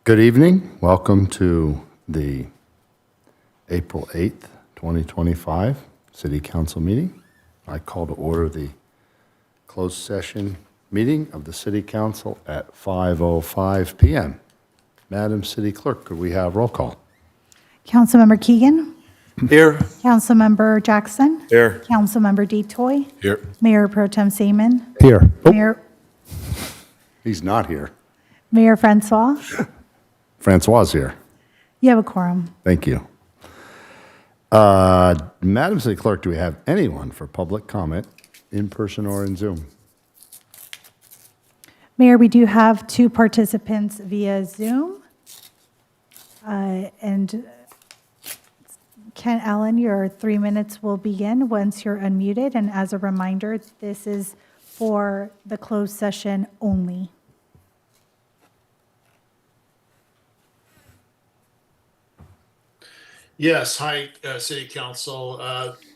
Good evening. Welcome to the April 8th, 2025 City Council meeting. I call to order the closed session meeting of the City Council at 5:05 p.m. Madam City Clerk, could we have roll call? Councilmember Keegan. Here. Councilmember Jackson. Here. Councilmember Detoy. Here. Mayor Pro Tem Seaman. Here. Mayor, He's not here. Mayor Francois. Francois is here. You have a quorum. Thank you. Madam City Clerk, do we have anyone for public comment in person or in Zoom? Mayor, we do have 2 participants via Zoom. And Ken Allen, your 3 minutes will begin once you're unmuted. And as a reminder, this is for the closed session only. Yes, hi, City Council.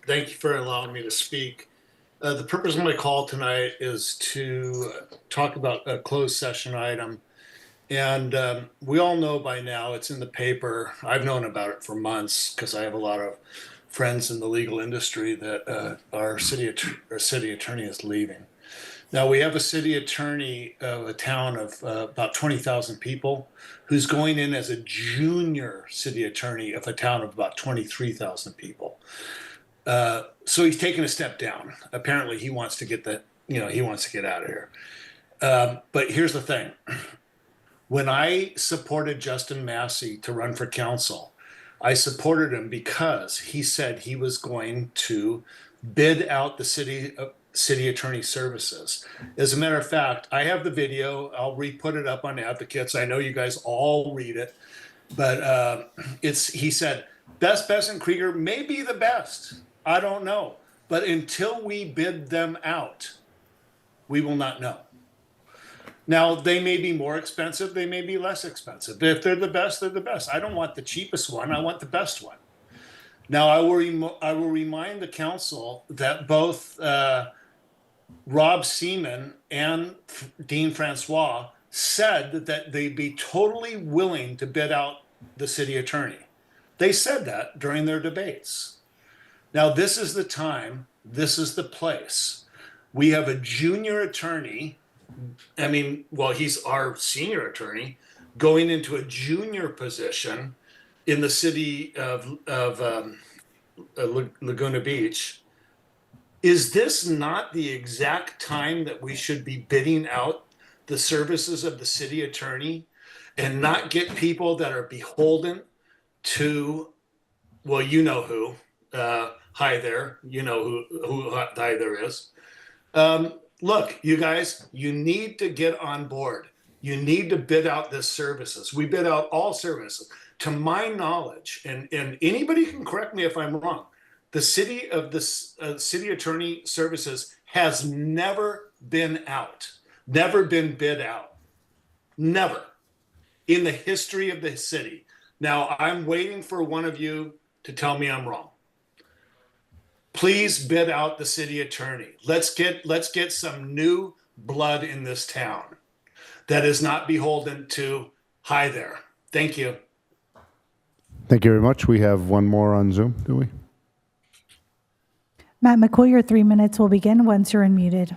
Thank you for allowing me to speak. The purpose of my call tonight is to talk about a closed session item. And we all know by now, it's in the paper. I've known about it for months because I have a lot of friends in the legal industry that our city attorney is leaving. Now, we have a city attorney of a town of about 20,000 people who's going in as a junior city attorney of a town of about 23,000 people. So he's taking a step down. Apparently, he wants to get he wants to get out of here. But here's the thing. When I supported Justin Massey to run for council, I supported him because he said he was going to bid out the city attorney services. As a matter of fact, I have the video. I'll re-put it up on Advocates. I know you guys all read it, but he said Best and Krieger may be the best. I don't know, but until we bid them out, we will not know. Now, they may be more expensive, they may be less expensive. If they're the best, they're the best. I don't want the cheapest one, I want the best one. Now, I will remind the council that both Rob Seaman and Dean Francois said that they'd be totally willing to bid out the city attorney. They said that during their debates. Now, this is the time, this is the place. We have a junior attorney. He's our senior attorney going into a junior position in the city of Laguna Beach. Is this not the exact time that we should be bidding out the services of the city attorney and not get people that are beholden to, well, you know who, hi there, you know who hi there is. Look, you guys, you need to get on board. You need to bid out this services. We bid out all services. To my knowledge, and anybody can correct me if I'm wrong, the city attorney services has never been out, never been bid out, never in the history of the city. Now, I'm waiting for one of you to tell me I'm wrong. Please bid out the city attorney. Let's get some new blood in this town that is not beholden to hi there. Thank you. Thank you very much. We have one more on Zoom, do we? Matt McCoy, your 3 minutes will begin once you're unmuted.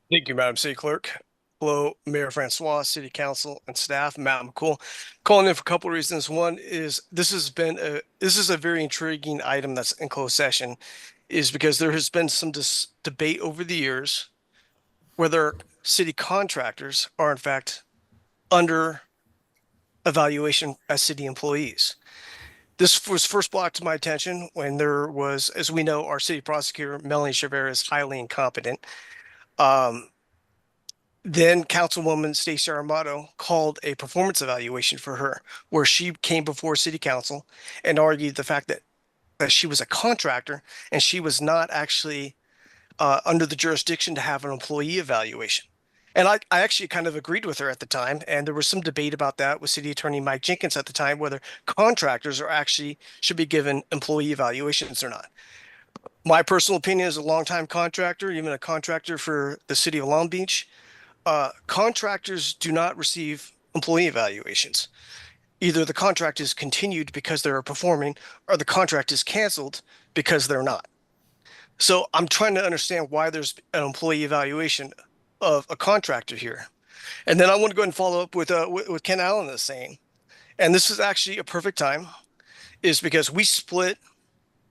Thank you, Madam City Clerk. Hello, Mayor Francois, City Council, and staff. Matt McCool. Calling in for a couple of reasons. One is this is a very intriguing item that's in closed session, is because there has been some debate over the years whether city contractors are in fact under evaluation as city employees. This was first brought to my attention when there was, as we know, our city prosecutor, Melanie Chavera, is highly incompetent. Then Councilwoman Stacey Armato called a performance evaluation for her, where she came before City Council and argued the fact that she was a contractor and she was not actually under the jurisdiction to have an employee evaluation. And I actually kind of agreed with her at the time, and there was some debate about that with City Attorney Mike Jenkins at the time, whether contractors should be given employee evaluations or not. My personal opinion as a longtime contractor, even a contractor for the city of Long Beach, contractors do not receive employee evaluations. Either the contract is continued because they're performing, or the contract is canceled because they're not. So I'm trying to understand why there's an employee evaluation of a contractor here. And then I want to go ahead and follow up with Ken Allen is saying, and this is actually a perfect time, is because we split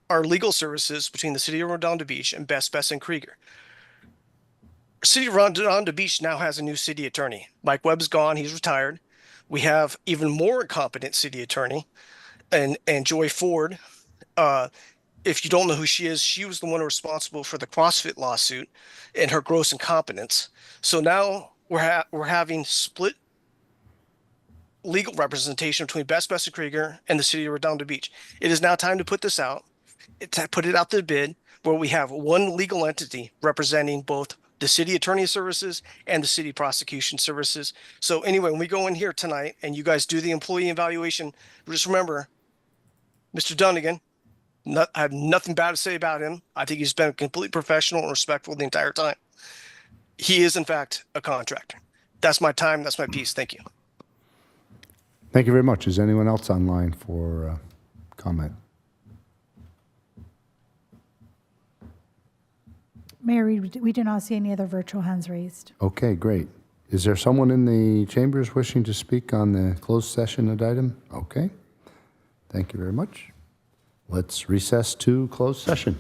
our legal services between the city of Redondo Beach and Best and Krieger. City of Redondo Beach now has a new city attorney. Mike Webb's gone, he's retired. We have even more incompetent city attorney and Joy Ford. If you don't know who she is, she was the one responsible for the CrossFit lawsuit and her gross incompetence. So now we're having split legal representation between Best Best Krieger and the city of Redondo Beach. It is now time to put this out, to put it out to bid, where we have one legal entity representing both the city attorney services and the city prosecution services. So anyway, when we go in here tonight and you guys do the employee evaluation, just remember, Mr. Dunnigan, I have nothing bad to say about him. I think he's been completely professional and respectful the entire time. He is, in fact, a contractor. That's my time. That's my piece. Thank you. Thank you very much. Is anyone else online for comment? Mayor, we do not see any other virtual hands raised. Okay, great. Is there someone in the chambers wishing to speak on the closed session item? Okay. Thank you very much. Let's recess to closed session.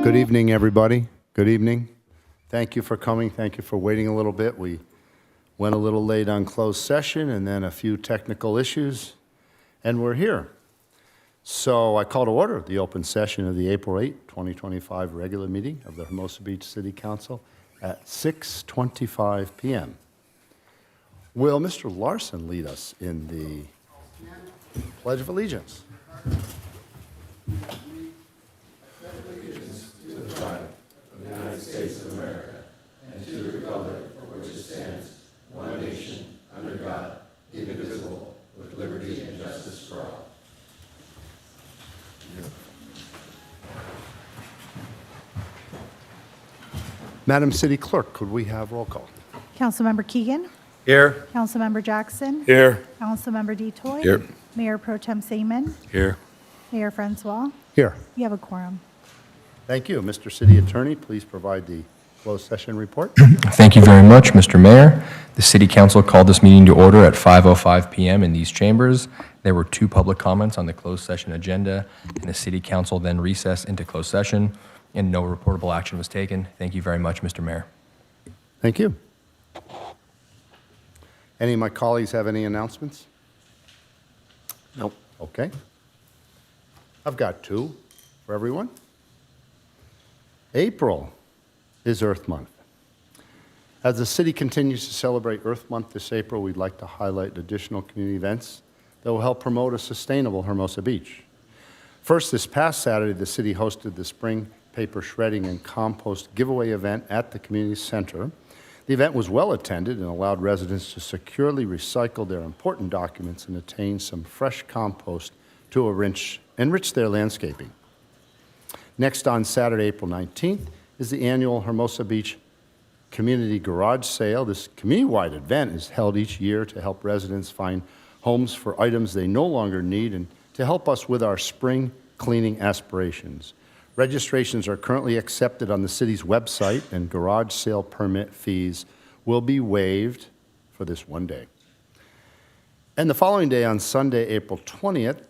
Good evening, everybody. Good evening. Thank you for coming. Thank you for waiting a little bit. We went a little late on closed session and then a few technical issues, and we're here. So I call to order the open session of the April 8, 2025 regular meeting of the Hermosa Beach City Council at 6:25 p.m. Will Mr. Larson lead us in the Pledge of Allegiance? Madam City Clerk, could we have roll call? Councilmember Keegan, Here. Councilmember Jackson, Here. Councilmember Detoy. Here. Mayor Pro Tem Seaman, Here. Mayor Francois. Here. You have a quorum. Thank you. Mr. City Attorney, please provide the closed session report. Thank you very much, Mr. Mayor. The City Council called this meeting to order at 5:05 p.m. in these chambers. There were 2 public comments on the closed session agenda, and the City Council then recessed into closed session, and no reportable action was taken. Thank you very much, Mr. Mayor. Thank you. Any of my colleagues have any announcements? Nope. Okay. I've got 2 for everyone. April is Earth Month. As the city continues to celebrate Earth Month this April, we'd like to highlight additional community events that will help promote a sustainable Hermosa Beach. First, this past Saturday, the city hosted the Spring Paper Shredding and Compost Giveaway event at the community center. The event was well attended and allowed residents to securely recycle their important documents and attain some fresh compost to enrich their landscaping. Next, on Saturday, April 19th, is the annual Hermosa Beach Community Garage Sale. This community-wide event is held each year to help residents find homes for items they no longer need and to help us with our spring cleaning aspirations. Registrations are currently accepted on the city's website, and garage sale permit fees will be waived for this one day. And the following day, on Sunday, April 20th,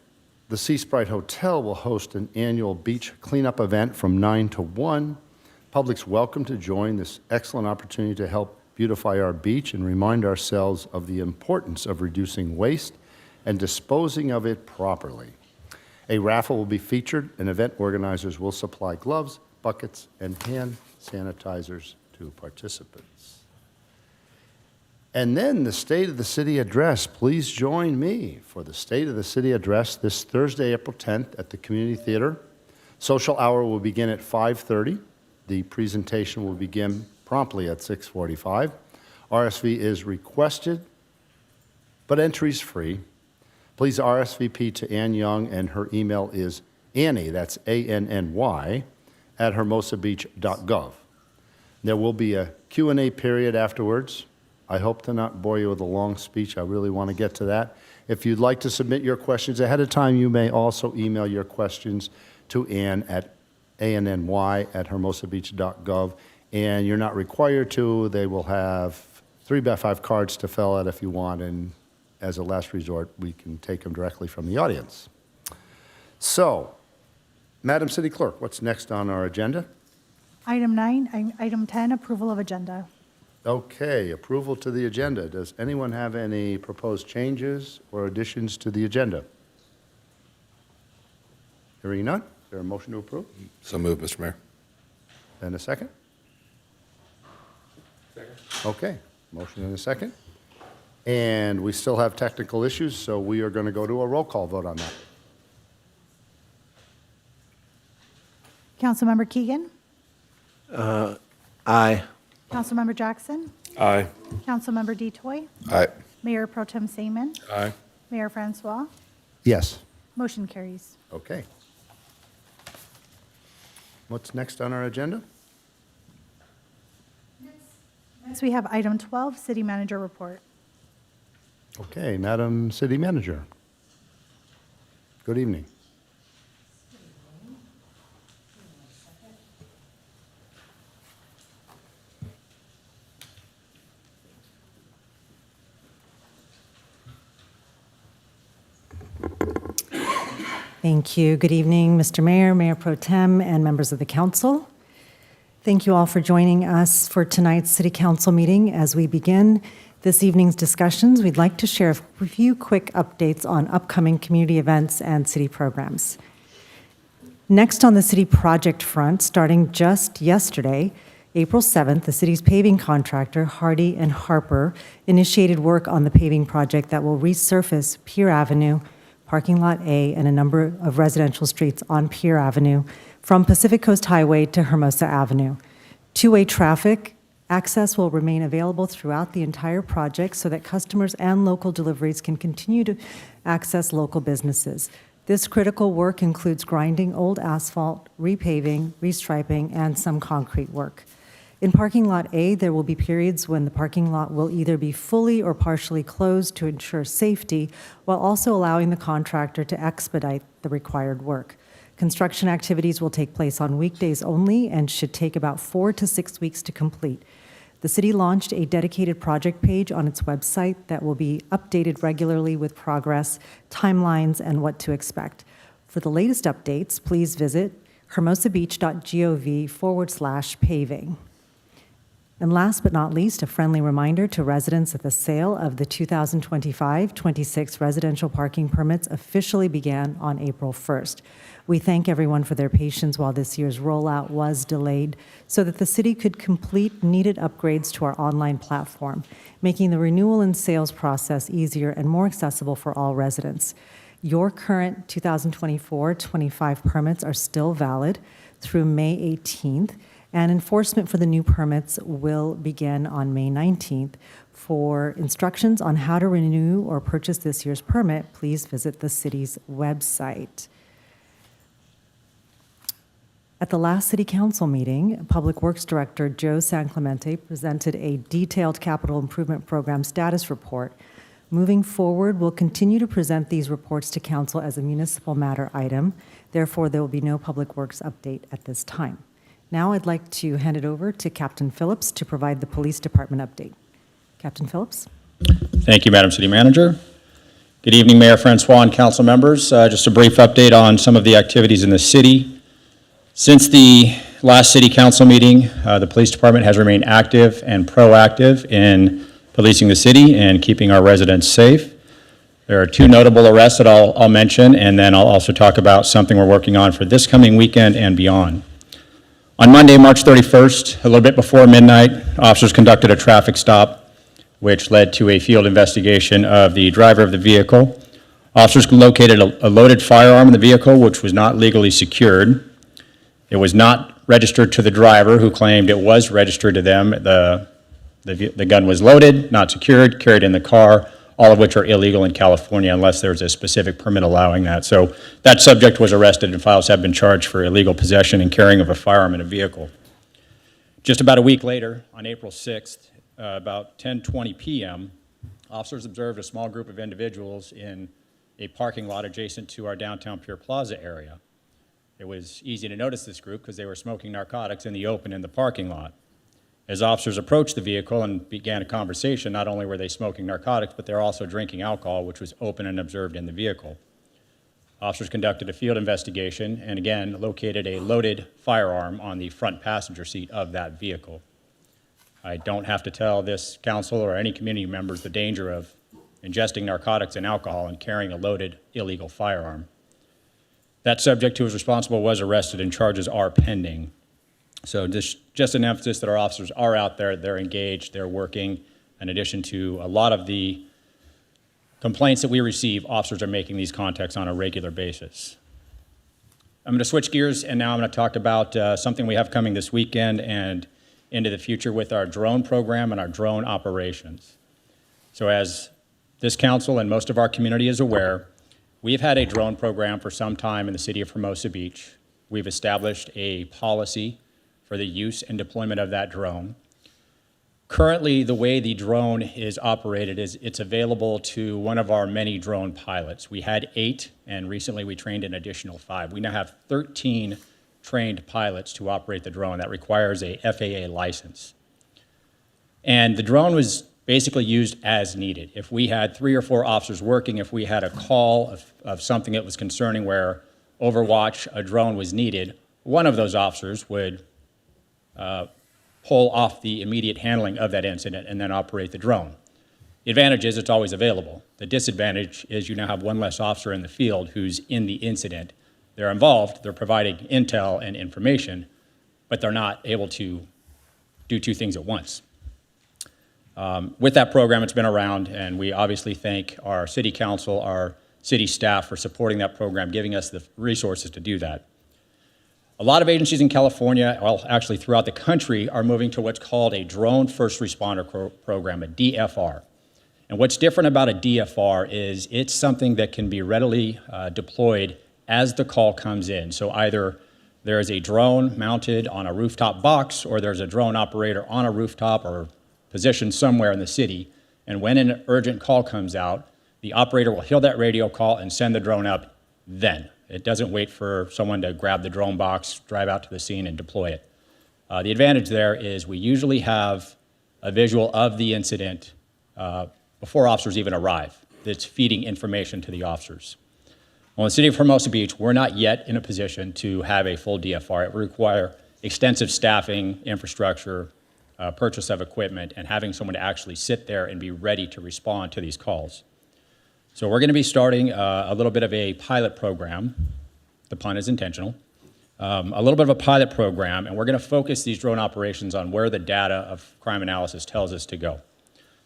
the Sea Sprite Hotel will host an annual beach cleanup event from 9 to 1. Public's welcome to join this excellent opportunity to help beautify our beach and remind ourselves of the importance of reducing waste and disposing of it properly. A raffle will be featured, and event organizers will supply gloves, buckets, and hand sanitizers to participants. And then the State of the City Address. Please join me for the State of the City Address this Thursday, April 10th at the Community Theater. Social hour will begin at 5:30. The presentation will begin promptly at 6:45. RSV is requested, but entry is free. Please RSVP to Ann Young, and her email is Annie, that's ANNY, at hermosabeach.gov. There will be a Q&A period afterwards. I hope to not bore you with a long speech. I really want to get to that. If you'd like to submit your questions ahead of time, you may also email your questions to Ann at ANNY@hermosabeach.gov, and you're not required to. They will have 3x5 cards to fill out if you want, and as a last resort, we can take them directly from the audience. So, Madam City Clerk, what's next on our agenda? Item 9, item 10, approval of agenda. Okay, approval to the agenda. Does anyone have any proposed changes or additions to the agenda? Hearing none, is there a motion to approve? So moved, Mr. Mayor. And a second? Second. Okay, motion and a second. And we still have technical issues, so we are going to go to a roll call vote on that. Councilmember Keegan, Aye. Councilmember Jackson, Aye. Councilmember Detoy, Aye. Mayor Pro Tem Seaman, Aye. Mayor Francois. Yes. Motion carries. Okay. What's next on our agenda? Next, we have item 12, city manager report. Okay, Madam City Manager. Good evening. Thank you. Good evening, Mr. Mayor, Mayor Pro Tem, and members of the council. Thank you all for joining us for tonight's City Council meeting. As we begin this evening's discussions, we'd like to share a few quick updates on upcoming community events and city programs. Next on the city project front, starting just yesterday, April 7th, the city's paving contractor, Hardy and Harper, initiated work on the paving project that will resurface Pier Avenue, Parking Lot A, and a number of residential streets on Pier Avenue from Pacific Coast Highway to Hermosa Avenue. Two-way traffic access will remain available throughout the entire project so that customers and local deliveries can continue to access local businesses. This critical work includes grinding old asphalt, repaving, restriping, and some concrete work. In Parking Lot A, there will be periods when the parking lot will either be fully or partially closed to ensure safety, while also allowing the contractor to expedite the required work. Construction activities will take place on weekdays only and should take about 4 to 6 weeks to complete. The city launched a dedicated project page on its website that will be updated regularly with progress, timelines, and what to expect. For the latest updates, please visit hermosabeach.gov/paving. And last but not least, a friendly reminder to residents that the sale of the 2025-26 residential parking permits officially began on April 1st. We thank everyone for their patience while this year's rollout was delayed so that the city could complete needed upgrades to our online platform, making the renewal and sales process easier and more accessible for all residents. Your current 2024-25 permits are still valid through May 18th, and enforcement for the new permits will begin on May 19th. For instructions on how to renew or purchase this year's permit, please visit the city's website. At the last City Council meeting, Public Works Director Joe Sanclemente presented a detailed capital improvement program status report. Moving forward, we'll continue to present these reports to Council as a municipal matter item. Therefore, there will be no Public Works update at this time. Now I'd like to hand it over to Captain Phillips to provide the Police Department update. Captain Phillips? Thank you, Madam City Manager. Good evening, Mayor Francois and council members. Just a brief update on some of the activities in the city. Since the last City Council meeting, the Police Department has remained active and proactive in policing the city and keeping our residents safe. There are two notable arrests that I'll mention, and then I'll also talk about something we're working on for this coming weekend and beyond. On Monday, March 31st, a little bit before midnight, officers conducted a traffic stop, which led to a field investigation of the driver of the vehicle. Officers located a loaded firearm in the vehicle, which was not legally secured. It was not registered to the driver, who claimed it was registered to them. The gun was loaded, not secured, carried in the car, all of which are illegal in California unless there's a specific permit allowing that. So that subject was arrested and files have been charged for illegal possession and carrying of a firearm in a vehicle. Just about a week later, on April 6th, about 10:20 p.m., officers observed a small group of individuals in a parking lot adjacent to our downtown Pier Plaza area. It was easy to notice this group because they were smoking narcotics in the open in the parking lot. As officers approached the vehicle and began a conversation, not only were they smoking narcotics, but they're also drinking alcohol, which was open and observed in the vehicle. Officers conducted a field investigation and again located a loaded firearm on the front passenger seat of that vehicle. I don't have to tell this council or any community members the danger of ingesting narcotics and alcohol and carrying a loaded illegal firearm. That subject who was responsible was arrested and charges are pending. So just an emphasis that our officers are out there, they're engaged, they're working. In addition to a lot of the complaints that we receive, officers are making these contacts on a regular basis. I'm going to switch gears and now I'm going to talk about something we have coming this weekend and into the future with our drone program and our drone operations. So as this council and most of our community is aware, we've had a drone program for some time in the city of Hermosa Beach. We've established a policy for the use and deployment of that drone. Currently, the way the drone is operated is it's available to one of our many drone pilots. We had 8, and recently we trained an additional 5. We now have 13 trained pilots to operate the drone. That requires a FAA license. And the drone was basically used as needed. If we had 3 or 4 officers working, if we had a call of something that was concerning where overwatch a drone was needed, one of those officers would pull off the immediate handling of that incident and then operate the drone. The advantage is it's always available. The disadvantage is you now have one less officer in the field who's in the incident. They're involved, they're providing intel and information, but they're not able to do two things at once. With that program, it's been around, and we obviously thank our city council, our city staff for supporting that program, giving us the resources to do that. A lot of agencies in California, well, actually throughout the country, are moving to what's called a Drone First Responder Program, a DFR. And what's different about a DFR is it's something that can be readily deployed as the call comes in. So either there is a drone mounted on a rooftop box, or there's a drone operator on a rooftop or positioned somewhere in the city. And when an urgent call comes out, the operator will hear that radio call and send the drone up then. It doesn't wait for someone to grab the drone box, drive out to the scene, and deploy it. The advantage there is we usually have a visual of the incident before officers even arrive that's feeding information to the officers. Well, in the city of Hermosa Beach, we're not yet in a position to have a full DFR. It would require extensive staffing, infrastructure, purchase of equipment, and having someone to actually sit there and be ready to respond to these calls. So we're going to be starting a little bit of a pilot program. The pun is intentional. A little bit of a pilot program, and we're going to focus these drone operations on where the data of crime analysis tells us to go.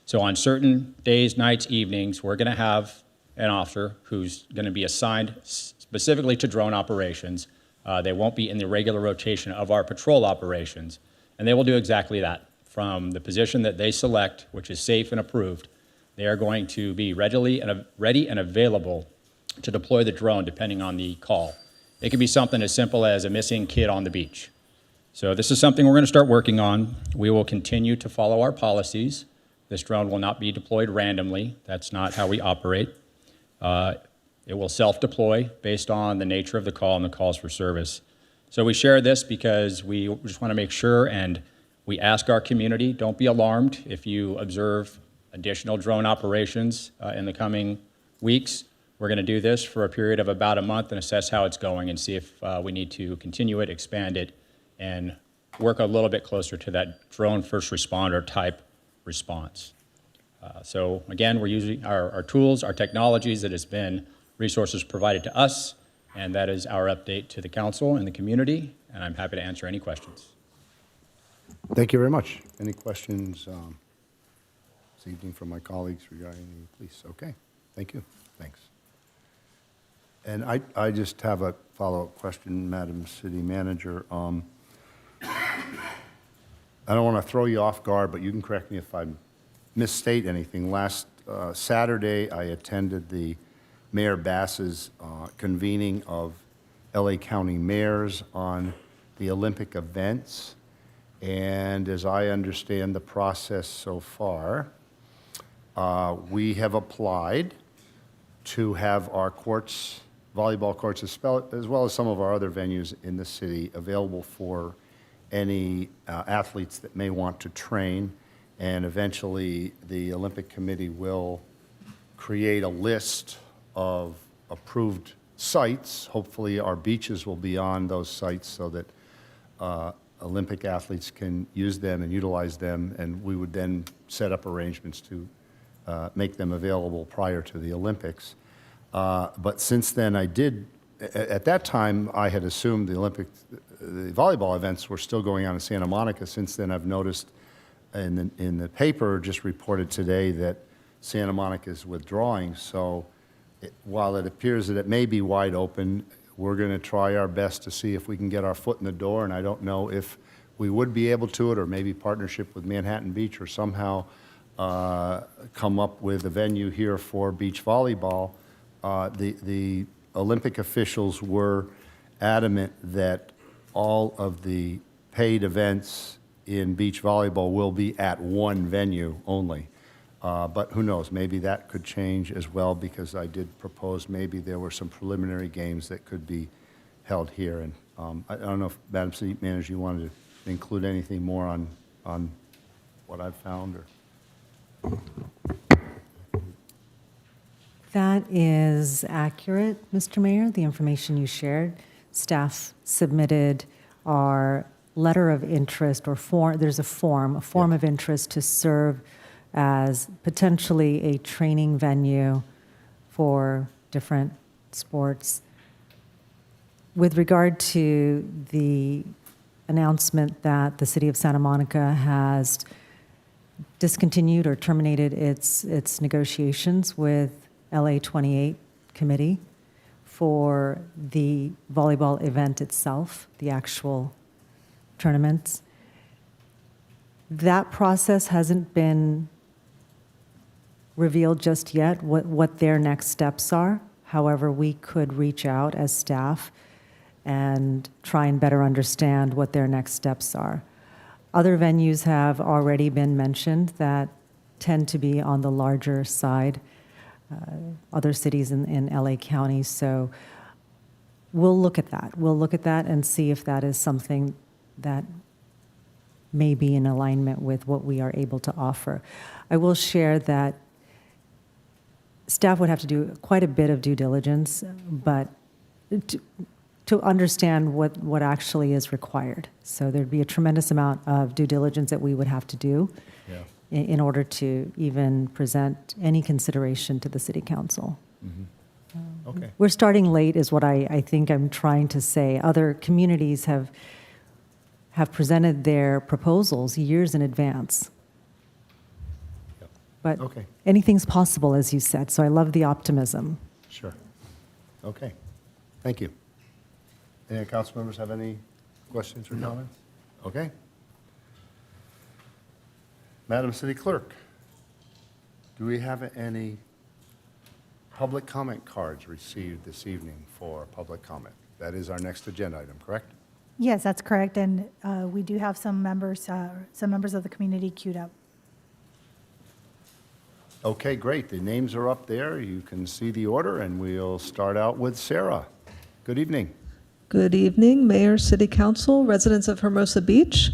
So on certain days, nights, evenings, we're going to have an officer who's going to be assigned specifically to drone operations. They won't be in the regular rotation of our patrol operations, and they will do exactly that. From the position that they select, which is safe and approved, they are going to be ready and available to deploy the drone depending on the call. It could be something as simple as a missing kid on the beach. So this is something we're going to start working on. We will continue to follow our policies. This drone will not be deployed randomly. That's not how we operate. It will self-deploy based on the nature of the call and the calls for service. So we share this because we just want to make sure, and we ask our community, don't be alarmed if you observe additional drone operations in the coming weeks. We're going to do this for a period of about a month and assess how it's going and see if we need to continue it, expand it, and work a little bit closer to that drone first responder type response. So again, we're using our tools, our technologies that has been resources provided to us, and that is our update to the council and the community, and I'm happy to answer any questions. Thank you very much. Any questions this evening from my colleagues regarding the police? Okay, thank you. Thanks. And I just have a follow-up question, Madam City Manager. I don't want to throw you off guard, but you can correct me if I misstate anything. Last Saturday, I attended the Mayor Bass's convening of LA County mayors on the Olympic events. And as I understand the process so far, we have applied to have our courts, volleyball courts, as well as some of our other venues in the city available for any athletes that may want to train. And eventually, the Olympic Committee will create a list of approved sites. Hopefully, our beaches will be on those sites so that Olympic athletes can use them and utilize them, and we would then set up arrangements to make them available prior to the Olympics. But since then, at that time, I had assumed the volleyball events were still going on in Santa Monica. Since then, I've noticed in the paper just reported today that Santa Monica is withdrawing. So while it appears that it may be wide open, we're going to try our best to see if we can get our foot in the door, and I don't know if we would be able to it, or maybe partnership with Manhattan Beach, or somehow come up with a venue here for beach volleyball. The Olympic officials were adamant that all of the paid events in beach volleyball will be at one venue only. But who knows, maybe that could change as well, because I did propose maybe there were some preliminary games that could be held here. And I don't know if, Madam City Manager, you wanted to include anything more on what I've found, or? That is accurate, Mr. Mayor, the information you shared. Staff submitted our letter of interest or form, there's a form of interest to serve as potentially a training venue for different sports. With regard to the announcement that the City of Santa Monica has discontinued or terminated its negotiations with LA 28 committee for the volleyball event itself, the actual tournaments. That process hasn't been revealed just yet, what their next steps are. However, we could reach out as staff and try and better understand what their next steps are. Other venues have already been mentioned that tend to be on the larger side, other cities in LA County. So we'll look at that. We'll look at that and see if that is something that may be in alignment with what we are able to offer. I will share that staff would have to do quite a bit of due diligence, but to understand what actually is required. So there'd be a tremendous amount of due diligence that we would have to do in order to even present any consideration to the city council. Okay. We're starting late is what I think I'm trying to say. Other communities have presented their proposals years in advance. But Okay. anything's possible, as you said, so I love the optimism. Sure. Okay. Thank you. Any council members have any questions or comments? Okay. Madam City Clerk, do we have any public comment cards received this evening for public comment? That is our next agenda item, correct? Yes, that's correct, and we do have some members of the community queued up. Okay, great. The names are up there. You can see the order, and we'll start out with Sarah. Good evening. Good evening, Mayor, City Council, residents of Hermosa Beach.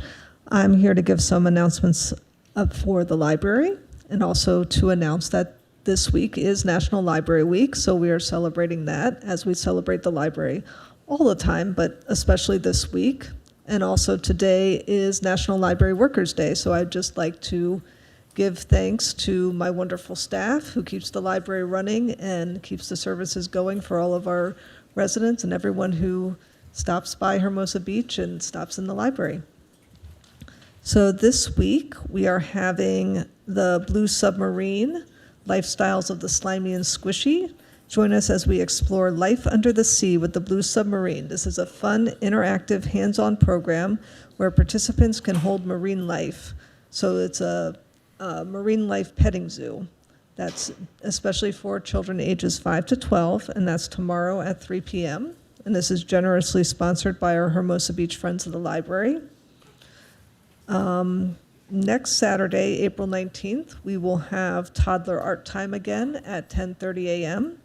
I'm here to give some announcements up for the library and also to announce that this week is National Library Week, so we are celebrating that as we celebrate the library all the time, but especially this week. And also today is National Library Workers Day, so I'd just like to give thanks to my wonderful staff who keeps the library running and keeps the services going for all of our residents and everyone who stops by Hermosa Beach and stops in the library. So this week we are having the Blue Submarine, Lifestyles of the Slimy and Squishy. Join us as we explore life under the sea with the Blue Submarine. This is a fun, interactive, hands-on program where participants can hold marine life. So it's a marine life petting zoo. That's especially for children ages 5 to 12, and that's tomorrow at 3 p.m. And this is generously sponsored by our Hermosa Beach Friends of the Library. Next Saturday, April 19th, we will have toddler art time again at 10:30 a.m.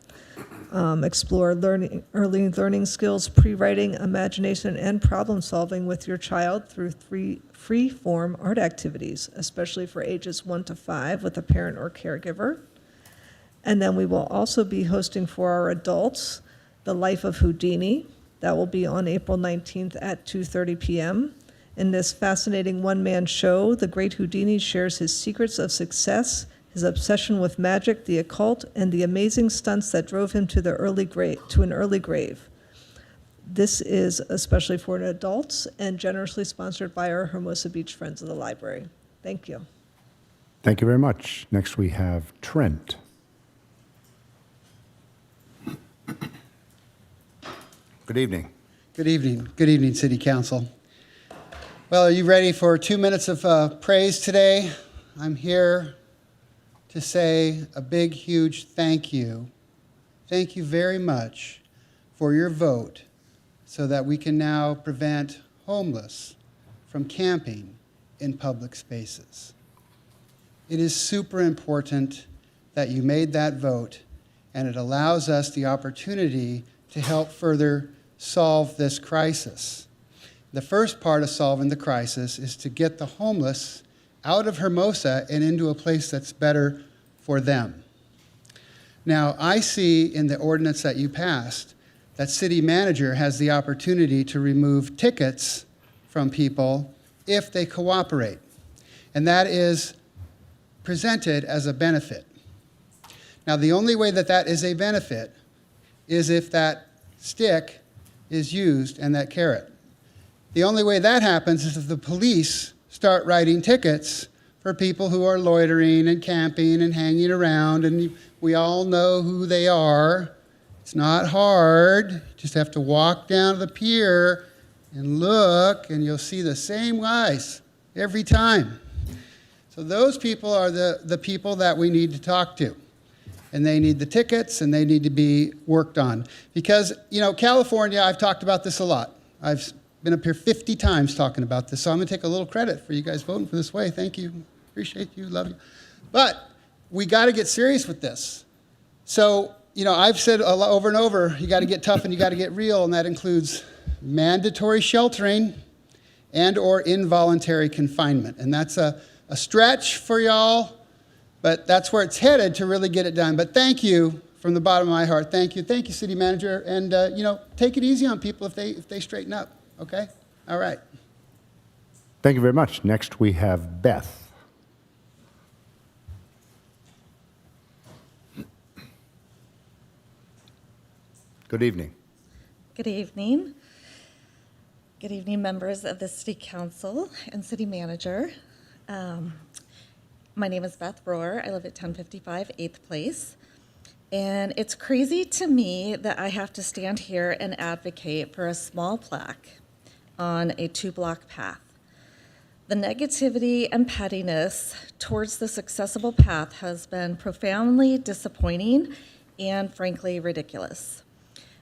Explore early learning skills, pre-writing, imagination, and problem solving with your child through free-form art activities, especially for ages 1 to 5 with a parent or caregiver. And then we will also be hosting for our adults The Life of Houdini. That will be on April 19th at 2:30 p.m. In this fascinating one-man show, the great Houdini shares his secrets of success, his obsession with magic, the occult, and the amazing stunts that drove him to an early grave. This is especially for adults and generously sponsored by our Hermosa Beach Friends of the Library. Thank you. Thank you very much. Next, we have Trent. Good evening. Good evening. Good evening, City Council. Well, are you ready for 2 minutes of praise today? I'm here to say a big, huge thank you. Thank you very much for your vote so that we can now prevent homeless from camping in public spaces. It is super important that you made that vote, and it allows us the opportunity to help further solve this crisis. The first part of solving the crisis is to get the homeless out of Hermosa and into a place that's better for them. Now, I see in the ordinance that you passed that city manager has the opportunity to remove tickets from people if they cooperate. And that is presented as a benefit. Now, the only way that that is a benefit is if that stick is used and that carrot. The only way that happens is if the police start writing tickets for people who are loitering and camping and hanging around, and we all know who they are. It's not hard. You just have to walk down to the pier and look, and you'll see the same guys every time. So those people are the people that we need to talk to. And they need the tickets, and they need to be worked on. Because, California, I've talked about this a lot. I've been up here 50 times talking about this, so I'm going to take a little credit for you guys voting for this way. Thank you. Appreciate you. Love you. But we got to get serious with this. So, I've said over and over, you got to get tough and you got to get real, and that includes mandatory sheltering and or involuntary confinement. And that's a stretch for y'all, but that's where it's headed to really get it done. But thank you from the bottom of my heart. Thank you. Thank you, City Manager. And, take it easy on people if they straighten up, okay? All right. Thank you very much. Next, we have Beth. Good evening. Good evening. Good evening, members of the City Council and City Manager. My name is Beth Rohr. I live at 1055 8th Place. And it's crazy to me that I have to stand here and advocate for a small plaque on a 2-block path. The negativity and pettiness towards this accessible path has been profoundly disappointing and frankly ridiculous.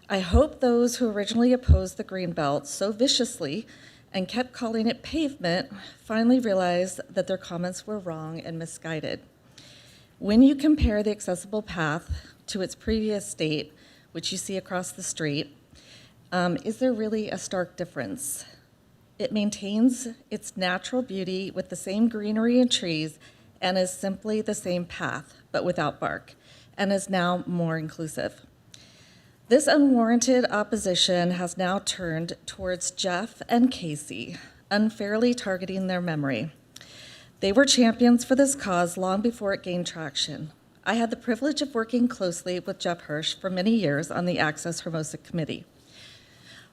I hope those who originally opposed the Greenbelt so viciously and kept calling it pavement finally realized that their comments were wrong and misguided. When you compare the accessible path to its previous state, which you see across the street, is there really a stark difference? It maintains its natural beauty with the same greenery and trees and is simply the same path, but without bark, and is now more inclusive. This unwarranted opposition has now turned towards Jeff and Casey, unfairly targeting their memory. They were champions for this cause long before it gained traction. I had the privilege of working closely with Jeff Hirsch for many years on the Access Hermosa Committee.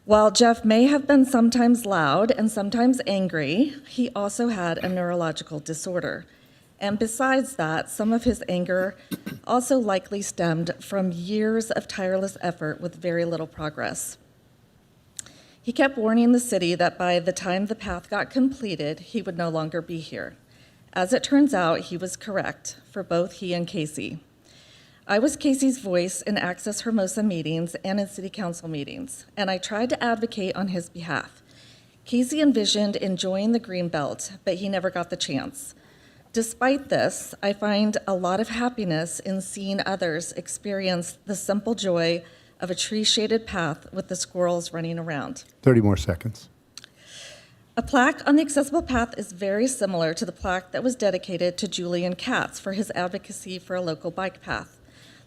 While Jeff may have been sometimes loud and sometimes angry, he also had a neurological disorder. And besides that, some of his anger also likely stemmed from years of tireless effort with very little progress. He kept warning the city that by the time the path got completed, he would no longer be here. As it turns out, he was correct for both he and Casey. I was Casey's voice in Access Hermosa meetings and in City Council meetings, and I tried to advocate on his behalf. Casey envisioned enjoying the Greenbelt, but he never got the chance. Despite this, I find a lot of happiness in seeing others experience the simple joy of a tree-shaded path with the squirrels running around. 30 more seconds. A plaque on the accessible path is very similar to the plaque that was dedicated to Julian Katz for his advocacy for a local bike path.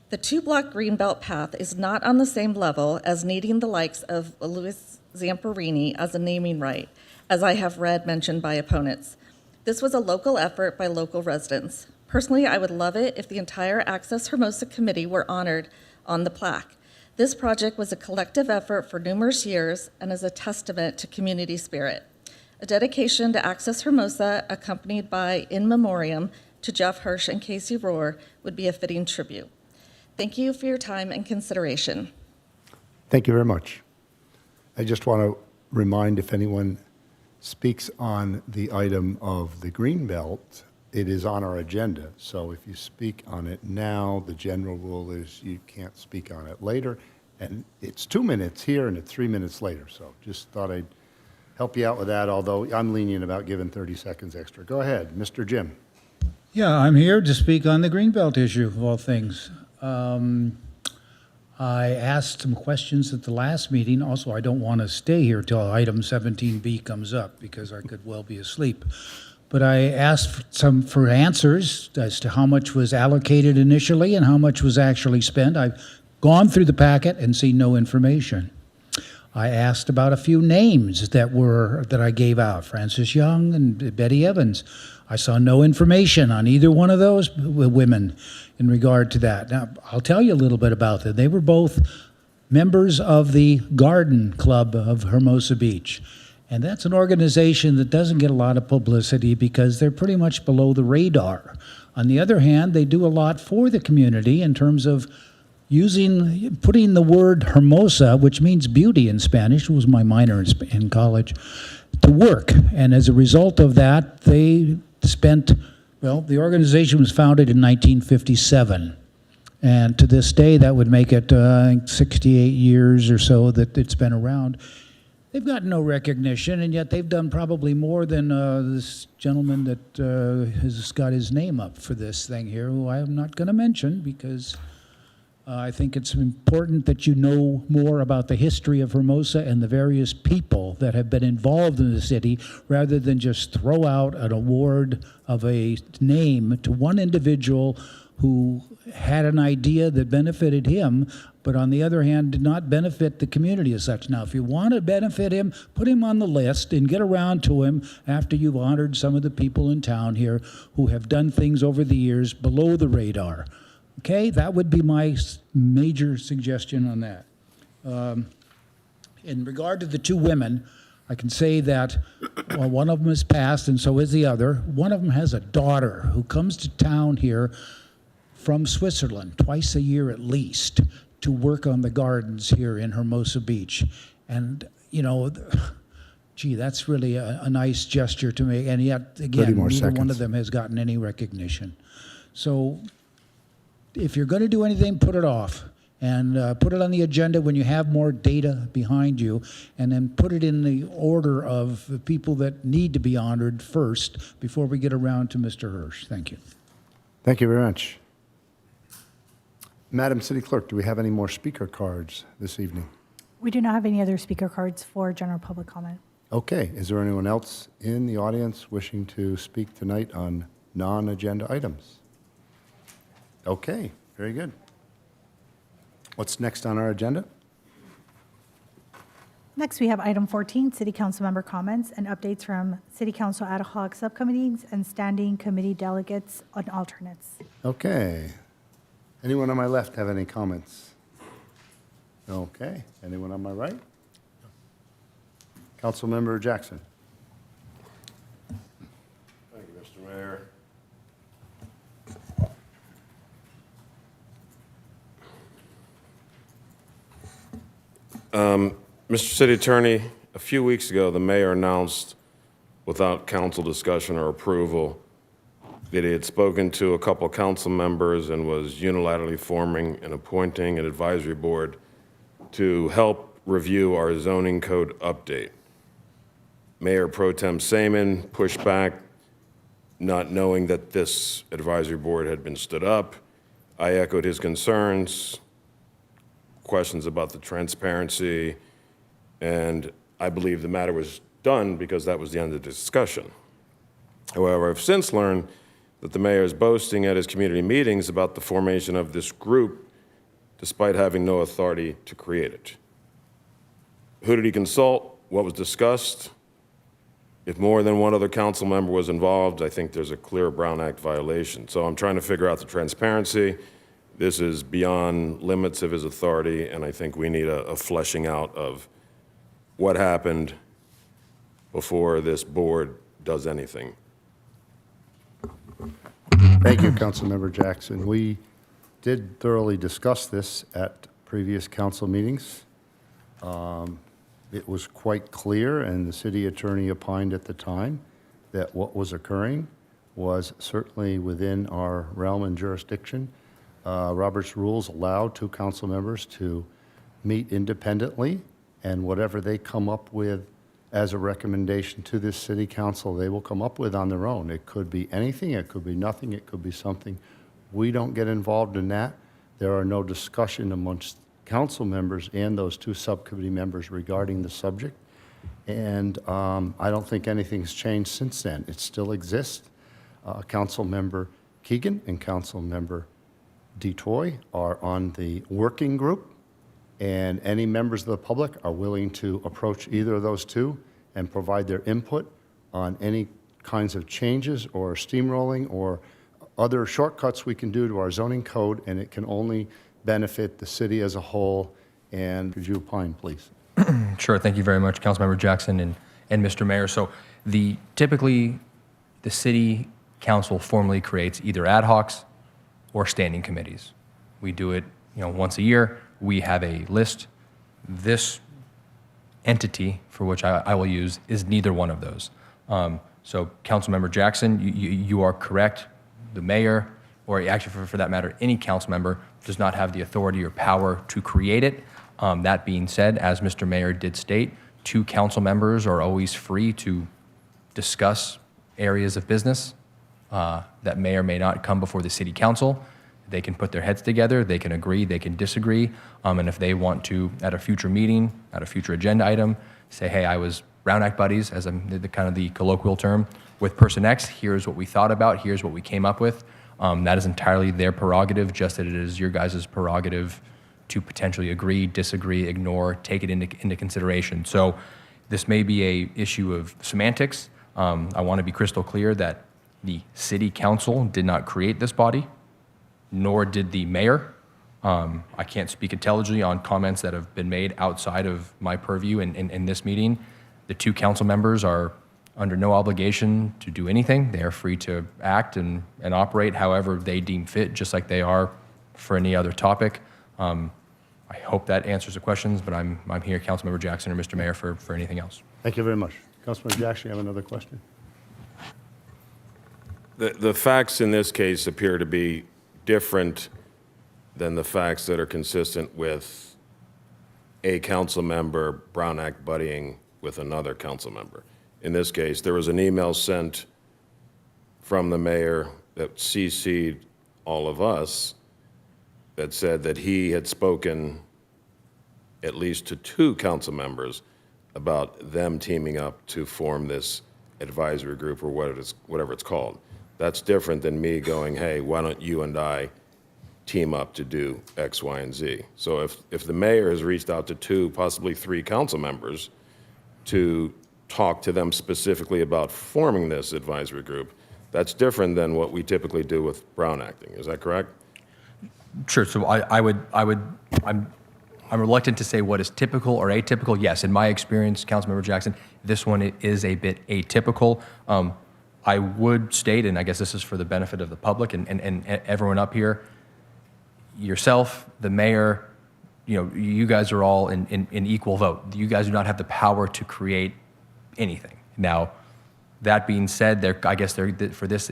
The 2-block Greenbelt path is not on the same level as needing the likes of Louis Zamperini as a naming right, as I have read mentioned by opponents. This was a local effort by local residents. Personally, I would love it if the entire Access Hermosa Committee were honored on the plaque. This project was a collective effort for numerous years and is a testament to community spirit. A dedication to Access Hermosa, accompanied by in memoriam to Jeff Hirsch and Casey Rohr, would be a fitting tribute. Thank you for your time and consideration. Thank you very much. I just want to remind if anyone speaks on the item of the Greenbelt, it is on our agenda. So if you speak on it now, the general rule is you can't speak on it later. And it's 2 minutes here and it's 3 minutes later. So just thought I'd help you out with that, although I'm lenient about giving 30 seconds extra. Go ahead, Mr. Jim. Yeah, I'm here to speak on the Greenbelt issue, of all things. I asked some questions at the last meeting. Also, I don't want to stay here till item 17B comes up because I could well be asleep. but I asked for answers as to how much was allocated initially and how much was actually spent. I've gone through the packet and seen no information. I asked about a few names that I gave out, Frances Young and Betty Evans. I saw no information on either one of those women in regard to that. Now, I'll tell you a little bit about them. They were both members of the Garden Club of Hermosa Beach. And that's an organization that doesn't get a lot of publicity because they're pretty much below the radar. On the other hand, they do a lot for the community in terms of putting the word Hermosa, which means beauty in Spanish, was my minor in college, to work. And as a result of that, the organization was founded in 1957. And to this day, that would make it, I think, 68 years or so that it's been around. They've got no recognition, and yet they've done probably more than this gentleman that has got his name up for this thing here, who I am not going to mention because I think it's important that you know more about the history of Hermosa and the various people that have been involved in the city, rather than just throw out an award of a name to one individual who had an idea that benefited him, but on the other hand, did not benefit the community as such. Now, if you want to benefit him, put him on the list and get around to him after you've honored some of the people in town here who have done things over the years below the radar. Okay, that would be my major suggestion on that. In regard to the two women, I can say that one of them has passed and so is the other. One of them has a daughter who comes to town here from Switzerland twice a year at least to work on the gardens here in Hermosa Beach. And, gee, that's really a nice gesture to me. And yet, again, neither one of them has gotten any recognition. So if you're going to do anything, put it off. And put it on the agenda when you have more data behind you, and then put it in the order of the people that need to be honored first before we get around to Mr. Hirsch. Thank you. Thank you very much. Madam City Clerk, do we have any more speaker cards this evening? We do not have any other speaker cards for general public comment. Okay, is there anyone else in the audience wishing to speak tonight on non-agenda items? Okay, very good. What's next on our agenda? Next, we have item 14, City Council member comments and updates from City Council ad hoc subcommittees and standing committee delegates and alternates. Okay. Anyone on my left have any comments? Okay. Anyone on my right? Councilmember Jackson. Thank you, Mr. Mayor. Mr. City Attorney, a few weeks ago, the mayor announced, without council discussion or approval, that he had spoken to a couple of council members and was unilaterally forming and appointing an advisory board to help review our zoning code update. Mayor Pro Tem Seaman pushed back, not knowing that this advisory board had been stood up. I echoed his concerns, questions about the transparency, and I believe the matter was done because that was the end of the discussion. However, I've since learned that the mayor is boasting at his community meetings about the formation of this group despite having no authority to create it. Who did he consult? What was discussed? If more than one other council member was involved, I think there's a clear Brown Act violation. So I'm trying to figure out the transparency. This is beyond limits of his authority, and I think we need a fleshing out of what happened before this board does anything. Thank you, Councilmember Jackson. We did thoroughly discuss this at previous council meetings. It was quite clear, and the city attorney opined at the time, that what was occurring was certainly within our realm and jurisdiction. Robert's rules allow two council members to meet independently, and whatever they come up with as a recommendation to this city council, they will come up with on their own. It could be anything, it could be nothing, it could be something. We don't get involved in that. There are no discussion amongst council members and those two subcommittee members regarding the subject. And I don't think anything's changed since then. It still exists. Councilmember Keegan and Councilmember DeToy are on the working group, and any members of the public are willing to approach either of those two and provide their input on any kinds of changes or steamrolling or other shortcuts we can do to our zoning code, and it can only benefit the city as a whole. And could you opine, please? Sure. Thank you very much, Councilmember Jackson and Mr. Mayor. So typically the city council formally creates either ad hocs or standing committees. We do it, once a year. We have a list. This entity, for which I will use, is neither one of those. So Councilmember Jackson, you are correct. The mayor, or actually for that matter, any council member does not have the authority or power to create it. That being said, as Mr. Mayor did state, 2 council members are always free to discuss areas of business that may or may not come before the city council. They can put their heads together, they can agree, they can disagree, and if they want to, at a future meeting, at a future agenda item, say, hey, I was Brown Act buddies, as the kind of the colloquial term, with person X, here's what we thought about, here's what we came up with. That is entirely their prerogative, just as it is your guys' prerogative to potentially agree, disagree, ignore, take it into consideration. So this may be a issue of semantics. I want to be crystal clear that the city council did not create this body, nor did the mayor. I can't speak intelligently on comments that have been made outside of my purview in this meeting. The 2 council members are under no obligation to do anything. They are free to act and operate however they deem fit, just like they are for any other topic. I hope that answers the questions, but I'm here, Councilmember Jackson or Mr. Mayor, for anything else. Thank you very much. Councilmember Jackson, you have another question? The facts in this case appear to be different than the facts that are consistent with a council member Brown Act buddying with another council member. In this case, there was an email sent from the mayor that CC'd all of us that said that he had spoken at least to 2 council members about them teaming up to form this advisory group or whatever it's called. That's different than me going, hey, why don't you and I team up to do X, Y, and Z? So if the mayor has reached out to 2, possibly 3 council members to talk to them specifically about forming this advisory group, that's different than what we typically do with Brown Acting. Is that correct? Sure. So I'm reluctant to say what is typical or atypical. Yes, in my experience, Councilmember Jackson, this one is a bit atypical. I would state, and I guess this is for the benefit of the public and everyone up here, yourself, the mayor, you guys are all in equal vote. You guys do not have the power to create anything. Now, that being said, for this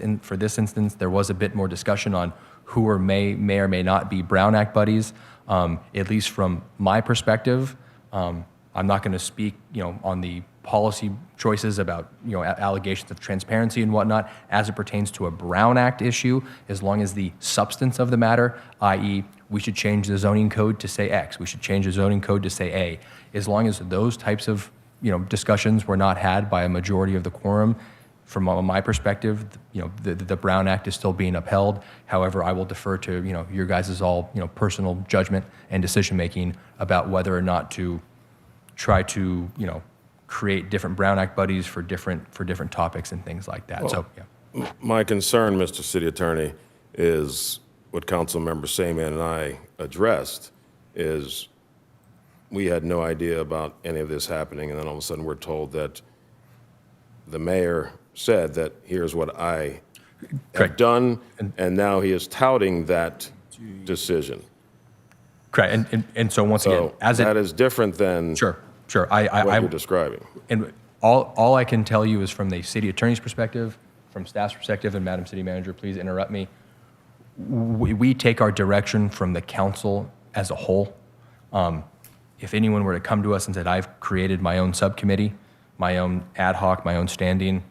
instance, there was a bit more discussion on who may or may not be Brown Act buddies. At least from my perspective, I'm not going to speak, on the policy choices about, allegations of transparency and whatnot as it pertains to a Brown Act issue, as long as the substance of the matter, i.e., we should change the zoning code to say X, we should change the zoning code to say A, as long as those types of, discussions were not had by a majority of the quorum. From my perspective, the Brown Act is still being upheld. However, I will defer to, your guys' all, personal judgment and decision-making about whether or not to try to, create different Brown Act buddies for different topics and things like that. Well, So, yeah. My concern, Mr. City Attorney, is what Councilmember Samian and I addressed, is we had no idea about any of this happening, and then all of a sudden we're told that the mayor said that here's what I have done, and now he is touting that decision. Correct. And so once again, that is different than Sure. what you're describing. And all I can tell you is from the city attorney's perspective, from staff's perspective, and Madam City Manager, please interrupt me. We take our direction from the council as a whole. If anyone were to come to us and said, I've created my own subcommittee, my own ad hoc, my own standing,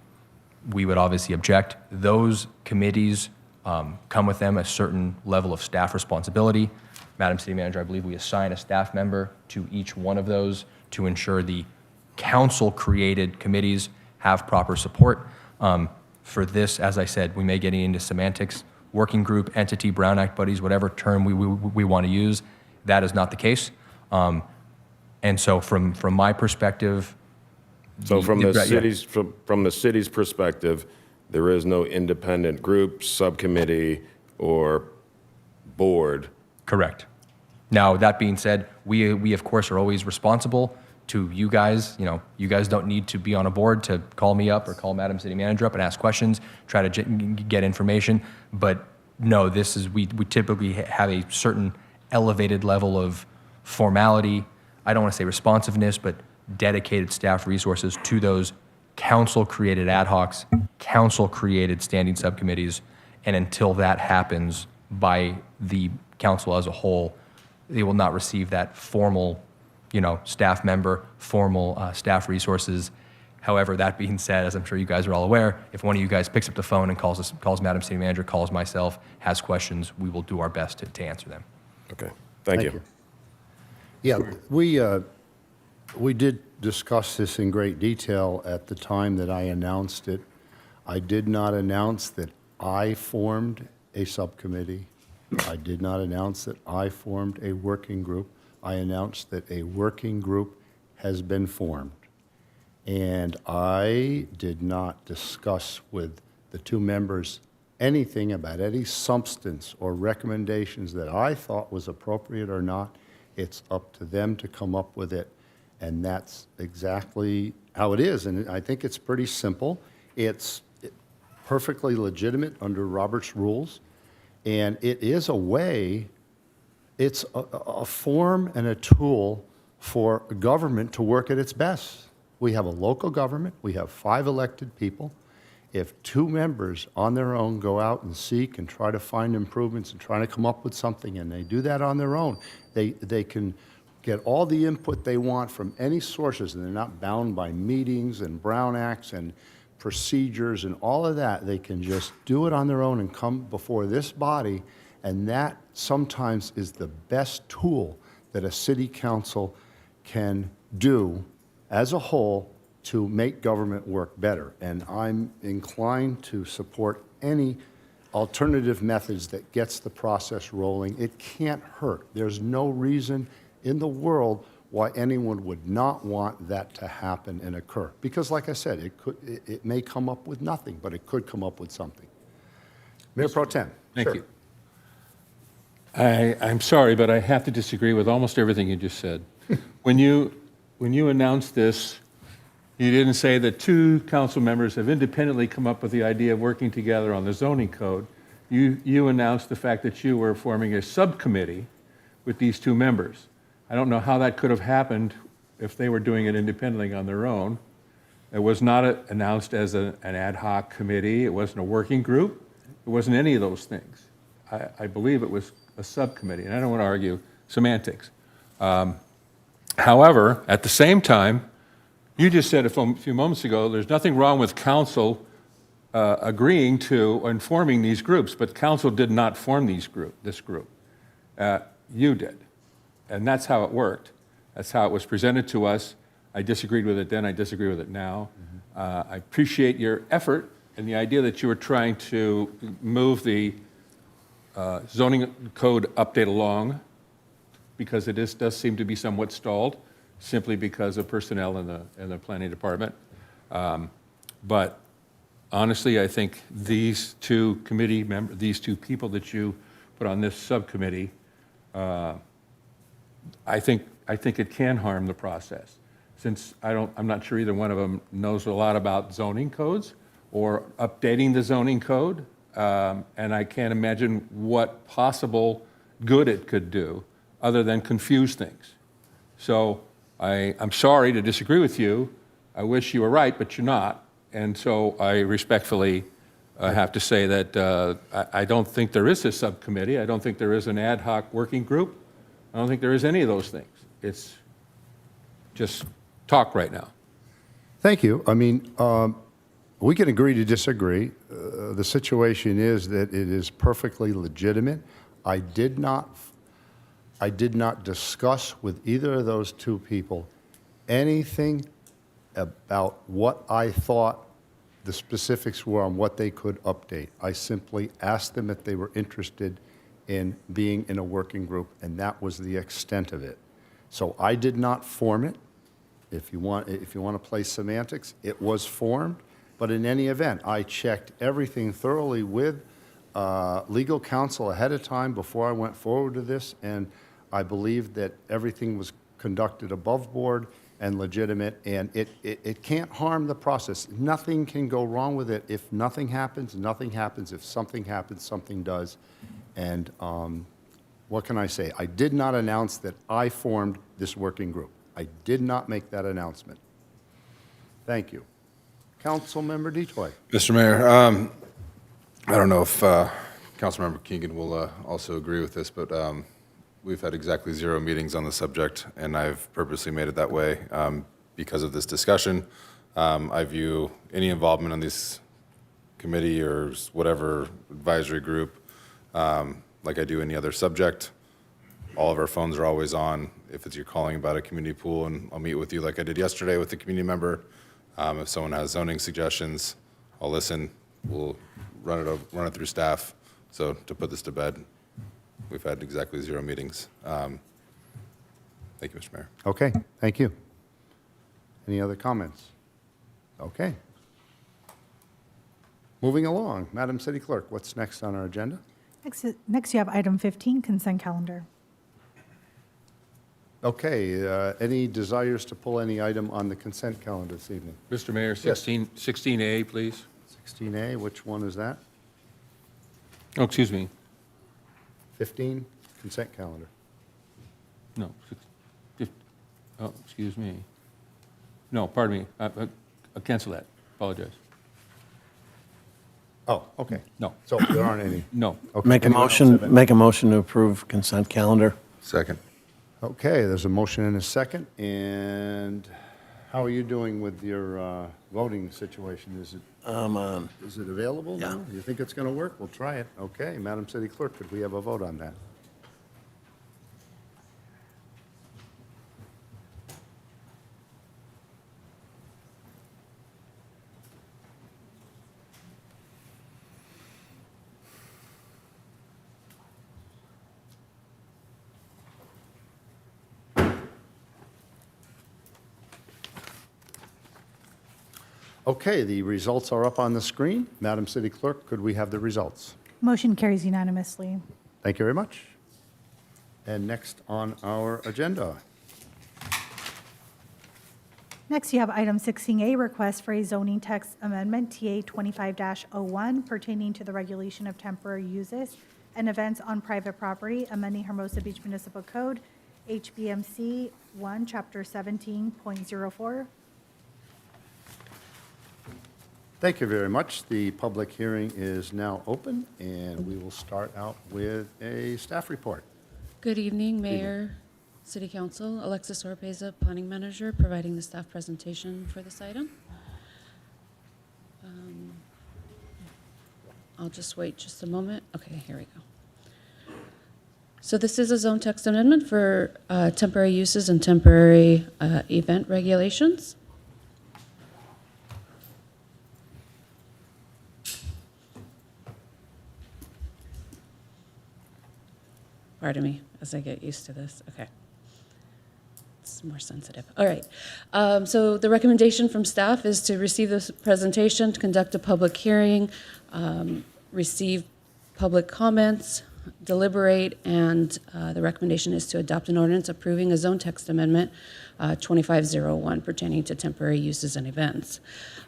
we would obviously object. Those committees come with them a certain level of staff responsibility. Madam City Manager, I believe we assign a staff member to each one of those to ensure the council-created committees have proper support. For this, as I said, we may get into semantics, working group, entity, Brown Act buddies, whatever term we want to use. That is not the case. And so from my perspective, So from the city's perspective, there is no independent group, subcommittee, or board. Correct. Now, that being said, we of course are always responsible to you guys. You know, you guys don't need to be on a board to call me up or call Madam City Manager up and ask questions, try to get information. But no, we typically have a certain elevated level of formality. I don't want to say responsiveness, but dedicated staff resources to those council-created ad hocs, council-created standing subcommittees. And until that happens by the council as a whole, they will not receive that formal, staff member, formal staff resources. However, that being said, as I'm sure you guys are all aware, if one of you guys picks up the phone and calls Madam City Manager, calls myself, has questions, we will do our best to answer them. Okay, thank you. Yeah, we did discuss this in great detail at the time that I announced it. I did not announce that I formed a subcommittee. I did not announce that I formed a working group. I announced that a working group has been formed. And I did not discuss with the two members anything about any substance or recommendations that I thought was appropriate or not. It's up to them to come up with it. And that's exactly how it is. And I think it's pretty simple. It's perfectly legitimate under Robert's rules. And it is a way, it's a form and a tool for government to work at its best. We have a local government. We have 5 elected people. If 2 members on their own go out and seek and try to find improvements and try to come up with something, and they do that on their own, they can get all the input they want from any sources, and they're not bound by meetings and Brown Acts and procedures and all of that. They can just do it on their own and come before this body, and that sometimes is the best tool that a city council can do as a whole to make government work better. And I'm inclined to support any alternative methods that gets the process rolling. It can't hurt. There's no reason in the world why anyone would not want that to happen and occur. Because like I said, it may come up with nothing, but it could come up with something. Mayor Pro Tem. Thank Sure. you. I'm sorry, but I have to disagree with almost everything you just said. When you announced this, you didn't say that 2 council members have independently come up with the idea of working together on the zoning code. You announced the fact that you were forming a subcommittee with these 2 members. I don't know how that could have happened if they were doing it independently on their own. It was not announced as an ad hoc committee. It wasn't a working group. It wasn't any of those things. I believe it was a subcommittee, and I don't want to argue semantics. However, at the same time, you just said a few moments ago, there's nothing wrong with council agreeing to and forming these groups, but council did not form this group. You did. And that's how it worked. That's how it was presented to us. I disagreed with it then, I disagree with it now. I appreciate your effort and the idea that you were trying to move the zoning code update along, because it does seem to be somewhat stalled, simply because of personnel in the planning department. But honestly, I think these 2 committee members, these 2 people that you put on this subcommittee, I think it can harm the process. Since I'm not sure either one of them knows a lot about zoning codes or updating the zoning code, and I can't imagine what possible good it could do other than confuse things. So I'm sorry to disagree with you. I wish you were right, but you're not. And so I respectfully have to say that I don't think there is a subcommittee. I don't think there is an ad hoc working group. I don't think there is any of those things. It's just talk right now. Thank you. I mean, we can agree to disagree. The situation is that it is perfectly legitimate. I did not discuss with either of those 2 people anything about what I thought the specifics were on what they could update. I simply asked them if they were interested in being in a working group, and that was the extent of it. So I did not form it. If you want to play semantics, it was formed. But in any event, I checked everything thoroughly with legal counsel ahead of time before I went forward to this, and I believe that everything was conducted above board and legitimate, and it can't harm the process. Nothing can go wrong with it. If nothing happens, nothing happens. If something happens, something does. And what can I say? I did not announce that I formed this working group. I did not make that announcement. Thank you. Councilmember Detoy. Mr. Mayor, I don't know if Councilmember Keegan will also agree with this, but we've had exactly 0 meetings on the subject, and I've purposely made it that way because of this discussion. I view any involvement on this committee or whatever advisory group like I do any other subject. All of our phones are always on. If you're calling about a community pool, and I'll meet with you like I did yesterday with the community member. If someone has zoning suggestions, I'll listen. We'll run it through staff. So to put this to bed, we've had exactly 0 meetings. Thank you, Mr. Mayor. Okay, thank you. Any other comments? Okay. Moving along, Madam City Clerk, what's next on our agenda? Next, you have item 15, consent calendar. Okay, any desires to pull any item on the consent calendar this evening? Mr. Mayor, Yes. 16A, please. 16A, which one is that? Oh, excuse me. 15, consent calendar. No. Oh, excuse me. No, pardon me. I'll cancel that. Apologize. Oh, okay. No. So there aren't any? No. Okay. Make a Anyone else have motion, any? make a motion to approve consent calendar. Second. Okay, there's a motion and a second, and how are you doing with your voting situation? Is it available now? You think it's going to work? We'll try it. Okay, Madam City Clerk, could we have a vote on that? Okay, the results are up on the screen. Madam City Clerk, could we have the results? Motion carries unanimously. Thank you very much. And next on our agenda. Next, you have item 16A, request for a zoning text amendment, TA 25-01, pertaining to the regulation of temporary uses and events on private property, amending Hermosa Beach Municipal Code, HBMC 1, Chapter 17.04. Thank you very much. The public hearing is now open, and we will start out with a staff report. Good evening, Mayor, City Council. Alexis Oropeza, Planning Manager, providing the staff presentation for this item. I'll just wait just a moment. Okay, here we go. So this is a zone text amendment for temporary uses and temporary event regulations. Pardon me as I get used to this. Okay. It's more sensitive. All right. So the recommendation from staff is to receive this presentation, to conduct a public hearing, receive public comments, deliberate, and the recommendation is to adopt an ordinance approving a zone text amendment 2501 pertaining to temporary uses and events.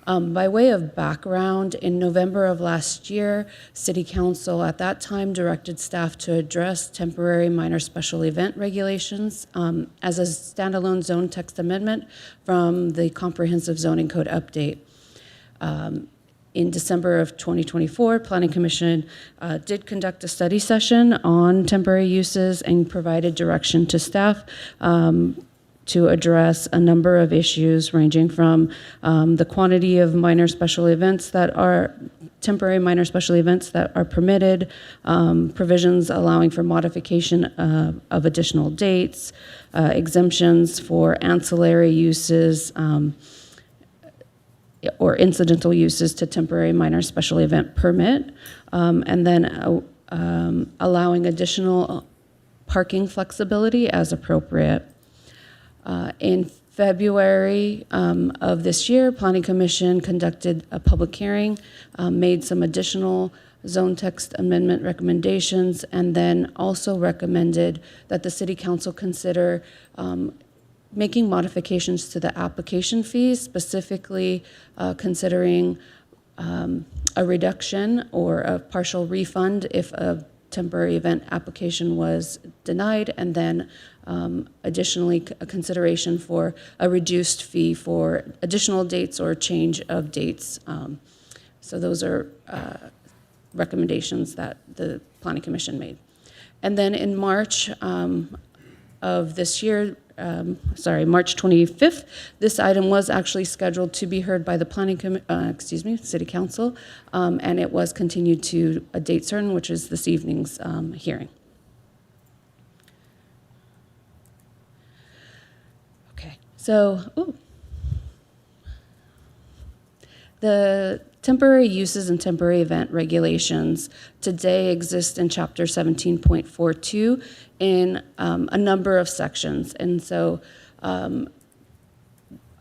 By way of background, in November of last year, City Council at that time directed staff to address temporary minor special event regulations as a standalone zone text amendment from the Comprehensive Zoning Code update. In December of 2024, Planning Commission did conduct a study session on temporary uses and provided direction to staff to address a number of issues ranging from the quantity of minor special events that are temporary minor special events that are permitted, provisions allowing for modification of additional dates, exemptions for ancillary uses, or incidental uses to temporary minor special event permit, and then allowing additional parking flexibility as appropriate. In February of this year, Planning Commission conducted a public hearing, made some additional zone text amendment recommendations, and then also recommended that the City Council consider making modifications to the application fees, specifically considering a reduction or a partial refund if a temporary event application was denied, and then additionally a consideration for a reduced fee for additional dates or change of dates. So those are recommendations that the Planning Commission made. And then in March of this year, March 25th, this item was actually scheduled to be heard by the City Council, and it was continued to a date certain, which is this evening's hearing. Okay, so, the temporary uses and temporary event regulations today exist in Chapter 17.42 in a number of sections. And so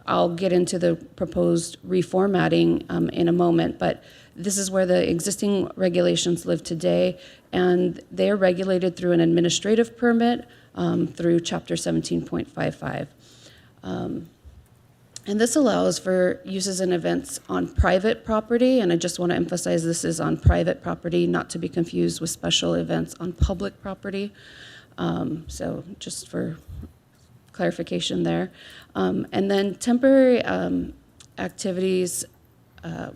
I'll get into the proposed reformatting in a moment, but this is where the existing regulations live today, and they're regulated through an administrative permit through Chapter 17.55. And this allows for uses and events on private property, and I just want to emphasize this is on private property, not to be confused with special events on public property. So just for clarification there. And then temporary activities,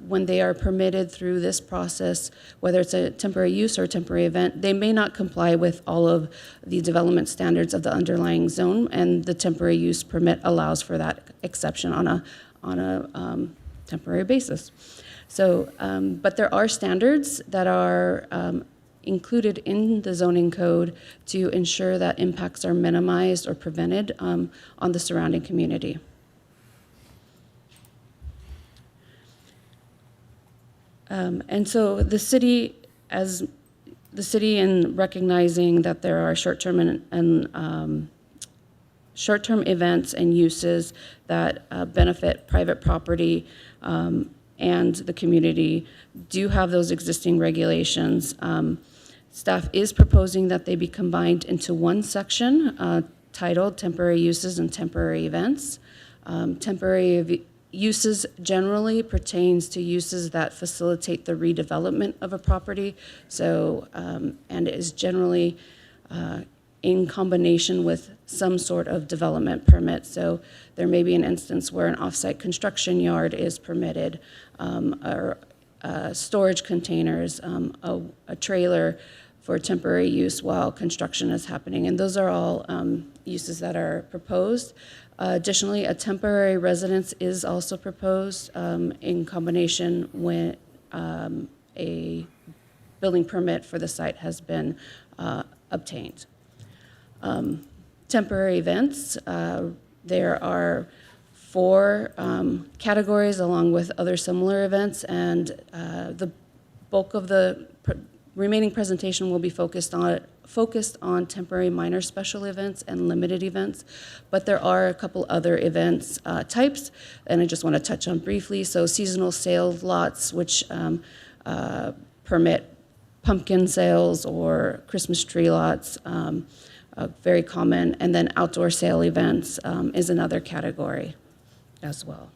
when they are permitted through this process, whether it's a temporary use or a temporary event, they may not comply with all of the development standards of the underlying zone, and the temporary use permit allows for that exception on a temporary basis. So, but there are standards that are included in the zoning code to ensure that impacts are minimized or prevented on the surrounding community. And so the city, in recognizing that there are short-term and short-term events and uses that benefit private property and the community, do have those existing regulations. Staff is proposing that they be combined into one section titled Temporary Uses and Temporary Events. Temporary uses generally pertains to uses that facilitate the redevelopment of a property, so and is generally in combination with some sort of development permit. So there may be an instance where an off-site construction yard is permitted, or storage containers, a trailer for temporary use while construction is happening, and those are all uses that are proposed. Additionally, a temporary residence is also proposed in combination with a building permit for the site has been obtained. Temporary events, there are 4 categories along with other similar events, and the bulk of the remaining presentation will be focused on temporary minor special events and limited events, but there are a couple other events types, and I just want to touch on briefly. So seasonal sale lots, which permit pumpkin sales or Christmas tree lots, very common, and then outdoor sale events is another category as well.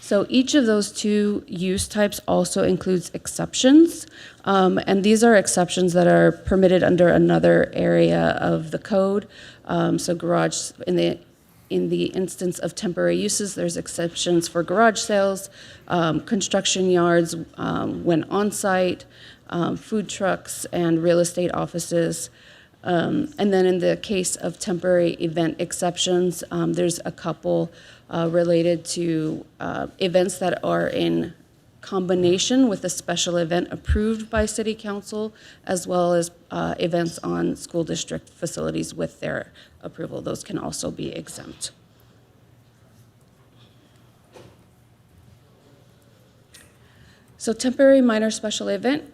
So each of those 2 use types also includes exceptions, and these are exceptions that are permitted under another area of the code. So garage, in the instance of temporary uses, there's exceptions for garage sales, construction yards when on site, food trucks, and real estate offices. And then in the case of temporary event exceptions, there's a couple related to events that are in combination with a special event approved by City Council, as well as events on school district facilities with their approval. Those can also be exempt. So temporary minor special event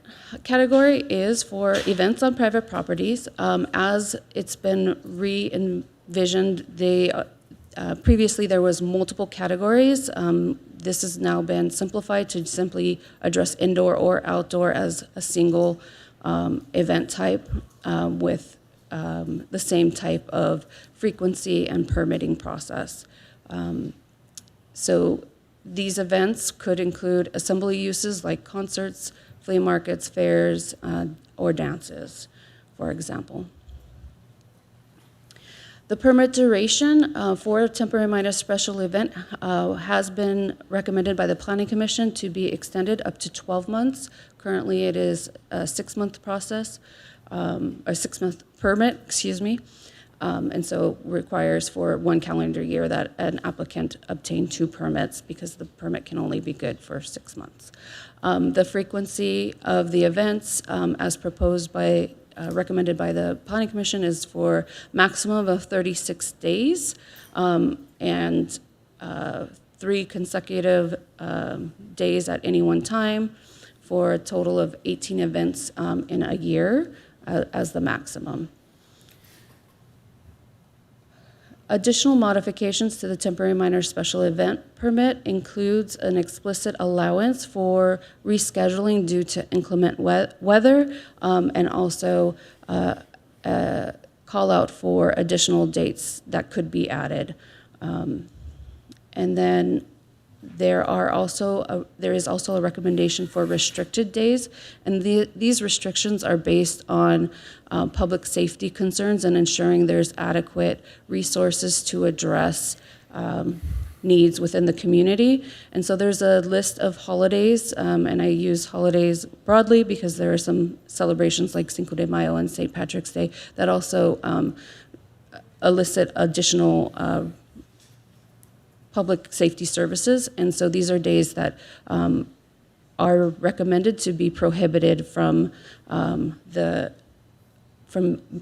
category is for events on private properties. As it's been re-envisioned, previously there was multiple categories. This has now been simplified to simply address indoor or outdoor as a single event type with the same type of frequency and permitting process. So these events could include assembly uses like concerts, flea markets, fairs, or dances, for example. The permit duration for a temporary minor special event has been recommended by the Planning Commission to be extended up to 12 months. Currently, it is a 6-month process, a 6-month permit, excuse me. And so requires for 1 calendar year that an applicant obtain 2 permits because the permit can only be good for 6 months. The frequency of the events as proposed by, recommended by the Planning Commission is for maximum of 36 days and 3 consecutive days at any one time for a total of 18 events in a year as the maximum. Additional modifications to the temporary minor special event permit includes an explicit allowance for rescheduling due to inclement weather and also a call out for additional dates that could be added. And then there is also a recommendation for restricted days, and these restrictions are based on public safety concerns and ensuring there's adequate resources to address needs within the community. And so there's a list of holidays, and I use holidays broadly because there are some celebrations like Cinco de Mayo and St. Patrick's Day that also elicit additional public safety services, and so these are days that are recommended to be prohibited from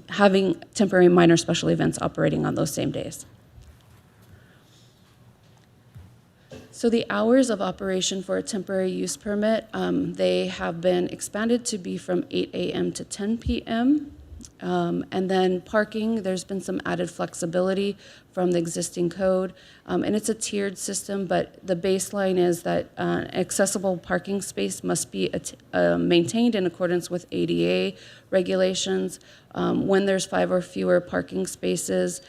having temporary minor special events operating on those same days. So the hours of operation for a temporary use permit, they have been expanded to be from 8 a.m. to 10 p.m. And then parking, there's been some added flexibility from the existing code. And it's a tiered system, but the baseline is that accessible parking space must be maintained in accordance with ADA regulations. When there's 5 or fewer parking spaces,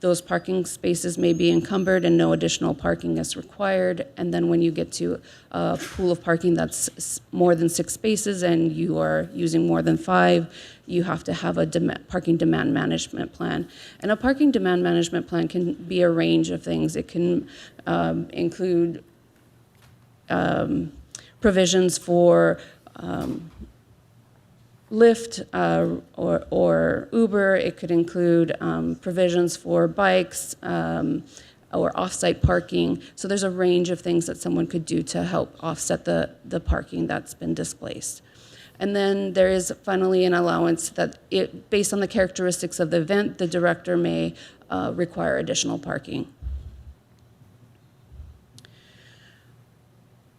those parking spaces may be encumbered and no additional parking is required. And then when you get to a pool of parking that's more than 6 spaces and you are using more than 5, you have to have a parking demand management plan. And a parking demand management plan can be a range of things. It can include provisions for Lyft or Uber. It could include provisions for bikes or off-site parking. So there's a range of things that someone could do to help offset the parking that's been displaced. And then there is finally an allowance that based on the characteristics of the event, the director may require additional parking.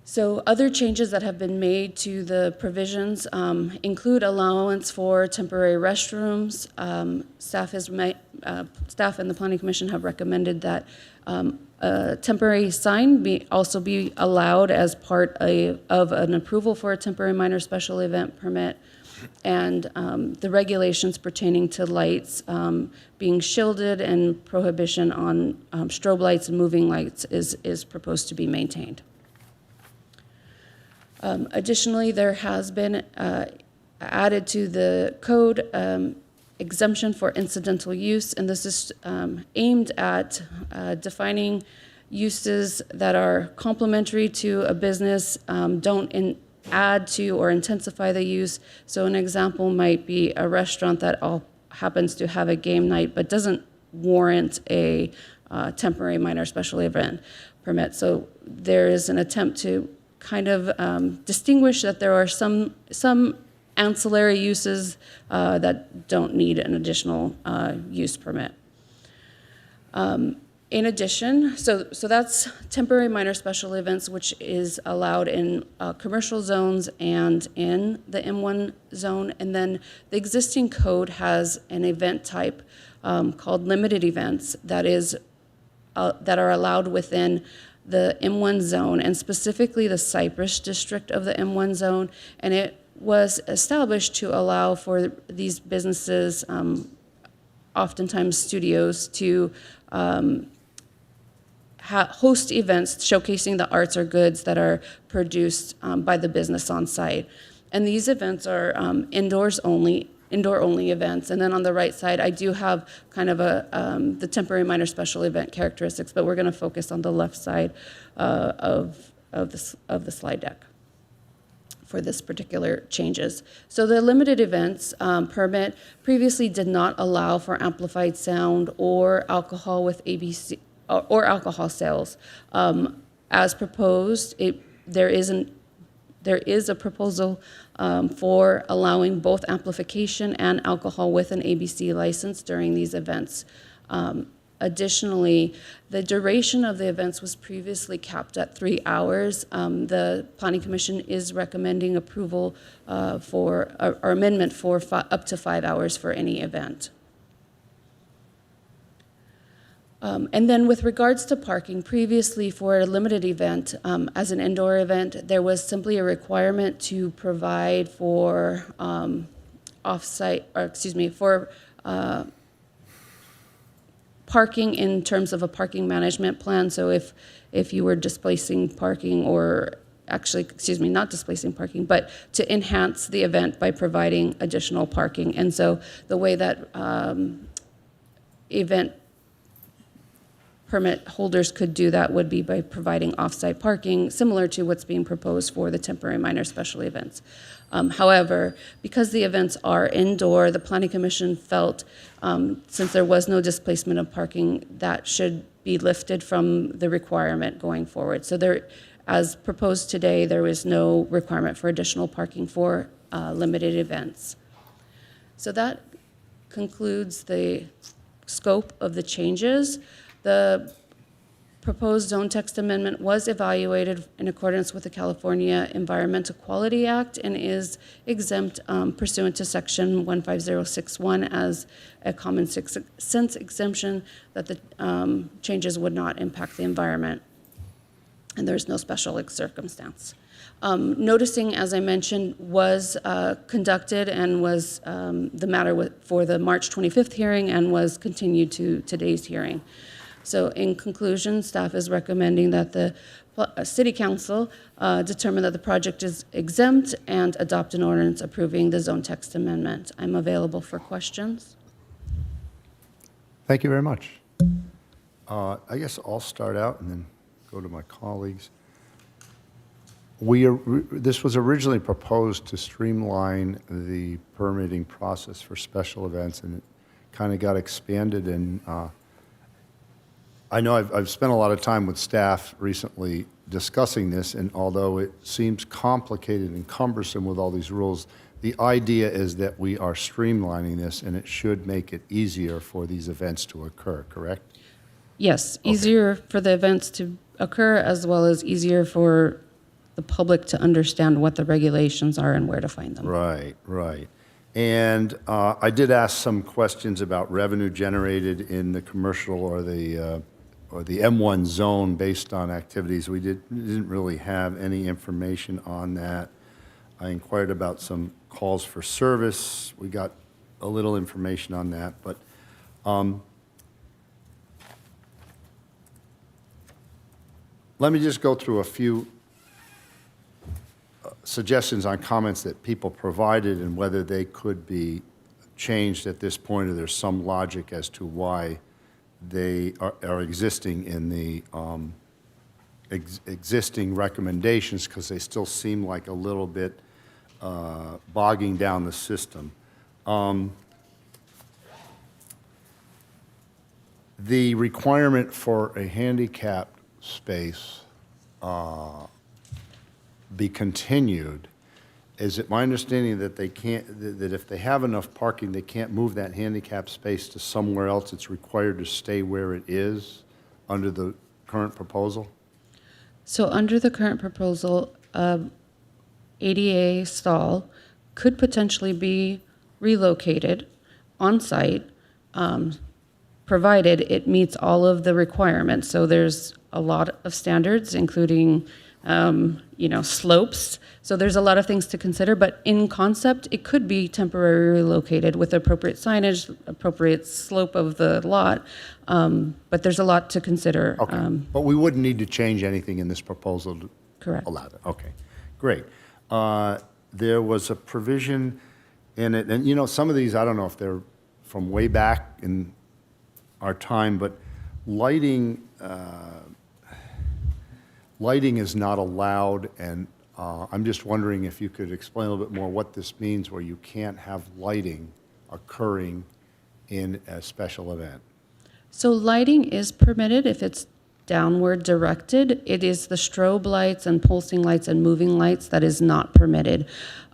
So other changes that have been made to the provisions include allowance for temporary restrooms. Staff and the Planning Commission have recommended that a temporary sign also be allowed as part of an approval for a temporary minor special event permit. And the regulations pertaining to lights being shielded and prohibition on strobe lights and moving lights is proposed to be maintained. Additionally, there has been added to the code exemption for incidental use, and this is aimed at defining uses that are complementary to a business, don't add to or intensify the use. So an example might be a restaurant that happens to have a game night but doesn't warrant a temporary minor special event permit. So there is an attempt to kind of distinguish that there are some ancillary uses that don't need an additional use permit. In addition, so that's temporary minor special events, which is allowed in commercial zones and in the M1 zone. And then the existing code has an event type called limited events that are allowed within the M1 zone, and specifically the Cypress district of the M1 zone. And it was established to allow for these businesses, oftentimes studios, to host events showcasing the arts or goods that are produced by the business on site. And these events are indoor only events. And then on the right side, I do have kind of the temporary minor special event characteristics, but we're going to focus on the left side of the slide deck for this particular changes. So the limited events permit previously did not allow for amplified sound or alcohol with ABC or alcohol sales. As proposed, there is a proposal for allowing both amplification and alcohol with an ABC license during these events. Additionally, the duration of the events was previously capped at 3 hours. The Planning Commission is recommending approval for or amendment for up to 5 hours for any event. And then with regards to parking, previously for a limited event, as an indoor event, there was simply a requirement to provide for parking in terms of a parking management plan. So if you were displacing parking, or actually, not displacing parking, but to enhance the event by providing additional parking. And so the way that event permit holders could do that would be by providing off-site parking, similar to what's being proposed for the temporary minor special events. However, because the events are indoor, the Planning Commission felt, since there was no displacement of parking, that should be lifted from the requirement going forward. So there, as proposed today, there is no requirement for additional parking for limited events. So that concludes the scope of the changes. The proposed zone text amendment was evaluated in accordance with the California Environmental Quality Act and is exempt pursuant to section 15061 as a common sense exemption that the changes would not impact the environment, and there's no special circumstance. Noticing, as I mentioned, was conducted and was the matter for the March 25th hearing and was continued to today's hearing. So in conclusion, staff is recommending that the City Council determine that the project is exempt and adopt an ordinance approving the zone text amendment. I'm available for questions. Thank you very much. I guess I'll start out and then go to my colleagues. This was originally proposed to streamline the permitting process for special events, and it kind of got expanded. And I know I've spent a lot of time with staff recently discussing this, and although it seems complicated and cumbersome with all these rules, the idea is that we are streamlining this, and it should make it easier for these events to occur, correct? Yes, easier for the events to occur, as well as easier for the public to understand what the regulations are and where to find them. Right, right. And I did ask some questions about revenue generated in the commercial or the M1 zone based on activities. We didn't really have any information on that. I inquired about some calls for service. We got a little information on that, but let me just go through a few suggestions on comments that people provided and whether they could be changed at this point, or there's some logic as to why they are existing in the existing recommendations, because they still seem like a little bit bogging down the system. The requirement for a handicapped space be continued. Is it my understanding that they can't, that if they have enough parking, they can't move that handicap space to somewhere else? It's required to stay where it is under the current proposal? So under the current proposal, ADA stall could potentially be relocated on-site, provided it meets all of the requirements. So there's a lot of standards, including, slopes. So there's a lot of things to consider, but in concept, it could be temporarily relocated with appropriate signage, appropriate slope of the lot. But there's a lot to consider. Okay, but we wouldn't need to change anything in this proposal to Correct. allow that? Okay, great. There was a provision in it, and some of these, I don't know if they're from way back in our time, but lighting is not allowed, and I'm just wondering if you could explain a little bit more what this means, where you can't have lighting occurring in a special event. So lighting is permitted if it's downward directed. It is the strobe lights and pulsing lights and moving lights that is not permitted.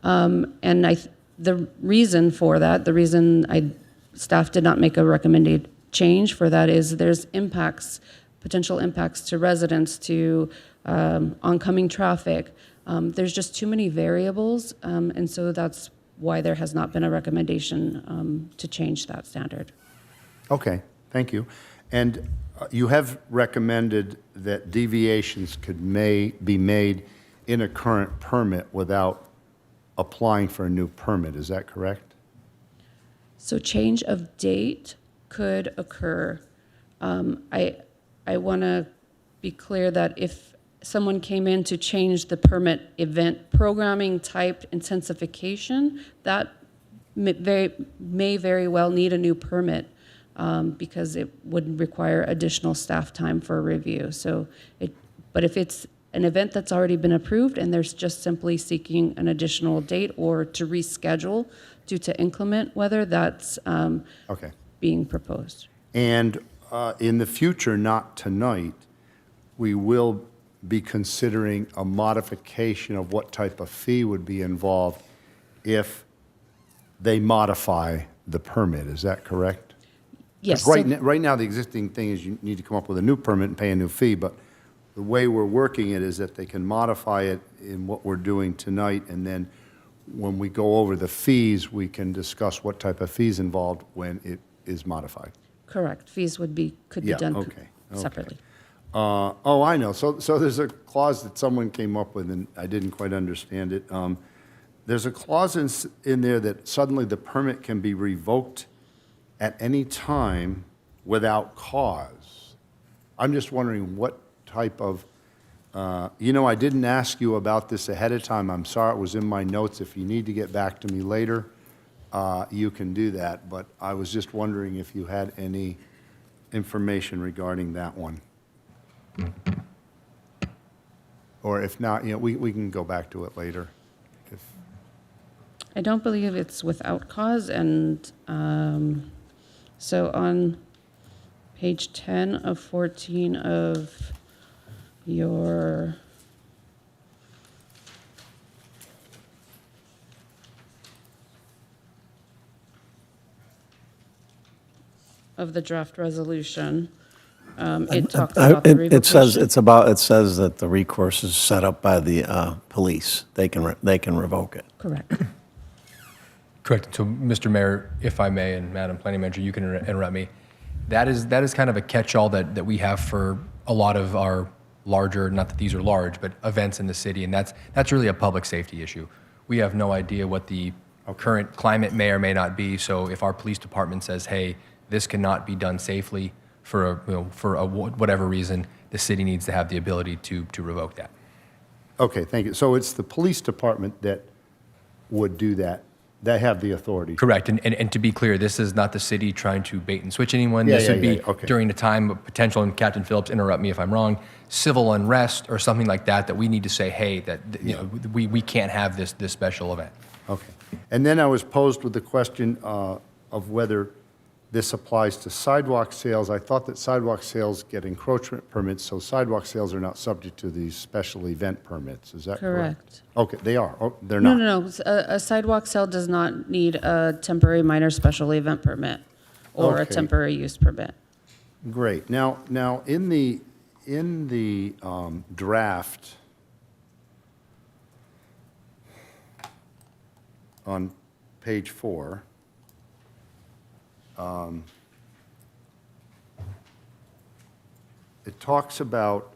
The reason for that, staff did not make a recommended change for that, is there's potential impacts to residents, to oncoming traffic. There's just too many variables, and so that's why there has not been a recommendation to change that standard. Okay, thank you. And you have recommended that deviations be made in a current permit without applying for a new permit, is that correct? So change of date could occur. I want to be clear that if someone came in to change the permit event programming type intensification, that may very well need a new permit because it would require additional staff time for review. But if it's an event that's already been approved and there's just simply seeking an additional date or to reschedule due to inclement weather, that's Okay. being proposed. And in the future, not tonight, we will be considering a modification of what type of fee would be involved if they modify the permit. Is that correct? Yes. 'Cause right now, the existing thing is you need to come up with a new permit and pay a new fee, but the way we're working it is that they can modify it in what we're doing tonight, and then when we go over the fees, we can discuss what type of fees involved when it is modified. Correct. Fees could be Yeah, done okay. separately. I know. So there's a clause that someone came up with, and I didn't quite understand it. There's a clause in there that suddenly the permit can be revoked at any time without cause. I'm just wondering what type of, I didn't ask you about this ahead of time. I'm sorry, it was in my notes. If you need to get back to me later, you can do that. But I was just wondering if you had any information regarding that one. Or if not, we can go back to it later. I don't believe it's without cause, and so on page 10 of 14 of your of the draft resolution, it talks about the revocation. It says that the recourse is set up by the police. They can revoke it. Correct. Correct. So, Mr. Mayor, if I may, and Madam Planning Manager, you can interrupt me. That is kind of a catch-all that we have for a lot of our larger, not that these are large, but events in the city, and that's really a public safety issue. We have no idea what the current climate may or may not be. So, if our police department says, "Hey, this cannot be done safely for whatever reason," the city needs to have the ability to revoke that. Okay, thank you. So it's the police department that would do that. They have the authority. Correct. And to be clear, this is not the city trying to bait and switch anyone. Yeah, This would be okay. during a time of potential, and Captain Phillips, interrupt me if I'm wrong, civil unrest or something like that we need to say, hey, that we can't have this special event. Okay. And then I was posed with the question of whether this applies to sidewalk sales. I thought that sidewalk sales get encroachment permits, so sidewalk sales are not subject to these special event permits. Is that correct? Correct. Okay, they are. Oh, they're No, not. no, no. A sidewalk sale does not need a temporary minor special event permit or a Okay. temporary use permit. Great. Now, in the draft on page 4, it talks about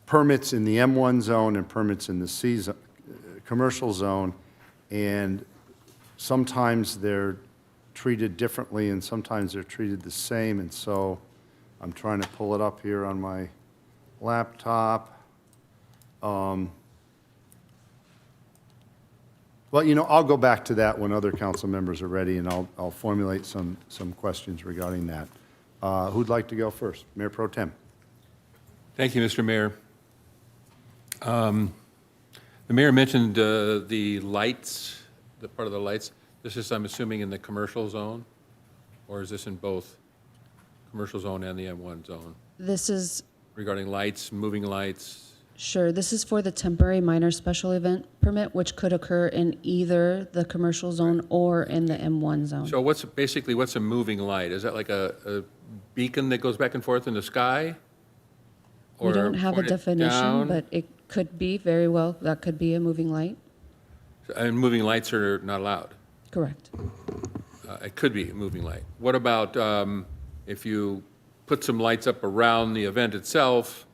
permits in the M1 zone and permits in the commercial zone, and sometimes they're treated differently and sometimes they're treated the same, and so I'm trying to pull it up here on my laptop. Well, I'll go back to that when other council members are ready, and I'll formulate some questions regarding that. Who'd like to go first? Mayor Pro Tem. Thank you, Mr. Mayor. The mayor mentioned the lights, the part of the lights. This is, I'm assuming, in the commercial zone, or is this in both commercial zone and the M1 zone? This is, Regarding lights, moving lights? sure, this is for the temporary minor special event permit, which could occur in either the commercial zone or in the M1 zone. So what's a moving light? Is that like a beacon that goes back and forth in the sky? We Or don't have a pointed definition, down? but it could be very well, that could be a moving light. And moving lights are not allowed? Correct. It could be a moving light. What about if you put some lights up around the event itself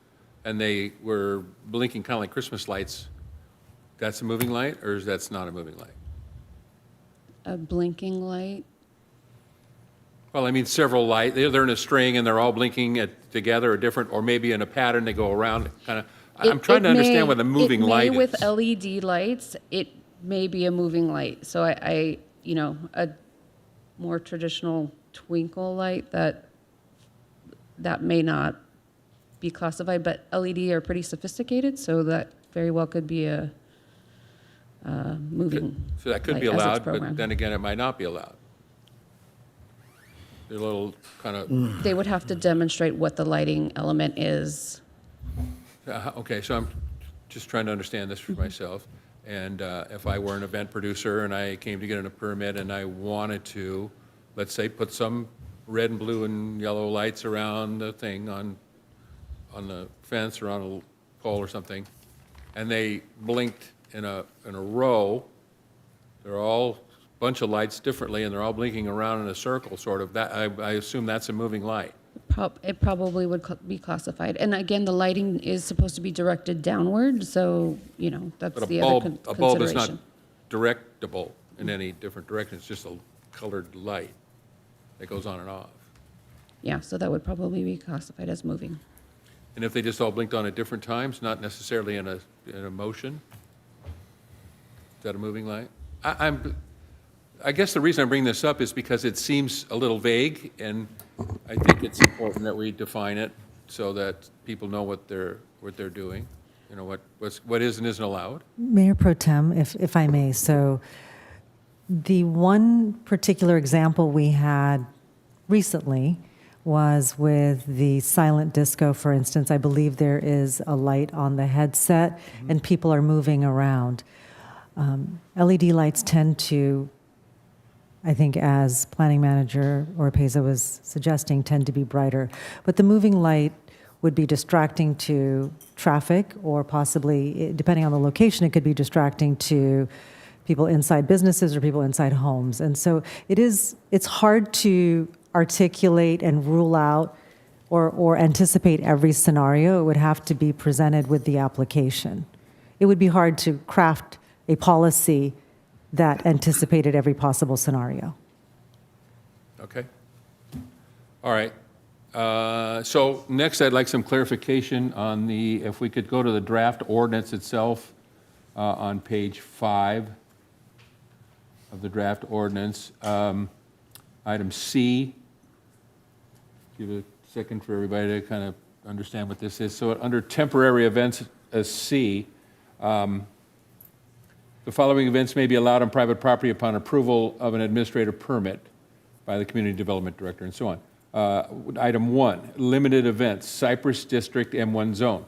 and they were blinking kind of like Christmas lights? That's a moving light, or that's not a moving light? A blinking light? Well, I mean, several lights, they're in a string and they're all blinking together or different, or maybe in a pattern, they go around, kind of. I'm trying to understand what a moving light is. With LED lights, it may be a moving light. So a more traditional twinkle light that may not be classified, but LED are pretty sophisticated, so that very well could be a moving. So that could be light as it's allowed, but programmed. then again, it might not be allowed. They're a little kind of, They would have to demonstrate what the lighting element is. okay, so I'm just trying to understand this for myself. And if I were an event producer and I came to get a permit and I wanted to, let's say, put some red and blue and yellow lights around the thing on the fence or on a pole or something, and they blinked in a row, they're all a bunch of lights differently, and they're all blinking around in a circle, sort of. That I assume that's a moving light. It probably would be classified. And again, the lighting is supposed to be directed downward, so, that's But the other a bulb is not consideration. directable in any different direction. It's just a colored light that goes on and off. Yeah, so that would probably be classified as moving. And if they just all blinked on at different times, not necessarily in a motion, is that a moving light? I guess the reason I bring this up is because it seems a little vague, and I think it's important that we define it so that people know what they're doing, what is and isn't allowed. Mayor Pro Tem, if I may, so the one particular example we had recently was with the silent disco, for instance. I believe there is a light on the headset, and people are moving around. LED lights tend to, I think, as planning manager Oropeza was suggesting, tend to be brighter. But the moving light would be distracting to traffic, or possibly, depending on the location, it could be distracting to people inside businesses or people inside homes. And so it's hard to articulate and rule out or anticipate every scenario. It would have to be presented with the application. It would be hard to craft a policy that anticipated every possible scenario. Okay. All right. So next, I'd like some clarification on if we could go to the draft ordinance itself on page 5 of the draft ordinance. Item C. Give a second for everybody to kind of understand what this is. So under temporary events as C, The following events may be allowed on private property upon approval of an administrative permit by the Community Development Director and so on. Item 1, limited events, Cypress District M1 zone.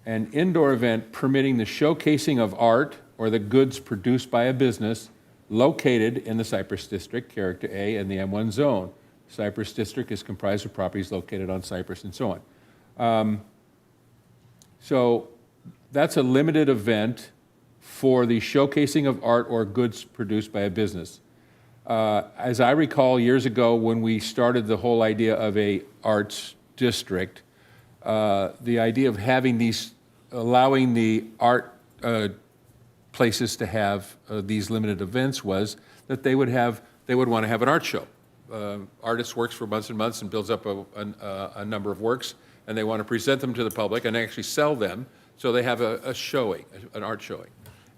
An indoor event permitting the showcasing of art or the goods produced by a business located in the Cypress District, Character A, and the M1 zone. Cypress District is comprised of properties located on Cypress and so on. So that's a limited event for the showcasing of art or goods produced by a business. As I recall, years ago when we started the whole idea of a arts district, the idea of having these, allowing the art places to have these limited events was that they would want to have an art show. Artist works for months and months and builds up a number of works, and they want to present them to the public and actually sell them, so they have a showing, an art showing.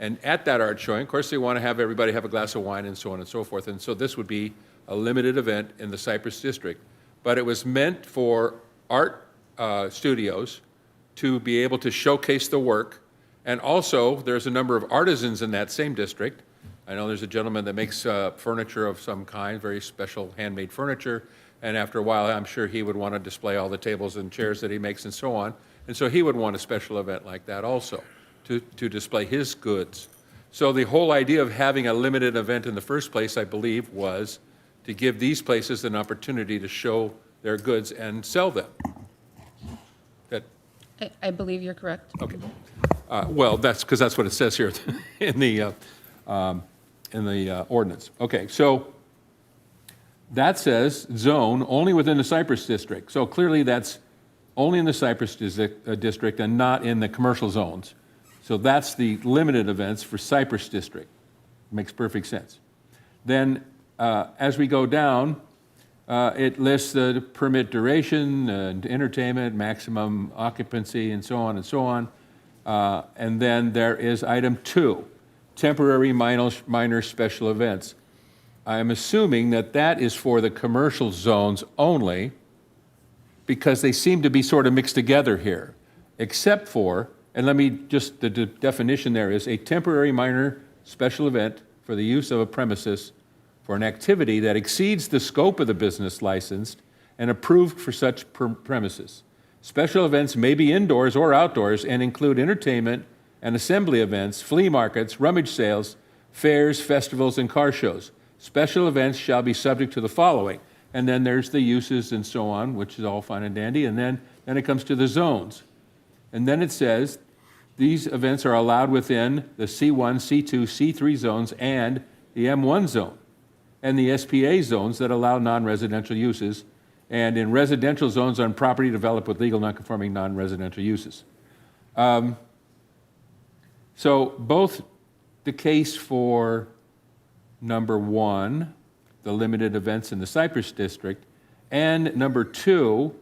And at that art showing, of course, they want to have everybody have a glass of wine and so on and so forth. And so this would be a limited event in the Cypress District. But it was meant for art studios to be able to showcase the work. And also, there's a number of artisans in that same district. I know there's a gentleman that makes furniture of some kind, very special handmade furniture. And after a while, I'm sure he would want to display all the tables and chairs that he makes and so on. And so he would want a special event like that also, to display his goods. So the whole idea of having a limited event in the first place, I believe, was to give these places an opportunity to show their goods and sell them. That, I believe you're correct. okay. Well, that's because that's what it says here in the ordinance. Okay, so that says zone only within the Cypress District. So clearly that's only in the Cypress District and not in the commercial zones. So that's the limited events for Cypress District. Makes perfect sense. Then as we go down, it lists the permit duration, and entertainment, maximum occupancy, and so on and so on. And then there is item 2, temporary minor special events. I'm assuming that that is for the commercial zones only, because they seem to be sort of mixed together here, except for, and let me just, the definition there is a temporary minor special event for the use of a premises for an activity that exceeds the scope of the business licensed and approved for such premises. Special events may be indoors or outdoors and include entertainment and assembly events, flea markets, rummage sales, fairs, festivals, and car shows. Special events shall be subject to the following. And then there's the uses and so on, which is all fine and dandy. And then it comes to the zones. And then it says, these events are allowed within the C1, C2, C3 zones and the M1 zone, and the SPA zones that allow non-residential uses, and in residential zones on property developed with legal non-conforming non-residential uses. So both the case for number 1, the limited events in the Cypress District, and number 2,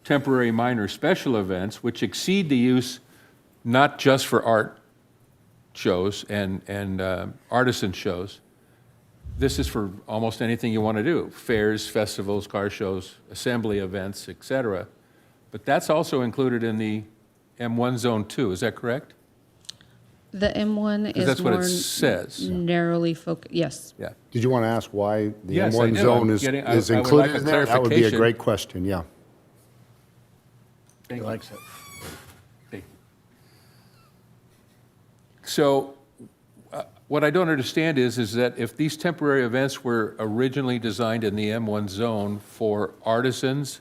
temporary minor special events, which exceed the use not just for art shows and artisan shows. This is for almost anything you want to do, fairs, festivals, car shows, assembly events, etc. But that's also included in the M1 zone too, is that correct? The M1 is that's what more it says. narrowly focused, yes. Yeah. Did you want to ask why the Yes, I M1 do. zone I'm is getting- is I would included like a in there? That would be a clarification. great question, yeah. Thank you. likes it. Thank you. So what I don't understand is that if these temporary events were originally designed in the M1 zone for artisans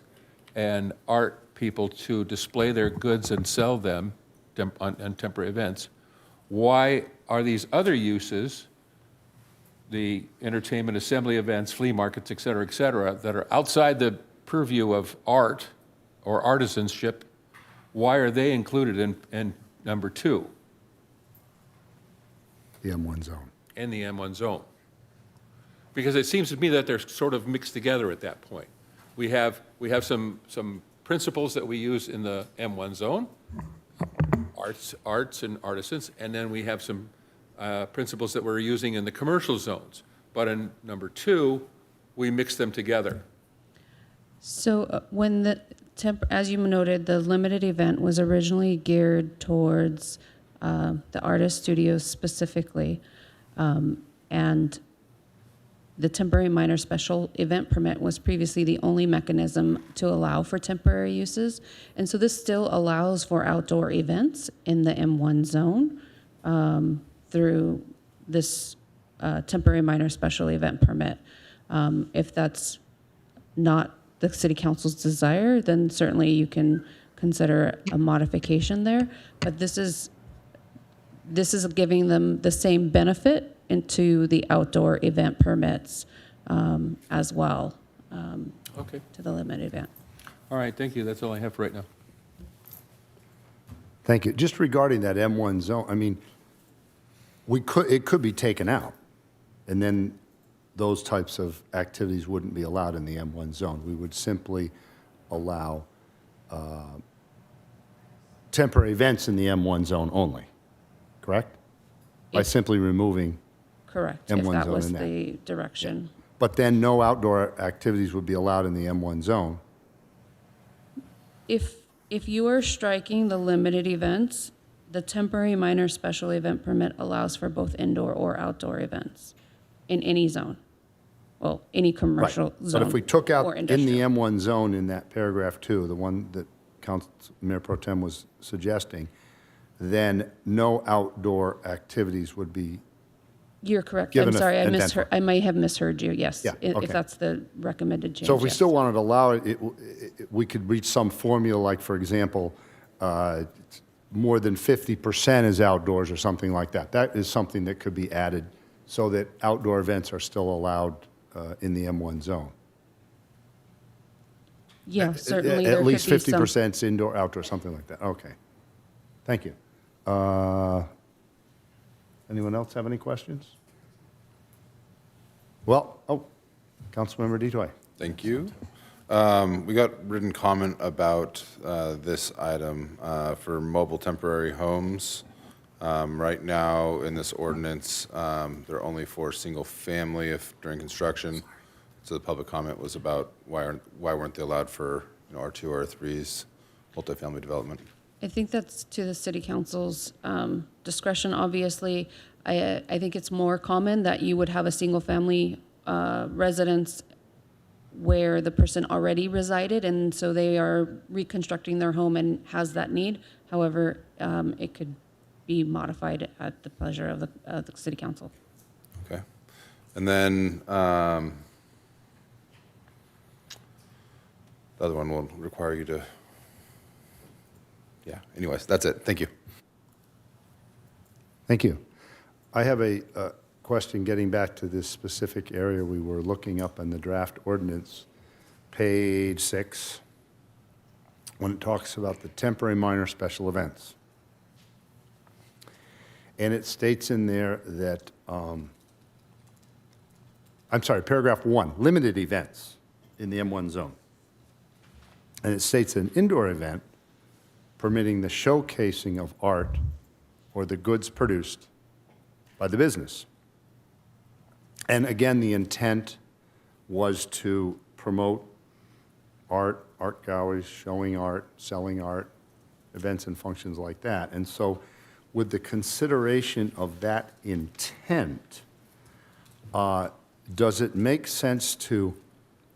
and art people to display their goods and sell them on temporary events, why are these other uses, the entertainment, assembly events, flea markets, et cetera, that are outside the purview of art or artisanship, why are they included in number 2? The M1 zone. In the M1 zone? Because it seems to me that they're sort of mixed together at that point. We have some principles that we use in the M1 zone, arts and artisans, and then we have some principles that we're using in the commercial zones. But in number 2, we mix them together. So when as you noted, the limited event was originally geared towards the artist studios specifically. And the temporary minor special event permit was previously the only mechanism to allow for temporary uses. And so this still allows for outdoor events in the M1 zone through this temporary minor special event permit. If that's not the city council's desire, then certainly you can consider a modification there. But this is giving them the same benefit into the outdoor event permits as well Okay. to the limited event. All right, thank you. That's all I have for right now. Thank you. Just regarding that M1 zone, I mean, it could be taken out, and then those types of activities wouldn't be allowed in the M1 zone. We would simply allow temporary events in the M1 zone only, correct? By simply removing Correct, M1 if that zone was in that. the direction. But then no outdoor activities would be allowed in the M1 zone. If you are striking the limited events, the temporary minor special event permit allows for both indoor or outdoor events in any zone. Well, any commercial Right. zone. But if we took out or in the industrial. M1 zone in that paragraph 2, the one that Mayor Pro Tem was suggesting, then no outdoor activities would be, You're correct. given I'm a- sorry, I an misheard. I may have misheard you, yes. Yeah, If okay. that's the recommended change. so if we yes. still wanted to allow it, we could reach some formula, like, for example, more than 50% is outdoors or something like that. That is something that could be added so that outdoor events are still allowed in the M1 zone. Yeah, certainly there At could least be some. 50% indoor, outdoor, something like that. Okay. Thank you. Anyone else have any questions? Well, Councilmember DeToy. Thank you. We got written comment about this item for mobile temporary homes. Right now, in this ordinance, they're only for single family if during construction. So the public comment was about why weren't they allowed for R2, R3s, multifamily development? I think that's to the city council's discretion, obviously. I think it's more common that you would have a single-family residence where the person already resided, and so they are reconstructing their home and has that need. However, it could be modified at the pleasure of the city council. Okay. And then the other one will require you to, yeah, anyways, that's it. Thank you. Thank you. I have a question getting back to this specific area we were looking up in the draft ordinance, page 6, when it talks about the temporary minor special events. And it states in there that, paragraph 1, limited events in the M1 zone. And it states an indoor event permitting the showcasing of art or the goods produced by the business. And again, the intent was to promote art galleries, showing art, selling art, events and functions like that. And so with the consideration of that intent, does it make sense to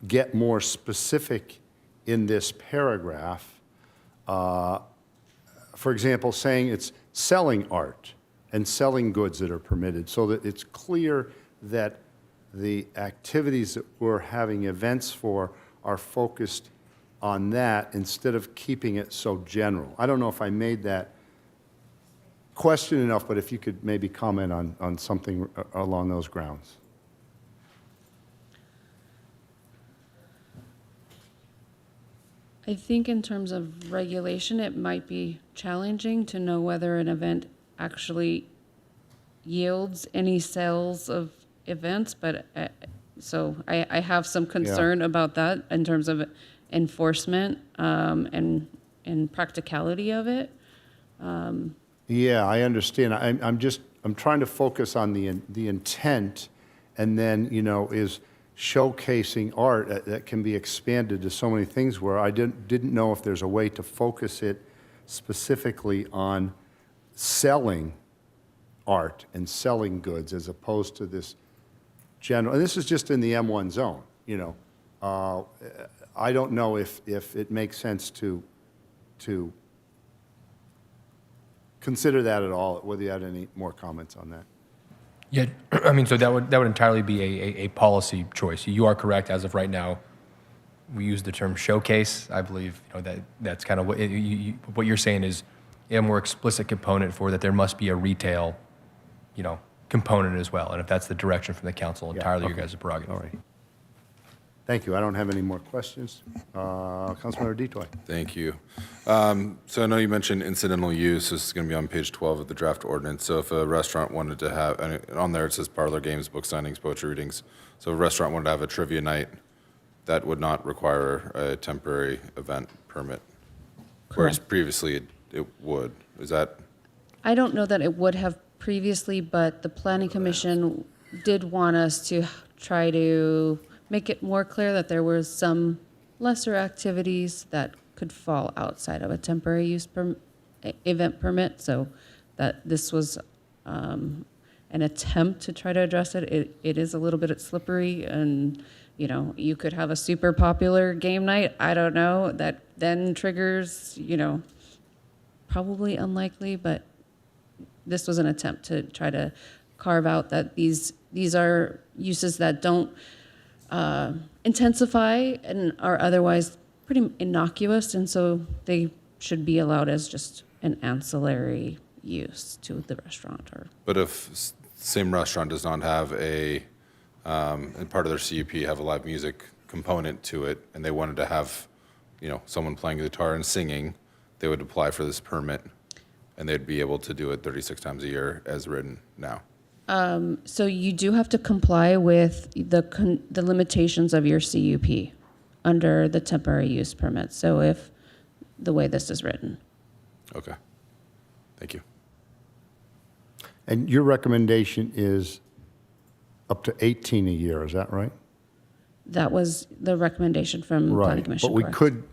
get more specific in this paragraph? For example, saying it's selling art and selling goods that are permitted, so that it's clear that the activities that we're having events for are focused on that instead of keeping it so general. I don't know if I made that question enough, but if you could maybe comment on something along those grounds. I think in terms of regulation, it might be challenging to know whether an event actually yields any sales of events, but so I have some concern about that in terms of enforcement and practicality of it. Yeah, I understand. I'm trying to focus on the intent, and then, is showcasing art that can be expanded to so many things, where I didn't know if there's a way to focus it specifically on selling art and selling goods as opposed to this general, and this is just in the M1 zone, you know. I don't know if it makes sense to consider that at all, whether you had any more comments on that. Yeah, I mean, so that would entirely be a policy choice. You are correct. As of right now, we use the term showcase. I believe that's kind of what what you're saying is a more explicit component for that. There must be a retail, component as well. And if that's the direction from the council, entirely your guys' prerogative. All right. Thank you. I don't have any more questions. Councilmember Detoy. Thank you. So I know you mentioned incidental use. This is going to be on page 12 of the draft ordinance. So if a restaurant wanted to have, and on there it says parlor games, book signings, poetry readings. So if a restaurant wanted to have a trivia night, that would not require a temporary event permit. Whereas previously it would. Is that? I don't know that it would have previously, but the Planning Commission did want us to try to make it more clear that there were some lesser activities that could fall outside of a temporary use event permit, so that this was an attempt to try to address it. It is a little bit slippery, and you could have a super popular game night, I don't know, that then triggers, probably unlikely, but this was an attempt to try to carve out that these are uses that don't intensify and are otherwise pretty innocuous, and so they should be allowed as just an ancillary use to the restaurant. But if same restaurant does not have a, and part of their CUP have a live music component to it, and they wanted to have, someone playing guitar and singing, they would apply for this permit, and they'd be able to do it 36 times a year as written now. So you do have to comply with the limitations of your CUP under the temporary use permit. So if the way this is written. Okay. Thank you. And your recommendation is up to 18 a year, is that right? That was the recommendation from Planning Right, Commission. but we correct. could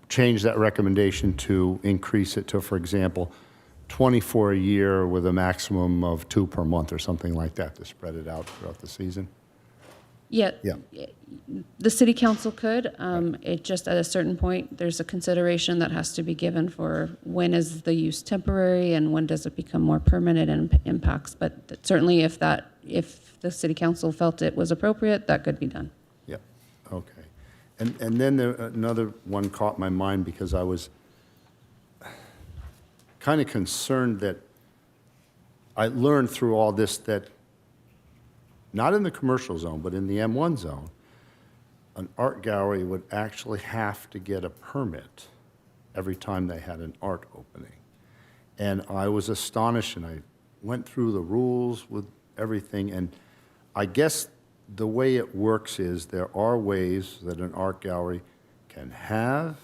change that recommendation to increase it to, for example, 24 a year with a maximum of 2 per month or something like that to spread it out throughout the season? Yeah. Yeah. The city council could. It just at a certain point, there's a consideration that has to be given for when is the use temporary and when does it become more permanent and impacts. But certainly if the city council felt it was appropriate, that could be done. Yeah, okay. And then another one caught my mind because I was kind of concerned that I learned through all this that not in the commercial zone, but in the M1 zone, an art gallery would actually have to get a permit every time they had an art opening. And I was astonished, and I went through the rules with everything, and I guess the way it works is there are ways that an art gallery can have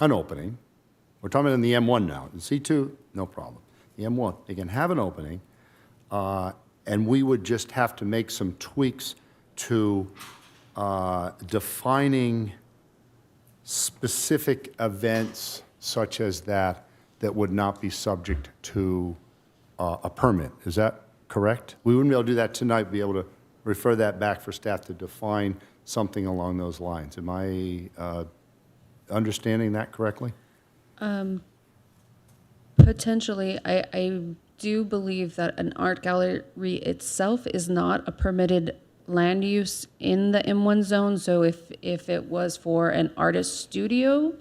an opening. We're talking about in the M1 now. In C2, no problem. The M1, they can have an opening, and we would just have to make some tweaks to defining specific events such as that would not be subject to a permit. Is that correct? We wouldn't be able to do that tonight, be able to refer that back for staff to define something along those lines. Am I understanding that correctly? Potentially, I do believe that an art gallery itself is not a permitted land use in the M1 zone. So if it was for an artist studio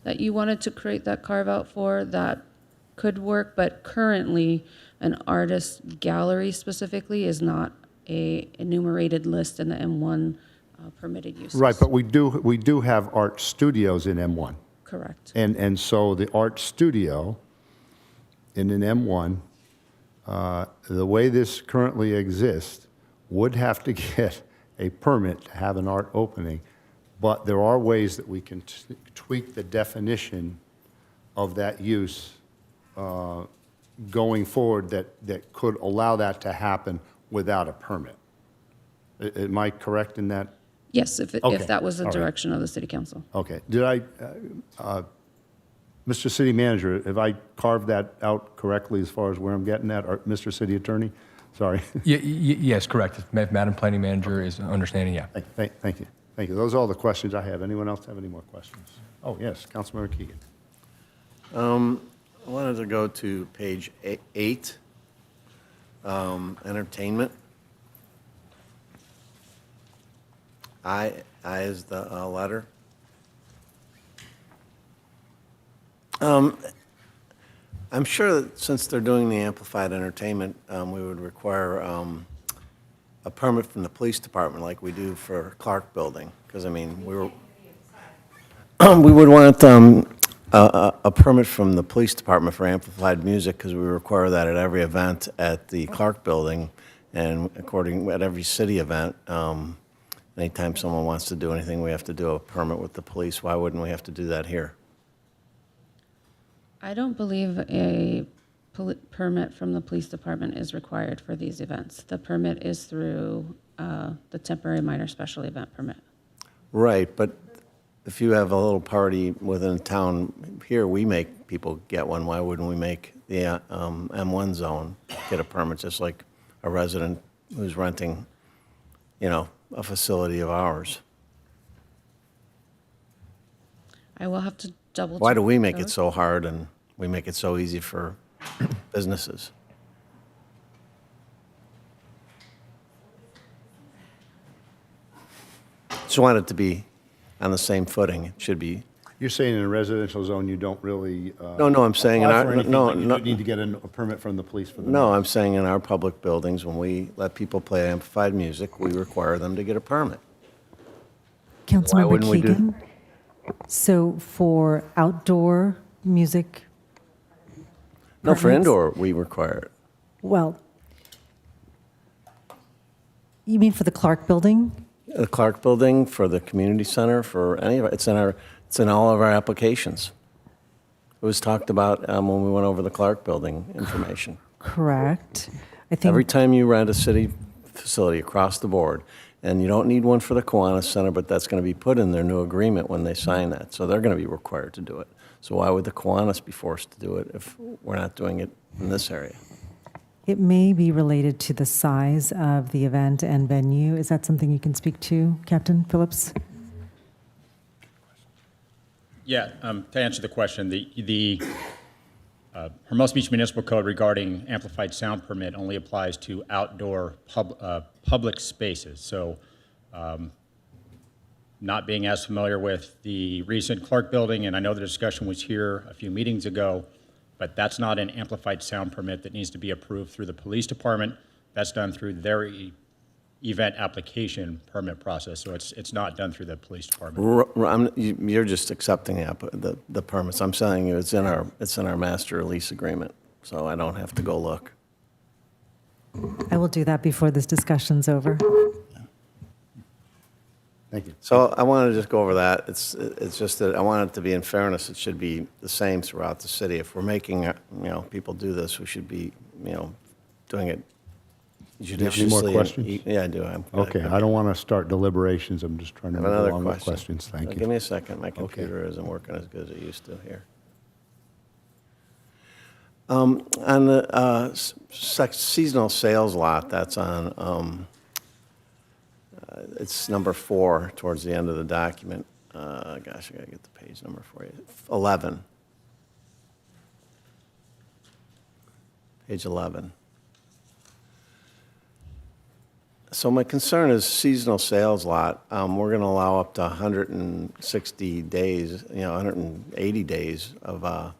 that you wanted to create that carve out for, that could work. But currently, an artist gallery specifically is not a enumerated list in the M1 permitted uses. Right, but we do have art studios in M1. Correct. And so the art studio in an M1, the way this currently exists, would have to get a permit to have an art opening, but there are ways that we can tweak the definition of that use going forward that could allow that to happen without a permit. Am I correct in that? Yes, if Okay. that was the All right. direction of the city council. Okay. Did I Mr. City Manager, have I carved that out correctly as far as where I'm getting at? Or Mr. City Attorney? Sorry. Yes, correct. If Madam Planning Manager is understanding, yeah. Thank you. Thank you. Those are all the questions I have. Anyone else have any more questions? Oh, yes, Councilmember Keegan. I wanted to go to page 8, entertainment. I is the letter. I'm sure that since they're doing the amplified entertainment, we would require a permit from the police department like we do for Clark Building. Because, I mean, we would want a permit from the police department for amplified music because we require that at every event at the Clark Building and at every city event. Anytime someone wants to do anything, we have to do a permit with the police. Why wouldn't we have to do that here? I don't believe a permit from the police department is required for these events. The permit is through the temporary minor special event permit. Right, but if you have a little party within town, here we make people get one. Why wouldn't we make the M1 zone get a permit, just like a resident who's renting, a facility of ours? I will have to double check. Why do we make it so hard and we make it so easy for businesses? Just want it to be on the same footing. It should be. You're saying in a residential zone, you don't really... No, I'm saying in apply our, for anything, no, but you no, do need to get a permit from the police for the... no, I'm saying in our public buildings, when we let people play amplified music, we require them to get a permit. Councilmember wouldn't we do- Keegan? So for outdoor music? No, for permits? indoor, we require it. Well, you mean for the Clark Building? The Clark Building, for the community center, for any of it, it's in all of our applications. It was talked about when we went over the Clark Building information. Correct. I think Every time you rent a city facility across the board, and you don't need one for the Kiwanis Center, but that's going to be put in their new agreement when they sign that. So they're going to be required to do it. So why would the Kiwanis be forced to do it if we're not doing it in this area? it may be related to the size of the event and venue. Is that something you can speak to, Captain Phillips? Yeah, to answer the question, the Hermosa Beach Municipal Code regarding amplified sound permit only applies to outdoor public spaces. So not being as familiar with the recent Clark building, and I know the discussion was here a few meetings ago, but that's not an amplified sound permit that needs to be approved through the police department. That's done through their event application permit process, so it's not done through the police department. You're just accepting the permits. I'm saying it's in our master lease agreement, so I don't have to go look. I will do that before this discussion's over. Thank you. So I want to just go over that. It's just that I want it to be in fairness. It should be the same throughout the city. If we're making people do this, we should be doing it judiciously. Any more questions? Yeah, I do. Okay, I don't want to start deliberations. I'm just trying to I move have another along with question. questions. Thank you. Give me a second. My computer isn't working as good as it used to here. On the seasonal sales lot, that's on, it's number 4 towards the end of the document. Gosh, I gotta get the page number for you. 11. Page 11. So my concern is seasonal sales lot. We're going to allow up to 160 days, 180 days of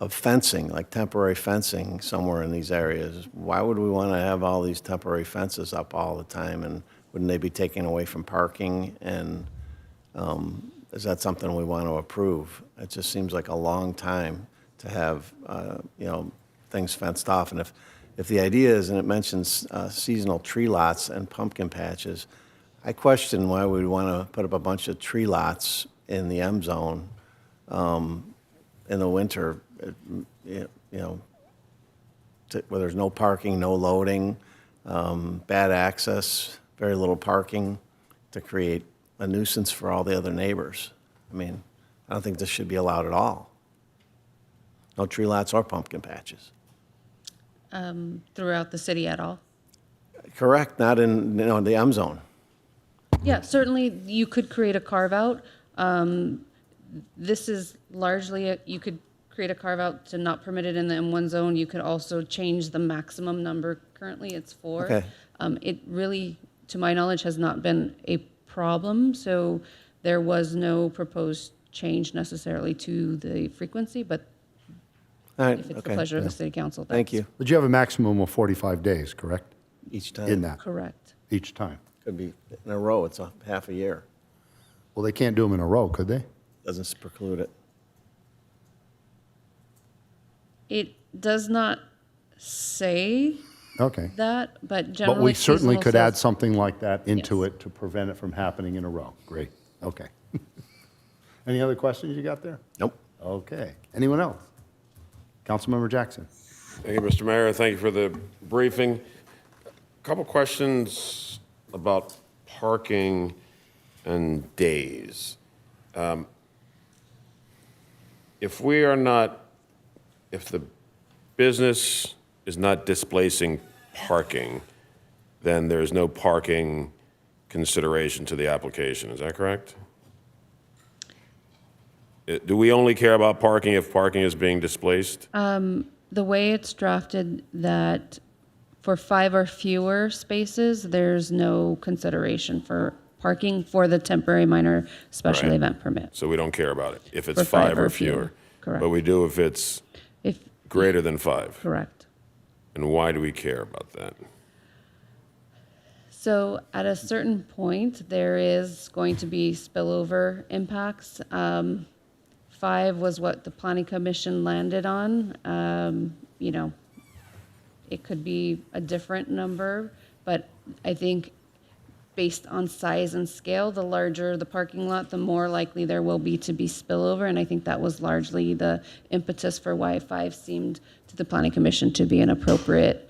fencing, like temporary fencing somewhere in these areas. Why would we want to have all these temporary fences up all the time? And wouldn't they be taken away from parking? And is that something we want to approve? It just seems like a long time to have, things fenced off. And if the idea is, and it mentions seasonal tree lots and pumpkin patches, I question why we'd want to put up a bunch of tree lots in the M zone in the winter, where there's no parking, no loading, bad access, very little parking, to create a nuisance for all the other neighbors. I mean, I don't think this should be allowed at all. No tree lots or pumpkin patches. Throughout the city at all? Correct, not in, the M zone. Yeah, certainly you could create a carve-out. This is largely, you could create a carve-out to not permit it in the M1 zone. You could also change the maximum number. Currently, it's 4. Okay. It really, to my knowledge, has not been a problem, so there was no proposed change necessarily to the frequency, but All right, if it's the okay. pleasure of the city council. Thank that's you. But you have a maximum of 45 days, correct? Each time. In that, Correct. each time. Could be in a row, it's a half a year. Well, they can't do them in a row, could they? Doesn't preclude it. It does not say Okay. that, but generally. But we certainly seasonal could add says- something like that into Yes. it to prevent it from happening in a row. Great, okay. Any other questions you got there? Nope. Okay. Anyone else? Councilmember Jackson. Thank you, Mr. Mayor. Thank you for the briefing. A couple questions about parking and days. If the business is not displacing parking, then there's no parking consideration to the application. Is that correct? Do we only care about parking if parking is being displaced? The way it's drafted, that for 5 or fewer spaces, there's no consideration for parking for the temporary minor special Right. event permit. So we don't care about it if it's For 5 or fewer. Correct. But we do if it's If, greater than 5. correct. And why do we care about that? So at a certain point, there is going to be spillover impacts. 5 was what the planning commission landed on. It could be a different number, but I think based on size and scale, the larger the parking lot, the more likely there will be to be spillover. And I think that was largely the impetus for why 5 seemed to the planning commission to be an appropriate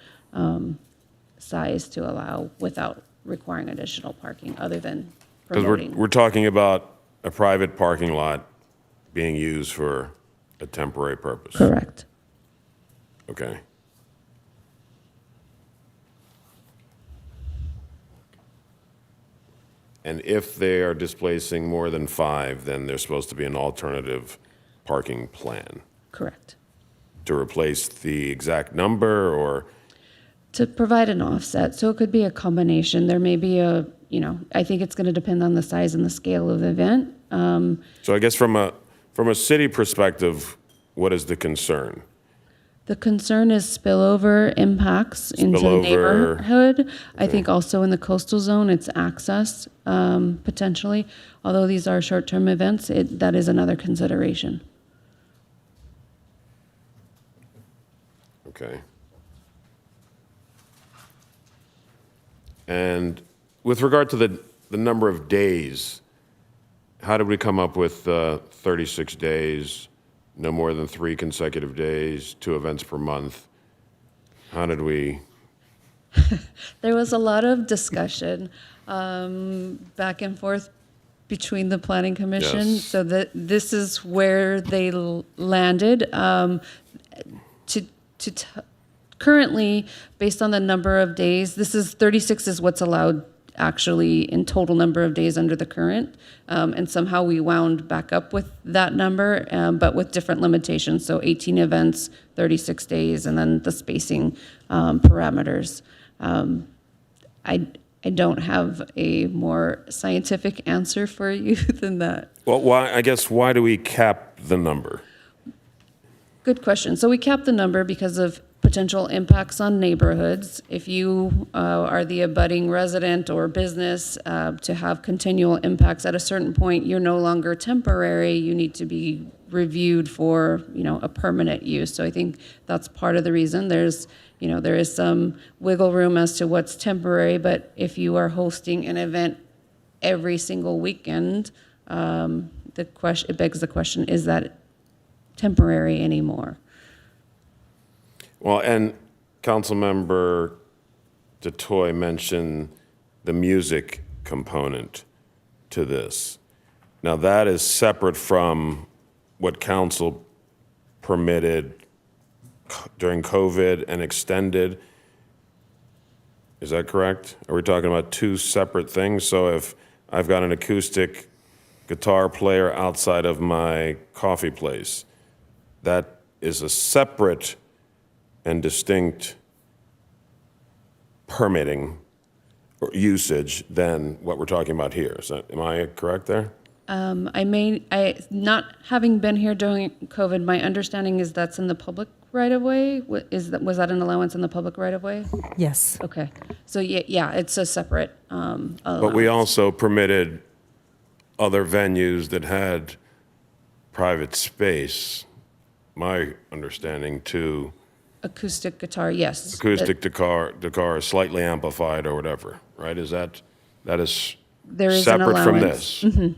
size to allow without requiring additional parking, other than Because promoting. we're talking about a private parking lot being used for a temporary purpose. Correct. Okay. And if they are displacing more than 5, then there's supposed to be an alternative parking plan Correct. to replace the exact number, or, To provide an offset, so it could be a combination. There may be I think it's going to depend on the size and the scale of the event. so I guess from a city perspective, what is the concern? The concern is spillover impacts into the Spillover. neighborhood. I think also in the coastal zone, it's access, potentially. Although these are short-term events, that is another consideration. Okay. And with regard to the number of days, how did we come up with 36 days, no more than 3 consecutive days, 2 events per month? How did we? There was a lot of discussion back and forth between the planning commission, Yes. so that this is where they landed. Currently, based on the number of days, 36 is what's allowed actually in total number of days under the current. And somehow we wound back up with that number, but with different limitations. So 18 events, 36 days, and then the spacing parameters. I don't have a more scientific answer for you than that. Well, why do we cap the number? Good question. So we capped the number because of potential impacts on neighborhoods. If you are the abutting resident or business to have continual impacts, at a certain point, you're no longer temporary. You need to be reviewed for, a permanent use. So I think that's part of the reason. There is some wiggle room as to what's temporary, but if you are hosting an event every single weekend, it begs the question, is that temporary anymore? Well, and Councilmember DeToy mentioned the music component to this. Now, that is separate from what council permitted during COVID and extended. Is that correct? Are we talking about two separate things? So if I've got an acoustic guitar player outside of my coffee place, that is a separate and distinct permitting or usage than what we're talking about here. Am I correct there? Not having been here during COVID, my understanding is that's in the public right of way. Was that an allowance in the public right of way? Yes. Okay. So yeah, it's a separate But we allowance. also permitted other venues that had private space, my understanding, to Acoustic guitar, yes. acoustic guitar, slightly amplified or whatever, right? That is There is an separate from allowance. this?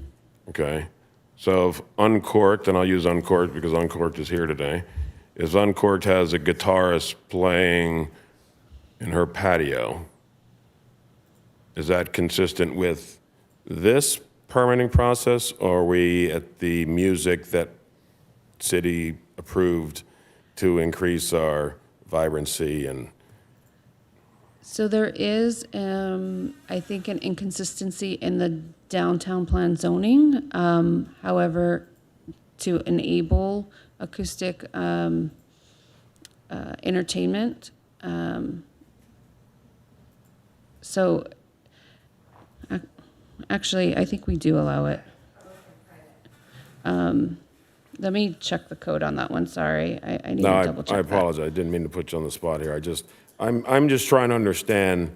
Okay. So if Uncorked, and I'll use Uncorked because Uncorked is here today, if Uncorked has a guitarist playing in her patio, is that consistent with this permitting process, or are we at the music that city approved to increase our vibrancy and? So there is, I think, an inconsistency in the downtown plan zoning. However, to enable acoustic entertainment. So actually, I think we do allow it. Let me check the code on that one, sorry. I need No, to double check I that. apologize. I didn't mean to put you on the spot here. I'm just trying to understand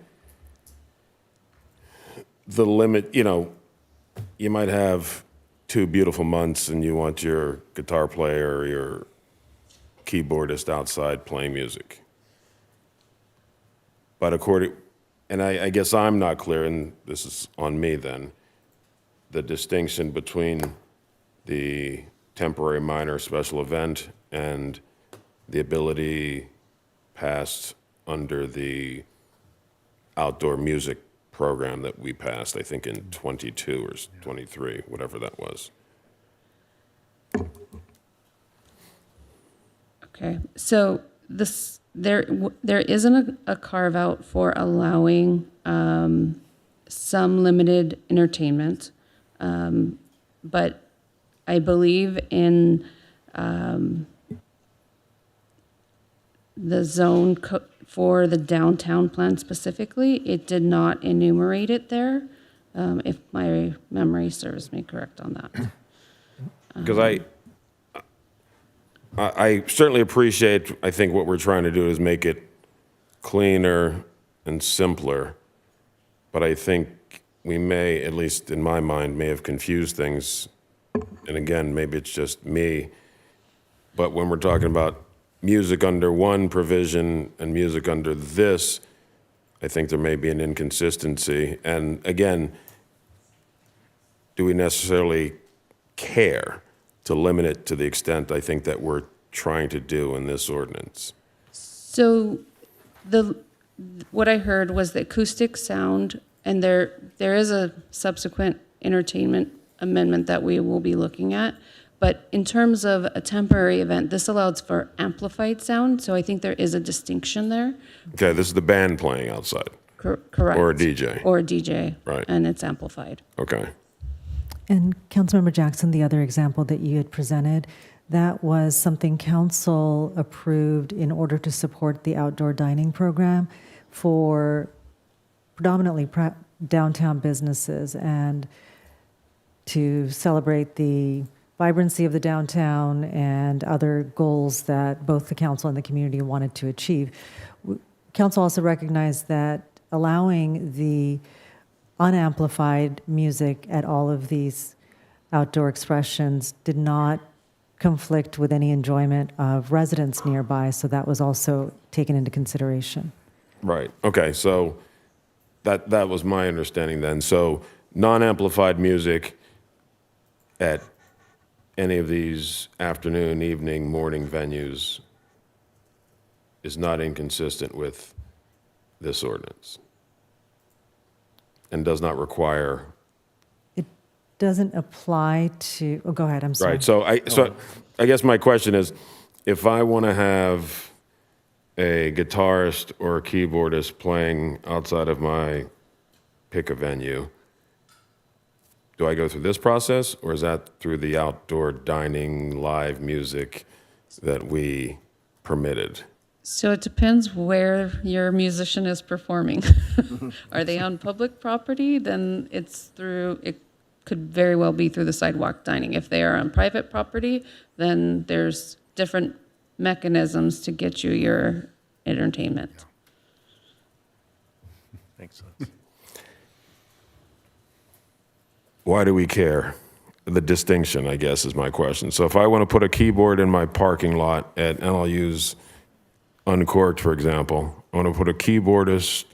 the limit. You might have 2 beautiful months and you want your guitar player or your keyboardist outside playing music. But and I guess I'm not clear, and this is on me then, the distinction between the temporary minor special event and the ability passed under the outdoor music program that we passed, I think in 22 or 23, whatever that was. Okay, so there isn't a carve out for allowing some limited entertainment, but I believe in the zone for the downtown plan specifically, it did not enumerate it there, if my memory serves me correct on that. Because I certainly appreciate, I think what we're trying to do is make it cleaner and simpler, but I think we may, at least in my mind, may have confused things. And again, maybe it's just me, but when we're talking about music under one provision and music under this, I think there may be an inconsistency. And again, do we necessarily care to limit it to the extent I think that we're trying to do in this ordinance? So what I heard was the acoustic sound, and there is a subsequent entertainment amendment that we will be looking at. But in terms of a temporary event, this allows for amplified sound, so I think there is a distinction there. Okay, this is the band playing outside. Correct. Or a DJ. Or a DJ. Right. And it's amplified. Okay. And Councilmember Jackson, the other example that you had presented, that was something council approved in order to support the outdoor dining program for predominantly downtown businesses and to celebrate the vibrancy of the downtown and other goals that both the council and the community wanted to achieve. Council also recognized that allowing the unamplified music at all of these outdoor expressions did not conflict with any enjoyment of residents nearby, so that was also taken into consideration. Right. Okay, so that was my understanding then. So non-amplified music at any of these afternoon, evening, morning venues is not inconsistent with this ordinance and does not require. It doesn't apply to, oh, go ahead, I'm sorry. Right, so I guess my question is, if I want to have a guitarist or a keyboardist playing outside of my pick a venue, do I go through this process, or is that through the outdoor dining, live music that we permitted? So it depends where your musician is performing. Are they on public property? Then it could very well be through the sidewalk dining. If they are on private property, then there's different mechanisms to get you your entertainment. Makes sense. Why do we care? The distinction, I guess, is my question. So if I want to put a keyboard in my parking lot and I'll use Uncorked, for example, I want to put a keyboardist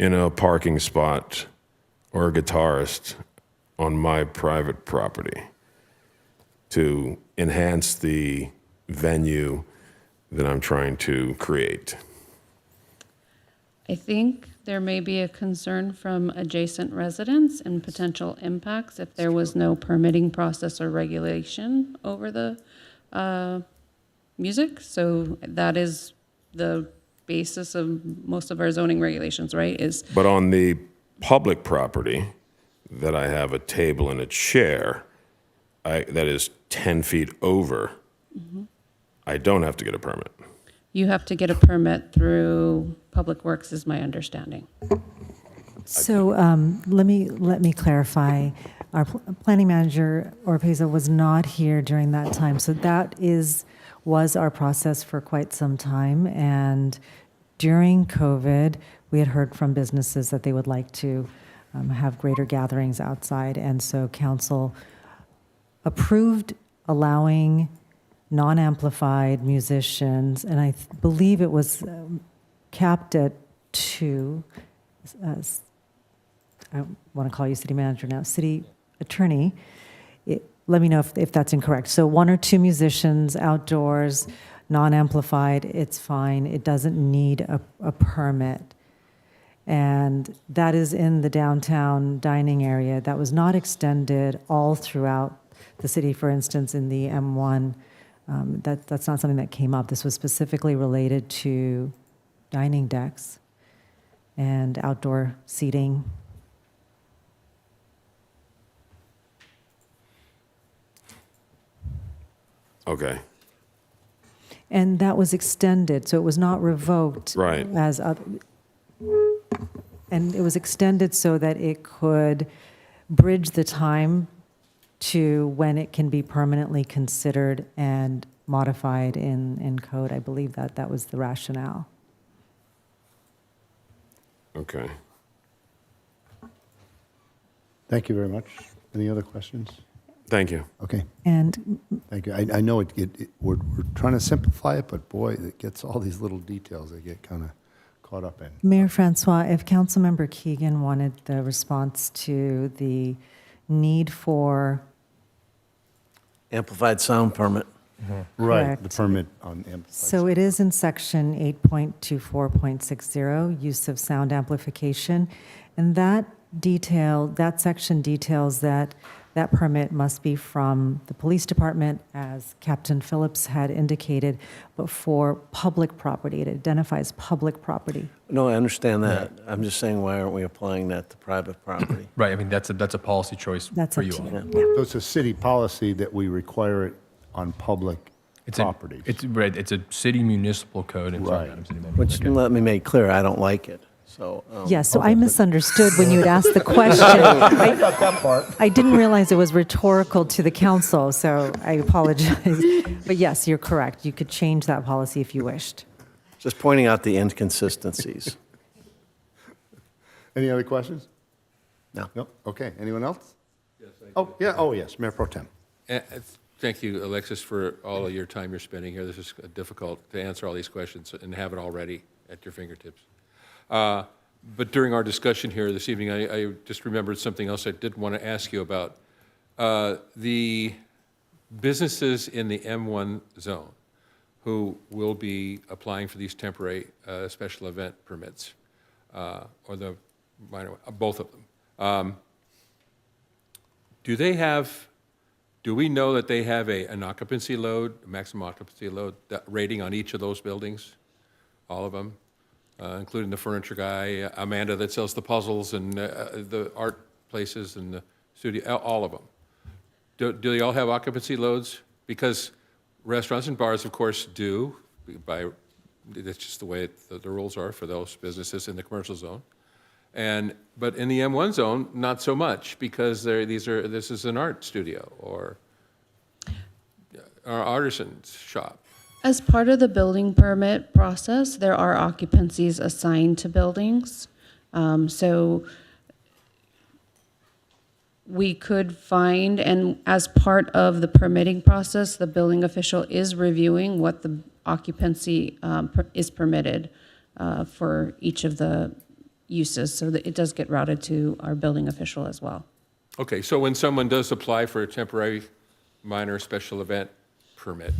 in a parking spot or a guitarist on my private property to enhance the venue that I'm trying to create. I think there may be a concern from adjacent residents and potential impacts if there was no permitting process or regulation over the music. So that is the basis of most of our zoning regulations, right? But on the public property that I have a table and a chair, that is 10 feet over, I don't have to get a permit. You have to get a permit through Public Works, is my understanding. So let me clarify. Our planning manager, Orpeza, was not here during that time. So that was our process for quite some time. And during COVID, we had heard from businesses that they would like to have greater gatherings outside. And so council approved allowing non-amplified musicians, and I believe it was capped at 2. I want to call you city manager now, city attorney. Let me know if that's incorrect. So 1 or 2 musicians outdoors, non-amplified, it's fine. It doesn't need a permit. And that is in the downtown dining area. That was not extended all throughout the city. For instance, in the M1, that's not something that came up. This was specifically related to dining decks and outdoor seating. Okay. And that was extended, so it was not revoked. Right. And it was extended so that it could bridge the time to when it can be permanently considered and modified in code. I believe that was the rationale. Okay. Thank you very much. Any other questions? Thank you. Okay, And thank you. I know we're trying to simplify it, but boy, it gets all these little details that get kind of caught up in. Mayor Francois, if Councilmember Keegan wanted the response to the need for Amplified sound permit. Right, Correct. the permit on amplified. So it is in section 8.24.60, use of sound amplification. And that section details that permit must be from the police department, as Captain Phillips had indicated, but for public property. It identifies public property. No, I understand that. I'm just saying, why aren't we applying that to private property? Right, I mean, that's a policy choice That's for up you to all. you. So it's a city policy that we require it on public properties. It's a city municipal code. And sorry, Right. Madam City Manager. Which, let me make clear, I don't like it. So, Yes, so I misunderstood when you had asked the question. I didn't realize it was rhetorical to the council, so I apologize. But yes, you're correct. You could change that policy if you wished. just pointing out the inconsistencies. Any other questions? No. No? Okay, anyone else? Yes, Mayor Pro Tem. Thank you, Alexis, for all of your time you're spending here. This is difficult to answer all these questions and have it all ready at your fingertips. But during our discussion here this evening, I just remembered something else I did want to ask you about. The businesses in the M1 zone who will be applying for these temporary special event permits, or the minor, both of them. do we know that they have an occupancy load, maximum occupancy load rating on each of those buildings? All of them, including the furniture guy, Amanda that sells the puzzles, and the art places and the studio, all of them. Do they all have occupancy loads? Because restaurants and bars, of course, do. That's just the way the rules are for those businesses in the commercial zone. But in the M1 zone, not so much, because this is an art studio or artisan's shop. As part of the building permit process, there are occupancies assigned to buildings. So we could find, and as part of the permitting process, the building official is reviewing what the occupancy is permitted for each of the uses, so that it does get routed to our building official as well. Okay, so when someone does apply for a temporary minor special event permit,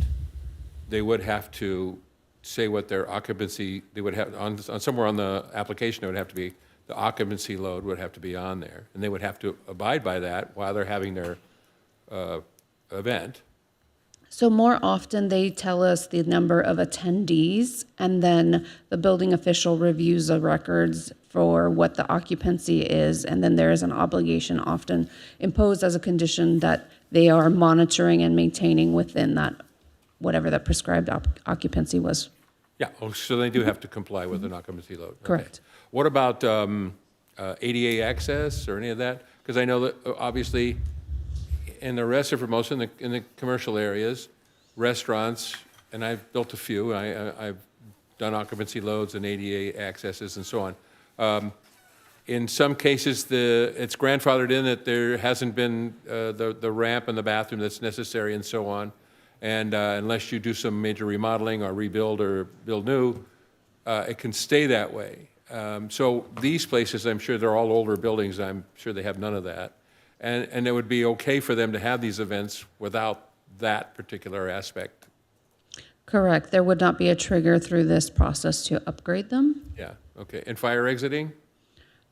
they would have to say what their occupancy, they would have, on somewhere on the application, it would have to be, the occupancy load would have to be on there, and they would have to abide by that while they're having their event. So more often, they tell us the number of attendees, and then the building official reviews the records for what the occupancy is, and then there is an obligation often imposed as a condition that they are monitoring and maintaining within that, whatever the prescribed occupancy was. Yeah, so they do have to comply with an occupancy load. Okay. Correct. What about ADA access or any of that? Because I know that obviously in the rest of Hermosa, in the commercial areas, restaurants, and I've built a few, I've done occupancy loads and ADA accesses and so on. In some cases, it's grandfathered in that there hasn't been the ramp and the bathroom that's necessary and so on. And unless you do some major remodeling or rebuild or build new, it can stay that way. So these places, I'm sure they're all older buildings. I'm sure they have none of that. And it would be okay for them to have these events without that particular aspect. Correct. There would not be a trigger through this process to upgrade them. Yeah, okay. And fire exiting?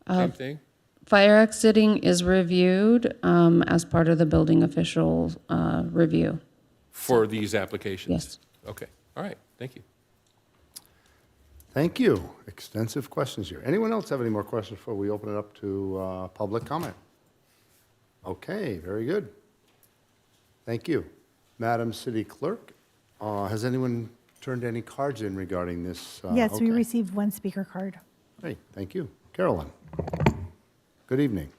Same thing? Fire exiting is reviewed as part of the building official review. For these applications? Yes. Okay, all right, thank you. Thank you. Extensive questions here. Anyone else have any more questions before we open it up to public comment? Okay, very good. Thank you. Madam City Clerk, has anyone turned any cards in regarding this? Yes, we okay. received one speaker card. Great, thank you. Carolyn, good evening.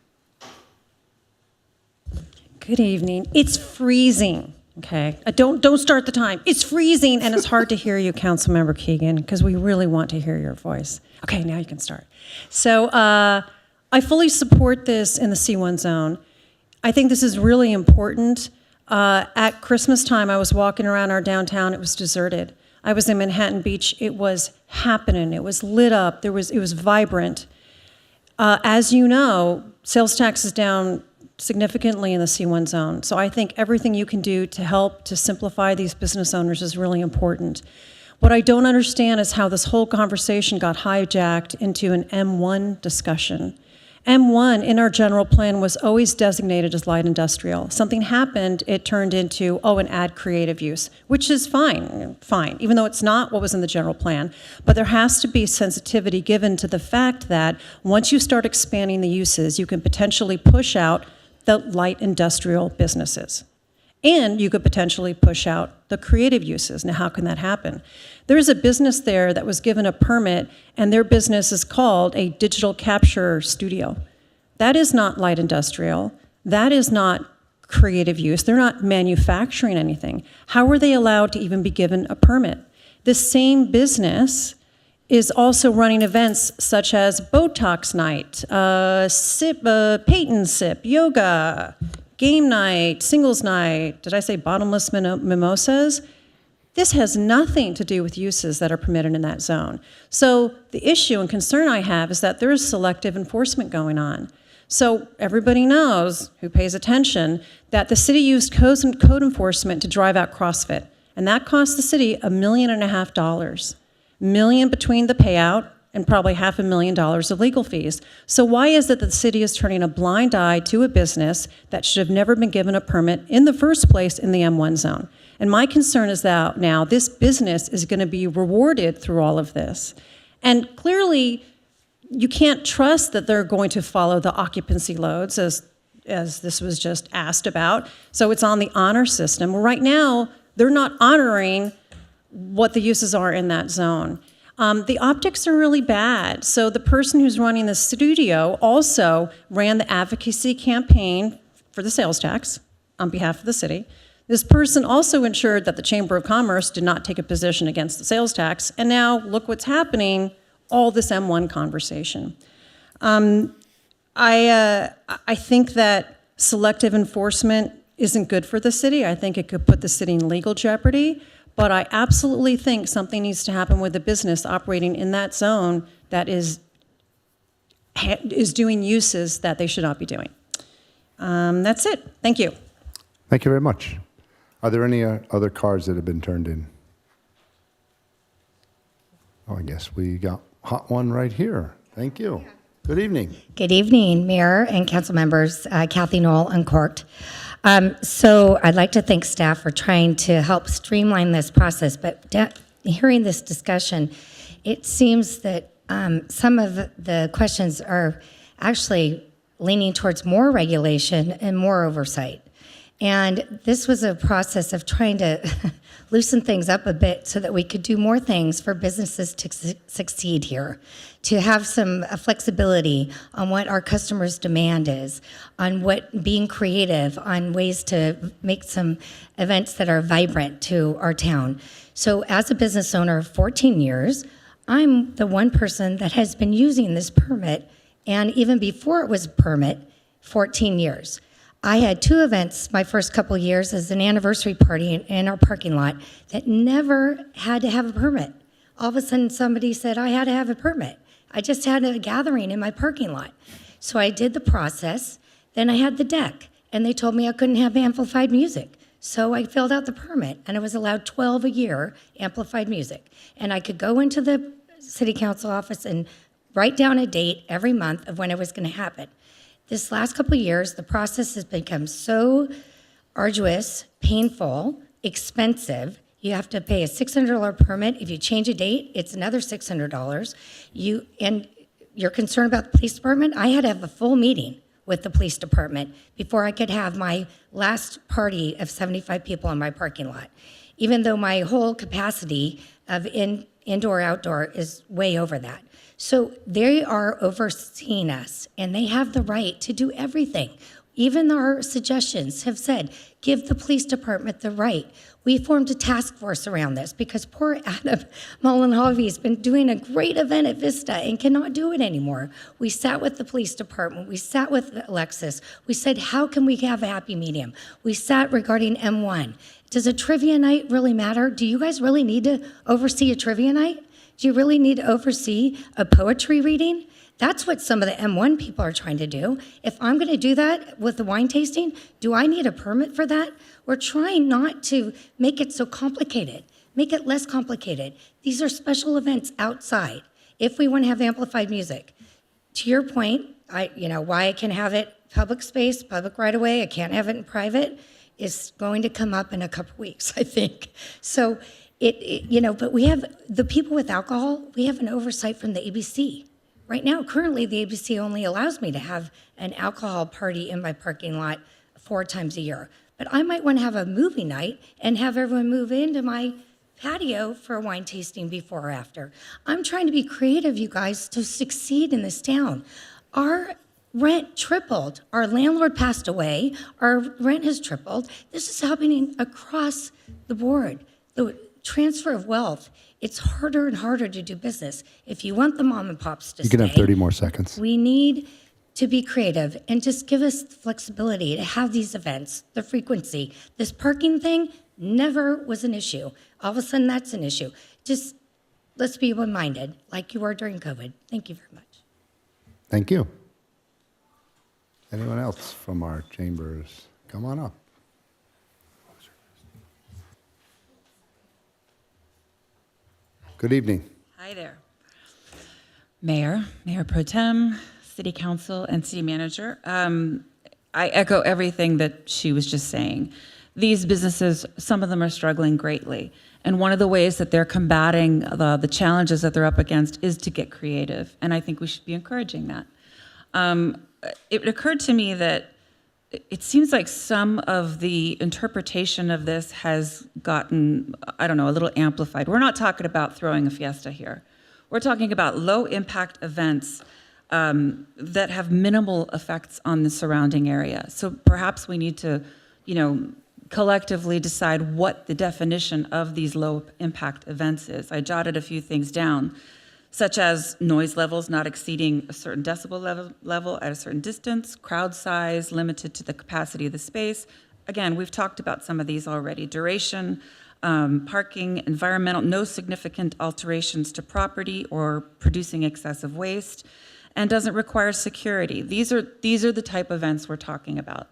Good evening. It's freezing, okay? Don't start the time. It's freezing, and it's hard to hear you, Councilmember Keegan, because we really want to hear your voice. Okay, now you can start. So I fully support this in the C1 zone. I think this is really important. At Christmas time, I was walking around our downtown. It was deserted. I was in Manhattan Beach. It was happening. It was lit up. It was vibrant. As you know, sales tax is down significantly in the C1 zone. So I think everything you can do to help to simplify these business owners is really important. What I don't understand is how this whole conversation got hijacked into an M1 discussion. M1 in our general plan was always designated as light industrial. Something happened, it turned into, an add creative use, which is fine, even though it's not what was in the general plan. But there has to be sensitivity given to the fact that once you start expanding the uses, you can potentially push out the light industrial businesses. And you could potentially push out the creative uses. Now, how can that happen? There's a business there that was given a permit, and their business is called a digital capture studio. That is not light industrial. That is not creative use. They're not manufacturing anything. How were they allowed to even be given a permit? This same business is also running events such as Botox night, paint sip, yoga, game night, singles night. Did I say bottomless mimosas? This has nothing to do with uses that are permitted in that zone. So the issue and concern I have is that there is selective enforcement going on. So everybody knows, who pays attention, that the city used code enforcement to drive out CrossFit. And that cost the city $1.5 million. $1 million between the payout and probably $500,000 of legal fees. So why is it that the city is turning a blind eye to a business that should have never been given a permit in the first place in the M1 zone? And my concern is that now this business is going to be rewarded through all of this. And clearly, you can't trust that they're going to follow the occupancy loads as this was just asked about. So it's on the honor system. Well, right now, they're not honoring what the uses are in that zone. The optics are really bad. So the person who's running the studio also ran the advocacy campaign for the sales tax on behalf of the city. This person also ensured that the Chamber of Commerce did not take a position against the sales tax. And now look what's happening, all this M1 conversation. I think that selective enforcement isn't good for the city. I think it could put the city in legal jeopardy. But I absolutely think something needs to happen with the business operating in that zone that is doing uses that they should not be doing. That's it. Thank you. Thank you very much. Are there any other cards that have been turned in? Oh, I guess we got hot one right here. Thank you. Good evening. Good evening, Mayor and council members. Kathy Knoll, Uncorked. So I'd like to thank staff for trying to help streamline this process, but hearing this discussion, it seems that some of the questions are actually leaning towards more regulation and more oversight. And this was a process of trying to loosen things up a bit so that we could do more things for businesses to succeed here, to have some flexibility on what our customers' demand is, on what being creative, on ways to make some events that are vibrant to our town. So as a business owner of 14 years, I'm the one person that has been using this permit, and even before it was a permit, 14 years. I had 2 events my first couple years as an anniversary party in our parking lot that never had to have a permit. All of a sudden somebody said I had to have a permit. I just had a gathering in my parking lot. So I did the process, then I had the deck, and they told me I couldn't have amplified music. So I filled out the permit, and I was allowed 12 a year amplified music. And I could go into the city council office and write down a date every month of when it was going to happen. This last couple of years, the process has become so arduous, painful, expensive. You have to pay a $600 permit. If you change a date, it's another $600. And you're concerned about the police department? I had to have a full meeting with the police department before I could have my last party of 75 people in my parking lot, even though my whole capacity of indoor, outdoor is way over that. So they are overseeing us, and they have the right to do everything. Even our suggestions have said, give the police department the right. We formed a task force around this because poor Adam Mullenhovey has been doing a great event at Vista and cannot do it anymore. We sat with the police department. We sat with Alexis. We said, how can we have a happy medium? We sat regarding M1. Does a trivia night really matter? Do you guys really need to oversee a trivia night? Do you really need to oversee a poetry reading? That's what some of the M1 people are trying to do. If I'm going to do that with the wine tasting, do I need a permit for that? We're trying not to make it so complicated. Make it less complicated. These are special events outside. If we want to have amplified music, to your point, why I can have it public space, public right away, I can't have it in private, is going to come up in a couple weeks, I think. So. But we have the people with alcohol, we have an oversight from the ABC. Right now, currently, the ABC only allows me to have an alcohol party in my parking lot 4 times a year. But I might want to have a movie night and have everyone move into my patio for a wine tasting before or after. I'm trying to be creative, you guys, to succeed in this town. Our rent tripled. Our landlord passed away. Our rent has tripled. This is happening across the board. The transfer of wealth, it's harder and harder to do business. If you want the mom and pops to You can have 30 more seconds. we need to be creative and just give us the flexibility to have these events, the frequency. This parking thing never was an issue. All of a sudden, that's an issue. Just let's be open-minded, like you were during COVID. Thank you very much. Thank you. Anyone else from our chambers? Come on up. Good evening. Hi there. Mayor Pro Tem, City Council, and City Manager. I echo everything that she was just saying. These businesses, some of them are struggling greatly. And one of the ways that they're combating the challenges that they're up against is to get creative. And I think we should be encouraging that. It occurred to me that it seems like some of the interpretation of this has gotten, I don't know, a little amplified. We're not talking about throwing a fiesta here. We're talking about low impact events that have minimal effects on the surrounding area. So perhaps we need to, collectively decide what the definition of these low impact events is. I jotted a few things down, such as noise levels not exceeding a certain decibel level at a certain distance, crowd size limited to the capacity of the space. Again, we've talked about some of these already. Duration, parking, environmental, no significant alterations to property or producing excessive waste, and doesn't require security. These are the type of events we're talking about.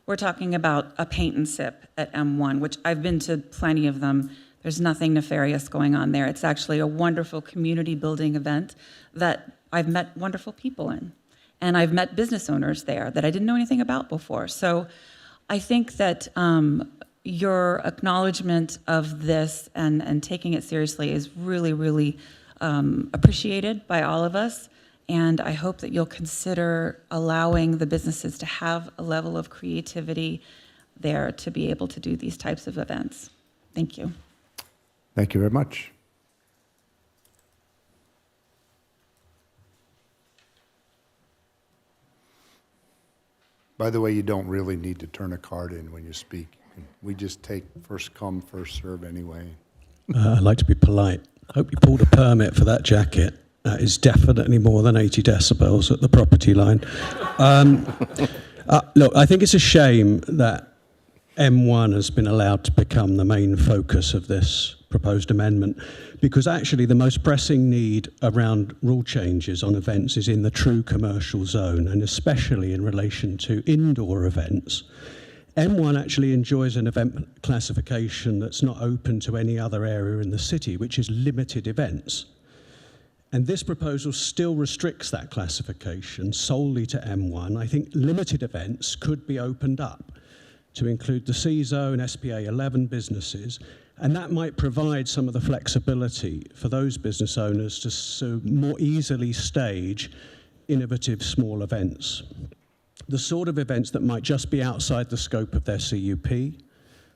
We're talking about a paint and sip at M1, which I've been to plenty of them. There's nothing nefarious going on there. It's actually a wonderful community building event that I've met wonderful people in. And I've met business owners there that I didn't know anything about before. So I think that your acknowledgement of this and taking it seriously is really, really appreciated by all of us. And I hope that you'll consider allowing the businesses to have a level of creativity there to be able to do these types of events. Thank you. Thank you very much. By the way, you don't really need to turn a card in when you speak. We just take first come, first serve anyway. I'd like to be polite. I hope you pulled a permit for that jacket. That is definitely more than 80 decibels at the property line. Look, I think it's a shame that M1 has been allowed to become the main focus of this proposed amendment, because actually the most pressing need around rule changes on events is in the true commercial zone, and especially in relation to indoor events. M1 actually enjoys an event classification that's not open to any other area in the city, which is limited events. And this proposal still restricts that classification solely to M1. I think limited events could be opened up to include the C-Zone, SPA 11 businesses, and that might provide some of the flexibility for those business owners to more easily stage innovative small events. The sort of events that might just be outside the scope of their CUP,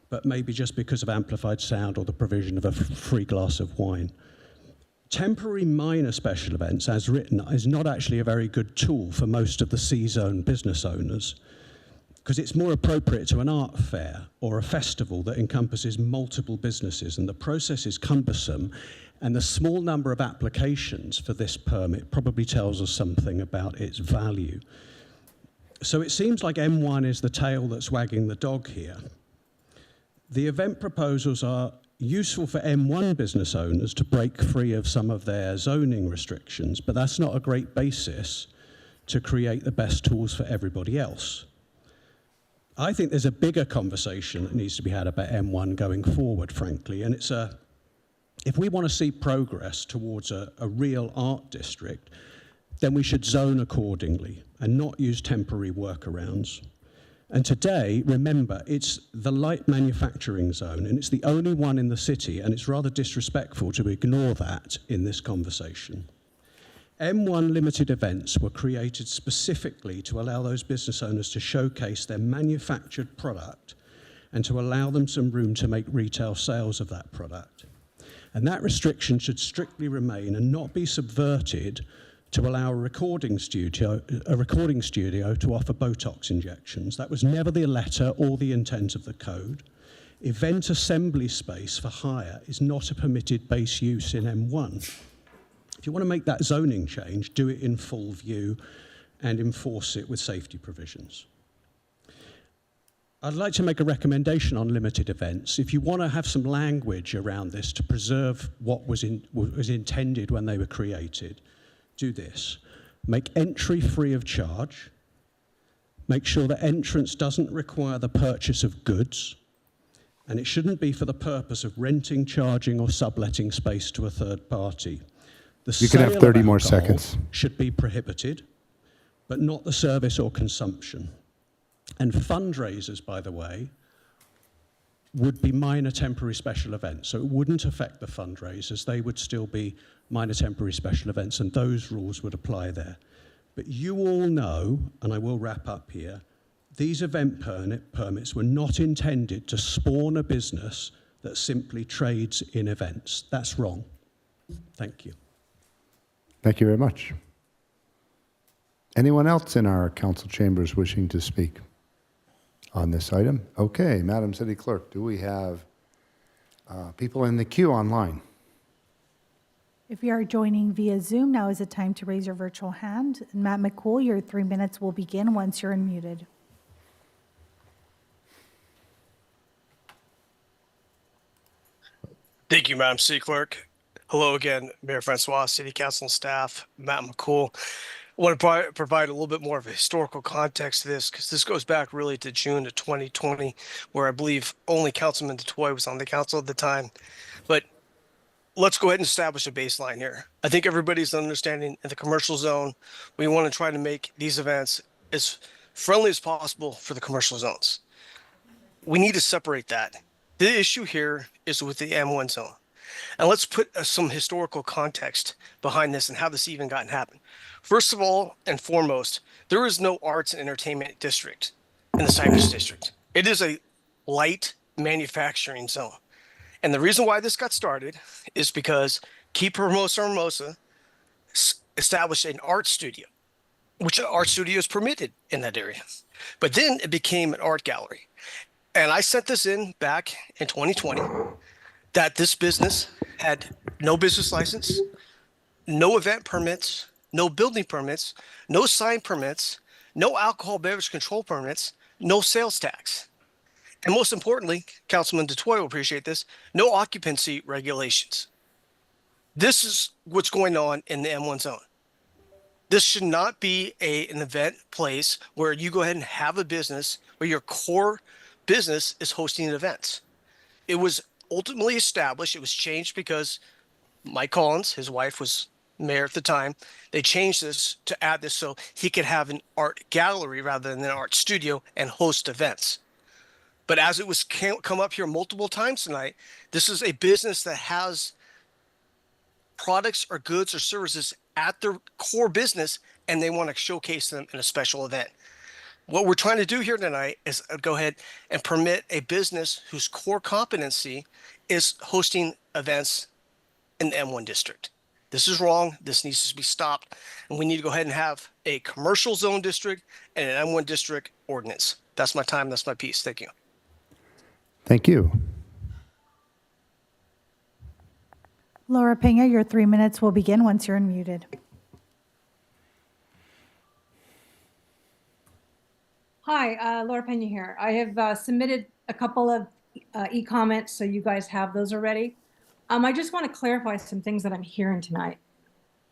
but maybe just because of amplified sound or the provision of a free glass of wine. Temporary minor special events, as written, is not actually a very good tool for most of the C-Zone business owners, because it's more appropriate to an art fair or a festival that encompasses multiple businesses, and the process is cumbersome, and the small number of applications for this permit probably tells us something about its value. So it seems like M1 is the tail that's wagging the dog here. The event proposals are useful for M1 business owners to break free of some of their zoning restrictions, but that's not a great basis to create the best tools for everybody else. I think there's a bigger conversation that needs to be had about M1 going forward, frankly, and it's if we want to see progress towards a real art district, then we should zone accordingly and not use temporary workarounds. And today, remember, it's the light manufacturing zone, and it's the only one in the city, and it's rather disrespectful to ignore that in this conversation. M1 limited events were created specifically to allow those business owners to showcase their manufactured product and to allow them some room to make retail sales of that product. And that restriction should strictly remain and not be subverted to allow a recording studio to offer Botox injections. That was never the letter or the intent of the code. Event assembly space for hire is not a permitted base use in M1. If you want to make that zoning change, do it in full view and enforce it with safety provisions. I'd like to make a recommendation on limited events. If you want to have some language around this to preserve what was intended when they were created, do this. Make entry free of charge. Make sure that entrance doesn't require the purchase of goods, and it shouldn't be for the purpose of renting, charging, or subletting space to a third party. The You can have sale of 30 more alcohol seconds. should be prohibited, but not the service or consumption. And fundraisers, by the way, would be minor temporary special events. So it wouldn't affect the fundraisers. They would still be minor temporary special events, and those rules would apply there. But you all know, and I will wrap up here, these event permits were not intended to spawn a business that simply trades in events. That's wrong. Thank you. Thank you very much. Anyone else in our council chambers wishing to speak on this item? Okay, Madam City Clerk, do we have people in the queue online? If you are joining via Zoom, now is the time to raise your virtual hand. And Matt McCool, your 3 minutes will begin once you're unmuted. Thank you, Madam City Clerk. Hello again, Mayor Francois, City Council staff, Matt McCool. I want to provide a little bit more of a historical context to this, because this goes back really to June of 2020, where I believe only Councilman DeToy was on the council at the time. But let's go ahead and establish a baseline here. I think everybody's understanding in the commercial zone, we want to try to make these events as friendly as possible for the commercial zones. We need to separate that. The issue here is with the M1 zone. And let's put some historical context behind this and how this even got happened. First of all and foremost, there is no arts and entertainment district in the Cypress district. It is a light manufacturing zone. And the reason why this got started is because Keep Hermosa established an art studio, which an art studio is permitted in that area. But then it became an art gallery. And I sent this in back in 2020 that this business had no business license, no event permits, no building permits, no sign permits, no alcohol beverage control permits, no sales tax. And most importantly, Councilman DeToy will appreciate this, no occupancy regulations. This is what's going on in the M1 zone. This should not be an event place where you go ahead and have a business where your core business is hosting events. It was ultimately established, it was changed because Mike Collins, his wife was mayor at the time, they changed this to add this so he could have an art gallery rather than an art studio and host events. But as it was come up here multiple times tonight, this is a business that has products or goods or services at their core business, and they want to showcase them in a special event. What we're trying to do here tonight is go ahead and permit a business whose core competency is hosting events in the M1 district. This is wrong. This needs to be stopped. And we need to go ahead and have a commercial zone district and an M1 district ordinance. That's my time. That's my piece. Thank you. Thank you. Laura Pena, your 3 minutes will begin once you're unmuted. Hi, Laura Pena here. I have submitted a couple of e-comments, so you guys have those already. I just want to clarify some things that I'm hearing tonight.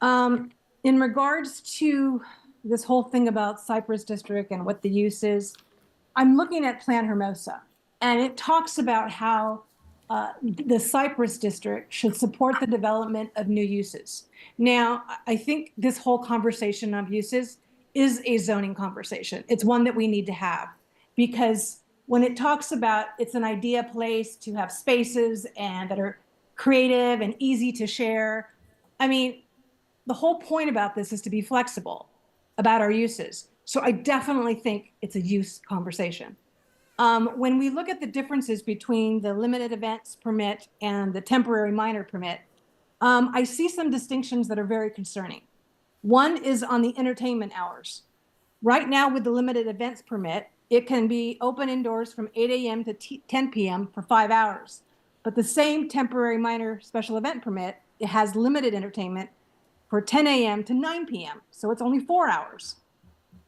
In regards to this whole thing about Cypress District and what the use is, I'm looking at Plan Hermosa, and it talks about how the Cypress District should support the development of new uses. Now, I think this whole conversation of uses is a zoning conversation. It's one that we need to have, because when it talks about it's an idea place to have spaces and that are creative and easy to share, I mean, the whole point about this is to be flexible about our uses. So I definitely think it's a use conversation. When we look at the differences between the limited events permit and the temporary minor permit, I see some distinctions that are very concerning. One is on the entertainment hours. Right now with the limited events permit, it can be open indoors from 8 a.m. to 10 p.m. for 5 hours. But the same temporary minor special event permit, it has limited entertainment for 10 a.m. to 9 p.m. So it's only 4 hours.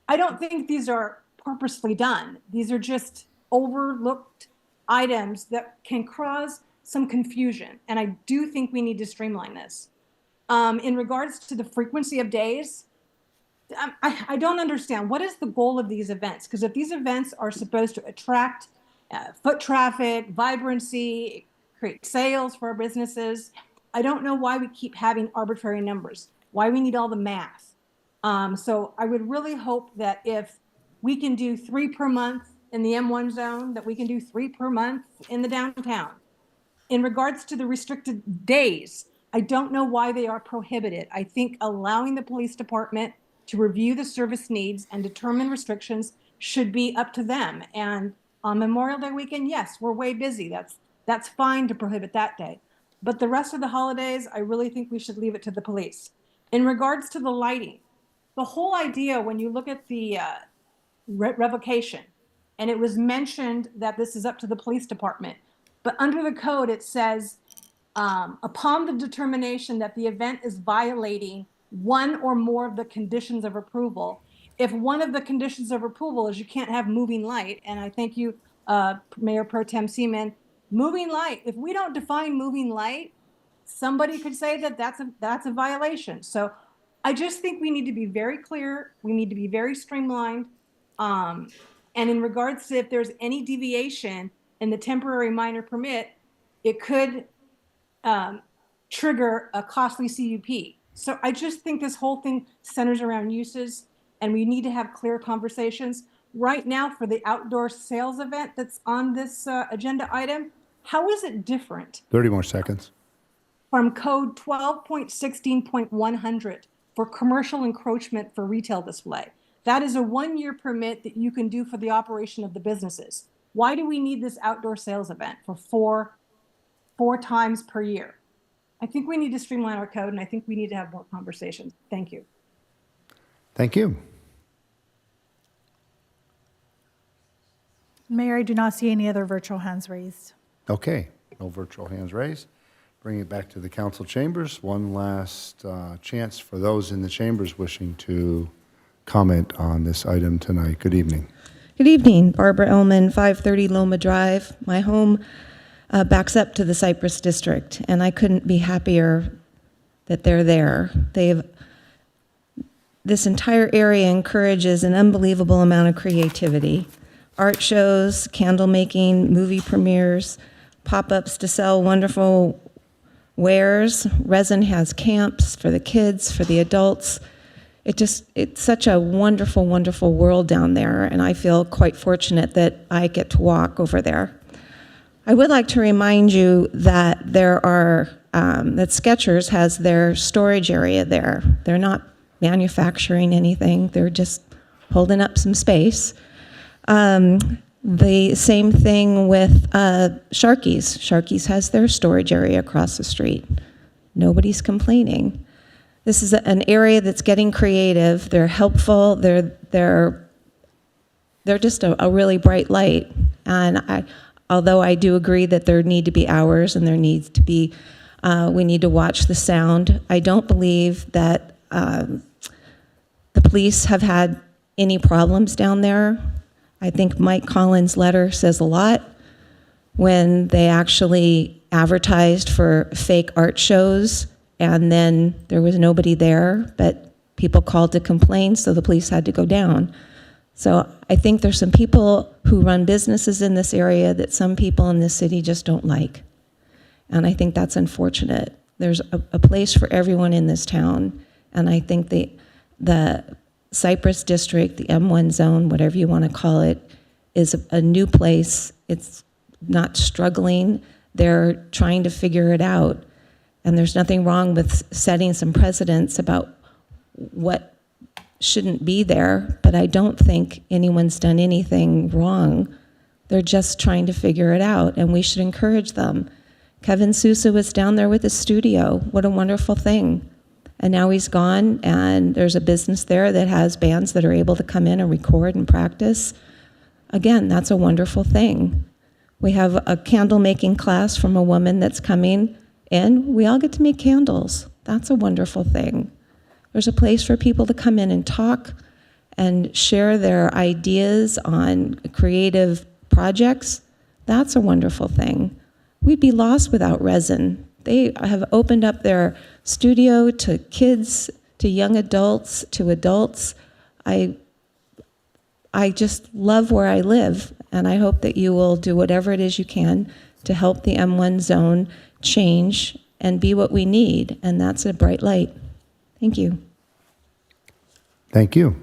I don't think these are purposely done. These are just overlooked items that can cause some confusion. And I do think we need to streamline this. In regards to the frequency of days, I don't understand. What is the goal of these events? Because if these events are supposed to attract foot traffic, vibrancy, create sales for our businesses, I don't know why we keep having arbitrary numbers, why we need all the math. So I would really hope that if we can do 3 per month in the M1 zone, that we can do 3 per month in the downtown. In regards to the restricted days, I don't know why they are prohibited. I think allowing the police department to review the service needs and determine restrictions should be up to them. And on Memorial Day weekend, yes, we're way busy. That's fine to prohibit that day. But the rest of the holidays, I really think we should leave it to the police. In regards to the lighting, the whole idea when you look at the revocation, and it was mentioned that this is up to the police department, but under the code it says, upon the determination that the event is violating one or more of the conditions of approval. If one of the conditions of approval is you can't have moving light, and I thank you, Mayor Pro Tem Seaman, moving light, if we don't define moving light, somebody could say that that's a violation. So I just think we need to be very clear. We need to be very streamlined. And in regards to if there's any deviation in the temporary minor permit, it could trigger a costly CUP. So I just think this whole thing centers around uses, and we need to have clear conversations. Right now, for the outdoor sales event that's on this agenda item, how is it different 30 more seconds. from code 12.16.100 for commercial encroachment for retail display? That is a 1-year permit that you can do for the operation of the businesses. Why do we need this outdoor sales event for four times per year? I think we need to streamline our code, and I think we need to have more conversations. Thank you. Thank you. Mayor, I do not see any other virtual hands raised. Okay, no virtual hands raised. Bring it back to the council chambers. One last chance for those in the chambers wishing to comment on this item tonight. Good evening. Good evening, Barbara Ellman, 530 Loma Drive. My home backs up to the Cypress District, and I couldn't be happier that they're there. This entire area encourages an unbelievable amount of creativity. Art shows, candle making, movie premieres, pop-ups to sell wonderful wares. Resin has camps for the kids, for the adults. It's such a wonderful, wonderful world down there, and I feel quite fortunate that I get to walk over there. I would like to remind you that that Skechers has their storage area there. They're not manufacturing anything, they're just holding up some space. The same thing with Sharky's. Sharky's has their storage area across the street. Nobody's complaining. This is an area that's getting creative. They're helpful. They're just a really bright light. And although I do agree that there need to be hours and there needs to be, we need to watch the sound, I don't believe that the police have had any problems down there. I think Mike Collins' letter says a lot when they actually advertised for fake art shows and then there was nobody there, but people called to complain, so the police had to go down. So I think there's some people who run businesses in this area that some people in this city just don't like. And I think that's unfortunate. There's a place for everyone in this town, and I think the Cypress District, the M1 zone, whatever you want to call it, is a new place. It's not struggling. They're trying to figure it out. And there's nothing wrong with setting some precedents about what shouldn't be there, but I don't think anyone's done anything wrong. They're just trying to figure it out, and we should encourage them. Kevin Sousa was down there with his studio. What a wonderful thing. And now he's gone, and there's a business there that has bands that are able to come in and record and practice. Again, that's a wonderful thing. We have a candle making class from a woman that's coming in. We all get to make candles. That's a wonderful thing. There's a place for people to come in and talk and share their ideas on creative projects. That's a wonderful thing. We'd be lost without Resin. They have opened up their studio to kids, to young adults, to adults. I just love where I live, and I hope that you will do whatever it is you can to help the M1 zone change and be what we need, and that's a bright light. Thank you. Thank you.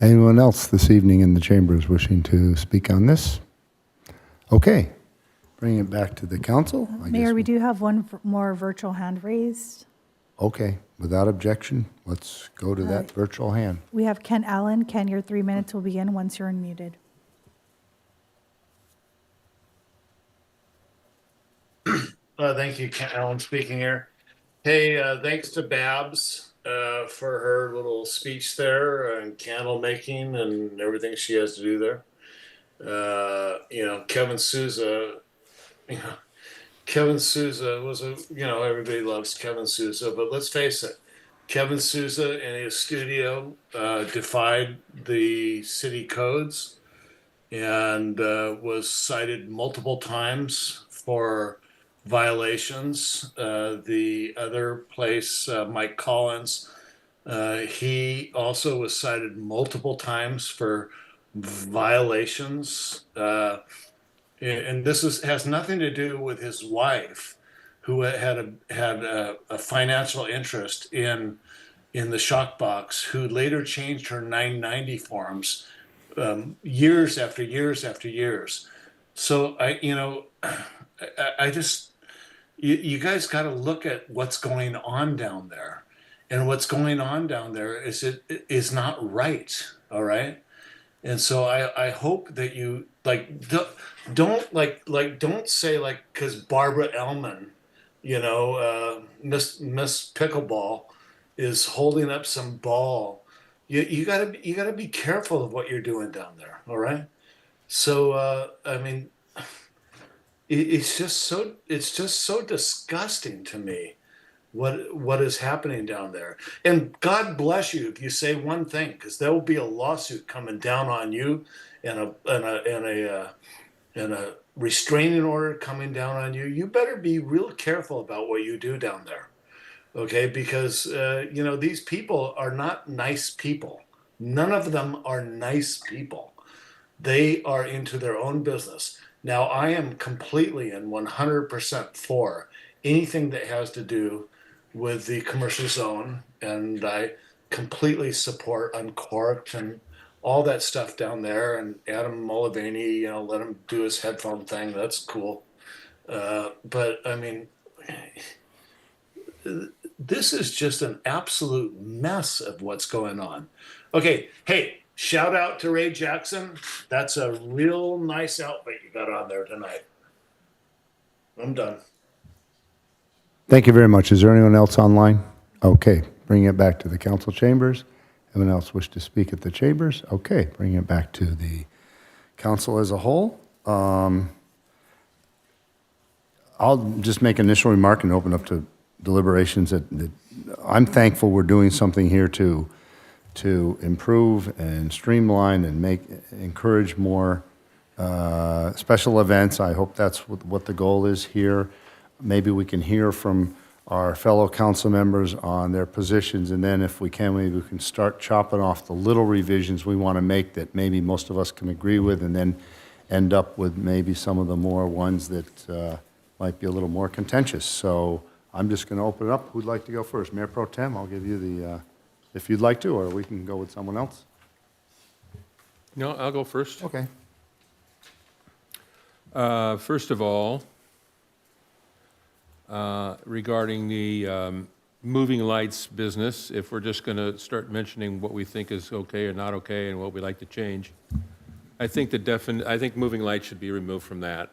Anyone else this evening in the chambers wishing to speak on this? Okay, bring it back to the council. I guess Mayor, we do have one more virtual hand raised. Okay, without objection, let's go to that virtual hand. We have Ken Allen. Ken, your 3 minutes will begin once you're unmuted. Thank you, Ken Allen speaking here. Hey, thanks to Babs for her little speech there and candle making and everything she has to do there. Kevin Souza, Kevin Souza was everybody loves Kevin Souza, but let's face it, Kevin Souza in his studio defied the city codes and was cited multiple times for violations. The other place, Mike Collins, he also was cited multiple times for violations. And this has nothing to do with his wife, who had a financial interest in the shock box, who later changed her 990 forms years after years after years. So I just, you guys got to look at what's going on down there, and what's going on down there is not right. All right. And so I hope that you don't say because Barbara Ellman, Miss Pickleball is holding up some ball. You gotta be careful of what you're doing down there. All right. So it's just so disgusting to me what is happening down there. And God bless you if you say one thing, because there will be a lawsuit coming down on you, and a restraining order coming down on you. You better be real careful about what you do down there, okay? Because these people are not nice people. None of them are nice people. They are into their own business. Now, I am completely and 100% for anything that has to do with the commercial zone, and I completely support Uncorked and all that stuff down there. And Adam Mulvaney, let him do his headphone thing. That's cool. But I mean, this is just an absolute mess of what's going on. Okay, hey, shout out to Ray Jackson. That's a real nice outfit you got on there tonight. I'm done. Thank you very much. Is there anyone else online? Okay, bring it back to the council chambers. Anyone else wish to speak at the chambers? Okay, bring it back to the council as a whole. I'll just make an initial remark and open up to deliberations that I'm thankful we're doing something here to improve and streamline and encourage more special events. I hope that's what the goal is here. Maybe we can hear from our fellow council members on their positions, and then if we can, maybe we can start chopping off the little revisions we want to make that maybe most of us can agree with, and then end up with maybe some of the more ones that might be a little more contentious. So I'm just going to open it up. Who'd like to go first? Mayor Pro Tem, I'll give you the, if you'd like to, or we can go with someone else. No, I'll go first. Okay. First of all, regarding the moving lights business, if we're just going to start mentioning what we think is okay or not okay and what we like to change, I think I think moving lights should be removed from that.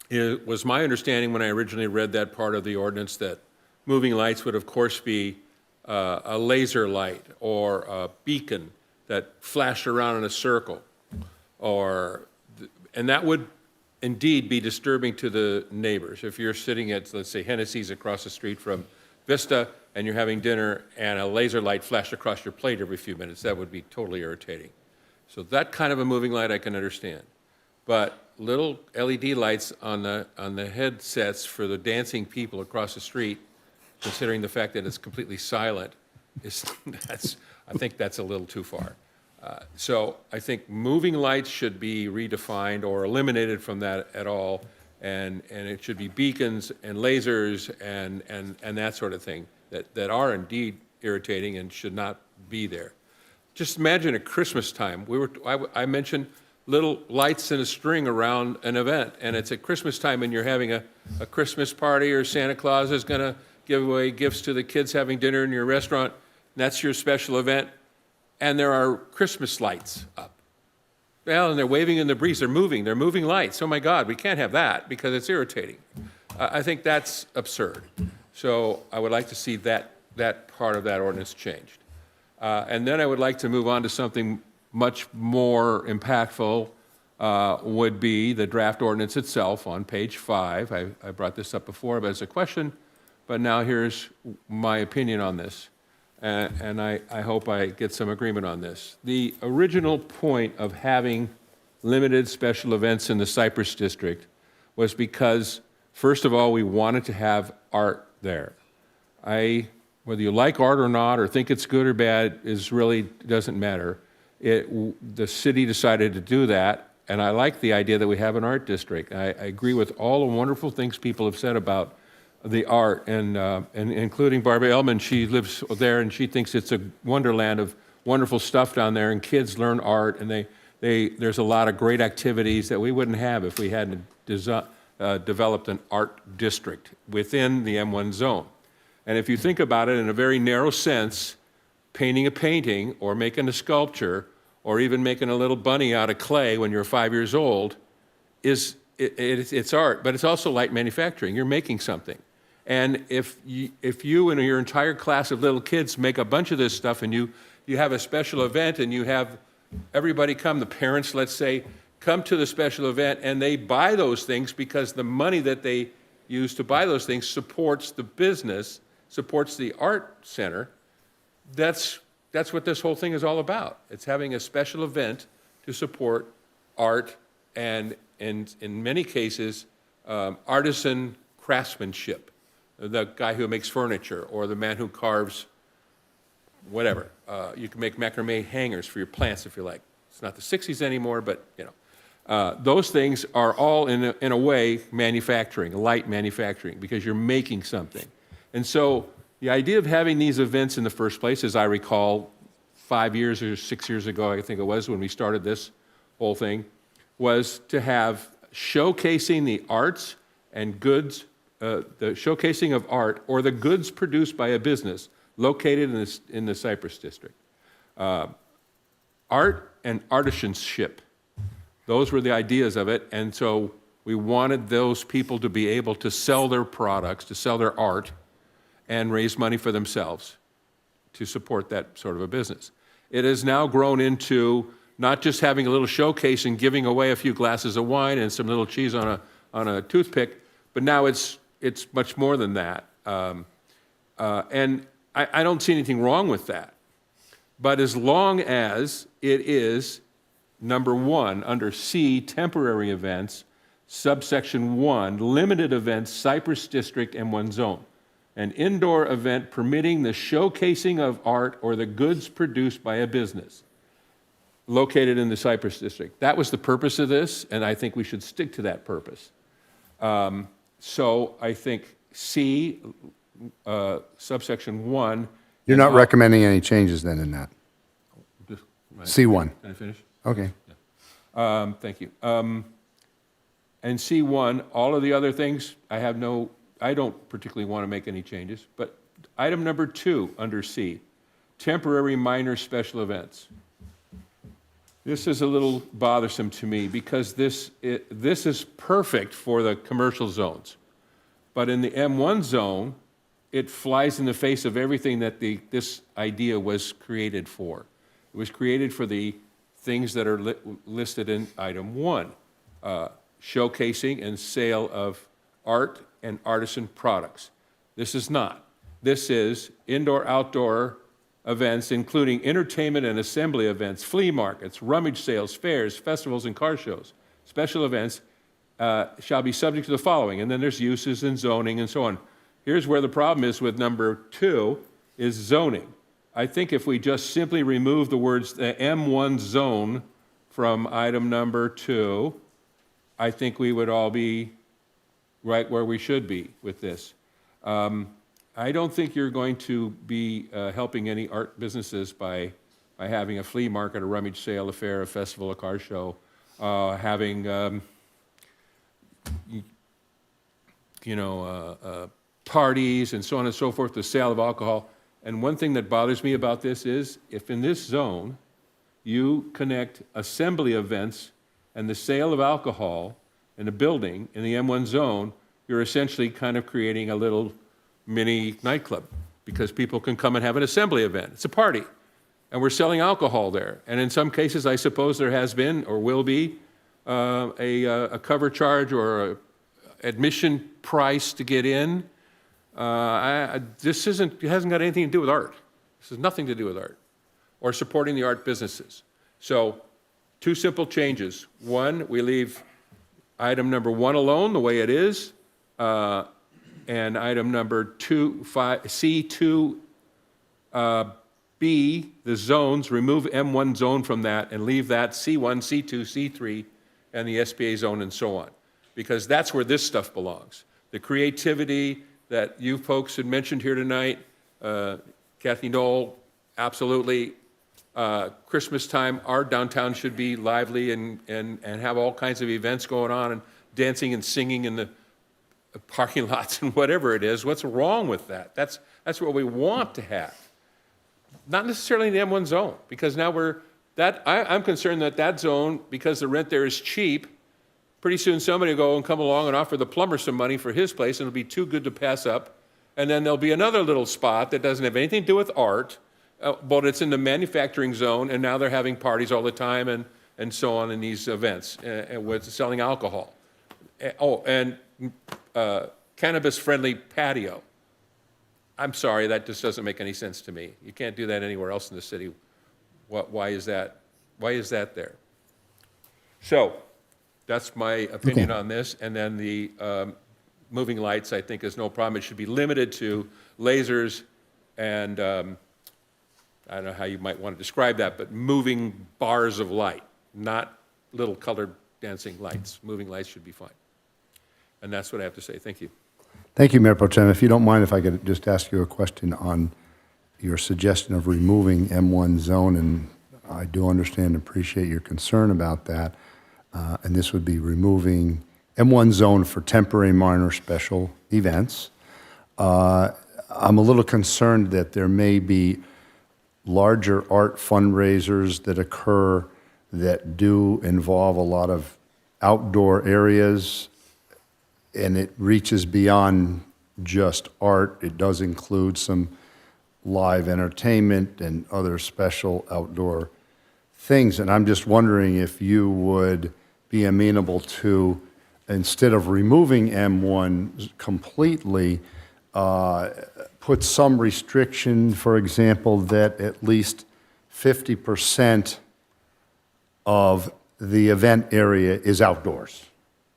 It was my understanding when I originally read that part of the ordinance that moving lights would of course be a laser light or a beacon that flashed around in a circle, and that would indeed be disturbing to the neighbors. If you're sitting at, let's say, Hennessy's across the street from Vista, and you're having dinner, and a laser light flashed across your plate every few minutes, that would be totally irritating. So that kind of a moving light I can understand. But little LED lights on the headsets for the dancing people across the street, considering the fact that it's completely silent, I think that's a little too far. So I think moving lights should be redefined or eliminated from that at all, and it should be beacons and lasers and that sort of thing that are indeed irritating and should not be there. Just imagine at Christmas time, I mentioned little lights in a string around an event, and it's at Christmas time and you're having a Christmas party, or Santa Claus is going to give away gifts to the kids having dinner in your restaurant, and that's your special event, and there are Christmas lights up. Well, and they're waving in the breeze, they're moving lights. Oh my God, we can't have that because it's irritating. I think that's absurd. So I would like to see that part of that ordinance changed. And then I would like to move on to something much more impactful, would be the draft ordinance itself on page 5. I brought this up before but as a question, but now here's my opinion on this. And I hope I get some agreement on this. The original point of having limited special events in the Cypress District was because, first of all, we wanted to have art there. Whether you like art or not, or think it's good or bad, doesn't matter. The city decided to do that, and I like the idea that we have an art district. I agree with all the wonderful things people have said about the art, and including Barbara Ellman. She lives there, and she thinks it's a wonderland of wonderful stuff down there, and kids learn art, and there's a lot of great activities that we wouldn't have if we hadn't developed an art district within the M1 zone. And if you think about it in a very narrow sense, painting a painting or making a sculpture or even making a little bunny out of clay when you're 5 years old it's art, but it's also light manufacturing. You're making something. And if you and your entire class of little kids make a bunch of this stuff, and you have a special event and you have everybody come, the parents, let's say, come to the special event, and they buy those things because the money that they use to buy those things supports the business, supports the art center, that's what this whole thing is all about. It's having a special event to support art and in many cases, artisan craftsmanship. The guy who makes furniture, or the man who carves whatever. You can make macrame hangers for your plants if you like. It's not the 60s anymore, but those things are all in a way manufacturing, light manufacturing, because you're making something. And so the idea of having these events in the first place, as I recall, 5 years or 6 years ago, I think it was, when we started this whole thing, was to have showcasing the arts and goods, the showcasing of art or the goods produced by a business located in the Cypress District. Art and artisanship, those were the ideas of it, and so we wanted those people to be able to sell their products, to sell their art, and raise money for themselves to support that sort of a business. It has now grown into not just having a little showcase and giving away a few glasses of wine and some little cheese on a toothpick, but now it's much more than that. And I don't see anything wrong with that. But as long as it is, number 1, under C, temporary events, subsection 1, limited events, Cypress District M1 zone. An indoor event permitting the showcasing of art or the goods produced by a business located in the Cypress District. That was the purpose of this, and I think we should stick to that purpose. So I think C, subsection 1. You're not recommending any changes then in that? C1. Can I finish? Okay. Yeah. Thank you. And C1, all of the other things, I don't particularly want to make any changes, but item number 2 under C, temporary minor special events. This is a little bothersome to me because this is perfect for the commercial zones. But in the M1 zone, it flies in the face of everything that this idea was created for. It was created for the things that are listed in item 1, showcasing and sale of art and artisan products. This is not. This is indoor-outdoor events, including entertainment and assembly events, flea markets, rummage sales, fairs, festivals, and car shows. Special events shall be subject to the following, and then there's uses and zoning and so on. Here's where the problem is with number 2, is zoning. I think if we just simply remove the words the M1 zone from item number 2, I think we would all be right where we should be with this. I don't think you're going to be helping any art businesses by having a flea market, a rummage sale, a fair, a festival, a car show, having parties and so on and so forth, the sale of alcohol. And one thing that bothers me about this is if in this zone you connect assembly events and the sale of alcohol in a building in the M1 zone, you're essentially kind of creating a little mini nightclub because people can come and have an assembly event. It's a party, and we're selling alcohol there. And in some cases, I suppose there has been or will be a cover charge or a admission price to get in. This hasn't got anything to do with art. This has nothing to do with art or supporting the art businesses. So, two simple changes. One, we leave item number 1 alone the way it is, and item number 2, C2, B, the zones, remove M1 zone from that and leave that C1, C2, C3, and the SBA zone and so on. Because that's where this stuff belongs. The creativity that you folks had mentioned here tonight, Kathy Knoll, absolutely. Christmas time, our downtown should be lively and have all kinds of events going on and dancing and singing in the parking lots and whatever it is. What's wrong with that? That's what we want to have. Not necessarily in the M1 zone, because now I'm concerned that zone, because the rent there is cheap, pretty soon somebody will go and come along and offer the plumber some money for his place, and it'll be too good to pass up. And then there'll be another little spot that doesn't have anything to do with art, but it's in the manufacturing zone, and now they're having parties all the time and so on in these events with selling alcohol. And cannabis-friendly patio. I'm sorry, that just doesn't make any sense to me. You can't do that anywhere else in the city. Why is that? Why is that there? So that's my opinion on this. And then the moving lights, I think, is no problem. It should be limited to lasers and I don't know how you might want to describe that, but moving bars of light, not little colored dancing lights. Moving lights should be fine. And that's what I have to say. Thank you. Thank you, Mayor Pro Tem. If you don't mind, if I could just ask you a question on your suggestion of removing M1 zone, and I do understand and appreciate your concern about that. And this would be removing M1 zone for temporary minor special events. I'm a little concerned that there may be larger art fundraisers that occur that do involve a lot of outdoor areas, and it reaches beyond just art. It does include some live entertainment and other special outdoor things. And I'm just wondering if you would be amenable to, instead of removing M1 completely, put some restriction, for example, that at least 50% of the event area is outdoors,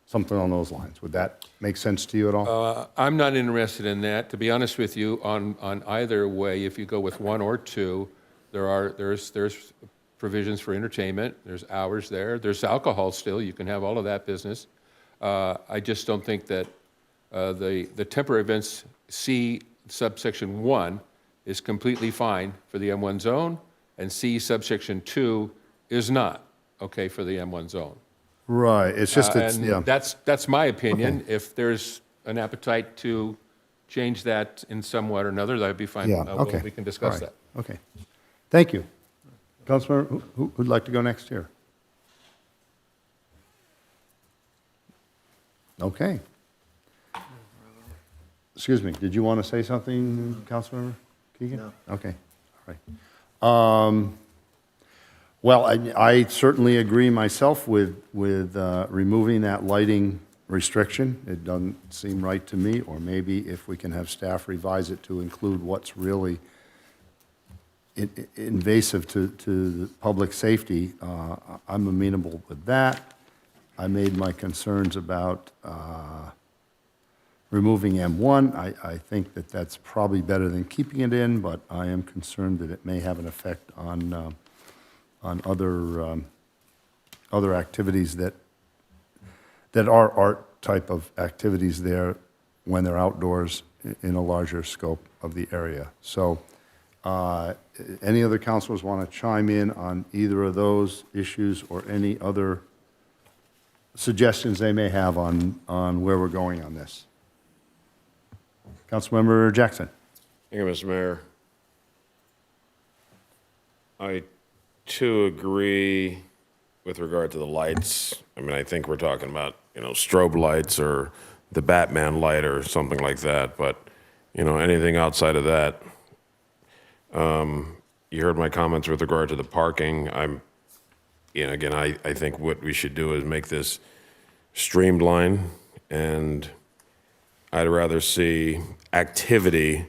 something on those lines. Would that make sense to you at all? I'm not interested in that. To be honest with you, on either way, if you go with 1 or 2, there's provisions for entertainment. There's hours there. There's alcohol still. You can have all of that business. I just don't think that the temporary events C subsection 1 is completely fine for the M1 zone, and C subsection 2 is not okay for the M1 zone. Right. It's just that's my opinion. Okay. If there's an appetite to change that in some way or another, that'd be fine. Yeah, okay. We can discuss All right. that. Okay. Thank you. Councilmember, who'd like to go next here? Okay. Excuse me, did you want to say something, Councilmember Keegan? No. Okay, all right. Well, I certainly agree myself with removing that lighting restriction. It doesn't seem right to me, or maybe if we can have staff revise it to include what's really invasive to the public safety, I'm amenable with that. I made my concerns about removing M1. I think that that's probably better than keeping it in, but I am concerned that it may have an effect on other activities that are art type of activities there when they're outdoors in a larger scope of the area. So any other councilors want to chime in on either of those issues or any other suggestions they may have on where we're going on this? Councilmember Jackson. Thank you, Mr. Mayor. I, too, agree with regard to the lights. I mean, I think we're talking about, strobe lights or the Batman light or something like that, but, anything outside of that. You heard my comments with regard to the parking. Again, I think what we should do is make this streamlined, and I'd rather see activity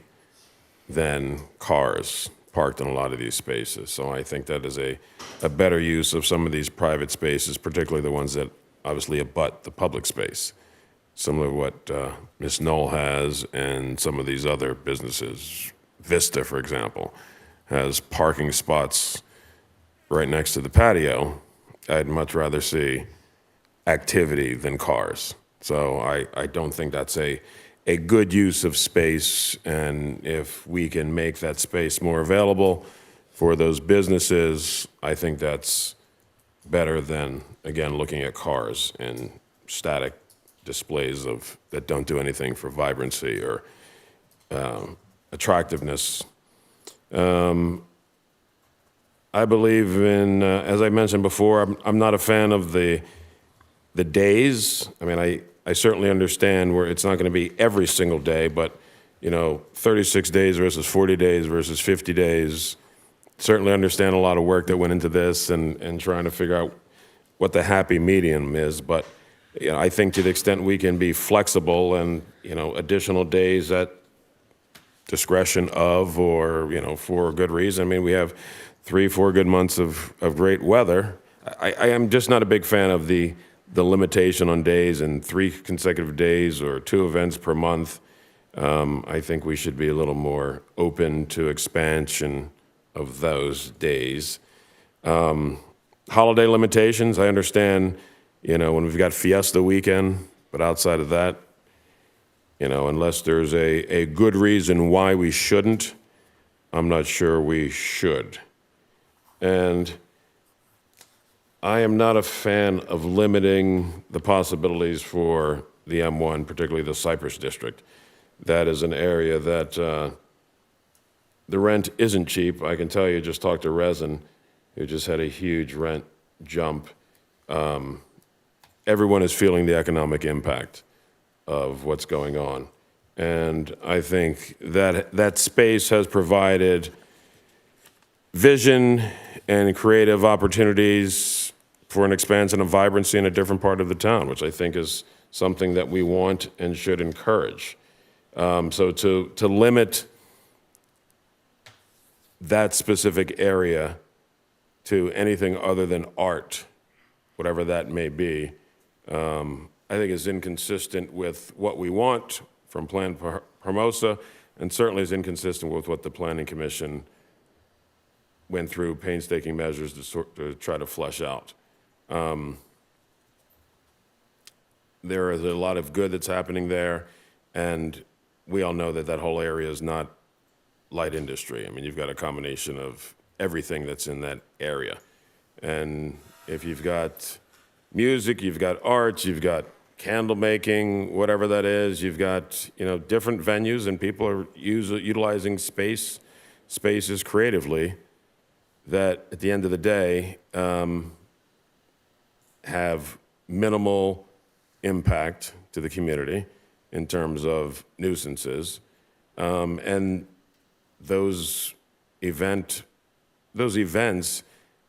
than cars parked in a lot of these spaces. So I think that is a better use of some of these private spaces, particularly the ones that obviously abut the public space, similar to what Ms. Knoll has and some of these other businesses. Vista, for example, has parking spots right next to the patio. I'd much rather see activity than cars. So I don't think that's a good use of space, and if we can make that space more available for those businesses, I think that's better than, again, looking at cars and static displays that don't do anything for vibrancy or attractiveness. I believe in, as I mentioned before, I'm not a fan of the days. I mean, I certainly understand where it's not going to be every single day, but 36 days versus 40 days versus 50 days. Certainly understand a lot of work that went into this and trying to figure out what the happy medium is. But I think to the extent we can be flexible and additional days at discretion of, or for a good reason. I mean, we have 3-4 good months of great weather. I am just not a big fan of the limitation on days and 3 consecutive days or 2 events per month. I think we should be a little more open to expansion of those days. Holiday limitations, I understand, when we've got Fiesta weekend, but outside of that, unless there's a good reason why we shouldn't, I'm not sure we should. And I am not a fan of limiting the possibilities for the M1, particularly the Cypress District. That is an area that the rent isn't cheap. I can tell you, just talked to Resin, who just had a huge rent jump. Everyone is feeling the economic impact of what's going on. And I think that space has provided vision and creative opportunities for an expansion of vibrancy in a different part of the town, which I think is something that we want and should encourage. So to limit that specific area to anything other than art, whatever that may be, I think is inconsistent with what we want from Plan Hermosa, and certainly is inconsistent with what the Planning Commission went through painstaking measures to try to flesh out. There is a lot of good that's happening there, and we all know that that whole area is not light industry. I mean, you've got a combination of everything that's in that area. And if you've got music, you've got art, you've got candle making, whatever that is, you've got, different venues, and people are utilizing spaces creatively that at the end of the day have minimal impact to the community in terms of nuisances. And those events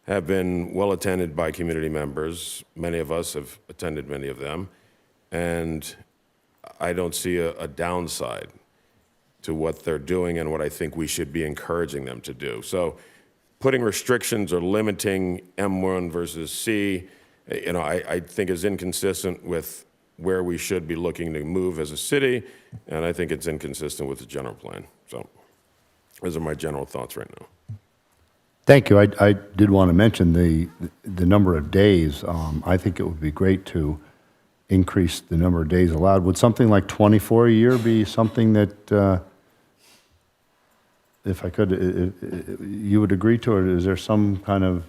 have been well attended by community members. Many of us have attended many of them. And I don't see a downside to what they're doing and what I think we should be encouraging them to do. So putting restrictions or limiting M1 versus C, I think is inconsistent with where we should be looking to move as a city, and I think it's inconsistent with the general plan. So those are my general thoughts right now. Thank you. I did want to mention the number of days. I think it would be great to increase the number of days allowed. Would something like 24 a year be something that, if I could, you would agree to it? Is there some kind of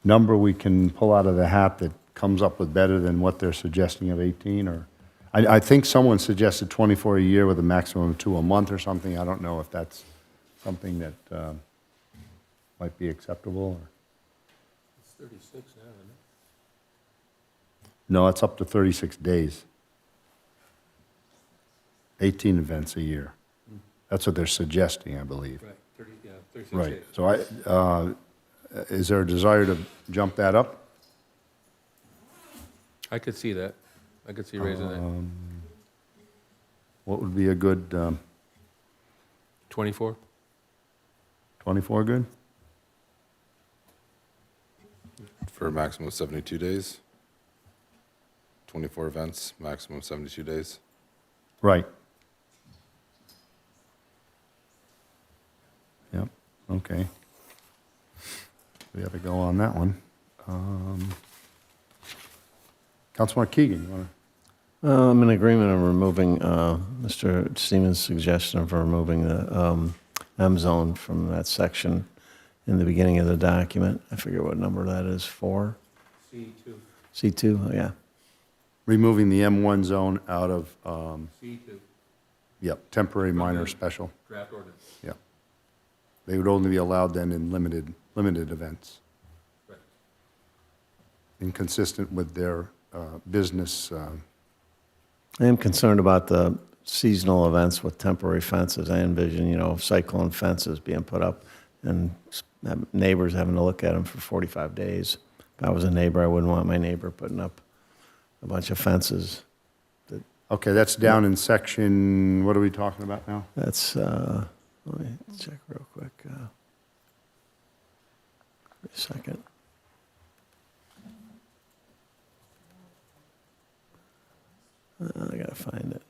number we can pull out of the hat that comes up with better than what they're suggesting of 18? Or I think someone suggested 24 a year with a maximum of 2 a month or something. I don't know if that's something that might be acceptable. Or. It's 36 now, isn't it? No, it's up to 36 days. 18 events a year. That's what they're suggesting, I believe. Right, 36 Right. days. So is there a desire to jump that up? I could see that. I could see raising that. What would be a good, 24? 24 good? For a maximum of 72 days. 24 events, maximum of 72 days. Right. Yep, okay. We have to go on that one. Councilman Keegan, you want to? I'm in agreement on removing Mr. Siemens' suggestion of removing the M zone from that section in the beginning of the document. I forget what number that is, 4? C2. C2, oh, yeah. Removing the M1 zone out of, C2. yep, temporary, minor, special. Draft ordinance. Yep. They would only be allowed then in limited events. Right. Inconsistent with their business. I am concerned about the seasonal events with temporary fences. I envision, cyclone fences being put up and neighbors having to look at them for 45 days. If I was a neighbor, I wouldn't want my neighbor putting up a bunch of fences. Okay, that's down in section, what are we talking about now? That's, let me check real quick. Wait a second. I gotta find it.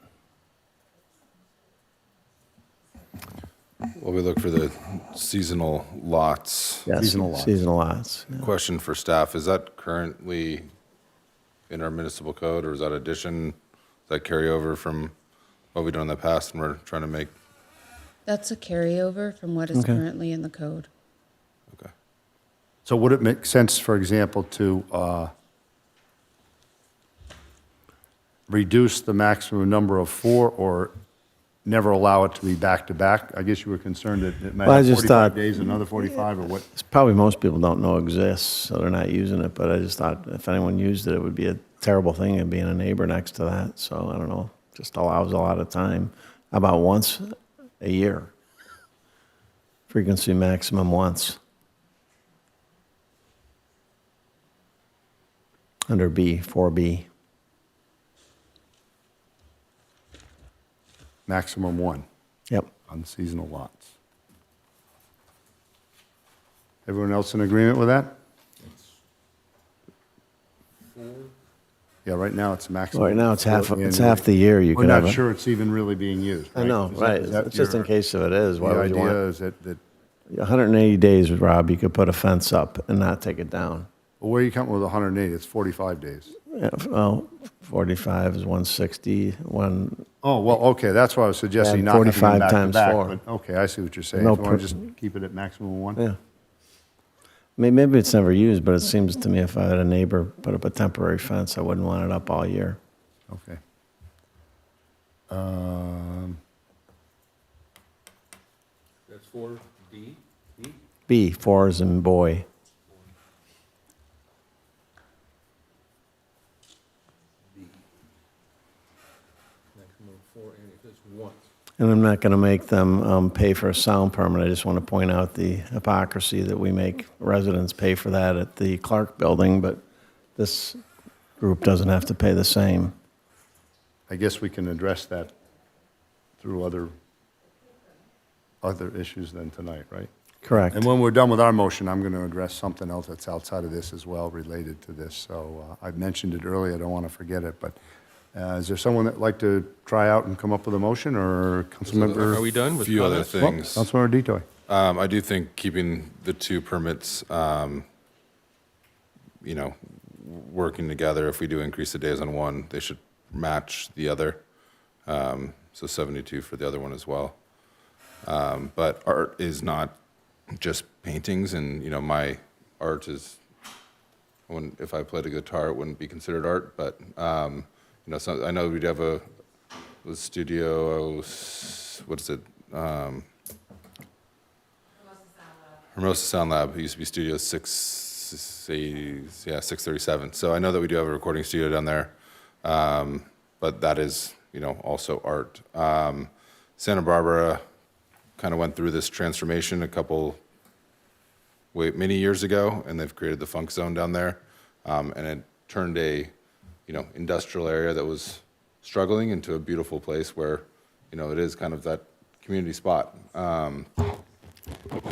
Well, we look for the seasonal lots. Yes, seasonal lots. Yeah. Question for staff, is that currently in our municipal code, or is that addition, does that carry over from what we've done in the past and we're trying to make? That's a carryover from what is Okay. currently in the code. Okay. So would it make sense, for example, to reduce the maximum number of 4 or never allow it to be back-to-back? I guess you were concerned that it might Well, I have just 45 thought- days, another 45, or what? It's probably most people don't know exists, so they're not using it, but I just thought if anyone used it, it would be a terrible thing of being a neighbor next to that, so I don't know, just allows a lot of time. How about once a year? Frequency maximum once. Under B, 4B. Maximum 1 Yep. on seasonal lots. Everyone else in agreement with that? Yeah, right now it's maximum. Right now, it's half annually. the year you We're could have not a- sure it's even really being used. I know, Is that- right, is that it's just in your- case if it is, why The would you want? idea is that, 180 days, Rob, you could put a fence up and not take it down. well, where are you coming with 180? It's 45 days. Yeah, well, 45 is 160, Oh, well, okay, that's why I was suggesting Yeah, not having them 45 back to times back, 4. but, okay, I see what you're saying. No If you want per- to just keep it at maximum 1? Yeah. Maybe it's never used, but it seems to me if I had a neighbor put up a temporary fence, I wouldn't want it up all year. Okay. That's 4D? D? B, 4 is in boy. Maximum 4, and it says once. And I'm not going to make them pay for a sound permit. I just want to point out the hypocrisy that we make residents pay for that at the Clark Building, but this group doesn't have to pay the same. I guess we can address that through other issues than tonight, right? Correct. And when we're done with our motion, I'm going to address something else that's outside of this as well, related to this. So I mentioned it earlier, I don't want to forget it, but is there someone that'd like to try out and come up with a motion, or Councilmember? Are we done A with few other comments? things. Councilmember Detoy. I do think keeping the 2 permits, working together. If we do increase the days on one, they should match the other. So 72 for the other one as well. But art is not just paintings, and my art is, if I played a guitar, it wouldn't be considered art. But so I know we'd have a studio. What is it? Hermosa Sound Lab. It used to be Studio 637. So I know that we do have a recording studio down there, but that is also art. Santa Barbara kind of went through this transformation many years ago, and they've created the Funk Zone down there, and it turned a industrial area that was struggling into a beautiful place where it is kind of that community spot. And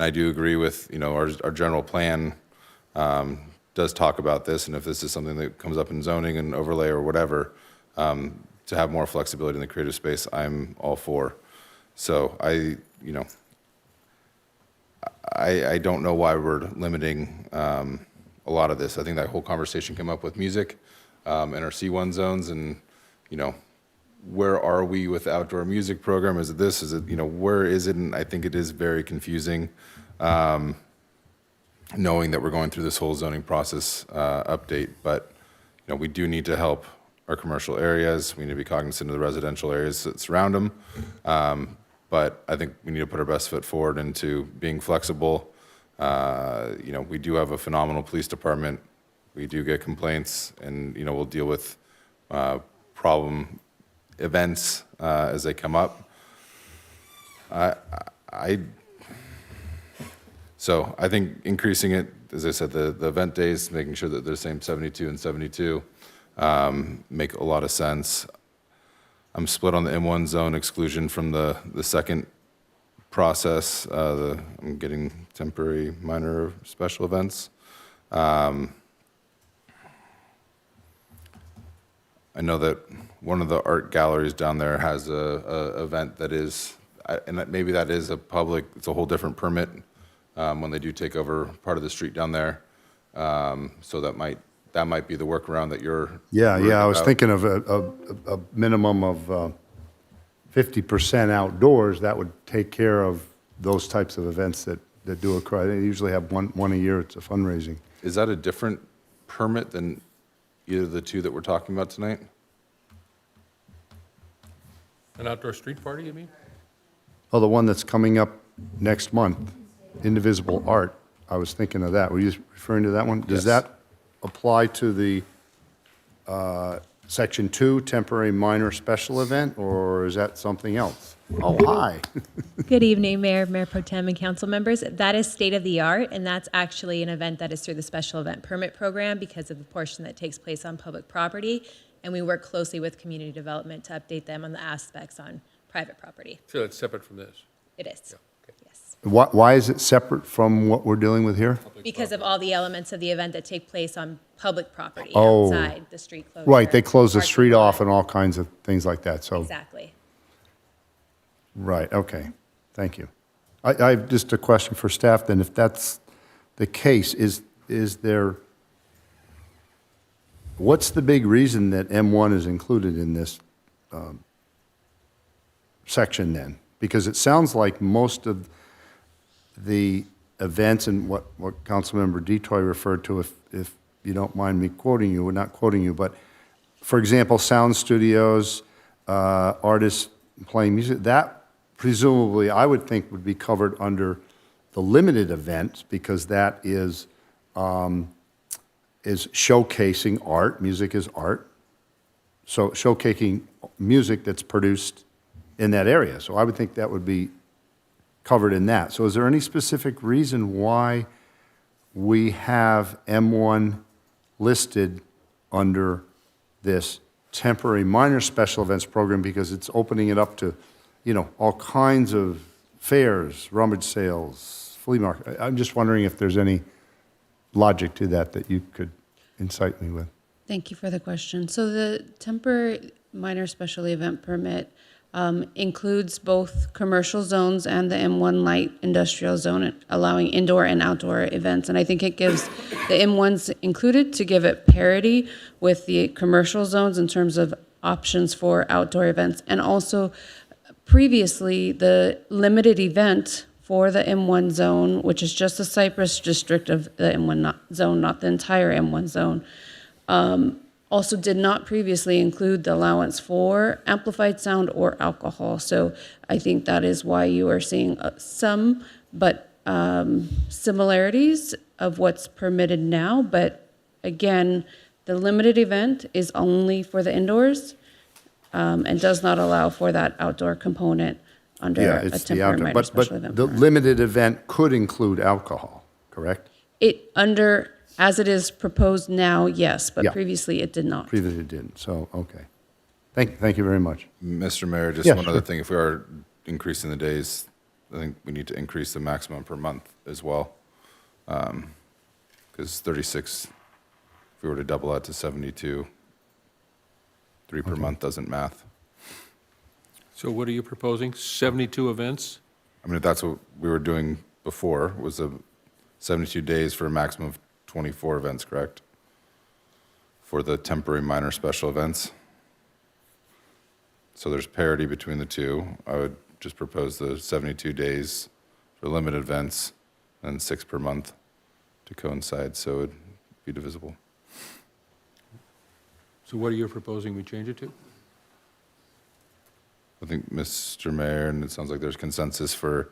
I do agree with our general plan does talk about this, and if this is something that comes up in zoning and overlay or whatever, to have more flexibility in the creative space, I'm all for. So I don't know why we're limiting a lot of this. I think that whole conversation came up with music and our C1 zones, and where are we with the outdoor music program? Is it this? Is it where is it? And I think it is very confusing, knowing that we're going through this whole zoning process update. But we do need to help our commercial areas. We need to be cognizant of the residential areas that surround them. But I think we need to put our best foot forward into being flexible. We do have a phenomenal police department. We do get complaints, and we'll deal with problem events as they come up. So I think increasing it, as I said, the event days, making sure that they're the same 72 and 72, make a lot of sense. I'm split on the M1 zone exclusion from the second process. I'm getting temporary minor special events. I know that one of the art galleries down there has a event that is, and maybe that is it's a whole different permit when they do take over part of the street down there. So that might be the workaround that you're. Yeah, I was about. thinking of a minimum of 50% outdoors. That would take care of those types of events that do occur. They usually have one a year. It's a fundraising. Is that a different permit than either of the two that we're talking about tonight? An outdoor street party, you mean? Oh, the one that's coming up next month, Indivisible Art. I was thinking of that. Were you referring to that one? Does Yes. that apply to the Section 2, temporary minor special event, or is that something else? Oh, hi. Good evening, Mayor Pro Tem, and council members. That is state of the art, and that's actually an event that is through the special event permit program because of the portion that takes place on public property. And we work closely with community development to update them on the aspects on private property. So it's separate from this? It is. Why is it separate from what we're dealing with here? Because of all the elements of the event that take place on public property Oh. outside the street closure. Right, they close the parking street lot. off and all kinds of things like that, so. Exactly. Right, okay, thank you. I have just a question for staff then. If that's the case, is there, what's the big reason that M1 is included in this section then? Because it sounds like most of the events and what Councilmember Detoy referred to, if you don't mind me quoting you, or not quoting you, but for example, sound studios, artists playing music, that presumably I would think would be covered under the limited events because that is showcasing art. Music is art. So showcasing music that's produced in that area. So I would think that would be covered in that. So is there any specific reason why we have M1 listed under this temporary minor special events program? Because it's opening it up to, all kinds of fairs, rummage sales, flea market. I'm just wondering if there's any logic to that you could incite me with. Thank you for the question. So the temporary minor special event permit includes both commercial zones and the M1 light industrial zone, allowing indoor and outdoor events. And I think it gives the M1s included to give it parity with the commercial zones in terms of options for outdoor events. And also, previously, the limited event for the M1 zone, which is just the Cypress district of the M1 zone, not the entire M1 zone, also did not previously include the allowance for amplified sound or alcohol. So I think that is why you are seeing some, but similarities of what's permitted now. But again, the limited event is only for the indoors and does not allow for that outdoor component under Yeah, a it's the temporary outdoor, minor but special event the permit. limited event could include alcohol, correct? As it is proposed now, yes, but Yeah. previously it did not. Previously it didn't, so, okay. Thank you very much. Mr. Mayor, just Yeah, one other sure. thing. If we are increasing the days, I think we need to increase the maximum per month as well. Because 36, if we were to double that to 72, 3 per month doesn't math. So what are you proposing? 72 events? I mean, if that's what we were doing before, was a 72 days for a maximum of 24 events, correct? For the temporary minor special events. So there's parity between the two. I would just propose the 72 days for limited events and 6 per month to coincide, so it'd be divisible. So what are you proposing we change it to? I think, Mr. Mayor, and it sounds like there's consensus for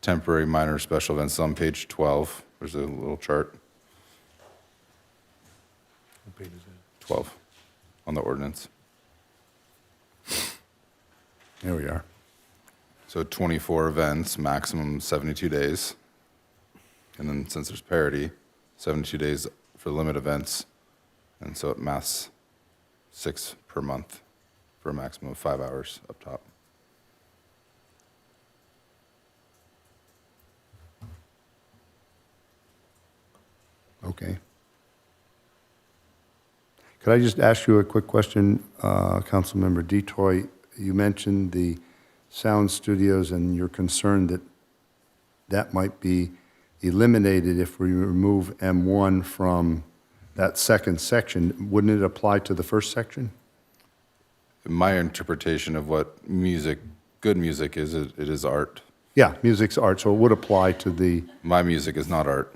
temporary minor special events on page 12. There's a little chart. What page is that? 12 on the ordinance. There we are. So 24 events, maximum 72 days. And then since there's parity, 72 days for limit events. And so it maths 6 per month for a maximum of 5 hours up top. Okay. Could I just ask you a quick question, Councilmember Detoy? You mentioned the sound studios and you're concerned that that might be eliminated if we remove M1 from that second section. Wouldn't it apply to the first section? My interpretation of what music, good music is, it is art. Yeah, music's art, so it would apply to the... My music is not art.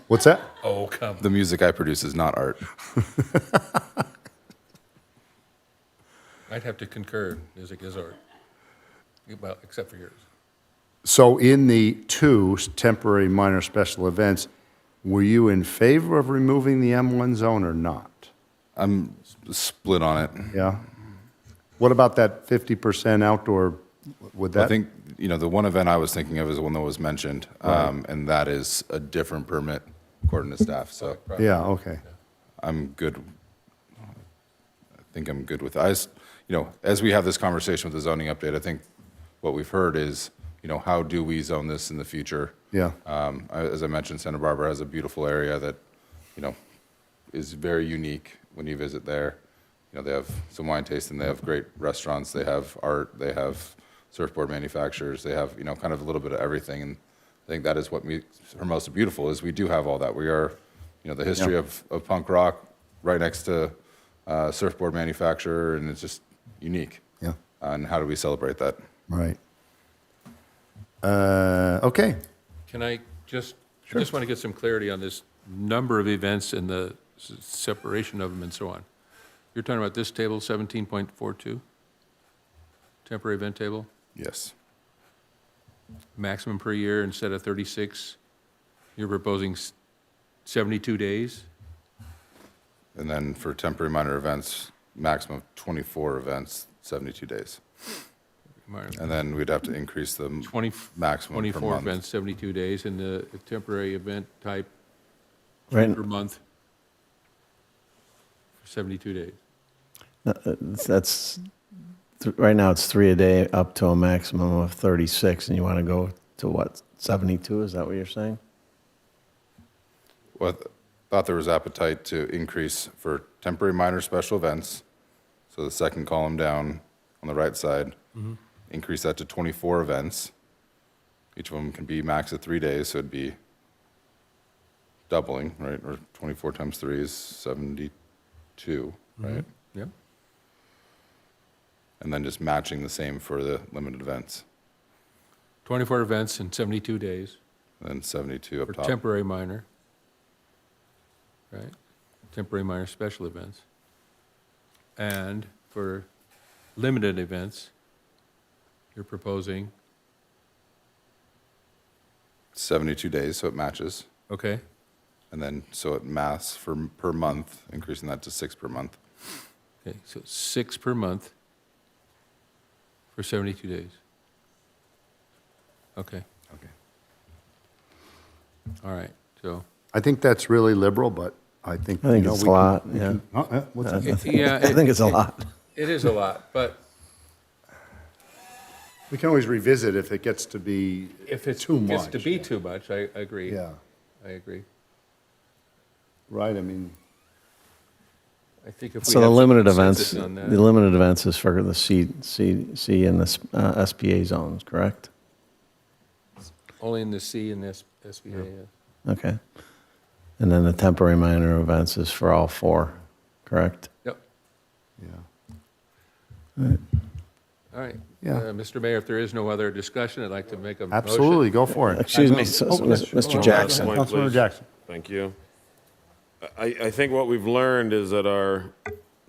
What's that? Oh, come. The music I produce is not art. I'd have to concur, music is art. Well, except for yours. So in the two temporary minor special events, were you in favor of removing the M1 zone or not? I'm split on it. Yeah? What about that 50% outdoor, would that? I think, the one event I was thinking of is the one that was mentioned, Right. and that is a different permit according to staff, so. Yeah, okay. I'm good. I think I'm good with it. As we have this conversation with the zoning update, I think what we've heard is, how do we zone this in the future? Yeah. As I mentioned, Santa Barbara has a beautiful area that, is very unique when you visit there. They have some wine tasting, they have great restaurants, they have art, they have surfboard manufacturers, they have, kind of a little bit of everything. And I think that is what makes Hermosa beautiful, is we do have all that. We are, the history Yeah. of punk rock right next to surfboard manufacturer, and it's just unique. Yeah. And how do we celebrate that? Right. Okay. Can I just want to get some clarity on this number of events and the separation of them and so on. You're talking about this table, 17.42? Temporary event table? Yes. Maximum per year instead of 36. You're proposing 72 days? And then for temporary minor events, maximum of 24 events, 72 days. And then we'd have to increase the maximum per 24 month. events, 72 days, and the temporary event type Right. per month for 72 days. Right now it's 3 a day up to a maximum of 36, and you want to go to what, 72? Is that what you're saying? Well, I thought there was appetite to increase for temporary minor special events. So the second column down on the right side, increase that to 24 events. Each of them can be max of 3 days, so it'd be doubling, right? Or 24 times 3 is 72, right? Yep. And then just matching the same for the limited events. 24 events in 72 days And then 72 up for top. temporary minor, right? Temporary minor special events. And for limited events, you're proposing, 72 days, so it matches. okay, And then, so it mass for per month, increasing that to 6 per month. okay, so 6 per month for 72 days. Okay. Okay. All right, so, I think that's really liberal, but I think. I think you know, it's we a can- lot, we yeah. can- what's that? yeah. I think it's a lot. It is a lot, but We can always revisit if it gets to be if it's too gets much. to be too much, I agree. Yeah, I agree. right, I mean, I think if we So the have some limited events, consensus on that- the limited events is for the C and the SPA zones, correct? Only in the C and SBA, yeah. Okay. And then the temporary minor events is for all 4, correct? Yep. yeah. All right. Yeah. Mr. Mayor, if there is no other discussion, I'd like to make a motion. Absolutely, go for it. Excuse me, Hold on. Mr. Jackson. Point, Councilmember please. Jackson. Thank you. I think what we've learned is that our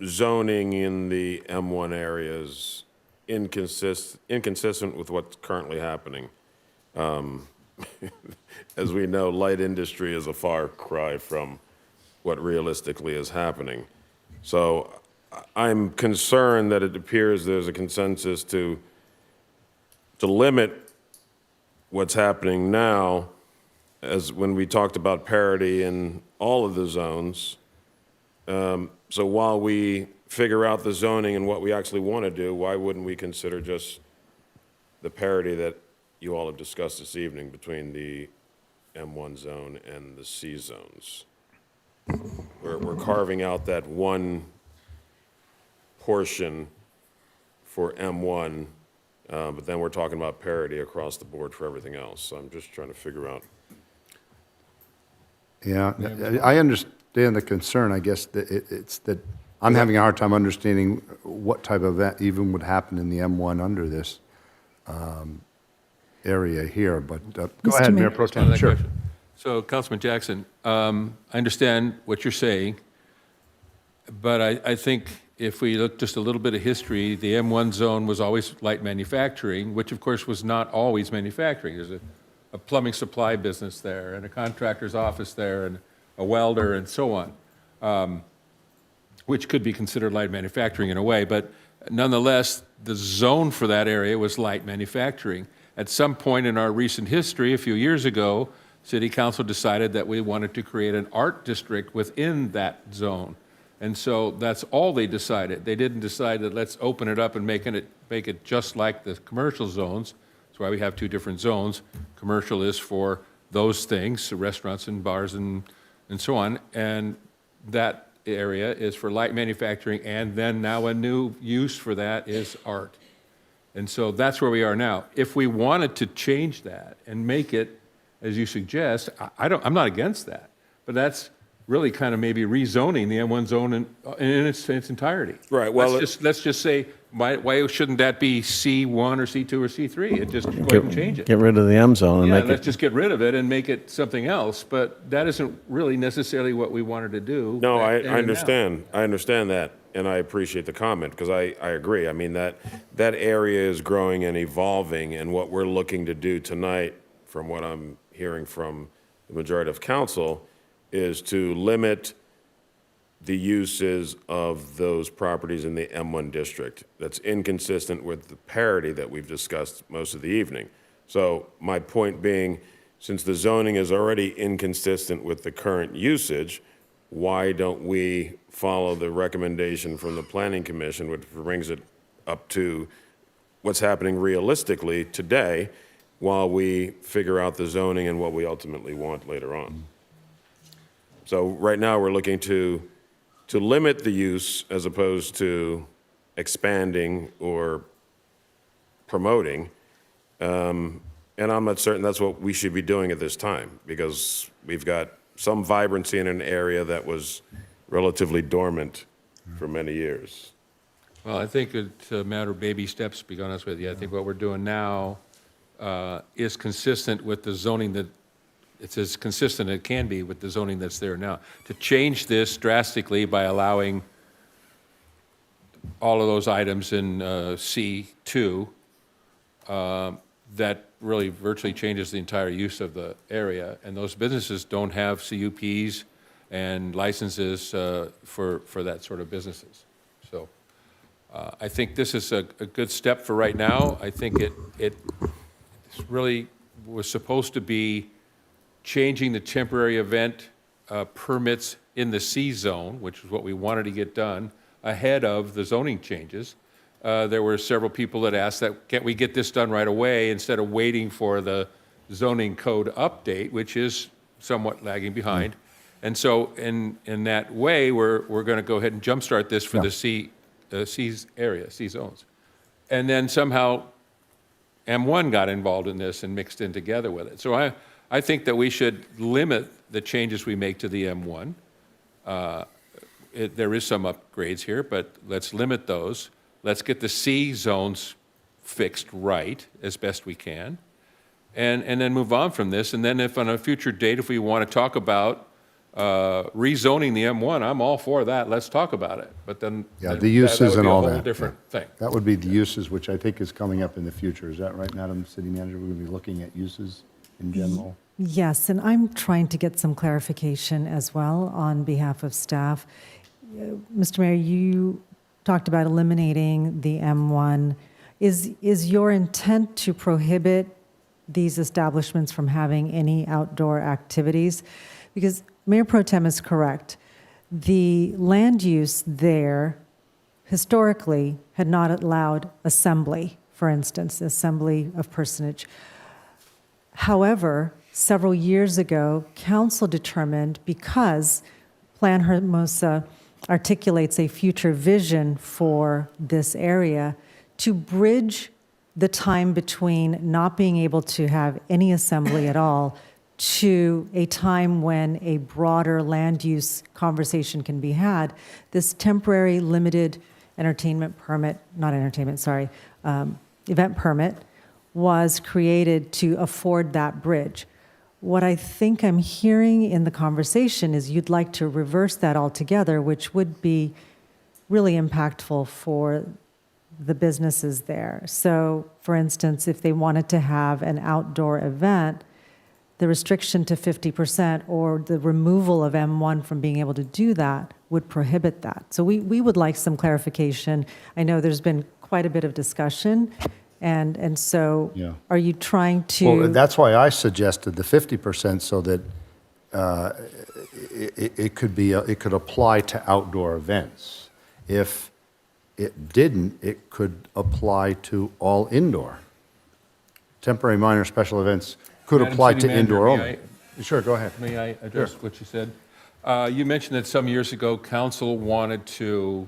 zoning in the M1 area is inconsistent with what's currently happening. As we know, light industry is a far cry from what realistically is happening. So I'm concerned that it appears there's a consensus to limit what's happening now, as when we talked about parity in all of the zones. So while we figure out the zoning and what we actually want to do, why wouldn't we consider just the parity that you all have discussed this evening between the M1 zone and the C zones? We're carving out that one portion for M1, but then we're talking about parity across the board for everything else. So I'm just trying to figure out. Yeah, I understand the concern, I guess, that it's that I'm having a hard time understanding what type of event even would happen in the M1 under this area here, but go Mr. ahead, Mayor Mayor. Pro Tem. Another Sure. question. So, Councilman Jackson, I understand what you're saying, but I think if we look just a little bit of history, the M1 zone was always light manufacturing, which of course was not always manufacturing. There's a plumbing supply business there, and a contractor's office there, and a welder, and so on, which could be considered light manufacturing in a way, but nonetheless, the zone for that area was light manufacturing. At some point in our recent history, a few years ago, City Council decided that we wanted to create an art district within that zone. And so that's all they decided. They didn't decide that let's open it up and make it just like the commercial zones. That's why we have 2 different zones. Commercial is for those things, restaurants and bars and so on. And that area is for light manufacturing, and then now a new use for that is art. And so that's where we are now. If we wanted to change that and make it, as you suggest, I'm not against that, but that's really kind of maybe rezoning the M1 zone in its entirety. Right, well, let's just say, why shouldn't that be C1 or C2 or C3? It just go ahead and change it. Get rid of the M zone and Yeah, make let's it, just get rid of it and make it something else, but that isn't really necessarily what we wanted to do. No, I then and now. understand. I understand that, and I appreciate the comment, because I agree. I mean, that area is growing and evolving, and what we're looking to do tonight, from what I'm hearing from the majority of council, is to limit the uses of those properties in the M1 district. That's inconsistent with the parity that we've discussed most of the evening. So my point being, since the zoning is already inconsistent with the current usage, why don't we follow the recommendation from the Planning Commission, which brings it up to what's happening realistically today, while we figure out the zoning and what we ultimately want later on? So right now, we're looking to limit the use as opposed to expanding or promoting. And I'm not certain that's what we should be doing at this time, because we've got some vibrancy in an area that was relatively dormant for many years. Well, I think it's a matter of baby steps, to be honest with you. I think what we're doing now is consistent with the zoning that, it's as consistent as it can be with the zoning that's there now. To change this drastically by allowing all of those items in C2, that really virtually changes the entire use of the area. And those businesses don't have CUPs and licenses for that sort of businesses. So I think this is a good step for right now. I think it really was supposed to be changing the temporary event permits in the C zone, which is what we wanted to get done, ahead of the zoning changes. There were several people that asked that, can't we get this done right away instead of waiting for the zoning code update, which is somewhat lagging behind. And so in that way, we're going to go ahead and jumpstart this for the C area, C zones. And then somehow M1 got involved in this and mixed in together with it. So I think that we should limit the changes we make to the M1. There is some upgrades here, but let's limit those. Let's get the C zones fixed right as best we can, and then move on from this. And then if on a future date, if we want to talk about rezoning the M1, I'm all for that. Let's talk about it. But then The uses and all that. That would be a whole different thing. That would be the uses, which I think is coming up in the future. Is that right, Madam City Manager? We're going to be looking at uses in general? Yes, and I'm trying to get some clarification as well on behalf of staff. Mr. Mayor, you talked about eliminating the M1. Is your intent to prohibit these establishments from having any outdoor activities? Because Mayor Pro Tem is correct. The land use there historically had not allowed assembly, for instance, assembly of personage. However, several years ago, council determined, because Plan Hermosa articulates a future vision for this area, to bridge the time between not being able to have any assembly at all to a time when a broader land use conversation can be had. This temporary limited entertainment permit, not entertainment, sorry, event permit was created to afford that bridge. What I think I'm hearing in the conversation is you'd like to reverse that altogether, which would be really impactful for the businesses there. So, for instance, if they wanted to have an outdoor event, the restriction to 50% or the removal of M1 from being able to do that would prohibit that. So we would like some clarification. I know there's been quite a bit of discussion, and so are you trying to... Well, that's why I suggested the 50% so that it could apply to outdoor events. If it didn't, it could apply to all indoor. Temporary minor special events could Madam apply City to Manager, indoor may only. Sure, go ahead. May I address what you said? You mentioned that some years ago, council wanted to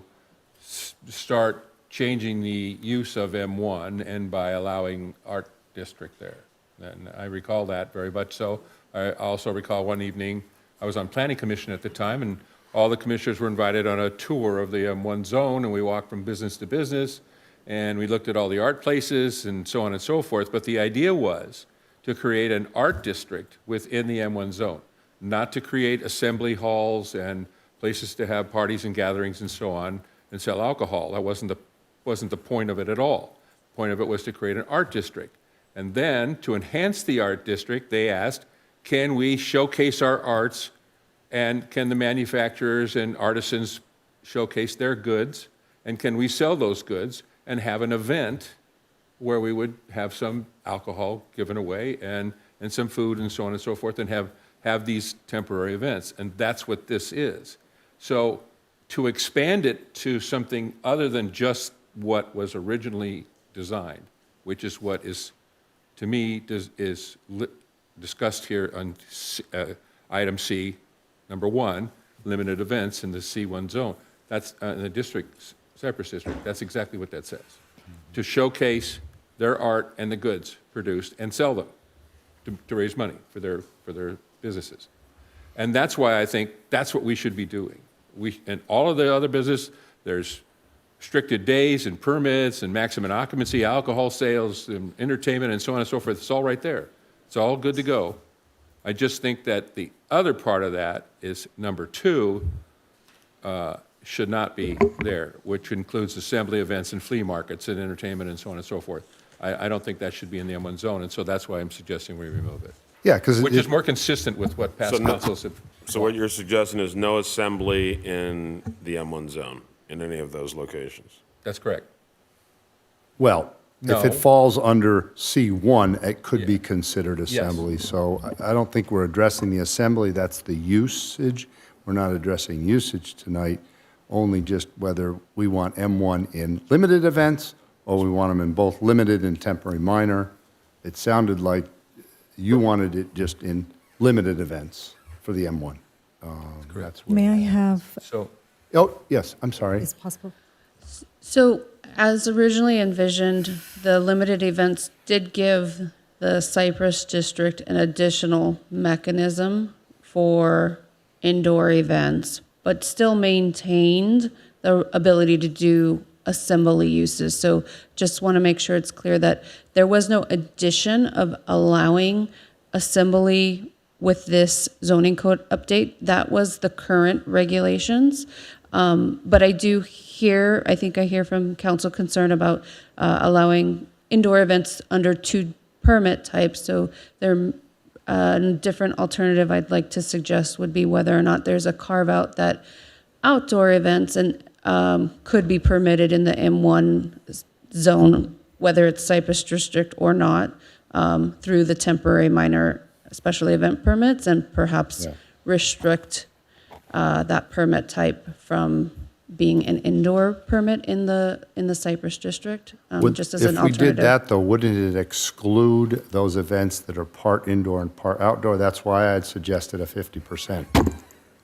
start changing the use of M1 and by allowing art district there. And I recall that very much so. I also recall one evening, I was on planning commission at the time, and all the commissioners were invited on a tour of the M1 zone, and we walked from business to business, and we looked at all the art places and so on and so forth. But the idea was to create an art district within the M1 zone, not to create assembly halls and places to have parties and gatherings and so on and sell alcohol. That wasn't the point of it at all. The point of it was to create an art district. And then, to enhance the art district, they asked, can we showcase our arts, and can the manufacturers and artisans showcase their goods, and can we sell those goods and have an event where we would have some alcohol given away and some food and so on and so forth, and have these temporary events. And that's what this is. So to expand it to something other than just what was originally designed, which is what is, to me, is discussed here on item C, number 1, limited events in the C1 zone. That's in the district Cypress District. That's exactly what that says. To showcase their art and the goods produced and sell them to raise money for their businesses. And that's why I think that's what we should be doing. And all of the other business, there's restricted days and permits and maximum occupancy, alcohol sales, and entertainment, and so on and so forth. It's all right there. It's all good to go. I just think that the other part of that is number 2 should not be there, which includes assembly events and flea markets and entertainment and so on and so forth. I don't think that should be in the M1 zone, and so that's why I'm suggesting we remove it. Yeah, because Which is more consistent with what past councils have. So what you're suggesting is no assembly in the M1 zone, in any of those locations? That's correct. Well, if No. it falls under C1, it could be considered assembly. So I don't think we're addressing the assembly, that's the usage. We're not addressing usage tonight, only just whether we want M1 in limited events or we want them in both limited and temporary minor. It sounded like you wanted it just in limited events for the M1. That's what- May I have, So, Oh, yes, I'm sorry. is possible? So as originally envisioned, the limited events did give the Cypress District an additional mechanism for indoor events, but still maintained the ability to do assembly uses. So just want to make sure it's clear that there was no addition of allowing assembly with this zoning code update. That was the current regulations. But I do hear, I think I hear from council concern about allowing indoor events under 2 permit types. So there, a different alternative I'd like to suggest would be whether or not there's a carve out that outdoor events and could be permitted in the M1 zone, whether it's Cypress District or not, through the temporary minor special event permits, and perhaps restrict that permit type from being an indoor permit in the Cypress District, just as an If we alternative. did that, though, wouldn't it exclude those events that are part indoor and part outdoor? That's why I'd suggested a 50%,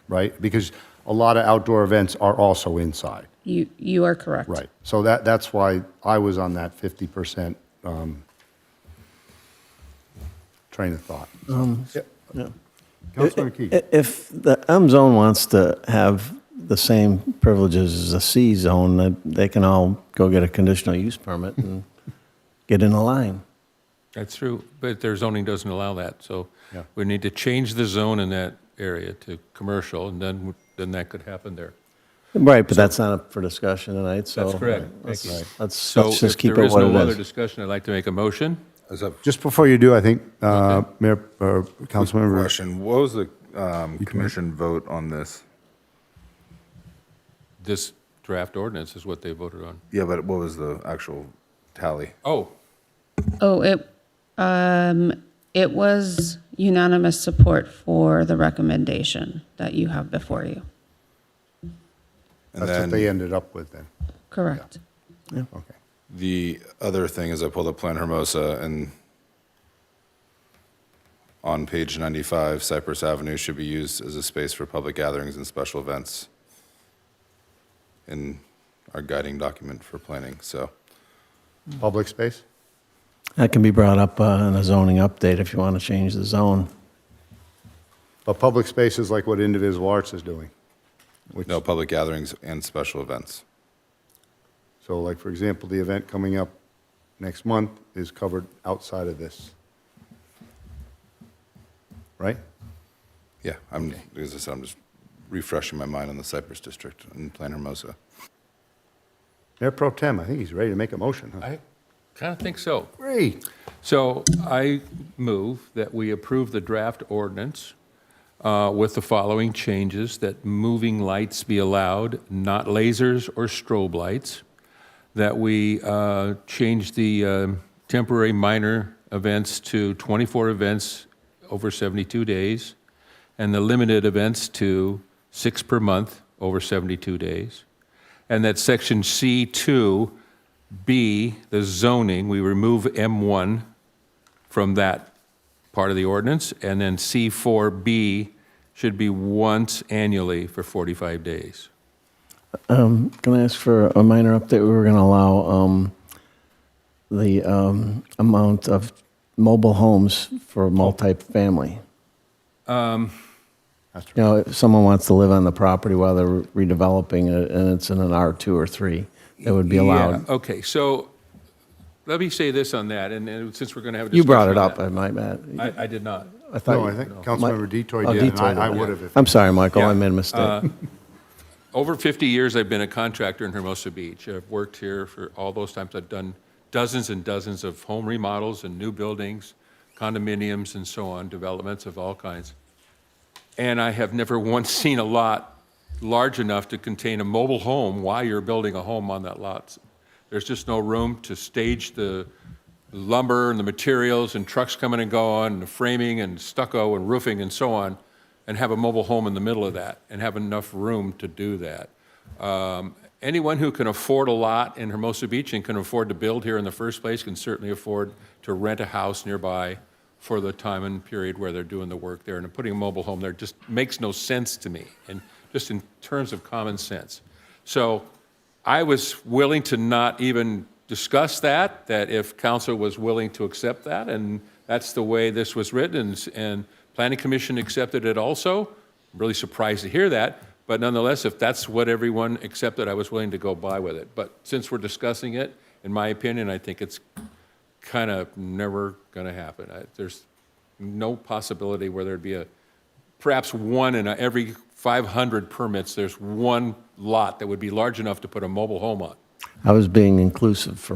right? Because a lot of outdoor events are also inside. You are correct. Right. So that's why I was on that 50% train of thought. Yeah. Councilman Keegan. If the M zone wants to have the same privileges as a C zone, they can all go get a conditional use permit and get in a line. that's true, but their zoning doesn't allow that. So Yeah. we need to change the zone in that area to commercial, and then that could happen there. Right, but that's not up for discussion tonight, so. That's correct. Let's Thank you. let's So just if keep there it is what no other it is. discussion, I'd like to make a motion. Just before you do, I think, Mayor, Councilmember. Question, what was the commission vote on this? This draft ordinance is what they voted on. Yeah, but what was the actual tally? Oh, Oh, it was unanimous support for the recommendation that you have before you. And That's then what they ended up with then. Correct. Okay. the other thing is I pulled up Plan Hermosa, and on page 95, Cypress Avenue should be used as a space for public gatherings and special events in our guiding document for planning, so. Public space? That can be brought up in a zoning update if you want to change the zone. But public space is like what Indivisible Arts is doing. No, public gatherings and special events. So like, for example, the event coming up next month is covered outside of this. Right? Yeah, as I said, I'm just refreshing my mind on the Cypress District and Plan Hermosa. Mayor Pro Tem, I think he's ready to make a motion, huh? I kind of think so. Great. So I move that we approve the draft ordinance with the following changes: that moving lights be allowed, not lasers or strobe lights; that we change the temporary minor events to 24 events over 72 days, and the limited events to 6 per month over 72 days; and that section C2B, the zoning, we remove M1 from that part of the ordinance, and then C4B should be once annually for 45 days. Can I ask for a minor update? We were going to allow the amount of mobile homes for multifamily. You know, if someone wants to live on the property while they're redeveloping it, and it's in an R2 or 3, that would be allowed. Yeah, okay, so let me say this on that, and since we're going to have a You discussion brought it on up, that. I might. I did not. I thought No, I think Councilmember Detoy did, and I would have if. I'm sorry, Michael, Yeah. I made a mistake. Over 50 years, I've been a contractor in Hermosa Beach. I've worked here for all those times. I've done dozens and dozens of home remodels and new buildings, condominiums and so on, developments of all kinds. And I have never once seen a lot large enough to contain a mobile home while you're building a home on that lot. There's just no room to stage the lumber and the materials and trucks coming and going, and the framing and stucco and roofing and so on, and have a mobile home in the middle of that and have enough room to do that. Anyone who can afford a lot in Hermosa Beach and can afford to build here in the first place can certainly afford to rent a house nearby for the time and period where they're doing the work there. And putting a mobile home there just makes no sense to me, and just in terms of common sense. So I was willing to not even discuss that if council was willing to accept that, and that's the way this was written, and Planning Commission accepted it also. I'm really surprised to hear that, but nonetheless, if that's what everyone accepted, I was willing to go by with it. But since we're discussing it, in my opinion, I think it's kind of never going to happen. There's no possibility where there'd be perhaps one in every 500 permits, there's one lot that would be large enough to put a mobile home on. I was being inclusive for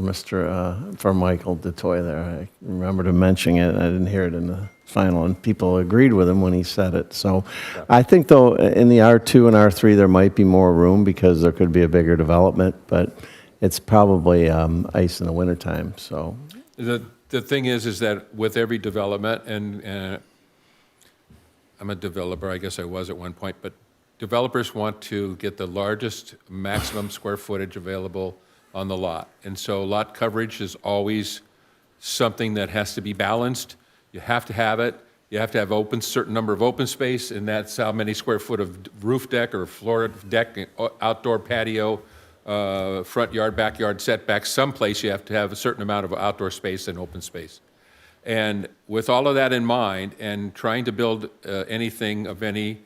for Michael DeToy there. I remembered him mentioning it, and I didn't hear it in the final, and people agreed with him when he said it. So I think, though, in the R2 and R3, there might be more room because there could be a bigger development, but it's probably ice in the wintertime, so. The thing is that with every development, and I'm a developer, I guess I was at one point, but developers want to get the largest maximum square footage available on the lot. And so lot coverage is always something that has to be balanced. You have to have it. You have to have certain number of open space, and that's how many square foot of roof deck or floor deck, outdoor patio, front yard, backyard setbacks. Someplace you have to have a certain amount of outdoor space and open space. And with all of that in mind, and trying to build anything of any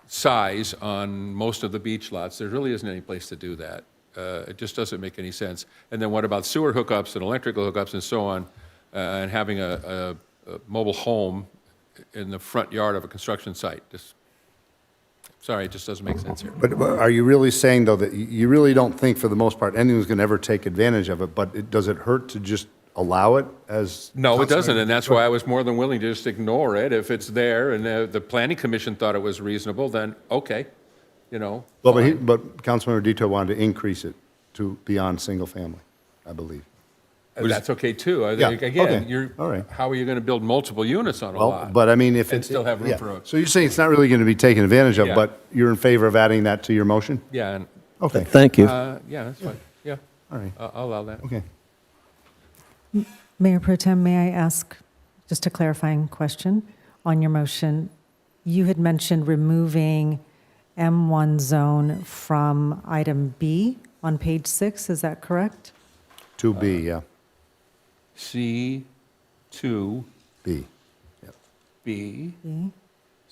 size on most of the beach lots, there really isn't any place to do that. It just doesn't make any sense. And then what about sewer hookups and electrical hookups and so on, and having a mobile home in the front yard of a construction site? Sorry, it just doesn't make sense here. But are you really saying, though, that you really don't think, for the most part, anyone's going to ever take advantage of it, but does it hurt to just allow it as? No, it doesn't, and that's why I was more than willing to just ignore it. If it's there and the Planning Commission thought it was reasonable, then okay, Well, but Councilmember Dito wanted to increase it to beyond single family, I believe. That's okay too. Yeah, Again, okay, all right. how are you going to build multiple units on a Well, lot? but I mean, if and it's. still have room yeah. for a. So you're saying it's not really going to be taken advantage of, Yeah. but you're in favor of adding that to your motion? Yeah. And, Okay. Thank you. yeah, that's fine. Yeah. All right. I'll allow that. Okay. Mayor Pro Tem, may I ask just a clarifying question on your motion? You had mentioned removing M1 zone from item B on page 6, is that correct? 2B, yeah. C2B. B. B.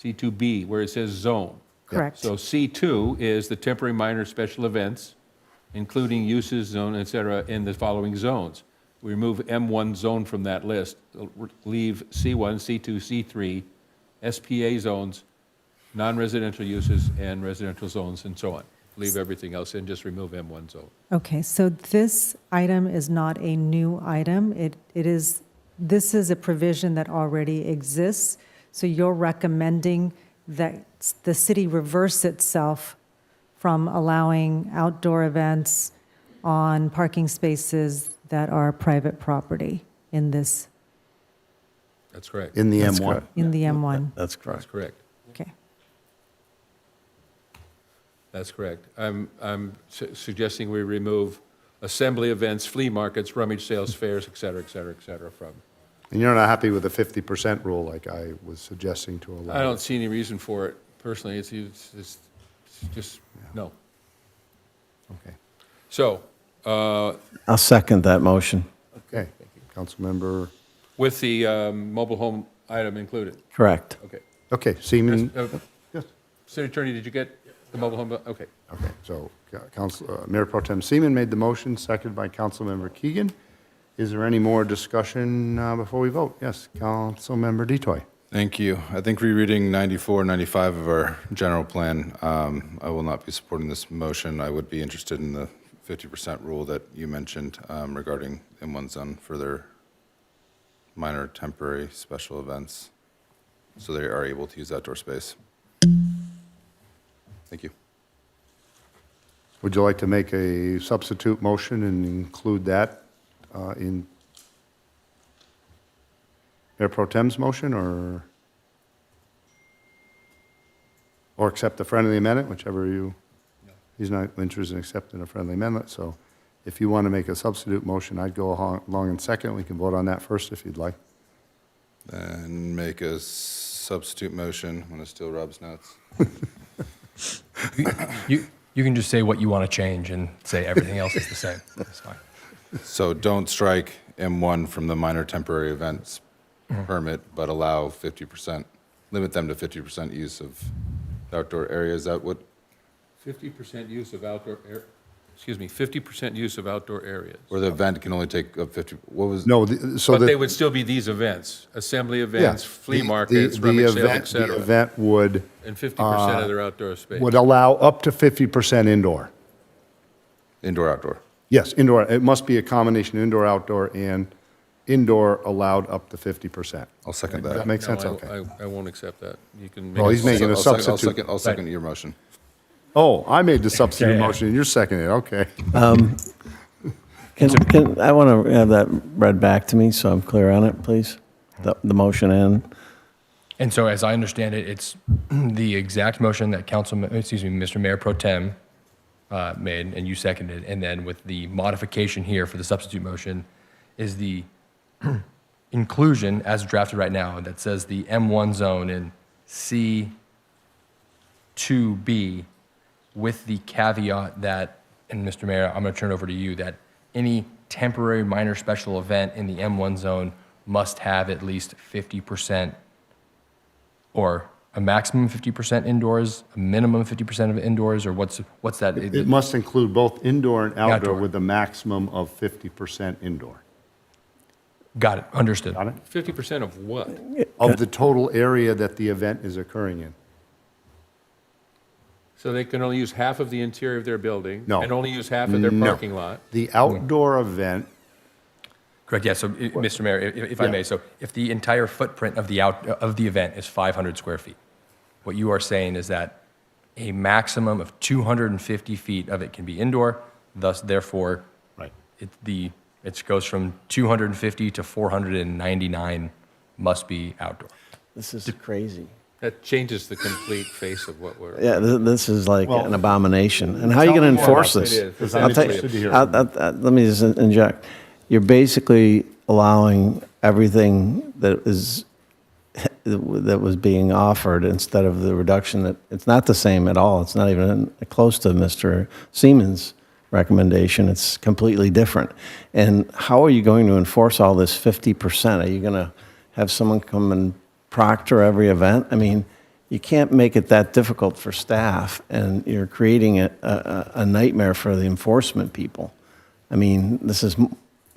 C2B, where it says zone. Correct. So C2 is the temporary minor special events, including uses, zone, et cetera, in the following zones. We remove M1 zone from that list, leave C1, C2, C3, SPA zones, non-residential uses, and residential zones, and so on. Leave everything else in, just remove M1 zone. Okay, so this item is not a new item. This is a provision that already exists. So you're recommending that the city reverse itself from allowing outdoor events on parking spaces that are private property in this, That's correct. In the That's M1. correct. in the M1? That's correct. That's correct. Okay. That's correct. I'm suggesting we remove assembly events, flea markets, rummage sales, fairs, et cetera, from. And you're not happy with the 50% rule like I was suggesting to allow? I don't see any reason for it personally. It's just, no. Okay. So, I'll second that motion. Okay. Councilmember, with the mobile home item included? Correct. Okay. okay, Seaman. Yes. City Attorney, did you get the mobile home? Okay. Okay, so Mayor Pro Tem Seaman made the motion, seconded by Councilmember Keegan. Is there any more discussion before we vote? Yes, Councilmember Detoy. Thank you. I think rereading 94, 95 of our general plan, I will not be supporting this motion. I would be interested in the 50% rule that you mentioned regarding M1 zone for their minor temporary special events, so they are able to use outdoor space. Thank you. Would you like to make a substitute motion and include that in Mayor Pro Tem's motion, or accept the friendly amendment, whichever you, he's not interested in accepting a friendly amendment, so if you want to make a substitute motion, I'd go along in second. We can vote on that first if you'd like. And make a substitute motion. I'm going to steal Rob's notes. You can just say what you want to change and say everything else is the same. That's fine. So don't strike M1 from the minor temporary events permit, but allow 50%, limit them to 50% use of outdoor areas. Is that what? 50% use of outdoor 50% use of outdoor areas. Or the event can only take up 50, what was? No, But they would still be these events, assembly events, Yeah, flea the- markets, the rummage sales, event- et cetera. The event would. And 50% of their outdoor space. Would allow up to 50% indoor. Indoor, outdoor. Yes, indoor. It must be a combination indoor, outdoor, and indoor allowed up to 50%. I'll second Does that. that make sense? No, Okay. I won't accept that. You can Well, he's making a substitute. I'll second your motion. Oh, I made the substitute motion, and you're seconding it, okay. I want to have that read back to me so I'm clear on it, please. The motion And so as I understand it, it's the exact motion that Mr. Mayor Pro Tem made and you seconded, and then with the modification here for the substitute motion is the inclusion as drafted right now that says the M1 zone in C2B with the caveat that, and Mr. Mayor, I'm going to turn it over to you, that any temporary minor special event in the M1 zone must have at least 50% or a maximum 50% indoors, a minimum 50% of indoors, or what's that? It must include both indoor and outdoor Outdoor. with a maximum of 50% indoor. Got it, understood. Got it? 50% of what? Of the total area that the event is occurring in. So they can only use half of the interior of their building? No. And only use half of their No. parking lot? The outdoor event, Correct, yeah, so Mr. Mayor, if I Yeah. may, so if the entire footprint of the event is 500 square feet, what you are saying is that a maximum of 250 feet of it can be indoor, thus therefore, right. it goes from 250 to 499 must be outdoor. This is crazy. That changes the complete face of what we're. Yeah, this is like Well, an abomination. And how are you tell going me to more enforce about this? it. It is. I'll tell Interested to you, hear. let me just inject. You're basically allowing everything that was being offered instead of the reduction that, it's not the same at all. It's not even close to Mr. Seaman's recommendation. It's completely different. And how are you going to enforce all this 50%? Are you going to have someone come and proctor every event? I mean, you can't make it that difficult for staff, and you're creating a nightmare for the enforcement people. I mean, this is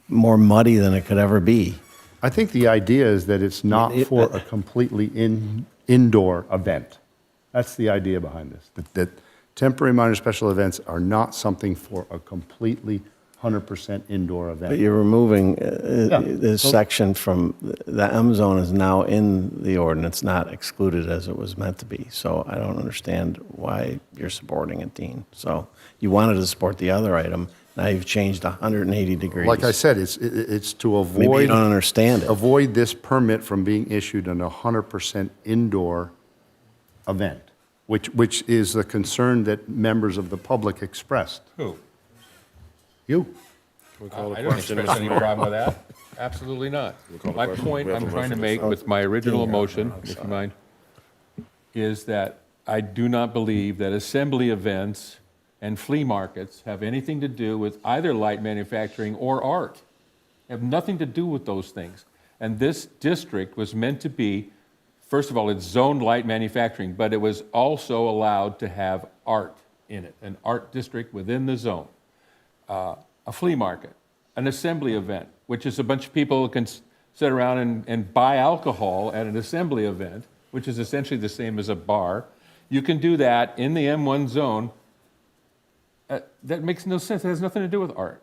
more muddy than it could ever be. I think the idea is that it's not for a completely indoor event. That's the idea behind this, that temporary minor special events are not something for a completely 100% indoor event. But you're removing this section from, the M zone is now in the ordinance, not excluded as it was meant to be. So I don't understand why you're supporting it, Dean. So you wanted to support the other item, now you've changed 180 degrees. Like I said, it's to avoid. Maybe you don't understand it. Avoid this permit from being issued on a 100% indoor event, which is the concern that members of the public expressed. Who? You. Can we call the I don't question, express Mr. any Mayor? problem with that. Absolutely not. call the My question? point We have I'm a trying to motion. make with my original motion, if you mind, is that I do not believe that assembly events and flea markets have anything to do with either light manufacturing or art. They have nothing to do with those things. And this district was meant to be, first of all, it's zoned light manufacturing, but it was also allowed to have art in it, an art district within the zone. A flea market, an assembly event, which is a bunch of people who can sit around and buy alcohol at an assembly event, which is essentially the same as a bar. You can do that in the M1 zone. That makes no sense. It has nothing to do with art.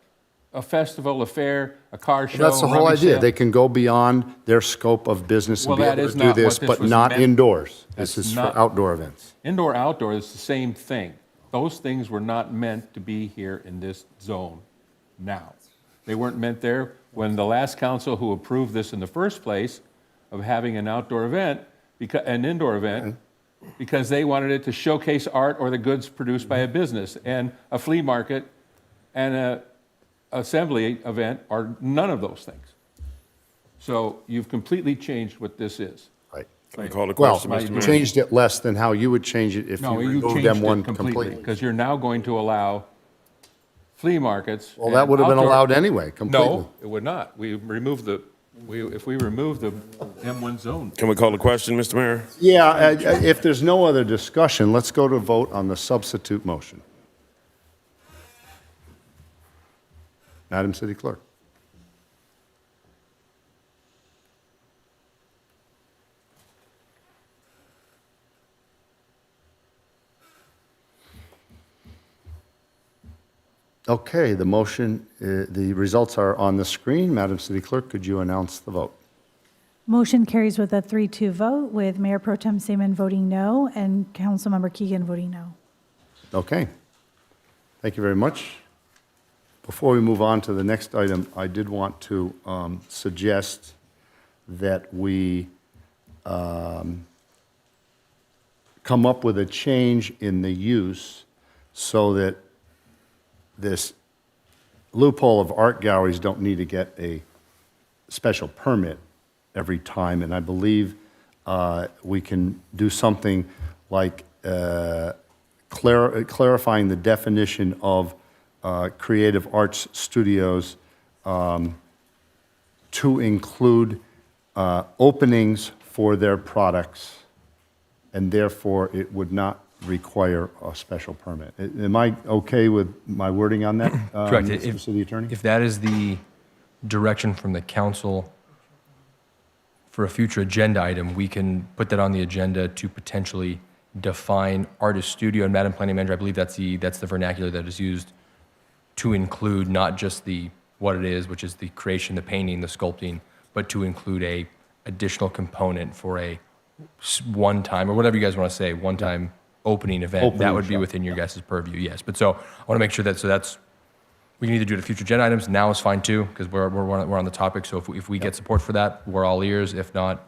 A festival, a fair, a car show. That's the whole rummage idea. sale. They can go beyond their scope of business and Well, be that able is to do not this, what this but was not meant- indoors. That's This is not- for outdoor events. Indoor, outdoor is the same thing. Those things were not meant to be here in this zone now. They weren't meant there when the last council who approved this in the first place of having an outdoor event, an indoor event, because they wanted it to showcase art or the goods produced by a business. And a flea market and a assembly event are none of those things. So you've completely changed what this is. Right. Can I call the Well, question, Mr. you Mayor? changed it less than how you would change it if you No, you removed changed M1 it completely, completely. because you're now going to allow flea markets. Well, that and would have been outdoor- allowed anyway, completely. No, it would not. If we remove the M1 zone. Can we call the question, Mr. Mayor? Yeah, if there's no other discussion, let's go to vote on the substitute motion. Madam City Clerk. Okay, the motion, the results are on the screen. Madam City Clerk, could you announce the vote? Motion carries with a 3-2 vote, with Mayor Pro Tem Seaman voting no and Councilmember Keegan voting no. Okay. Thank you very much. Before we move on to the next item, I did want to suggest that we come up with a change in the use so that this loophole of art galleries don't need to get a special permit every time. And I believe we can do something like clarifying the definition of creative arts studios to include openings for their products, and therefore it would not require a special permit. Am I okay with my wording on that, Correct. Mr. City Attorney? If that is the direction from the council for a future agenda item, we can put that on the agenda to potentially define artist studio. And Madam Planning Manager, I believe that's the vernacular that is used to include not just what it is, which is the creation, the painting, the sculpting, but to include a additional component for a one-time, or whatever you guys want to say, one-time opening event. Opening That would be show. within your guys' purview, yes. But so I want to make sure that's, we can either do it at future agenda items. Now is fine too, because we're on the topic. So if we get support for that, we're all ears. If not,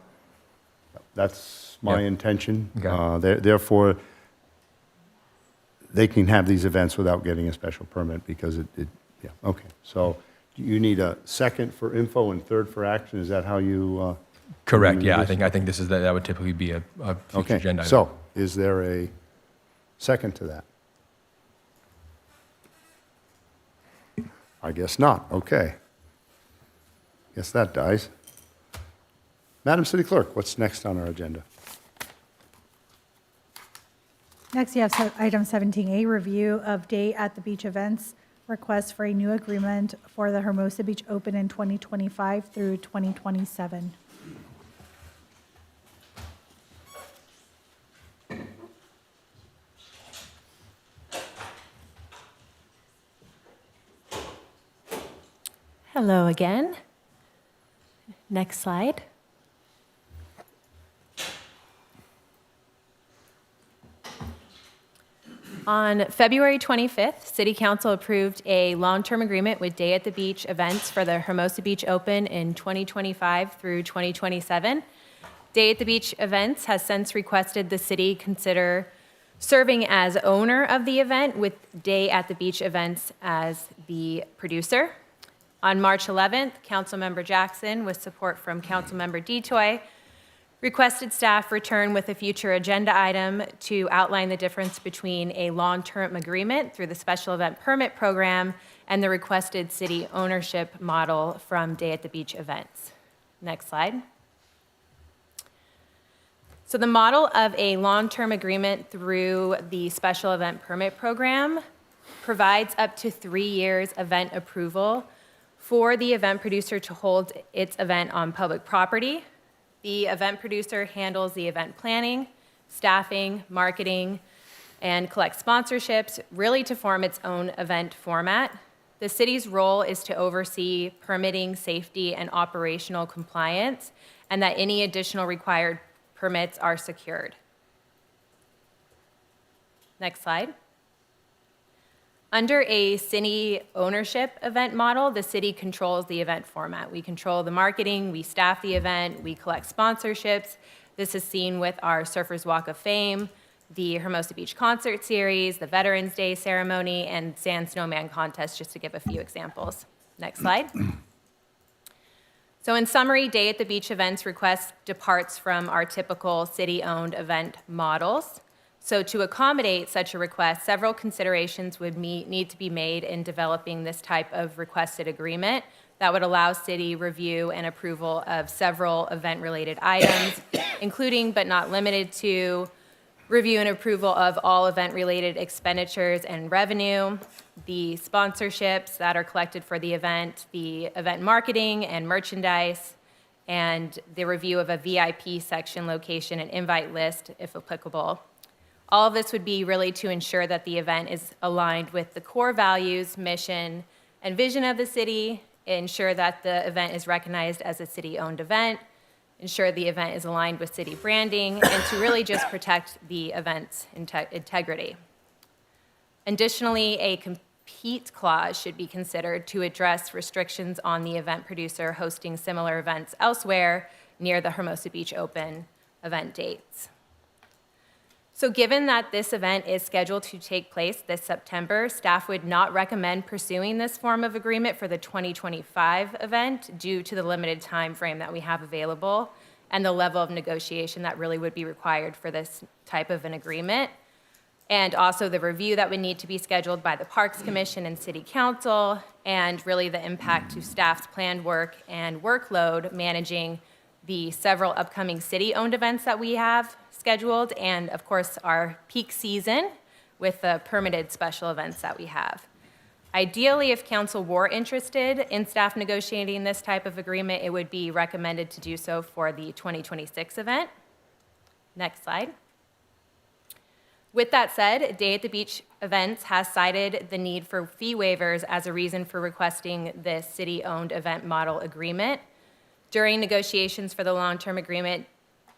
That's my Yeah. intention. Okay. Therefore, they can have these events without getting a special permit because yeah, okay. So you need a second for info and third for action? Is that how you? correct. you Yeah, do I this? think this is that would typically be a future Okay, agenda item. so is there a second to that? I guess not, okay. Guess that dies. Madam City Clerk, what's next on our agenda? Next, you have item 17A, review of Day at the Beach events, request for a new agreement for the Hermosa Beach Open in 2025 through 2027. Hello again. Next slide. On February 25th, City Council approved a long-term agreement with Day at the Beach events for the Hermosa Beach Open in 2025 through 2027. Day at the Beach events has since requested the city consider serving as owner of the event, with Day at the Beach events as the producer. On March 11th, Councilmember Jackson, with support from Councilmember Detoy, Requested staff return with a future agenda item to outline the difference between a long-term agreement through the special event permit program and the requested city ownership model from Day at the Beach events. Next slide. So the model of a long-term agreement through the special event permit program provides up to 3 years event approval for the event producer to hold its event on public property. The event producer handles the event planning, staffing, marketing, and collects sponsorships, really to form its own event format. The city's role is to oversee permitting, safety, and operational compliance, and that any additional required permits are secured. Next slide. Under a city ownership event model, the city controls the event format. We control the marketing, we staff the event, we collect sponsorships. This is seen with our Surfers Walk of Fame, the Hermosa Beach Concert Series, the Veterans Day Ceremony, and Sand Snowman Contest, just to give a few examples. Next slide. So in summary, Day at the Beach events request departs from our typical city-owned event models. So to accommodate such a request, several considerations would need to be made in developing this type of requested agreement that would allow city review and approval of several event-related items, including but not limited to review and approval of all event-related expenditures and revenue, the sponsorships that are collected for the event marketing and merchandise, and the review of a VIP section location and invite list, if applicable. All of this would be really to ensure that the event is aligned with the core values, mission, and vision of the city, ensure that the event is recognized as a city-owned event, ensure the event is aligned with city branding, and to really just protect the event's integrity. Additionally, a compete clause should be considered to address restrictions on the event producer hosting similar events elsewhere near the Hermosa Beach Open event dates. So given that this event is scheduled to take place this September, staff would not recommend pursuing this form of agreement for the 2025 event due to the limited time frame that we have available and the level of negotiation that really would be required for this type of an agreement. And also the review that would need to be scheduled by the Parks Commission and City Council, and really the impact to staff's planned work and workload managing the several upcoming city-owned events that we have scheduled, and of course our peak season with the permitted special events that we have. Ideally, if council were interested in staff negotiating this type of agreement, it would be recommended to do so for the 2026 event. Next slide. With that said, Day at the Beach Events has cited the need for fee waivers as a reason for requesting this city-owned event model agreement. During negotiations for the long-term agreement,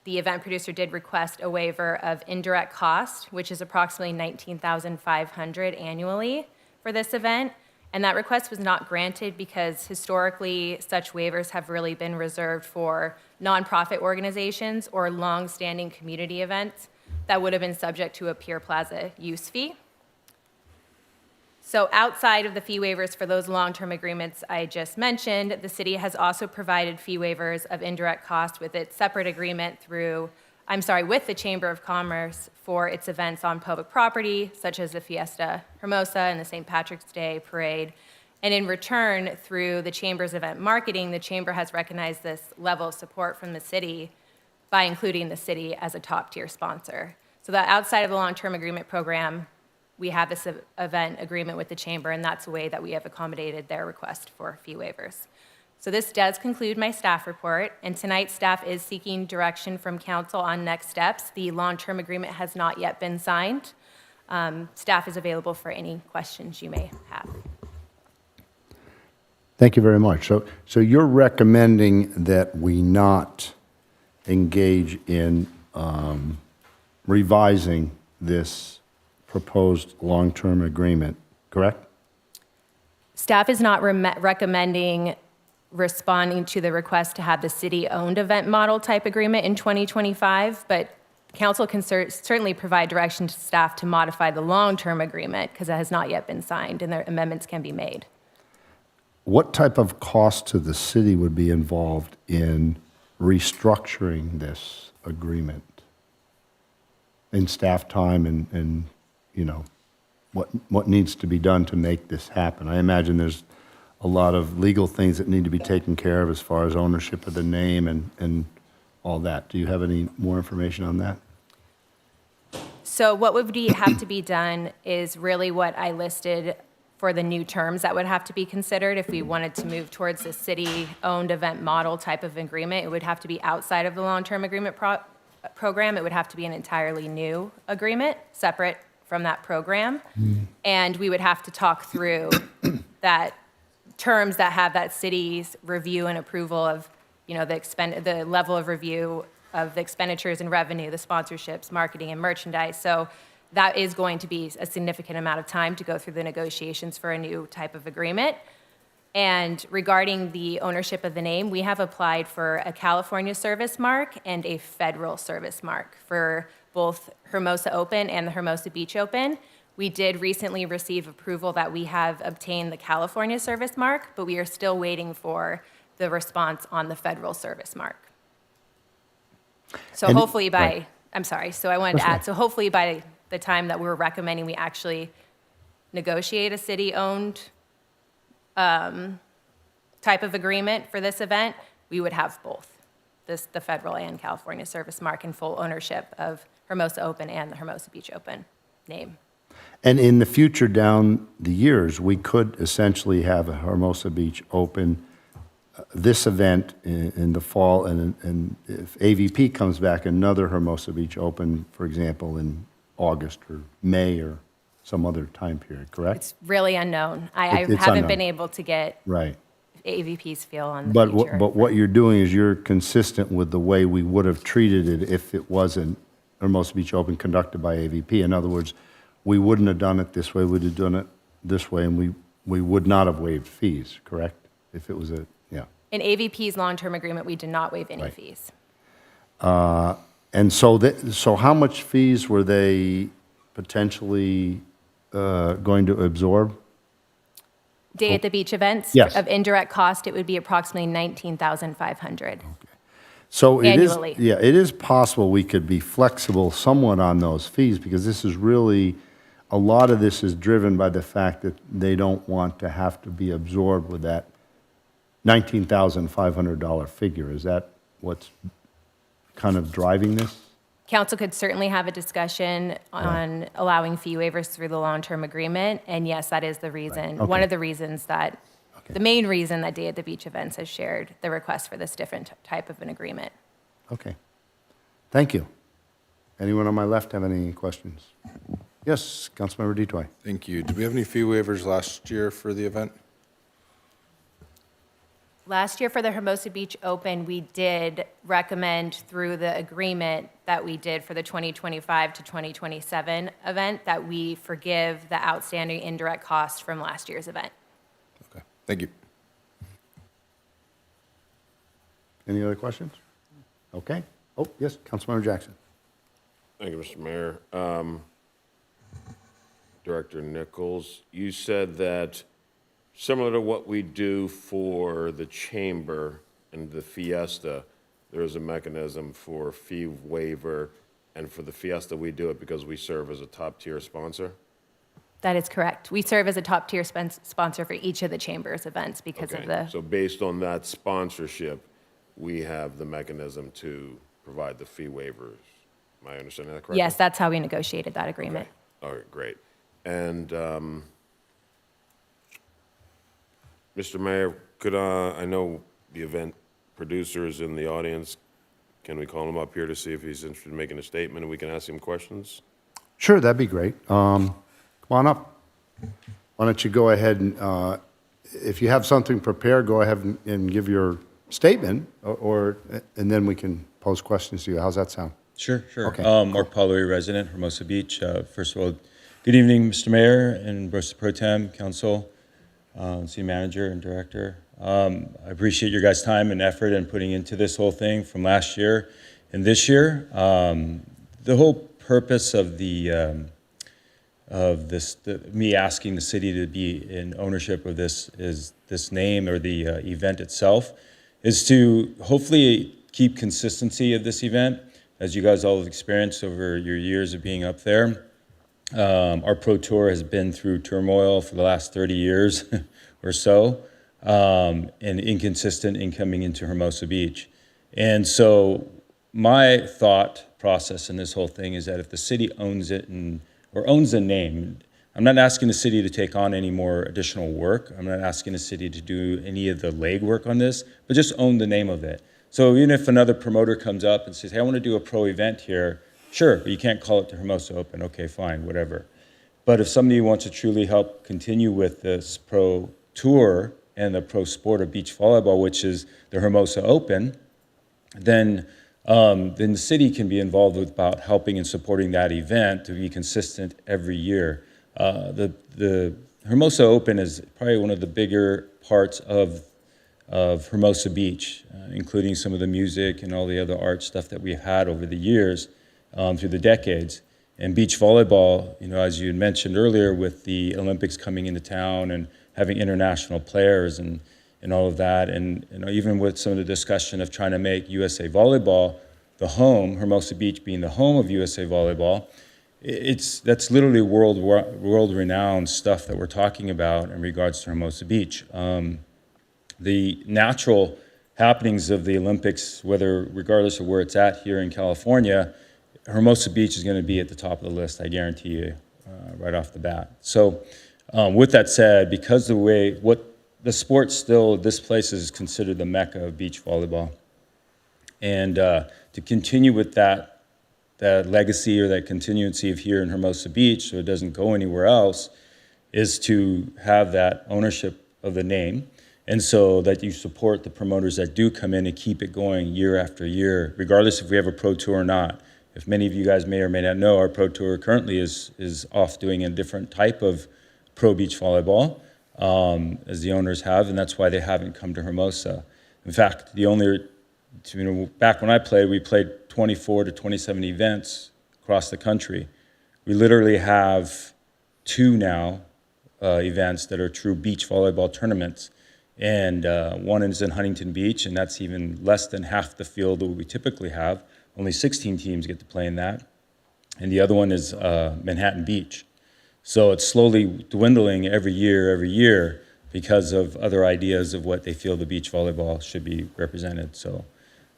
the event producer did request a waiver of indirect cost, which is approximately $19,500 annually for this event. And that request was not granted because historically such waivers have really been reserved for nonprofit organizations or long-standing community events that would have been subject to a Pier Plaza use fee. So outside of the fee waivers for those long-term agreements I just mentioned, the city has also provided fee waivers of indirect cost with its separate agreement with the Chamber of Commerce for its events on public property, such as the Fiesta Hermosa and the St. Patrick's Day Parade. And in return, through the Chamber's event marketing, the Chamber has recognized this level of support from the city by including the city as a top-tier sponsor. So that outside of the long-term agreement program, we have this event agreement with the Chamber, and that's the way that we have accommodated their request for fee waivers. So this does conclude my staff report, and tonight staff is seeking direction from council on next steps. The long-term agreement has not yet been signed. Staff is available for any questions you may have. Thank you very much. So you're recommending that we not engage in revising this proposed long-term agreement, correct? Staff is not recommending responding to the request to have the city-owned event model type agreement in 2025, but council can certainly provide direction to staff to modify the long-term agreement because it has not yet been signed and their amendments can be made. What type of cost to the city would be involved in restructuring this agreement? In staff time and you know, what needs to be done to make this happen? I imagine there's a lot of legal things that need to be taken care of as far as ownership of the name and all that. Do you have any more information on that? So what would have to be done is really what I listed for the new terms that would have to be considered if we wanted to move towards a city-owned event model type of agreement. It would have to be outside of the long-term agreement program. It would have to be an entirely new agreement, separate from that program. And we would have to talk through that terms that have that city's review and approval of, you know, the level of review of the expenditures and revenue, the sponsorships, marketing, and merchandise. So that is going to be a significant amount of time to go through the negotiations for a new type of agreement. And regarding the ownership of the name, we have applied for a California service mark and a federal service mark for both Hermosa Open and the Hermosa Beach Open. We did recently receive approval that we have obtained the California service mark, but we are still waiting for the response on the federal service mark. So hopefully by, I'm sorry, so I wanted to add, so hopefully by the time that we're recommending we actually negotiate a city-owned type of agreement for this event, we would have both, the federal and California service mark and full ownership of Hermosa Open and the Hermosa Beach Open name. And in the future, down the years, we could essentially have a Hermosa Beach Open, this event in the fall, and if AVP comes back, another Hermosa Beach Open, for example, in August or May or some other time period, correct? It's really unknown. I It's haven't unknown. been able to get Right. AVP's feel on the But future. but what you're doing is you're consistent with the way we would have treated it if it wasn't Hermosa Beach Open conducted by AVP. In other words, we wouldn't have done it this way, we'd have done it this way, and we would not have waived fees, correct? If it was a, yeah. In AVP's long-term agreement, we did not waive any fees. And so how much fees were they potentially going to absorb? Day at the beach events? Yes. Of indirect cost, it would be approximately $19,500. So it is, Annually. yeah, it is possible we could be flexible somewhat on those fees, because this is really, a lot of this is driven by the fact that they don't want to have to be absorbed with that $19,500 figure. Is that what's kind of driving this? Council could certainly have a discussion on allowing fee waivers through the long-term agreement, and yes, that is the reason, Okay. one of the reasons that, the main reason that Day at the Beach Events has shared the request for this different type of an agreement. Okay. Thank you. Anyone on my left have any questions? Yes, Councilmember Detoy. Thank you. Did we have any fee waivers last year for the event? Last year for the Hermosa Beach Open, we did recommend through the agreement that we did for the 2025 to 2027 event that we forgive the outstanding indirect costs from last year's event. Okay, thank you. Any other questions? Okay. Oh, yes, Councilmember Jackson. Thank you, Mr. Mayor. Director Nichols, you said that similar to what we do for the chamber and the fiesta, there is a mechanism for fee waiver, and for the fiesta, we do it because we serve as a top-tier sponsor? That is correct. We serve as a top-tier sponsor for each of the chamber's events because of the, So based on that sponsorship, we have the mechanism to provide the fee waivers. Am I understanding that correctly? yes, that's how we negotiated that agreement. All right, great. And, Mr. Mayor, could, I know the event producer is in the audience. Can we call him up here to see if he's interested in making a statement and we can ask him questions? Sure, that'd be great. Come on up. Why don't you go ahead and, if you have something prepared, go ahead and give your statement, and then we can pose questions to you. How's that sound? Sure, sure. Okay, Mark Paulery, resident, Hermosa Beach. First of all, good evening, Mr. Mayor and Pro Tem, Council, City Manager and Director. I appreciate your guys' time and effort in putting into this whole thing from last year and this year. The whole purpose of me asking the city to be in ownership of this name or the event itself is to hopefully keep consistency of this event. as you guys all have experienced over your years of being up there. Our Pro Tour has been through turmoil for the last 30 years or so, and inconsistent in coming into Hermosa Beach. And so my thought process in this whole thing is that if the city owns it or owns the name, I'm not asking the city to take on any more additional work. I'm not asking the city to do any of the legwork on this, but just own the name of it. So even if another promoter comes up and says, hey, I want to do a pro event here, sure, but you can't call it the Hermosa Open. Okay, fine, whatever. But if somebody wants to truly help continue with this pro tour and the pro sport of beach volleyball, which is the Hermosa Open, then the city can be involved with about helping and supporting that event to be consistent every year. The Hermosa Open is probably one of the bigger parts of Hermosa Beach, including some of the music and all the other art stuff that we've had over the years, through the decades. And beach volleyball, as you had mentioned earlier, with the Olympics coming into town and having international players and all of that, and even with some of the discussion of trying to make USA Volleyball the home, Hermosa Beach being the home of USA Volleyball, that's literally world-renowned stuff that we're talking about in regards to Hermosa Beach. The natural happenings of the Olympics, regardless of where it's at here in California, Hermosa Beach is going to be at the top of the list, I guarantee you, right off the bat. So with that said, because the sport still, this place is considered the mecca of beach volleyball. And to continue with that legacy or that continuancy of here in Hermosa Beach, so it doesn't go anywhere else, is to have that ownership of the name, and so that you support the promoters that do come in and keep it going year after year, regardless if we have a pro tour or not. If many of you guys may or may not know, our pro tour currently is off doing a different type of pro beach volleyball, as the owners have, and that's why they haven't come to Hermosa. In fact, back when I played, we played 24 to 27 events across the country. We literally have 2 now events that are true beach volleyball tournaments. And one is in Huntington Beach, and that's even less than half the field that we typically have. Only 16 teams get to play in that. And the other one is Manhattan Beach. So it's slowly dwindling every year because of other ideas of what they feel the beach volleyball should be represented. So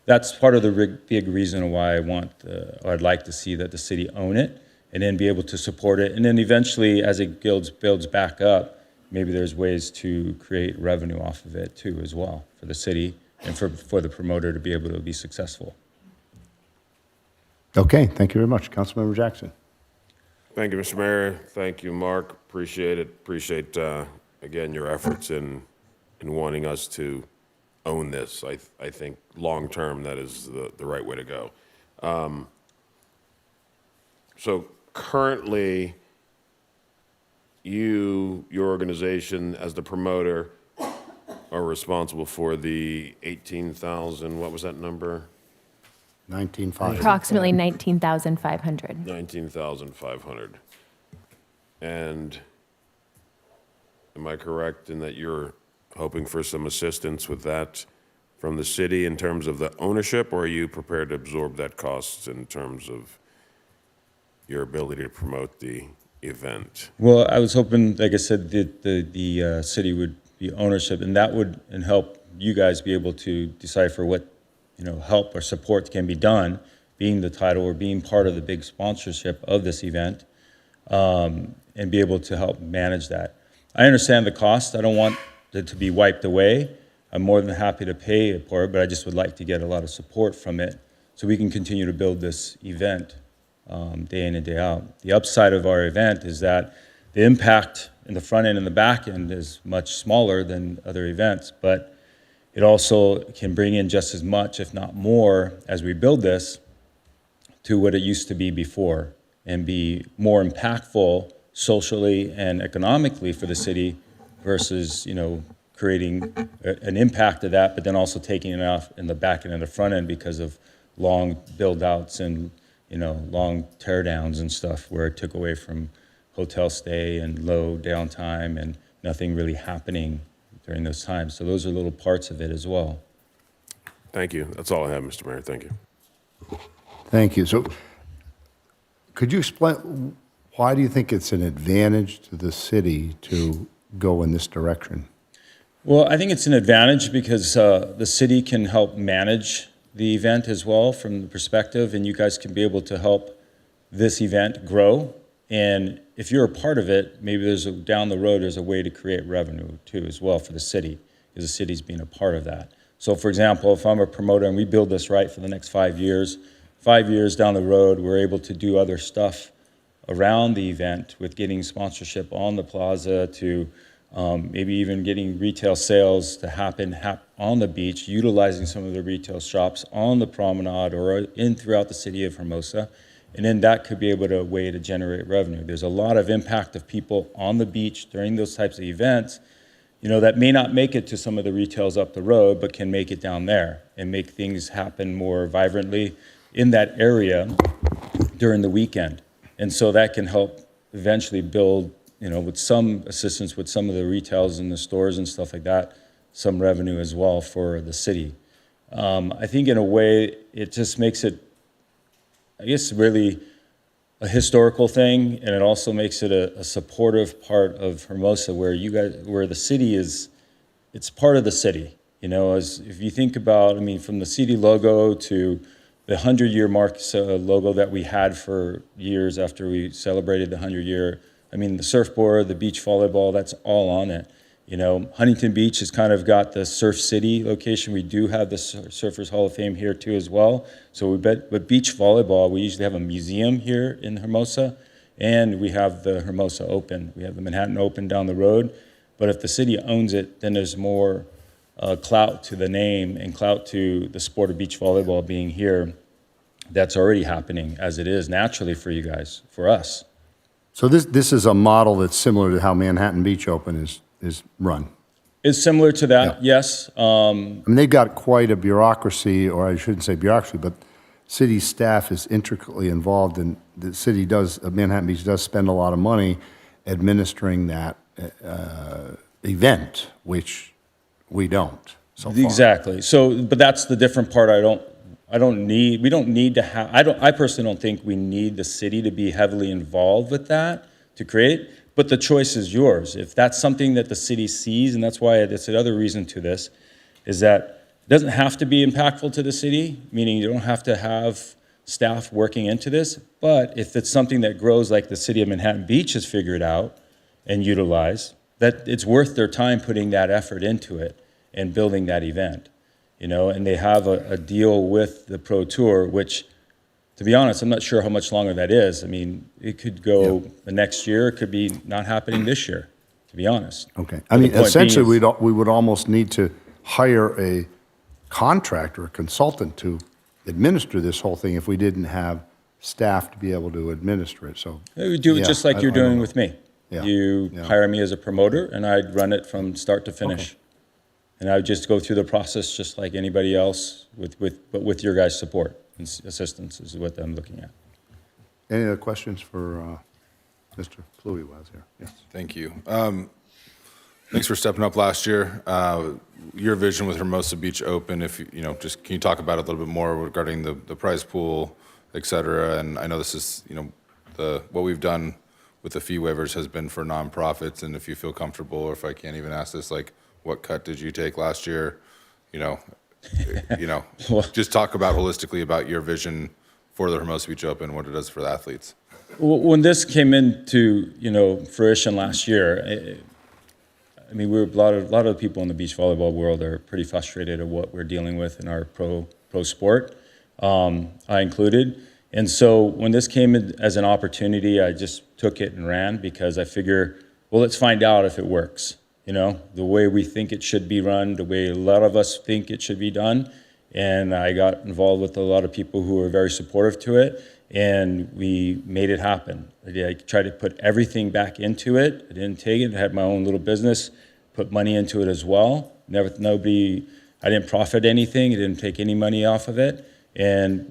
that's part of the big reason why I'd like to see that the city own it and then be able to support it. And then eventually, as it builds back up, maybe there's ways to create revenue off of it too as well for the city and for the promoter to be able to be successful. Okay, thank you very much. Councilmember Jackson. Thank you, Mr. Mayor. Thank you, Mark. Appreciate it. Appreciate, again, your efforts in wanting us to own this. I think long-term, that is the right way to go. So currently, your organization, as the promoter, are responsible for the 18,000, what was that number? 19,500. Approximately 19,500. 19,500. And am I correct in that you're hoping for some assistance with that from the city in terms of the ownership, or are you prepared to absorb that cost in terms of your ability to promote the event? Well, I was hoping, like I said, that the city would be ownership, and that would help you guys be able to decipher what help or support can be done, being the title or being part of the big sponsorship of this event, and be able to help manage that. I understand the cost. I don't want it to be wiped away. I'm more than happy to pay for it, but I just would like to get a lot of support from it so we can continue to build this event day in and day out. The upside of our event is that the impact in the front end and the back end is much smaller than other events, but it also can bring in just as much, if not more, as we build this to what it used to be before and be more impactful socially and economically for the city versus, creating an impact of that, but then also taking it off in the back end and the front end because of long build-outs and, long tear-downs and stuff where it took away from hotel stay and low downtime and nothing really happening during those times. So those are little parts of it as well. Thank you. That's all I have, Mr. Mayor. Thank you. Thank you. So could you explain, why do you think it's an advantage to the city to go in this direction? Well, I think it's an advantage because the city can help manage the event as well from the perspective, and you guys can be able to help this event grow. And if you're a part of it, maybe down the road, there's a way to create revenue too as well for the city, because the city's being a part of that. So for example, if I'm a promoter and we build this right for the next 5 years, 5 years down the road, we're able to do other stuff around the event with getting sponsorship on the plaza to maybe even getting retail sales to happen on the beach, utilizing some of the retail shops on the promenade or throughout the city of Hermosa. And then that could be able to way to generate revenue. There's a lot of impact of people on the beach during those types of events, that may not make it to some of the retails up the road, but can make it down there and make things happen more vibrantly in that area during the weekend. And so that can help eventually build, with some assistance with some of the retails and the stores and stuff like that, some revenue as well for the city. I think in a way, it just makes it, I guess, really a historical thing, and it also makes it a supportive part of Hermosa, where the city is, it's part of the city. As if you think about, from the city logo to the 100-year mark logo that we had for years after we celebrated the 100-year. The surfboard, the beach volleyball, that's all on it. Huntington Beach has kind of got the Surf City location. We do have the Surfers Hall of Fame here too as well. So with beach volleyball, we usually have a museum here in Hermosa, and we have the Hermosa Open. We have the Manhattan Open down the road. But if the city owns it, then there's more clout to the name and clout to the sport of beach volleyball being here. That's already happening as it is naturally for you guys, for us. So this is a model that's similar to how Manhattan Beach Open is run. It's similar to that, yes. They've got quite a bureaucracy, or I shouldn't say bureaucracy, but city staff is intricately involved, and the city Manhattan Beach does spend a lot of money administering that event, which we don't so far. Exactly. So, but that's the different part. We don't need to have, I personally don't think we need the city to be heavily involved with that to create, but the choice is yours. If that's something that the city sees, and that's why that's another reason to this, is that it doesn't have to be impactful to the city, meaning you don't have to have staff working into this, but if it's something that grows like the city of Manhattan Beach has figured out and utilized, that it's worth their time putting that effort into it and building that event. And they have a deal with the Pro Tour, which, to be honest, I'm not sure how much longer that is. It could go the next year. It could be not happening this year, to be honest. Okay. Essentially, we would almost need to hire a contractor, a consultant to administer this whole thing if we didn't have staff to be able to administer it. So we do it just like you're doing with me. Yeah. You hire me as a promoter, and I'd run it from start to finish. Okay. And I would just go through the process just like anybody else, but with your guys' support and assistance is what I'm looking at. Any other questions for Mr. Pluie-Waz here? Yes. Thank you. Thanks for stepping up last year. Your vision with Hermosa Beach Open, just can you talk about it a little bit more regarding the prize pool, et cetera? And I know this is, what we've done with the fee waivers has been for nonprofits, and if you feel comfortable, or if I can't even ask this, what cut did you take last year? Just talk about holistically about your vision for the Hermosa Beach Open, what it does for the athletes. When this came into fruition last year, we were a lot of the people in the beach volleyball world are pretty frustrated at what we're dealing with in our pro sport, I included. And so when this came in as an opportunity, I just took it and ran because I figure, well, let's find out if it works. The way we think it should be run, the way a lot of us think it should be done. And I got involved with a lot of people who were very supportive to it, and we made it happen. I tried to put everything back into it. I didn't take it. I had my own little business, put money into it as well. I didn't profit anything. I didn't take any money off of it, and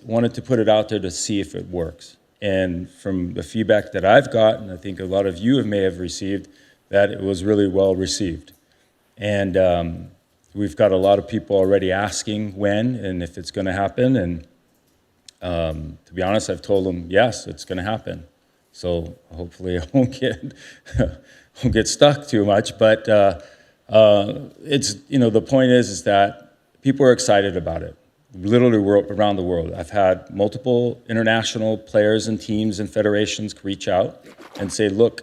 wanted to put it out there to see if it works. And from the feedback that I've gotten, I think a lot of you may have received, that it was really well received. And we've got a lot of people already asking when and if it's going to happen. And To be honest, I've told them, yes, it's going to happen. So hopefully I won't get stuck too much. But it's, the point is that people are excited about it, literally around the world. I've had multiple international players and teams and federations reach out and say, look,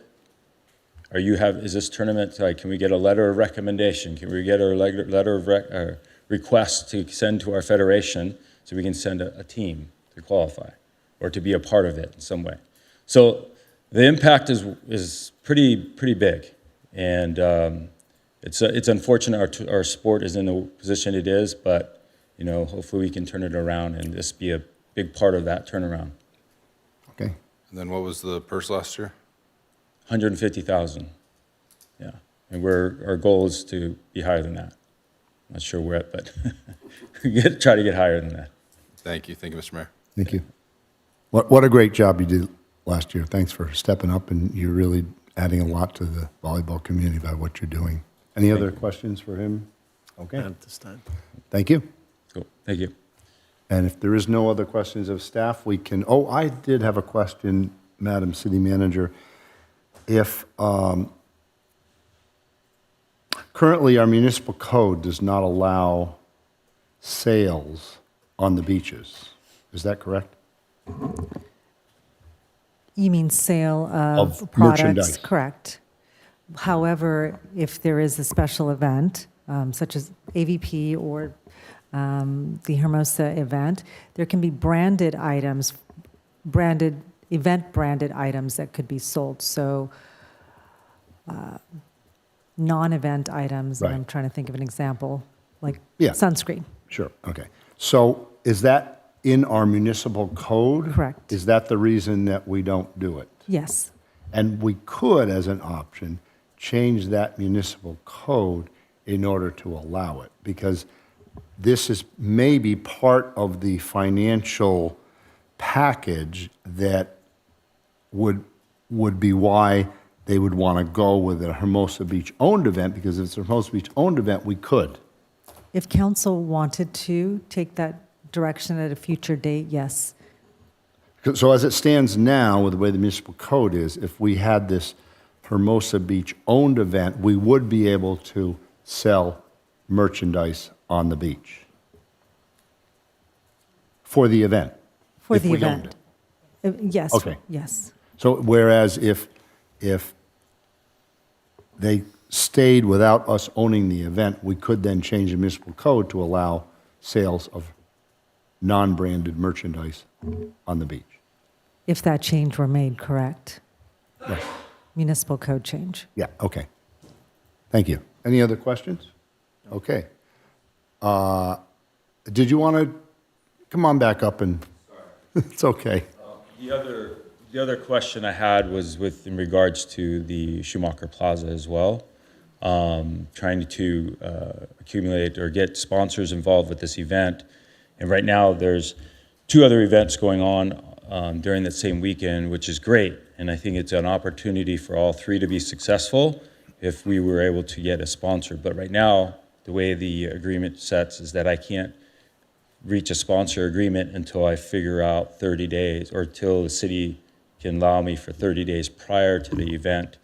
is this tournament, can we get a letter of recommendation? Can we get a letter of request to send to our federation so we can send a team to qualify or to be a part of it in some way? So the impact is pretty big, and it's unfortunate our sport is in the position it is, but hopefully we can turn it around and this be a big part of that turnaround. Okay. And then what was the purse last year? 150,000. Yeah, and our goal is to be higher than that. Not sure where, but try to get higher than that. Thank you, Mr. Mayor. Thank you. What a great job you did last year. Thanks for stepping up, and you're really adding a lot to the volleyball community by what you're doing. Any other questions for him? Okay. Not at this time. Thank you. Cool. Thank you. And if there is no other questions of staff, we can, I did have a question, Madam City Manager. If currently our municipal code does not allow sales on the beaches, is that correct? You mean sale Of of products? merchandise. Correct. However, if there is a special event, such as AVP or the Hermosa event, there can be branded items, event-branded items that could be sold. So non-event items, and Right. I'm trying to think of an example, like Yeah. sunscreen. Sure, okay. So is that in our municipal code? Correct. Is that the reason that we don't do it? Yes. And we could, as an option, change that municipal code in order to allow it, because this is maybe part of the financial package that would be why they would want to go with a Hermosa Beach-owned event, because if it's a Hermosa Beach-owned event, we could. If council wanted to take that direction at a future date, yes. So as it stands now, with the way the municipal code is, if we had this Hermosa Beach-owned event, we would be able to sell merchandise on the beach for the event. For if the we owned event. it. Yes. Okay. Yes. So whereas if they stayed without us owning the event, we could then change the municipal code to allow sales of non-branded merchandise on the beach. If that change were made, correct. Right. Municipal code change. Yeah, okay. Thank you. Any other questions? Okay. Did you want to come on back up and, it's okay. The other question I had was in regards to the Schumacher Plaza as well. Trying to accumulate or get sponsors involved with this event. And right now there's 2 other events going on during that same weekend, which is great. And I think it's an opportunity for all 3 to be successful if we were able to get a sponsor. But right now, the way the agreement sets is that I can't reach a sponsor agreement until I figure out 30 days, or till the city can allow me for 30 days prior to the event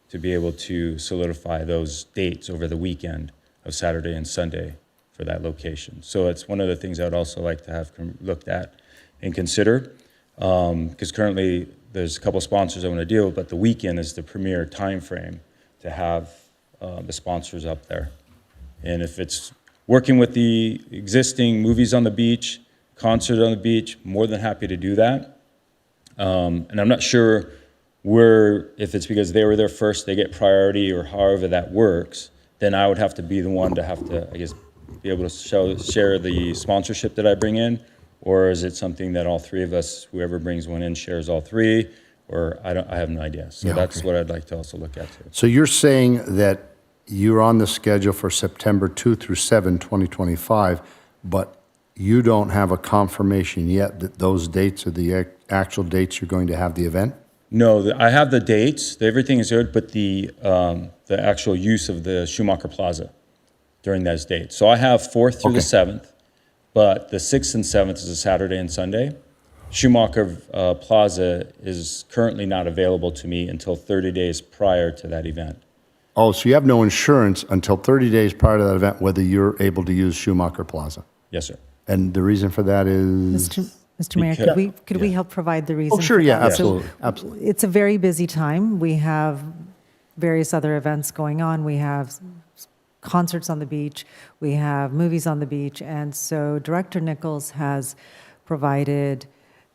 to be able to solidify those dates over the weekend of Saturday and Sunday for that location. So it's one of the things I'd also like to have looked at and consider, because currently there's a couple sponsors I want to deal with, but the weekend is the premier time frame to have the sponsors up there. And if it's working with the existing movies on the beach, concerts on the beach, more than happy to do that. And I'm not sure if it's because they were there first, they get priority, or however that works, then I would have to be the one to have to, I guess, be able to share the sponsorship that I bring in, or is it something that all 3 of us, whoever brings one in, shares all 3, or I have no idea. So Yeah, that's okay. what I'd like to also look at too. So you're saying that you're on the schedule for September 2 through 7, 2025, but you don't have a confirmation yet that those dates are the actual dates you're going to have the event? No, I have the dates, everything is good, but the actual use of the Schumacher Plaza during those dates. So I have 4th through the 7th, but the 6th and 7th is a Saturday and Sunday. Schumacher Plaza is currently not available to me until 30 days prior to that event. Oh, so you have no insurance until 30 days prior to that event, whether you're able to use Schumacher Plaza? Yes, sir. And the reason for that is? Mr. Mayor, could we help provide the reason? Oh, sure, for yeah, that? absolutely, So absolutely. It's a very busy time. We have various other events going on. We have concerts on the beach. We have movies on the beach. And so Director Nichols has provided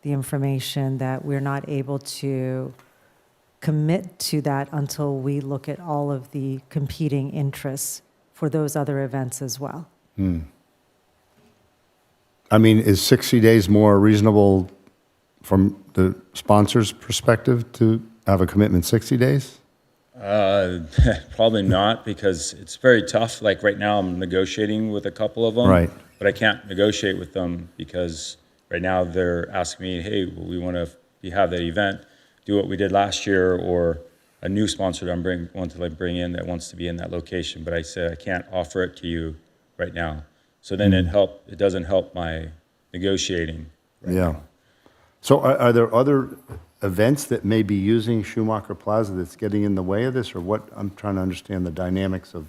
the information that we're not able to commit to that until we look at all of the competing interests for those other events as well. I mean, is 60 days more reasonable from the sponsor's perspective to have a commitment 60 days? Probably not, because it's very tough. Like right now, I'm negotiating with a couple of them. Right. But I can't negotiate with them because right now they're asking me, hey, well, we want to have that event, do what we did last year, or a new sponsor that want to bring in that wants to be in that location. But I said I can't offer it to you right now. So then it doesn't help my negotiating. Yeah. So are there other events that may be using Schumacher Plaza that's getting in the way of this, or what? I'm trying to understand the dynamics of.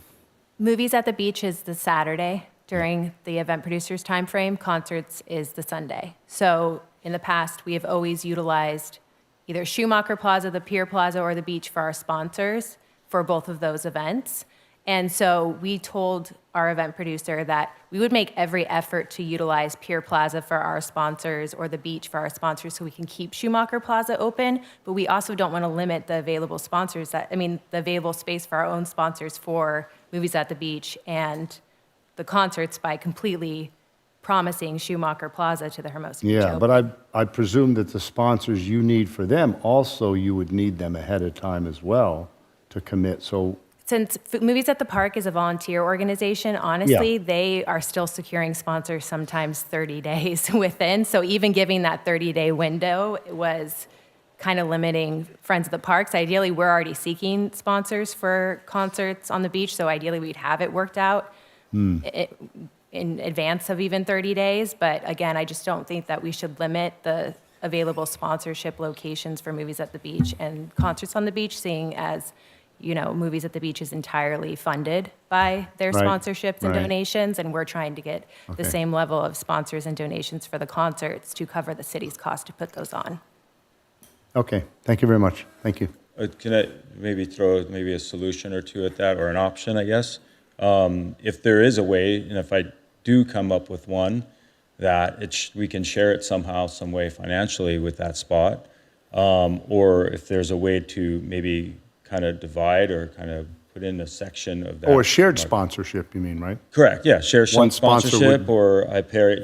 Movies at the beach is the Saturday during the event producer's time frame. Concerts is the Sunday. So in the past, we have always utilized either Schumacher Plaza, the Pier Plaza, or the beach for our sponsors for both of those events. And so we told our event producer that we would make every effort to utilize Pier Plaza for our sponsors or the beach for our sponsors so we can keep Schumacher Plaza open, but we also don't want to limit the available the available space for our own sponsors for movies at the beach and the concerts by completely promising Schumacher Plaza to the Hermosa Beach Yeah, Open. but I presume that the sponsors you need for them, also you would need them ahead of time as well to commit. So Since Movies at the Park is a volunteer organization, honestly, they are still securing sponsors sometimes 30 days within. So even giving that 30-day window was kind of limiting Friends of the Parks. Ideally, we're already seeking sponsors for concerts on the beach, so ideally we'd have it worked out in advance of even 30 days. But again, I just don't think that we should limit the available sponsorship locations for Movies at the Beach and concerts on the beach, seeing as Movies at the Beach is entirely funded by their Right, sponsorships and right. donations, and we're trying to get the Okay. same level of sponsors and donations for the concerts to cover the city's cost to put those on. okay, thank you very much. Thank you. Can I maybe throw a solution or two at that, or an option, I guess? If there is a way, and if I do come up with one, that we can share it somehow, some way financially with that spot, or if there's a way to maybe kind of divide or kind of put in a section of that. Or shared sponsorship, you mean, right? Correct, yeah, share some One sponsor sponsorship, would- or I pair it,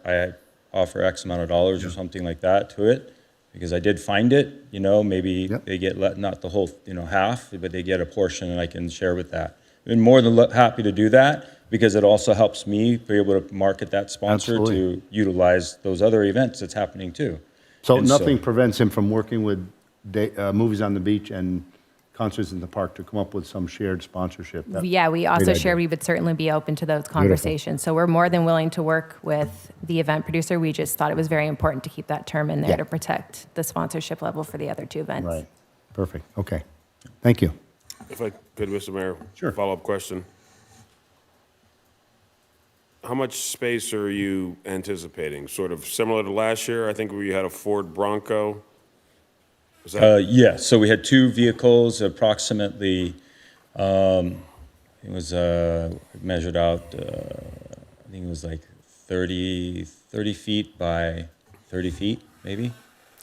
I offer X amount of dollars or something like that to it, because I did find it, maybe they get not the whole, half, but they get a portion and I can share with that. I'm more than happy to do that, because it also helps me be able to market that sponsor Absolutely. to utilize those other events that's happening too. So And nothing prevents him from working with Movies on the Beach and Concerts in the Park to come up with some shared sponsorship. Yeah, we also Great shared idea. we would certainly be open to those conversations. So we're more than willing to work with the event producer. We just thought it was very important to keep that term in there Yeah. to protect the sponsorship level for the other two events. Right, perfect, okay. Thank you. If I could, Mr. Mayor, Sure. follow-up question. How much space are you anticipating? Sort of similar to last year? I think we had a Ford Bronco. Was that? Yeah, so we had two vehicles, approximately, it was measured out, I think it was like 30 feet by 30 feet, maybe.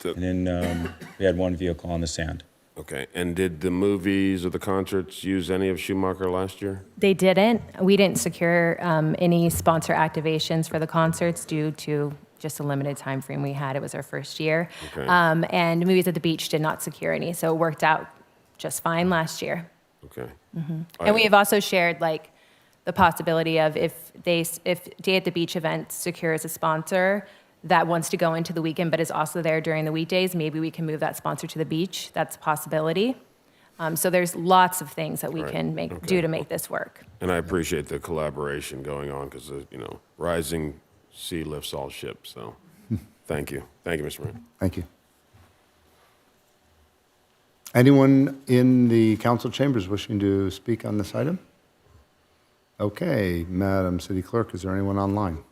And then we had one vehicle on the sand. Okay, and did the movies or the concerts use any of Schumacher last year? They didn't. We didn't secure any sponsor activations for the concerts due to just a limited time frame we had. It was our first year. Okay. And Movies at the Beach did not secure any, so it worked out just fine last year. Okay. And we have also shared the possibility of if Day at the Beach event secures a sponsor that wants to go into the weekend but is also there during the weekdays, maybe we can move that sponsor to the beach. That's a possibility. So there's lots of things that we can do to make this work. And I appreciate the collaboration going on because, rising sea lifts all ships, so Thank you. Thank you, Mr. Mayor. Thank you. Anyone in the council chambers wishing to speak on this item? Okay, Madam City Clerk, is there anyone online?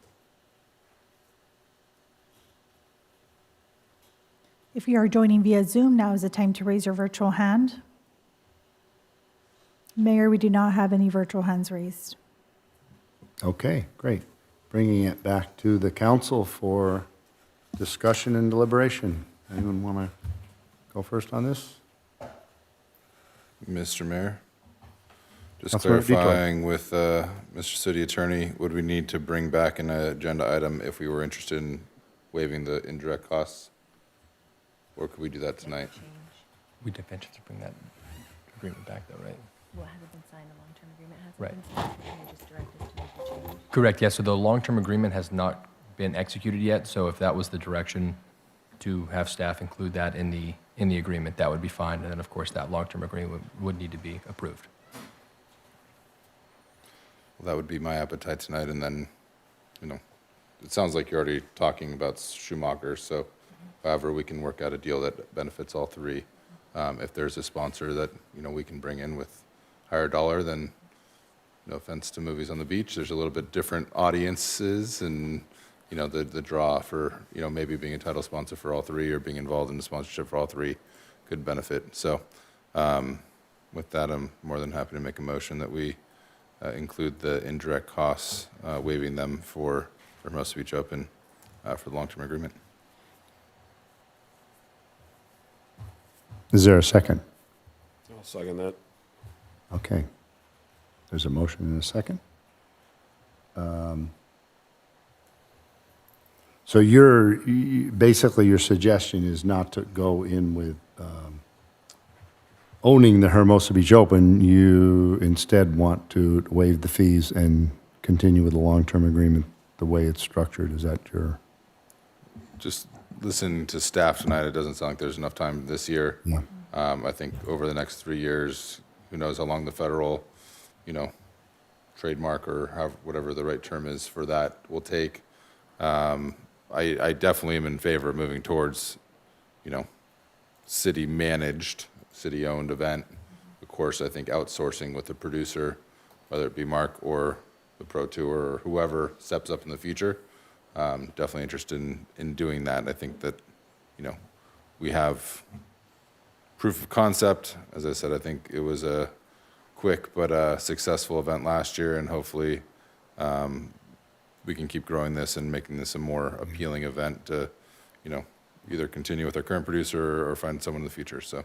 If you are joining via Zoom, now is the time to raise your virtual hand. Mayor, we do not have any virtual hands raised. Okay, great. Bringing it back to the council for discussion and deliberation. Anyone want to go first on this? Mr. Mayor, just Councilmember Detour. clarifying with Mr. City Attorney, would we need to bring back an agenda item if we were interested in waiving the indirect costs? Or could we do that tonight? We did venture to bring that agreement back, though, right? Well, it hasn't been signed, the long-term agreement hasn't Right. been signed. Can you just direct us to make the change? Correct, yes. So the long-term agreement has not been executed yet, so if that was the direction to have staff include that in the agreement, that would be fine. And then, of course, that long-term agreement would need to be approved. Well, that would be my appetite tonight, and then, it sounds like you're already talking about Schumacher, so however we can work out a deal that benefits all three. If there's a sponsor that, we can bring in with higher dollar, then no offense to Movies on the Beach, there's a little bit different audiences and, the draw for, maybe being a title sponsor for all three or being involved in the sponsorship for all three could benefit. So with that, I'm more than happy to make a motion that we include the indirect costs, waiving them for Hermosa Beach Open for the long-term agreement. Is there a second? I'll second that. Okay. There's a motion and a second. So basically your suggestion is not to go in with owning the Hermosa Beach Open. You instead want to waive the fees and continue with the long-term agreement the way it's structured. Is that your? Just listening to staff tonight, it doesn't sound like there's enough time this year. Yeah. I think over the next 3 years, who knows how long the federal, trademark or whatever the right term is for that will take. I definitely am in favor of moving towards, city-managed, city-owned event. Of course, I think outsourcing with the producer, whether it be Mark or the Pro Tour or whoever steps up in the future, definitely interested in doing that. And I think that, we have proof of concept. As I said, I think it was a quick but successful event last year, and hopefully we can keep growing this and making this a more appealing event to, either continue with our current producer or find someone in the future. So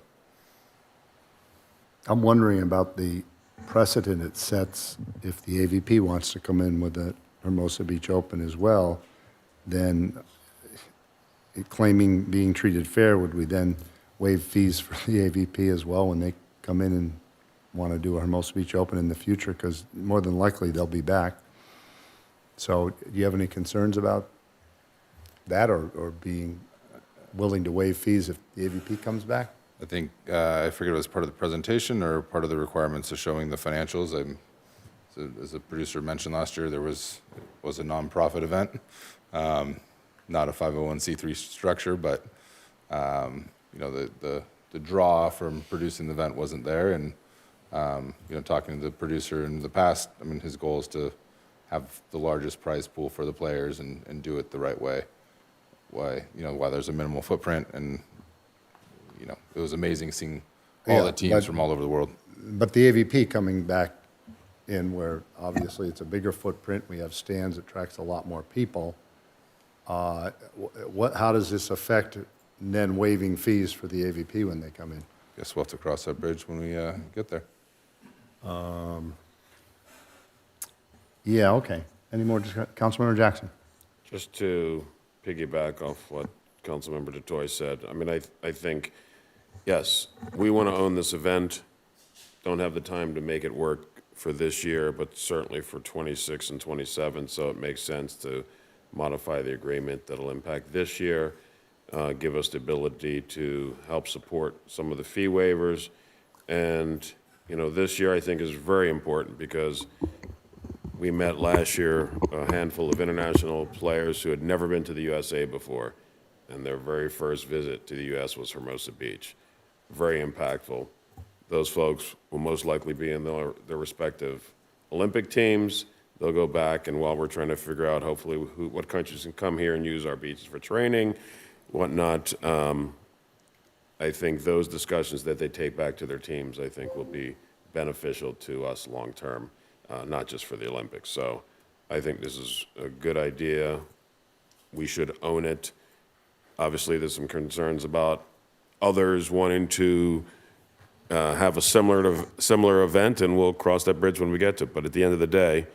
I'm wondering about the precedent it sets if the AVP wants to come in with the Hermosa Beach Open as well, then claiming being treated fair, would we then waive fees for the AVP as well when they come in and want to do a Hermosa Beach Open in the future? Because more than likely they'll be back. So do you have any concerns about that or being willing to waive fees if the AVP comes back? I think, I forget if it was part of the presentation or part of the requirements of showing the financials. As the producer mentioned last year, it was a nonprofit event, not a 501c3 structure, but the draw from producing the event wasn't there. And talking to the producer in the past, his goal is to have the largest prize pool for the players and do it the right way. Why there's a minimal footprint, and it was amazing seeing all the teams from all over the world. But the AVP coming back in where obviously it's a bigger footprint, we have stands, it attracts a lot more people. How does this affect then waiving fees for the AVP when they come in? Guess we'll have to cross that bridge when we get there. Yeah, okay. Any more discussion? Councilmember Jackson? Just to piggyback off what Councilmember DeToy said, I think, yes, we want to own this event, don't have the time to make it work for this year, but certainly for 26 and 27, so it makes sense to modify the agreement that'll impact this year, give us the ability to help support some of the fee waivers. And, this year I think is very important because we met last year a handful of international players who had never been to the USA before, and their very first visit to the U.S. was Hermosa Beach. Very impactful. Those folks will most likely be in their respective Olympic teams. They'll go back, and while we're trying to figure out hopefully what countries can come here and use our beaches for training, whatnot, I think those discussions that they take back to their teams, I think will be beneficial to us long-term, not just for the Olympics. So I think this is a good idea. We should own it. Obviously, there's some concerns about others wanting to have a similar event, and we'll cross that bridge when we get to it. But at the end of the day,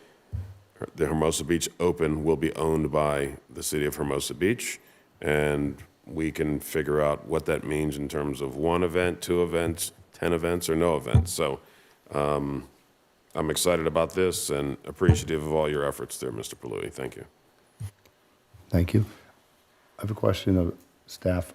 the Hermosa Beach Open will be owned by the city of Hermosa Beach, and we can figure out what that means in terms of 1 event, 2 events, 10 events, or no events. So I'm excited about this and appreciative of all your efforts there, Mr. Palui. Thank you. Thank you. I have a question of staff.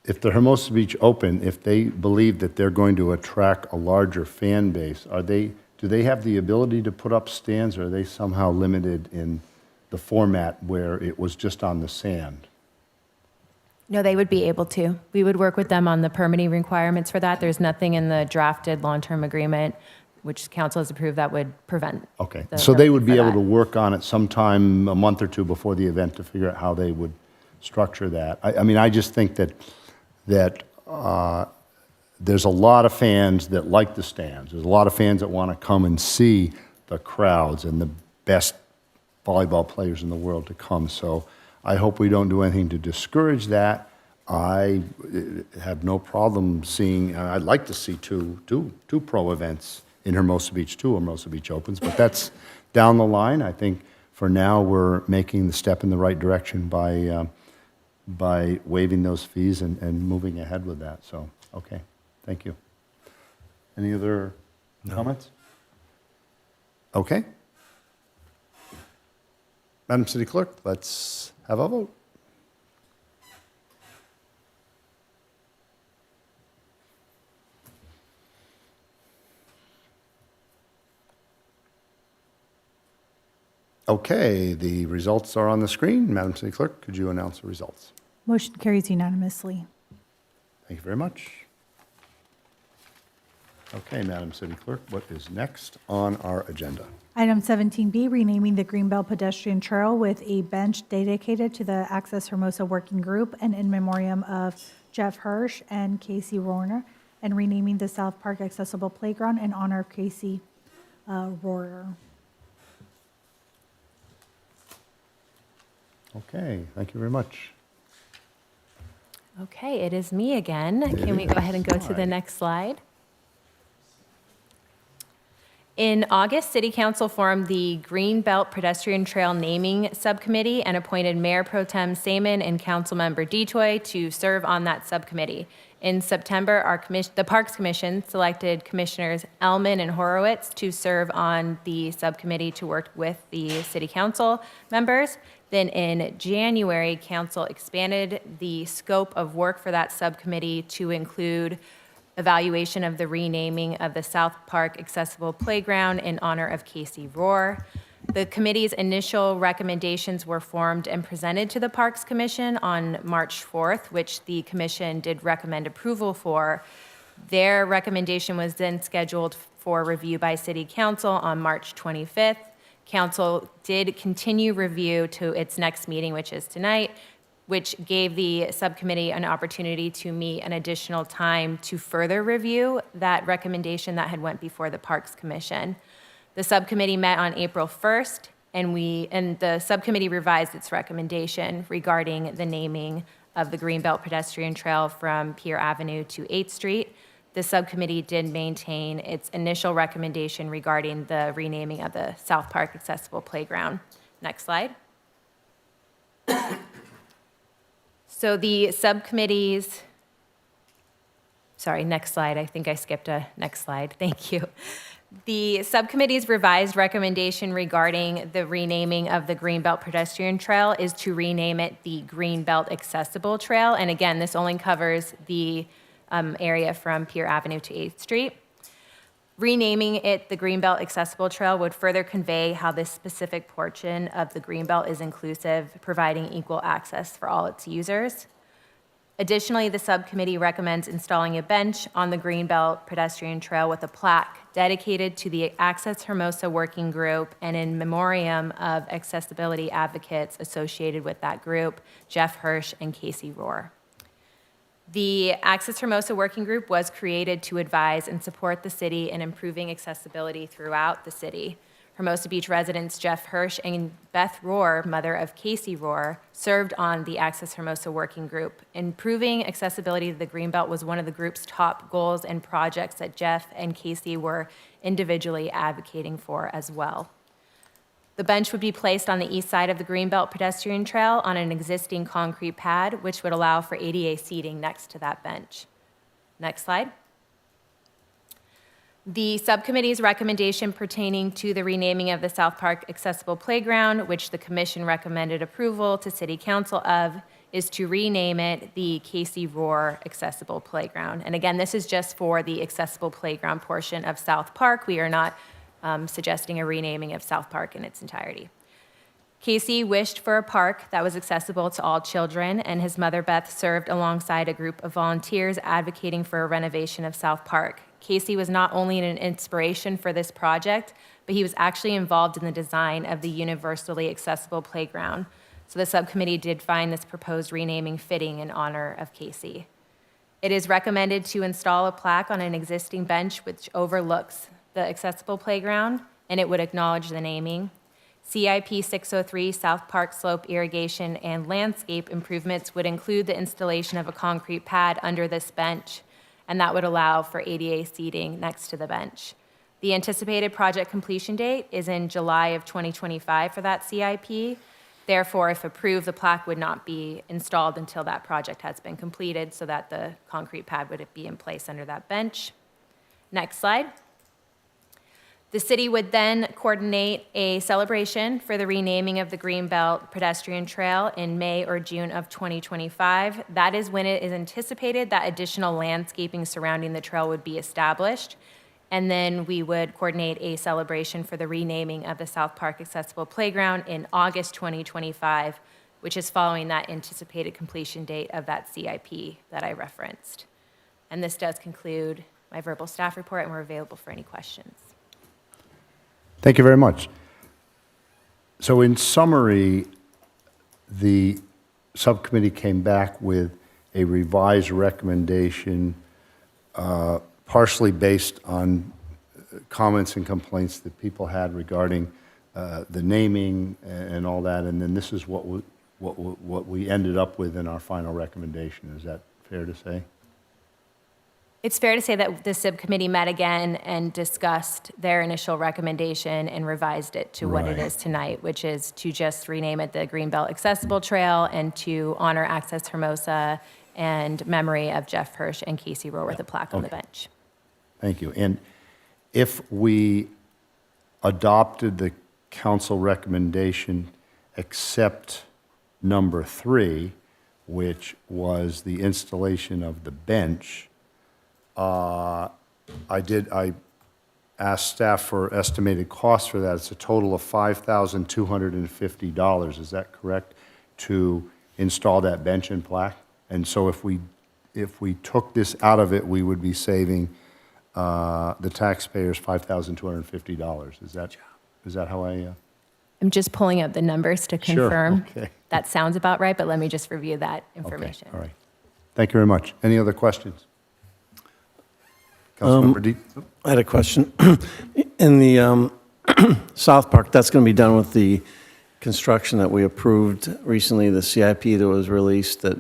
If the Hermosa Beach Open, if they believe that they're going to attract a larger fan base, do they have the ability to put up stands, or are they somehow limited in the format where it was just on the sand? No, they would be able to. We would work with them on the permitting requirements for that. There's nothing in the drafted long-term agreement, which council has approved, that would prevent. Okay, the so they would be for able that. to work on it sometime a month or two before the event to figure out how they would structure that. I mean, I just think that there's a lot of fans that like the stands. There's a lot of fans that want to come and see the crowds and the best volleyball players in the world to come. So I hope we don't do anything to discourage that. I have no problem seeing, I'd like to see two pro events in Hermosa Beach, 2 Hermosa Beach Opens, but that's down the line. I think for now we're making the step in the right direction by waiving those fees and moving ahead with that. So, okay, thank you. Any other comments? Okay. Madam City Clerk, let's have a vote. Okay, the results are on the screen. Madam City Clerk, could you announce the results? Motion carries unanimously. Thank you very much. Okay, Madam City Clerk, what is next on our agenda? Item 17B, renaming the Greenbelt Pedestrian Trail with a bench dedicated to the Access Hermosa Working Group and in memoriam of Jeff Hirsch and Casey Rohrer, and renaming the South Park Accessible Playground in honor of Casey Rohrer. Okay, thank you very much. Okay, it is me again. Can we go ahead and go to the next slide? In August, City Council formed the Greenbelt Pedestrian Trail Naming Subcommittee and appointed Mayor Pro Tem Saman and Councilmember Detoy to serve on that subcommittee. In September, the Parks Commission selected Commissioners Ellman and Horowitz to serve on the subcommittee to work with the City Council members. Then in January, Council expanded the scope of work for that subcommittee to include evaluation of the renaming of the South Park Accessible Playground in honor of Casey Rohrer. The committee's initial recommendations were formed and presented to the Parks Commission on March 4th, which the commission did recommend approval for. Their recommendation was then scheduled for review by City Council on March 25th. Council did continue review to its next meeting, which is tonight, which gave the subcommittee an opportunity to meet an additional time to further review that recommendation that had went before the Parks Commission. The subcommittee met on April 1st, and the subcommittee revised its recommendation regarding the naming of the Greenbelt Pedestrian Trail from Pier Avenue to 8th Street. The subcommittee did maintain its initial recommendation regarding the renaming of the South Park Accessible Playground. Next slide. So the subcommittees, sorry, next slide. I think I skipped a next slide. Thank you. The subcommittee's revised recommendation regarding the renaming of the Greenbelt Pedestrian Trail is to rename it the Greenbelt Accessible Trail. And again, this only covers the area from Pier Avenue to 8th Street. Renaming it the Greenbelt Accessible Trail would further convey how this specific portion of the Greenbelt is inclusive, providing equal access for all its users. Additionally, the subcommittee recommends installing a bench on the Greenbelt pedestrian trail with a plaque dedicated to the Access Hermosa Working Group and in memoriam of accessibility advocates associated with that group, Jeff Hirsch and Casey Rohr. The Access Hermosa Working Group was created to advise and support the city in improving accessibility throughout the city. Hermosa Beach residents Jeff Hirsch and Beth Rohr, mother of Casey Rohr, served on the Access Hermosa Working Group. Improving accessibility to the Greenbelt was one of the group's top goals and projects that Jeff and Casey were individually advocating for as well. The bench would be placed on the east side of the Greenbelt pedestrian trail on an existing concrete pad, which would allow for ADA seating next to that bench. Next slide. The subcommittee's recommendation pertaining to the renaming of the South Park Accessible Playground, which the commission recommended approval to City Council of, is to rename it the Casey Rohr Accessible Playground. And again, this is just for the accessible playground portion of South Park. We are not suggesting a renaming of South Park in its entirety. Casey wished for a park that was accessible to all children, and his mother Beth served alongside a group of volunteers advocating for a renovation of South Park. Casey was not only an inspiration for this project, but he was actually involved in the design of the universally accessible playground. So the subcommittee did find this proposed renaming fitting in honor of Casey. It is recommended to install a plaque on an existing bench which overlooks the accessible playground, and it would acknowledge the naming. CIP 603 South Park Slope Irrigation and Landscape Improvements would include the installation of a concrete pad under this bench, and that would allow for ADA seating next to the bench. The anticipated project completion date is in July of 2025 for that CIP. Therefore, if approved, the plaque would not be installed until that project has been completed so that the concrete pad would be in place under that bench. Next slide. The city would then coordinate a celebration for the renaming of the Greenbelt pedestrian trail in May or June of 2025. That is when it is anticipated that additional landscaping surrounding the trail would be established. And then we would coordinate a celebration for the renaming of the South Park Accessible Playground in August 2025, which is following that anticipated completion date of that CIP that I referenced. And this does conclude my verbal staff report, and we're available for any questions. Thank you very much. So in summary, the subcommittee came back with a revised recommendation, partially based on comments and complaints that people had regarding the naming and all that, and then this is what we ended up with in our final recommendation. Is that fair to say? It's fair to say that the subcommittee met again and discussed their initial recommendation and revised it to what it is tonight, which is to just rename it the Greenbelt Accessible Trail and to honor Access Hermosa and memory of Jeff Hirsch and Casey Rohr with a plaque on the bench. Thank you. And if we adopted the council recommendation except number 3, which was the installation of the bench, I asked staff for estimated costs for that. It's a total of $5,250. Is that correct? To install that bench and plaque? And so if we took this out of it, we would be saving the taxpayers $5,250. Is that how I? I'm just pulling up the numbers to confirm. Sure. Okay. That sounds about right, but let me just review that information. Okay. All right. Thank you very much. Any other questions? Councilmember D. I had a question. In the South Park, that's going to be done with the construction that we approved recently, the CIP that was released, that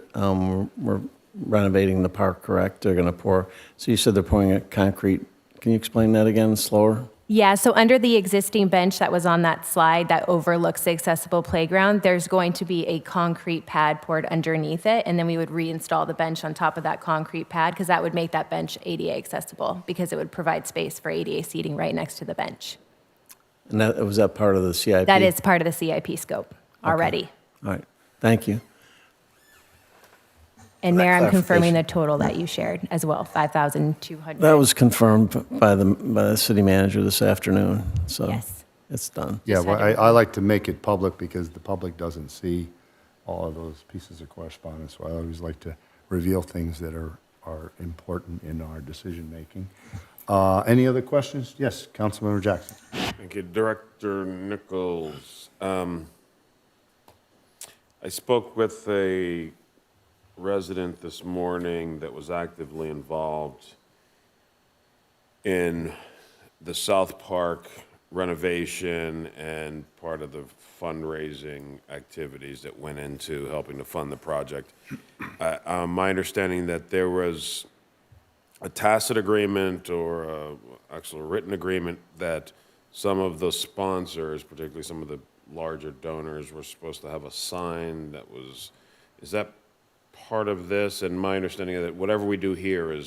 we're renovating the park, correct? They're going to pour, so you said they're pouring a concrete. Can you explain that again slower? Yeah, so under the existing bench that was on that slide that overlooks the accessible playground, there's going to be a concrete pad poured underneath it, and then we would reinstall the bench on top of that concrete pad because that would make that bench ADA accessible because it would provide space for ADA seating right next to the bench. And was that part of the CIP? That is part of the CIP scope already. All right, thank you. And Mayor, I'm confirming clarification. the total that you shared as well, 5,200. That was confirmed by the city manager this afternoon, so Yes. it's done. Yeah, well, I like to make it public because the public doesn't see all of those pieces of correspondence. So I always like to reveal things that are important in our decision-making. Any other questions? Yes, Councilmember Jackson. Thank you. Director Nichols. I spoke with a resident this morning that was actively involved in the South Park renovation and part of the fundraising activities that went into helping to fund the project. My understanding that there was a tacit agreement or actual written agreement that some of the sponsors, particularly some of the larger donors, were supposed to have a sign that was, is that part of this? And my understanding is that whatever we do here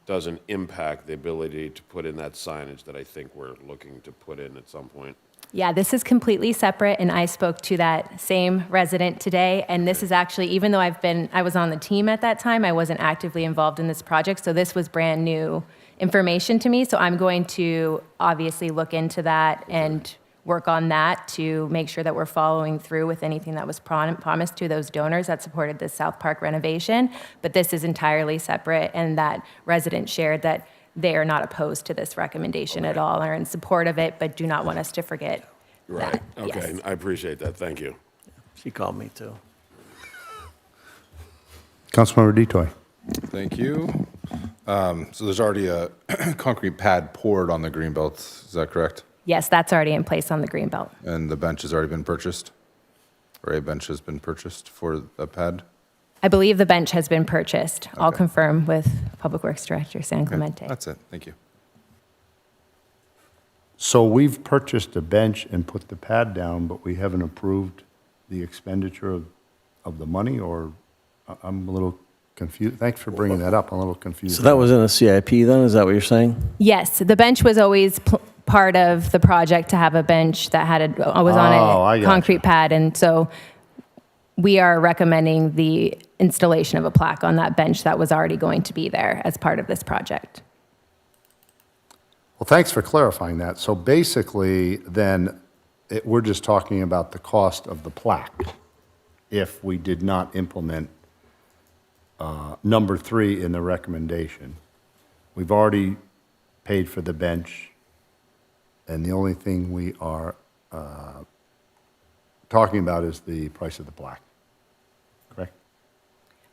doesn't impact the ability to put in that signage that I think we're looking to put in at some point. Yeah, this is completely separate, and I spoke to that same resident today, and this is actually, even though I was on the team at that time, I wasn't actively involved in this project, so this was brand new information to me, so I'm going to obviously look into that and work on that to make sure that we're following through with anything that was promised to those donors that supported this South Park renovation, but this is entirely separate, and that resident shared that they are not opposed to this recommendation at all, are in support of it, but do not want us to forget Right. that. Okay. Yes. I appreciate that. Thank you. She called me too. Councilmember Detoy. Thank you. So there's already a concrete pad poured on the greenbelt, is that correct? Yes, that's already in place on the Greenbelt. And the bench has already been purchased? Or a bench has been purchased for the pad? I believe the bench has been purchased. I'll Okay. confirm with Public Works Director San Clemente. That's it, thank you. So we've purchased a bench and put the pad down, but we haven't approved the expenditure of the money, or I'm a little confused. Thanks for bringing that up. I'm a little confused. So that was in a CIP then, is that what you're saying? Yes, the bench was always part of the project to have a bench that was on I a gotcha. concrete pad, and so we are recommending the installation of a plaque on that bench that was already going to be there as part of this project. Well, thanks for clarifying that. So basically, then, we're just talking about the cost of the plaque if we did not implement number 3 in the recommendation. We've already paid for the bench, and the only thing we are talking about is the price of the plaque, correct?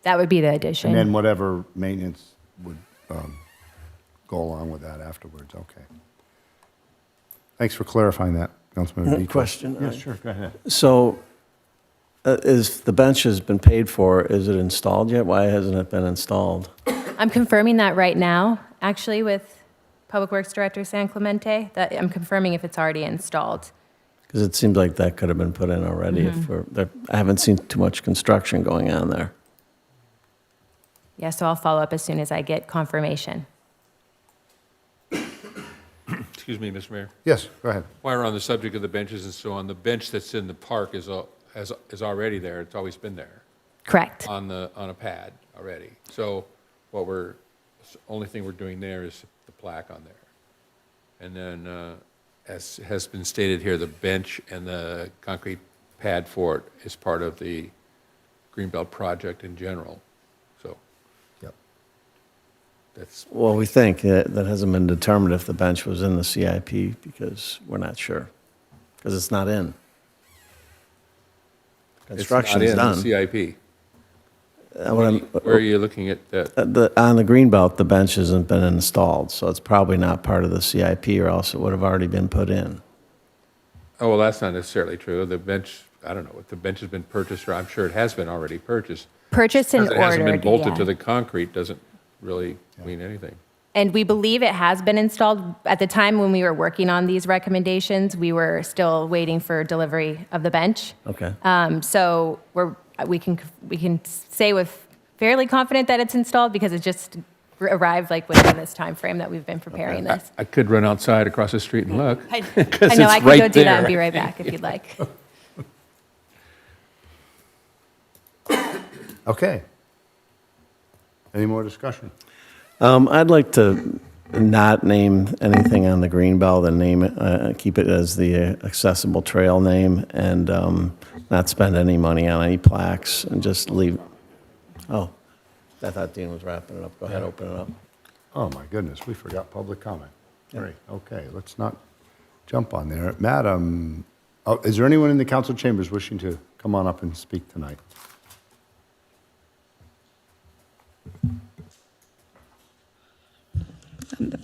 That would be the addition. And then whatever maintenance would go along with that afterwards, okay. Thanks for clarifying that, Councilmember Detoy. Question? Yes, sure, go ahead. So is the bench has been paid for, is it installed yet? Why hasn't it been installed? I'm confirming that right now, actually, with Public Works Director San Clemente, that I'm confirming if it's already installed. Because it seems like that could have been put in already. I haven't seen too much construction going on there. Yeah, so I'll follow up as soon as I get confirmation. Excuse me, Mr. Mayor. Yes, go ahead. While we're on the subject of the benches and so on, the bench that's in the park is already there. It's always been there. Correct. On a pad already. So only thing we're doing there is the plaque on there. And then, as has been stated here, the bench and the concrete pad for it is part of the Greenbelt project in general. So, yep. That's Well, we think that hasn't been determined if the bench was in the CIP because we're not sure. Because it's not in. Construction's done. It's not in the CIP. Where are you looking at that? On the Greenbelt, the bench hasn't been installed, so it's probably not part of the CIP, or else it would have already been put in. Oh, well, that's not necessarily true. The bench, I don't know, if the bench has been purchased, or I'm sure it has been already purchased. Purchased and Because it hasn't been ordered, bolted yeah. to the concrete doesn't really mean anything. And we believe it has been installed. At the time when we were working on these recommendations, we were still waiting for delivery of the bench. Okay. So we can say with fairly confident that it's installed because it just arrived like within this time frame that we've been preparing this. I could run outside across the street and look. I 'cause know, it's I can right go do that and there. be right back if you'd like. Okay. Any more discussion? I'd like to not name anything on the greenbelt and name it, keep it as the accessible trail name, and not spend any money on any plaques, and just leave. Oh, I thought Dean was wrapping it up. Go ahead, open it up. Oh, my goodness, we forgot public comment. Great, okay, let's not jump on there. Madam, is there anyone in the council chambers wishing to come on up and speak tonight?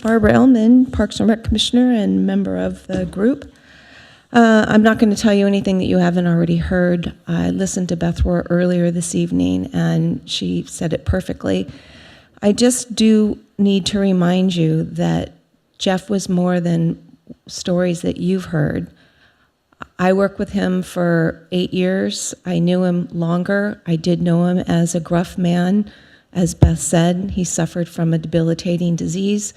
Barbara Ellman, Parks and Rec Commissioner and member of the group. I'm not going to tell you anything that you haven't already heard. I listened to Beth Rohr earlier this evening, and she said it perfectly. I just do need to remind you that Jeff was more than stories that you've heard. I worked with him for 8 years. I knew him longer. I did know him as a gruff man. As Beth said, he suffered from a debilitating disease,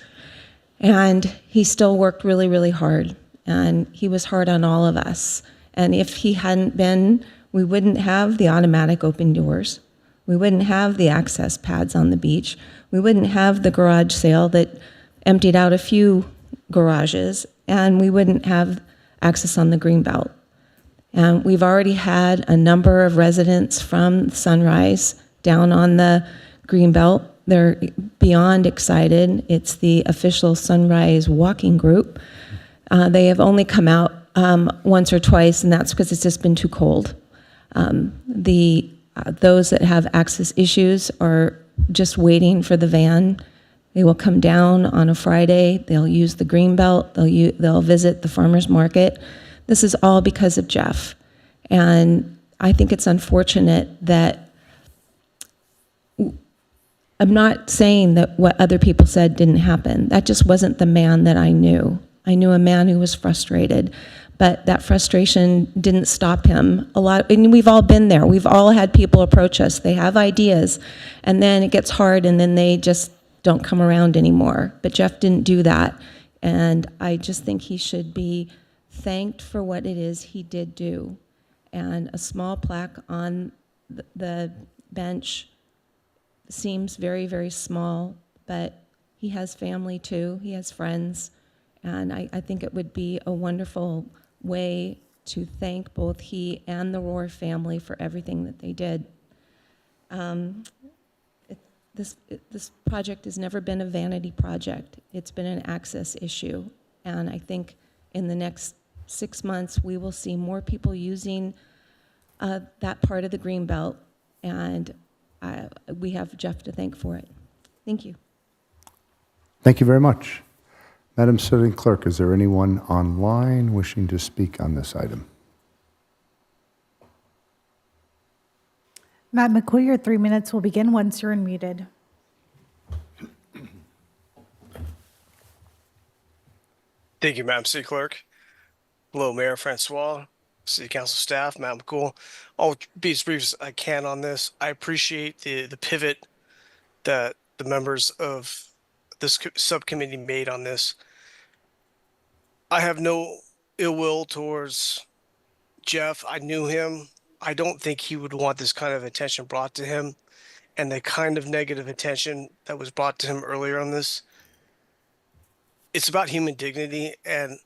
and he still worked really, really hard. And he was hard on all of us. And if he hadn't been, we wouldn't have the automatic open doors. We wouldn't have the access pads on the beach. We wouldn't have the garage sale that emptied out a few garages, and we wouldn't have access on the greenbelt. And we've already had a number of residents from Sunrise down on the greenbelt. They're beyond excited. It's the official Sunrise walking group. They have only come out once or twice, and that's because it's just been too cold. Those that have access issues are just waiting for the van. They will come down on a Friday. They'll use the greenbelt. They'll visit the farmer's market. This is all because of Jeff. And I think it's unfortunate that I'm not saying that what other people said didn't happen. That just wasn't the man that I knew. I knew a man who was frustrated, but that frustration didn't stop him. And we've all been there. We've all had people approach us. They have ideas, and then it gets hard, and then they just don't come around anymore. But Jeff didn't do that, and I just think he should be thanked for what it is he did do. And a small plaque on the bench seems very, very small, but he has family too. He has friends. And I think it would be a wonderful way to thank both he and the Rohr family for everything that they did. This project has never been a vanity project. It's been an access issue. And I think in the next 6 months, we will see more people using that part of the Greenbelt. And we have Jeff to thank for it. Thank you. Thank you very much. Madam Sitting Clerk, is there anyone online wishing to speak on this item? Matt McCoy, your 3 minutes will begin once you're unmuted. Thank you, Madam City Clerk. Hello, Mayor Francois, City Council staff, Madam McCool. I'll be as brief as I can on this. I appreciate the pivot that the members of this subcommittee made on this. I have no ill will towards Jeff. I knew him. I don't think he would want this kind of attention brought to him, and the kind of negative attention that was brought to him earlier on this. It's about human dignity, and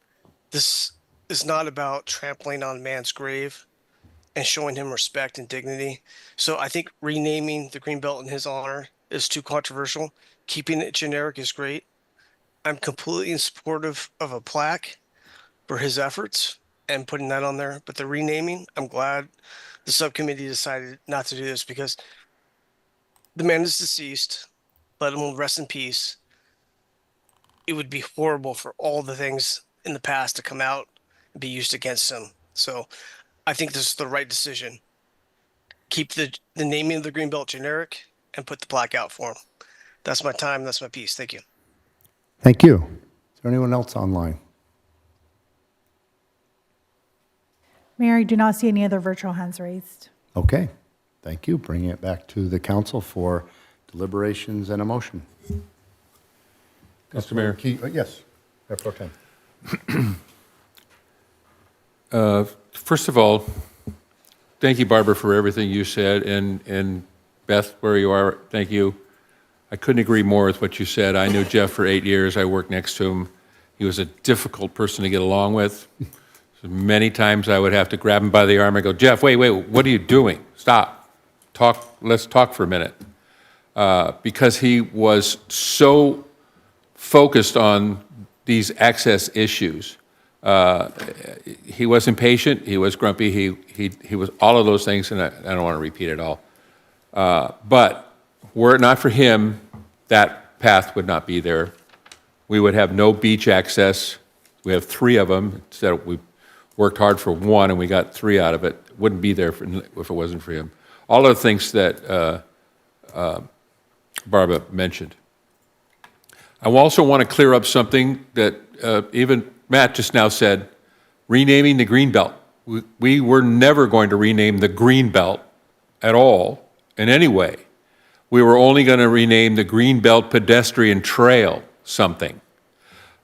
this is not about trampling on man's grave and showing him respect and dignity. So I think renaming the Greenbelt in his honor is too controversial. Keeping it generic is great. I'm completely in support of a plaque for his efforts and putting that on there. But the renaming, I'm glad the subcommittee decided not to do this, because the man is deceased. Let him rest in peace. It would be horrible for all the things in the past to come out and be used against him. So I think this is the right decision. Keep the naming of the Greenbelt generic and put the plaque out for him. That's my time. That's my piece. Thank you. Thank you. Is there anyone else online? Mayor, I do not see any other virtual hands raised. Okay, thank you. Bringing it back to the council for deliberations and a motion. Mr. Mayor. Yes, Mayor Pro Tem. First of all, thank you, Barbara, for everything you said, and Beth, where you are, thank you. I couldn't agree more with what you said. I knew Jeff for 8 years. I worked next to him. He was a difficult person to get along with. So many times I would have to grab him by the arm and go, Jeff, wait, what are you doing? Stop. Let's talk for a minute. Because he was so focused on these access issues. He was impatient, he was grumpy, he was all of those things, and I don't want to repeat it all. But were it not for him, that path would not be there. We would have no beach access. We have 3 of them. Instead, we worked hard for 1, and we got 3 out of it. Wouldn't be there if it wasn't for him. All of the things that Barbara mentioned. I also want to clear up something that even Matt just now said, renaming the Greenbelt. We were never going to rename the Greenbelt at all, in any way. We were only going to rename the Greenbelt Pedestrian Trail something.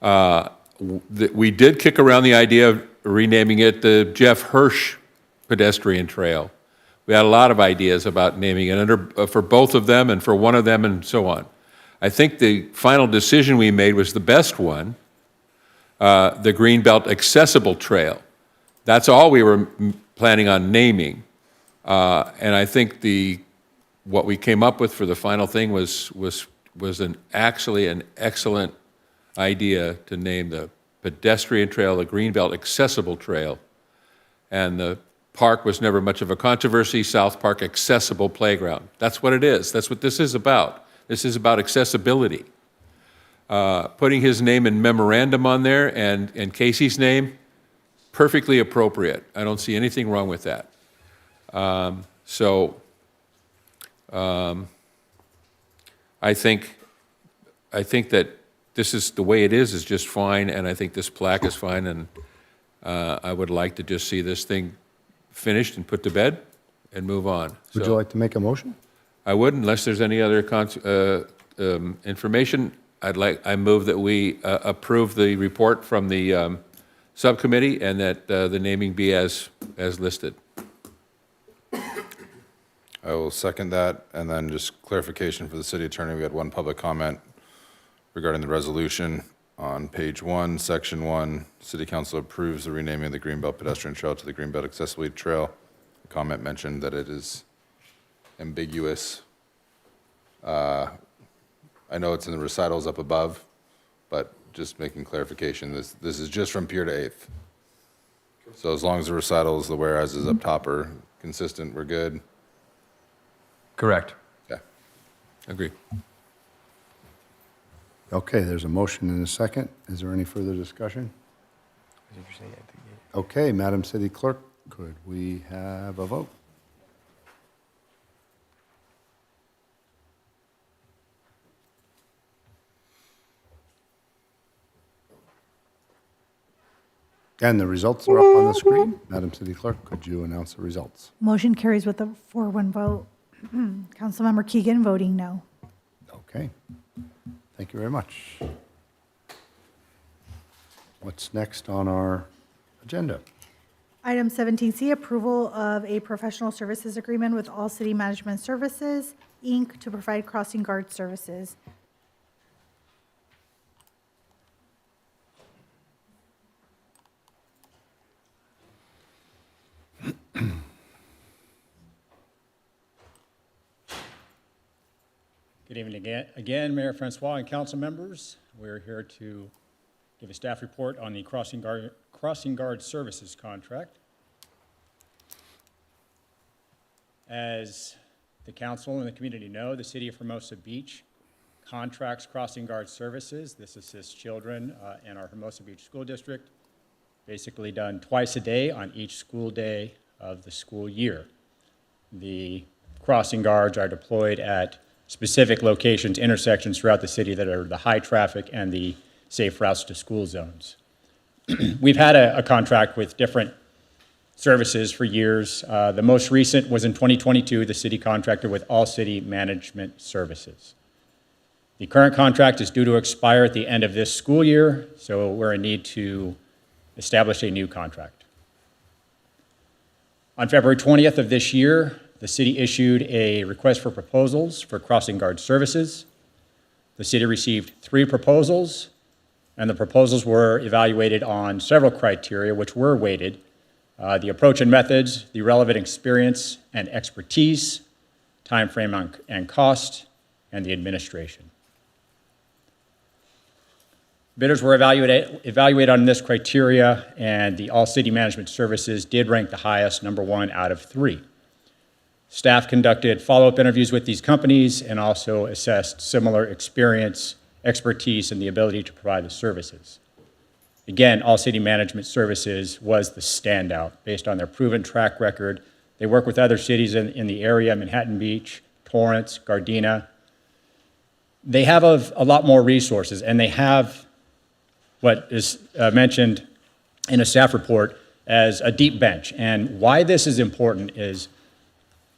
We did kick around the idea of renaming it the Jeff Hirsch Pedestrian Trail. We had a lot of ideas about naming it for both of them and for one of them and so on. I think the final decision we made was the best one, the Greenbelt Accessible Trail. That's all we were planning on naming. And I think what we came up with for the final thing was actually an excellent idea to name the pedestrian trail the Greenbelt Accessible Trail. And the park was never much of a controversy, South Park Accessible Playground. That's what it is. That's what this is about. This is about accessibility. Putting his name in memorandum on there and Casey's name, perfectly appropriate. I don't see anything wrong with that. I think that this is the way it is just fine, and I think this plaque is fine, and I would like to just see this thing finished and put to bed and move on. Would you like to make a motion? I would, unless there's any other information. I move that we approve the report from the subcommittee and that the naming be as listed. I will second that, and then just clarification for the city attorney. We had 1 public comment regarding the resolution on page 1, section 1. City Council approves the renaming of the Greenbelt Pedestrian Trail to the Greenbelt Accessibility Trail. The comment mentioned that it is ambiguous. I know it's in the recitals up above, but just making clarification, this is just from Pier to 8th. So as long as the recitals, the whereas is up top are consistent, we're good. Correct. Okay. Agree. Okay, there's a motion and a second. Is there any further discussion? Okay, Madam City Clerk, could we have a vote? And the results are up on the screen. Madam City Clerk, could you announce the results? Motion carries with a 4-1 vote. Councilmember Keegan voting no. Okay. Thank you very much. What's next on our agenda? Item 17C, approval of a professional services agreement with All City Management Services, Inc. to provide crossing guard services. Good evening again, Mayor Francois and council members. We're here to give a staff report on the crossing guard services contract. As the council and the community know, the city of Hermosa Beach contracts crossing guard services. This assists children in our Hermosa Beach School District, basically done twice a day on each school day of the school year. The crossing guards are deployed at specific locations, intersections throughout the city that are the high traffic and the safe routes to school zones. We've had a contract with different services for years. The most recent was in 2022, the city contracted with All City Management Services. The current contract is due to expire at the end of this school year, so we're in need to establish a new contract. On February 20th of this year, the city issued a request for proposals for crossing guard services. The city received 3 proposals, and the proposals were evaluated on several criteria, which were weighted: the approach and methods, the relevant experience and expertise, timeframe and cost, and the administration. Bidders were evaluated on this criteria, and the All City Management Services did rank the highest, number 1 out of 3. Staff conducted follow-up interviews with these companies and also assessed similar experience, expertise, and the ability to provide the services. Again, All City Management Services was the standout based on their proven track record. They work with other cities in the area, Manhattan Beach, Torrance, Gardena. They have a lot more resources, and they have what is mentioned in a staff report as a deep bench. And why this is important is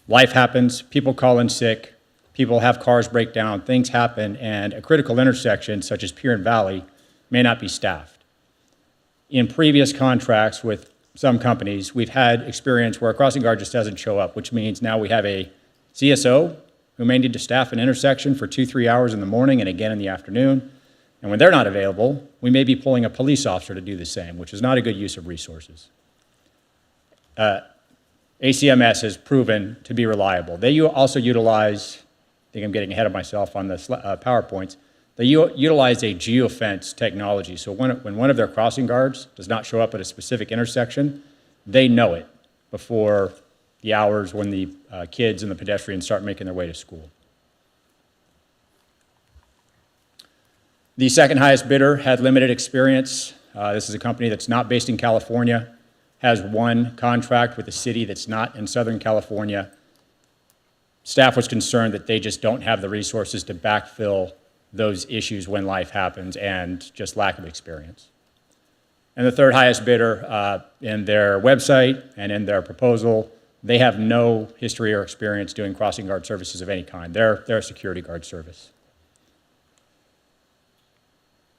life happens, people call in sick, people have cars break down, things happen, and a critical intersection such as Pier and Valley may not be staffed. In previous contracts with some companies, we've had experience where a crossing guard just doesn't show up, which means now we have a CSO who may need to staff an intersection for 2-3 hours in the morning and again in the afternoon. And when they're not available, we may be pulling a police officer to do the same, which is not a good use of resources. ACMS has proven to be reliable. They also utilize, I think I'm getting ahead of myself on the PowerPoints, they utilize a geofence technology. So when one of their crossing guards does not show up at a specific intersection, they know it before the hours when the kids and the pedestrians start making their way to school. The second highest bidder had limited experience. This is a company that's not based in California, has 1 contract with a city that's not in Southern California. Staff was concerned that they just don't have the resources to backfill those issues when life happens, and just lack of experience. And the third highest bidder, in their website and in their proposal, they have no history or experience doing crossing guard services of any kind. They're a security guard service.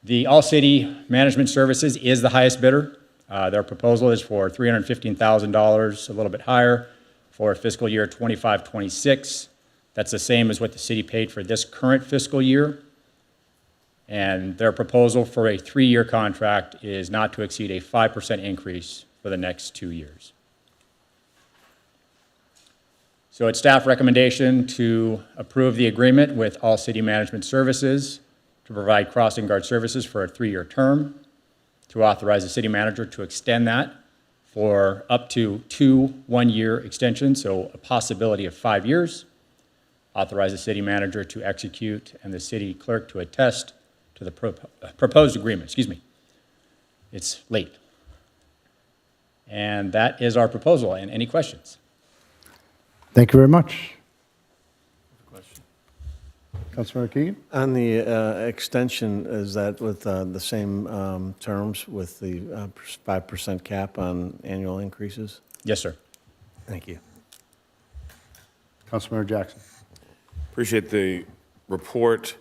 The All City Management Services is the highest bidder. Their proposal is for $315,000, a little bit higher, for fiscal year 25-26. That's the same as what the city paid for this current fiscal year. And their proposal for a 3-year contract is not to exceed a 5% increase for the next 2 years. So it's staff recommendation to approve the agreement with All City Management Services to provide crossing guard services for a 3-year term, to authorize the city manager to extend that for up to 2 1-year extensions, so a possibility of 5 years, authorize the city manager to execute and the city clerk to attest to the proposed agreement. It's late. And that is our proposal. And any questions? Thank you very much. Councilmember Keegan? On the extension, is that with the same terms with the 5% cap on annual increases? Yes, sir. Thank you. Councilmember Jackson? Appreciate the report.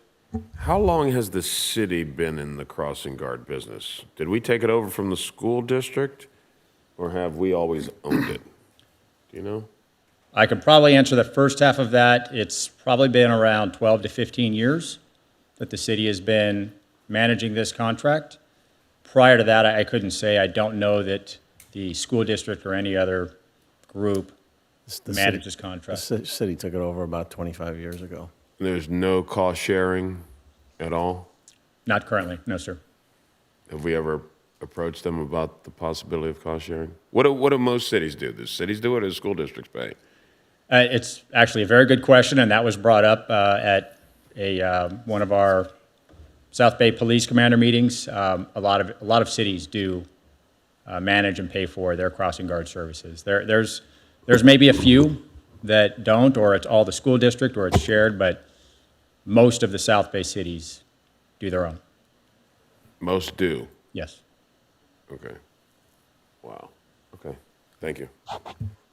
How long has the city been in the crossing guard business? Did we take it over from the school district, or have we always owned it? Do you know? I could probably answer the first half of that. It's probably been around 12 to 15 years that the city has been managing this contract. Prior to that, I couldn't say. I don't know that the school district or any other group managed this contract. The city took it over about 25 years ago. There's no cost sharing at all? Not currently, no, sir. Have we ever approached them about the possibility of cost sharing? What do most cities do? Do cities do it, or do school districts pay? It's actually a very good question, and that was brought up at one of our South Bay Police Commander meetings. A lot of cities do manage and pay for their crossing guard services. There's maybe a few that don't, or it's all the school district, or it's shared, but most of the South Bay cities do their own. Most do? Yes. Okay. Wow. Okay. Thank you.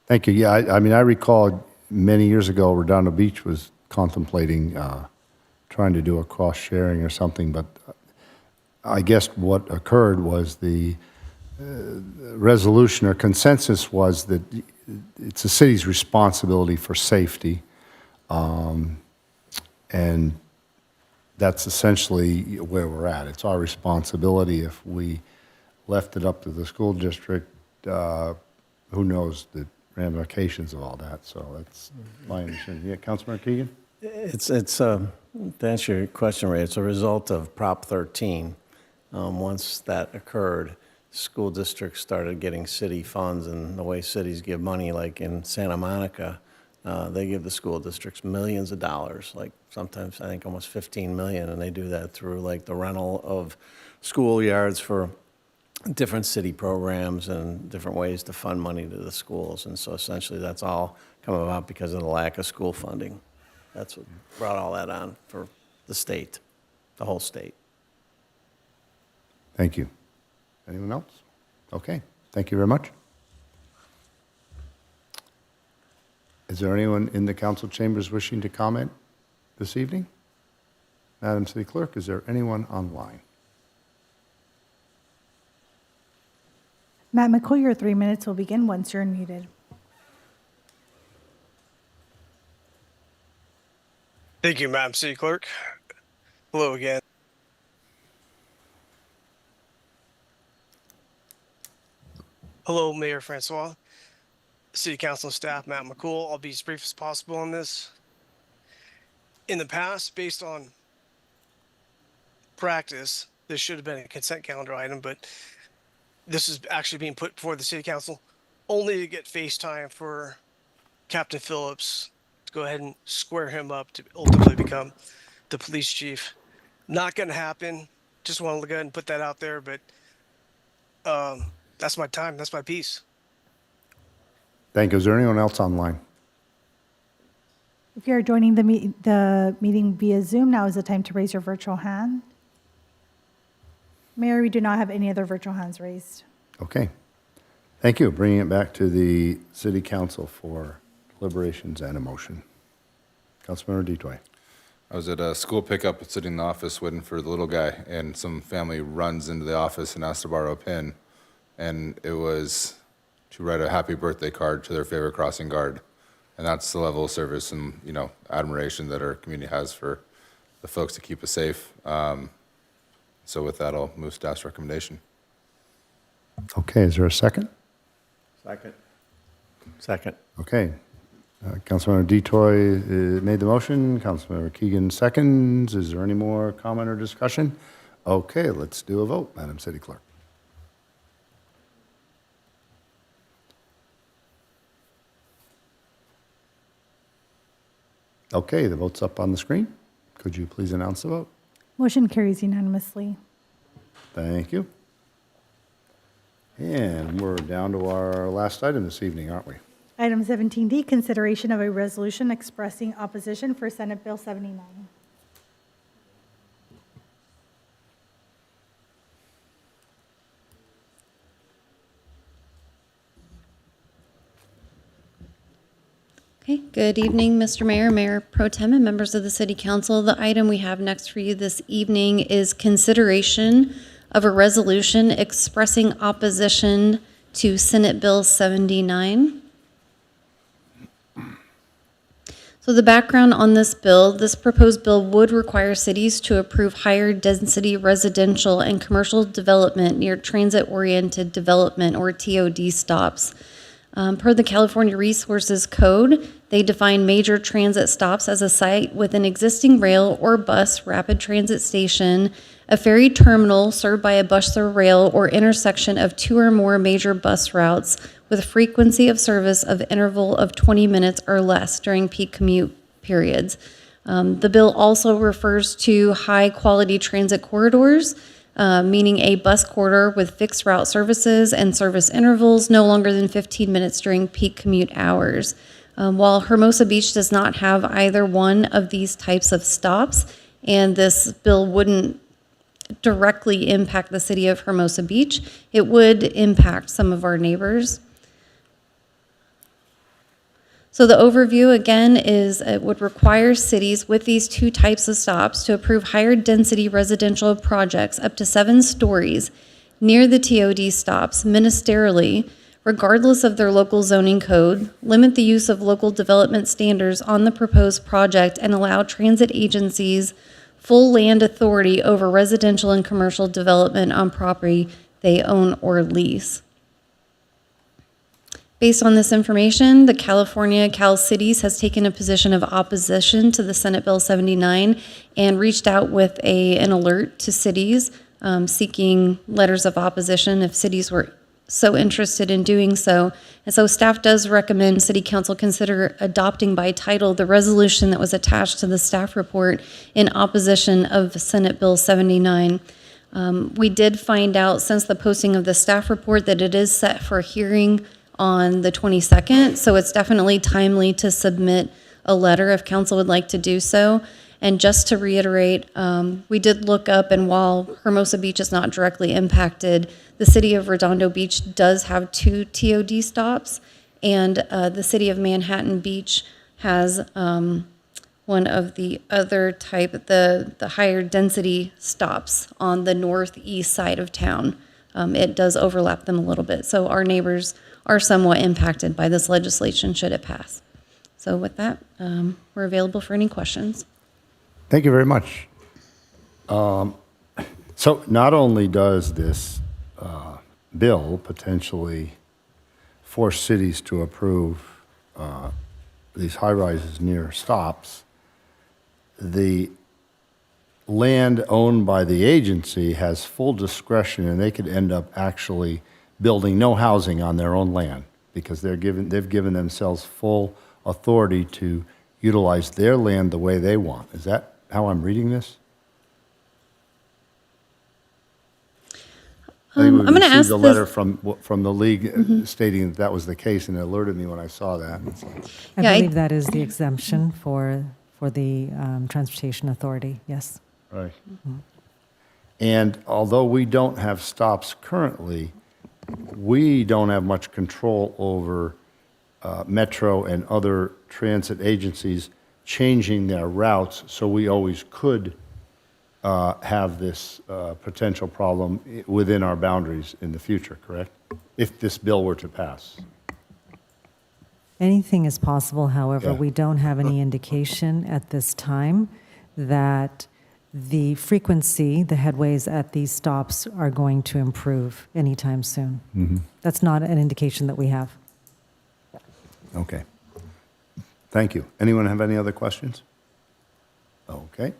Thank you. Yeah, I mean, I recall many years ago, Redondo Beach was contemplating trying to do a cross sharing or something, but I guess what occurred was the resolution or consensus was that it's the city's responsibility for safety, and that's essentially where we're at. It's our responsibility. If we left it up to the school district, who knows the ramifications of all that. So that's my understanding. Yeah, Councilmember Keegan? To answer your question, Ray, it's a result of Prop 13. Once that occurred, school districts started getting city funds, and the way cities give money, like in Santa Monica, they give the school districts millions of dollars, like sometimes I think almost 15 million, and they do that through like the rental of schoolyards for different city programs and different ways to fund money to the schools. And so essentially that's all come about because of the lack of school funding. That's what brought all that on for the state, the whole state. Thank you. Anyone else? Okay, thank you very much. Is there anyone in the council chambers wishing to comment this evening? Madam City Clerk, is there anyone online? Matt McCoy, your 3 minutes will begin once you're unmuted. Thank you, Madam City Clerk. Hello again. Hello, Mayor Francois, City Council and staff, Matt McCool. I'll be as brief as possible on this. In the past, based on practice, this should have been a consent calendar item, but this is actually being put before the City Council only to get FaceTime for Captain Phillips to go ahead and square him up to ultimately become the police chief. Not going to happen. Just want to go ahead and put that out there, but that's my time. That's my piece. Thank you. Is there anyone else online? If you're joining the meeting via Zoom, now is the time to raise your virtual hand. Mayor, we do not have any other virtual hands raised. Okay. Thank you. Bringing it back to the City Council for deliberations and a motion. Councilmember Detoy. I was at a school pickup, sitting in the office waiting for the little guy, and some family runs into the office and asks to borrow a pen. And it was to write a happy birthday card to their favorite crossing guard. And that's the level of service and, admiration that our community has for the folks to keep us safe. So with that, I'll move staff's recommendation. Okay, is there a second? Second. Okay. Councilmember Detoy made the motion. Councilmember Keegan seconds. Is there any more comment or discussion? Okay, let's do a vote, Madam City Clerk. Okay, the vote's up on the screen. Could you please announce the vote? Motion carries unanimously. Thank you. And we're down to our last item this evening, aren't we? Item 17D, consideration of a resolution expressing opposition for Senate Bill 79. Okay, good evening, Mr. Mayor, Mayor Pro Tem, and members of the City Council. The item we have next for you this evening is consideration of a resolution expressing opposition to Senate Bill 79. So the background on this bill, this proposed bill would require cities to approve higher density residential and commercial development near transit-oriented development or TOD stops. Per the California Resources Code, they define major transit stops as a site with an existing rail or bus rapid transit station, a ferry terminal served by a bus or rail, or intersection of two or more major bus routes with frequency of service of interval of 20 minutes or less during peak commute periods. The bill also refers to high-quality transit corridors, meaning a bus corridor with fixed route services and service intervals no longer than 15 minutes during peak commute hours. While Hermosa Beach does not have either one of these types of stops, and this bill wouldn't directly impact the city of Hermosa Beach, it would impact some of our neighbors. So the overview, again, is it would require cities with these two types of stops to approve higher density residential projects up to 7 stories near the TOD stops ministerially, regardless of their local zoning code, limit the use of local development standards on the proposed project, and allow transit agencies full land authority over residential and commercial development on property they own or lease. Based on this information, the California Cal Cities has taken a position of opposition to the Senate Bill 79 and reached out with an alert to cities seeking letters of opposition if cities were so interested in doing so. And so staff does recommend City Council consider adopting by title the resolution that was attached to the staff report in opposition of Senate Bill 79. We did find out since the posting of the staff report that it is set for a hearing on the 22nd, so it's definitely timely to submit a letter if council would like to do so. And just to reiterate, we did look up, and while Hermosa Beach is not directly impacted, the city of Redondo Beach does have 2 TOD stops, and the city of Manhattan Beach has one of the other type, the higher density stops on the northeast side of town. It does overlap them a little bit, so our neighbors are somewhat impacted by this legislation should it pass. So with that, we're available for any questions. Thank you very much. So not only does this bill potentially force cities to approve these high-rises near stops, the land owned by the agency has full discretion, and they could end up actually building no housing on their own land because they've given themselves full authority to utilize their land the way they want. Is that how I'm reading this? I'm going to ask the this. letter from the league stating that was the case, and it alerted me when I saw that. I Yeah, believe that is the exemption for the Transportation Authority, yes. Right. And although we don't have stops currently, we don't have much control over Metro and other transit agencies changing their routes, so we always could have this potential problem within our boundaries in the future, correct? If this bill were to pass. Anything is possible, however, Yeah. we don't have any indication at this time that the frequency, the headways at these stops are going to improve anytime soon. That's not an indication that we have. Okay. Thank you. Anyone have any other questions? Okay.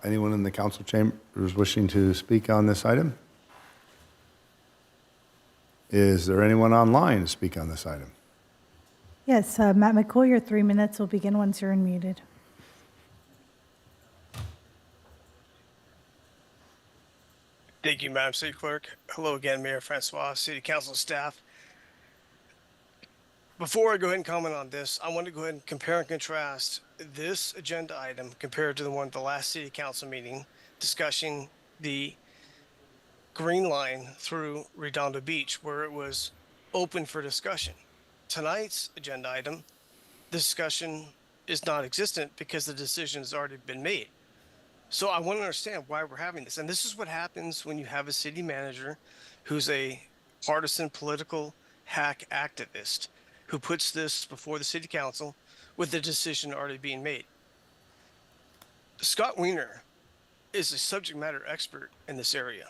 Anyone in the council chambers wishing to speak on this item? Is there anyone online to speak on this item? Yes, Matt McCoy, your 3 minutes will begin once you're unmuted. Thank you, Madam City Clerk. Hello again, Mayor Francois, City Council staff. Before I go ahead and comment on this, I want to go ahead and compare and contrast this agenda item compared to the one at the last City Council meeting discussing the Green Line through Redondo Beach, where it was open for discussion. Tonight's agenda item, the discussion is not existent because the decision has already been made. So I want to understand why we're having this. And this is what happens when you have a city manager who's a partisan political hack activist who puts this before the city council with the decision already being made. Scott Wiener is a subject matter expert in this area.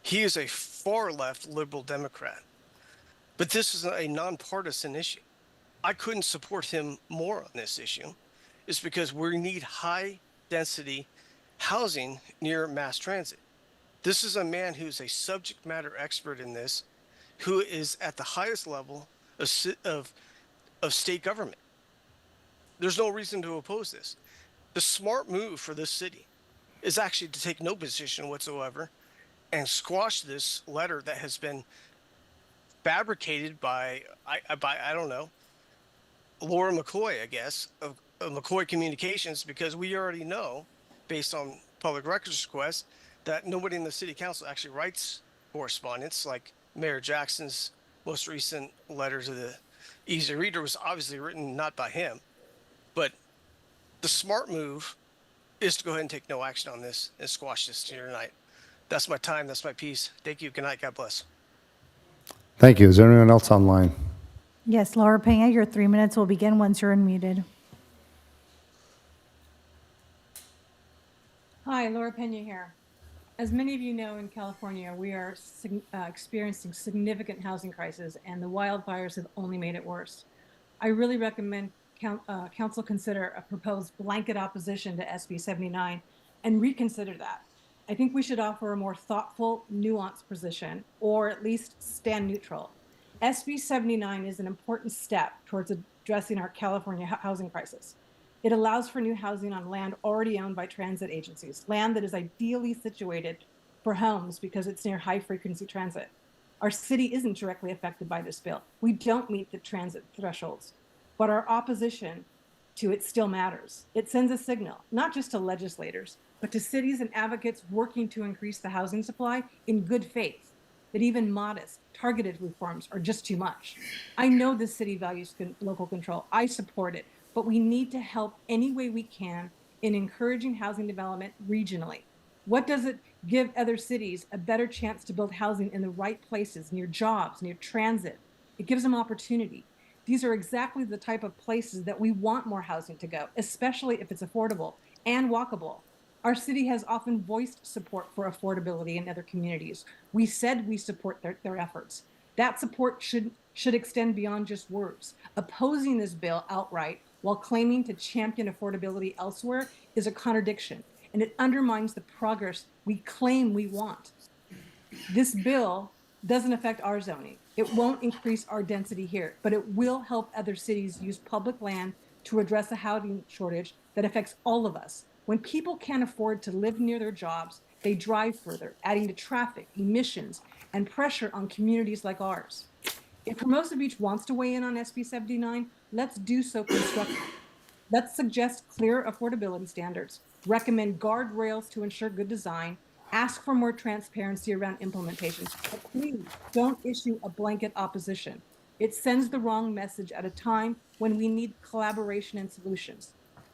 He is a far left liberal Democrat, but this is a nonpartisan issue. I couldn't support him more on this issue. It's because we need high density housing near mass transit. This is a man who's a subject matter expert in this, who is at the highest level of state government. There's no reason to oppose this. The smart move for this city is actually to take no position whatsoever and squash this letter that has been fabricated by I don't know, Laura McCoy, I guess, of McCoy Communications, because we already know, based on public records requests, that nobody in the city council actually writes correspondence. Like Mayor Jackson's most recent letter to the Easy Reader was obviously written not by him. But the smart move is to go ahead and take no action on this and squash this here tonight. That's my time. That's my piece. Thank you. Good night. God bless. Thank you. Is there anyone else online? Yes, Laura Pena, your 3 minutes will begin once you're unmuted. Hi, Laura Pena here. As many of you know, in California, we are experiencing significant housing crisis, and the wildfires have only made it worse. I really recommend council consider a proposed blanket opposition to SB 79 and reconsider that. I think we should offer a more thoughtful, nuanced position, or at least stand neutral. SB 79 is an important step towards addressing our California housing crisis. It allows for new housing on land already owned by transit agencies, land that is ideally situated for homes because it's near high-frequency transit. Our city isn't directly affected by this bill. We don't meet the transit thresholds, but our opposition to it still matters. It sends a signal, not just to legislators, but to cities and advocates working to increase the housing supply in good faith, that even modest, targeted reforms are just too much. I know the city values local control. I support it, but we need to help any way we can in encouraging housing development regionally. What does it give other cities a better chance to build housing in the right places, near jobs, near transit? It gives them opportunity. These are exactly the type of places that we want more housing to go, especially if it's affordable and walkable. Our city has often voiced support for affordability in other communities. We said we support their efforts. That support should extend beyond just words. Opposing this bill outright while claiming to champion affordability elsewhere is a contradiction, and it undermines the progress we claim we want. This bill doesn't affect our zoning. It won't increase our density here, but it will help other cities use public land to address a housing shortage that affects all of us. When people can't afford to live near their jobs, they drive further, adding to traffic, emissions, and pressure on communities like ours. If Hermosa Beach wants to weigh in on SB 79, let's do so constructively. Let's suggest clear affordability standards, recommend guardrails to ensure good design, ask for more transparency around implementation, but please don't issue a blanket opposition. It sends the wrong message at a time when we need collaboration and solutions.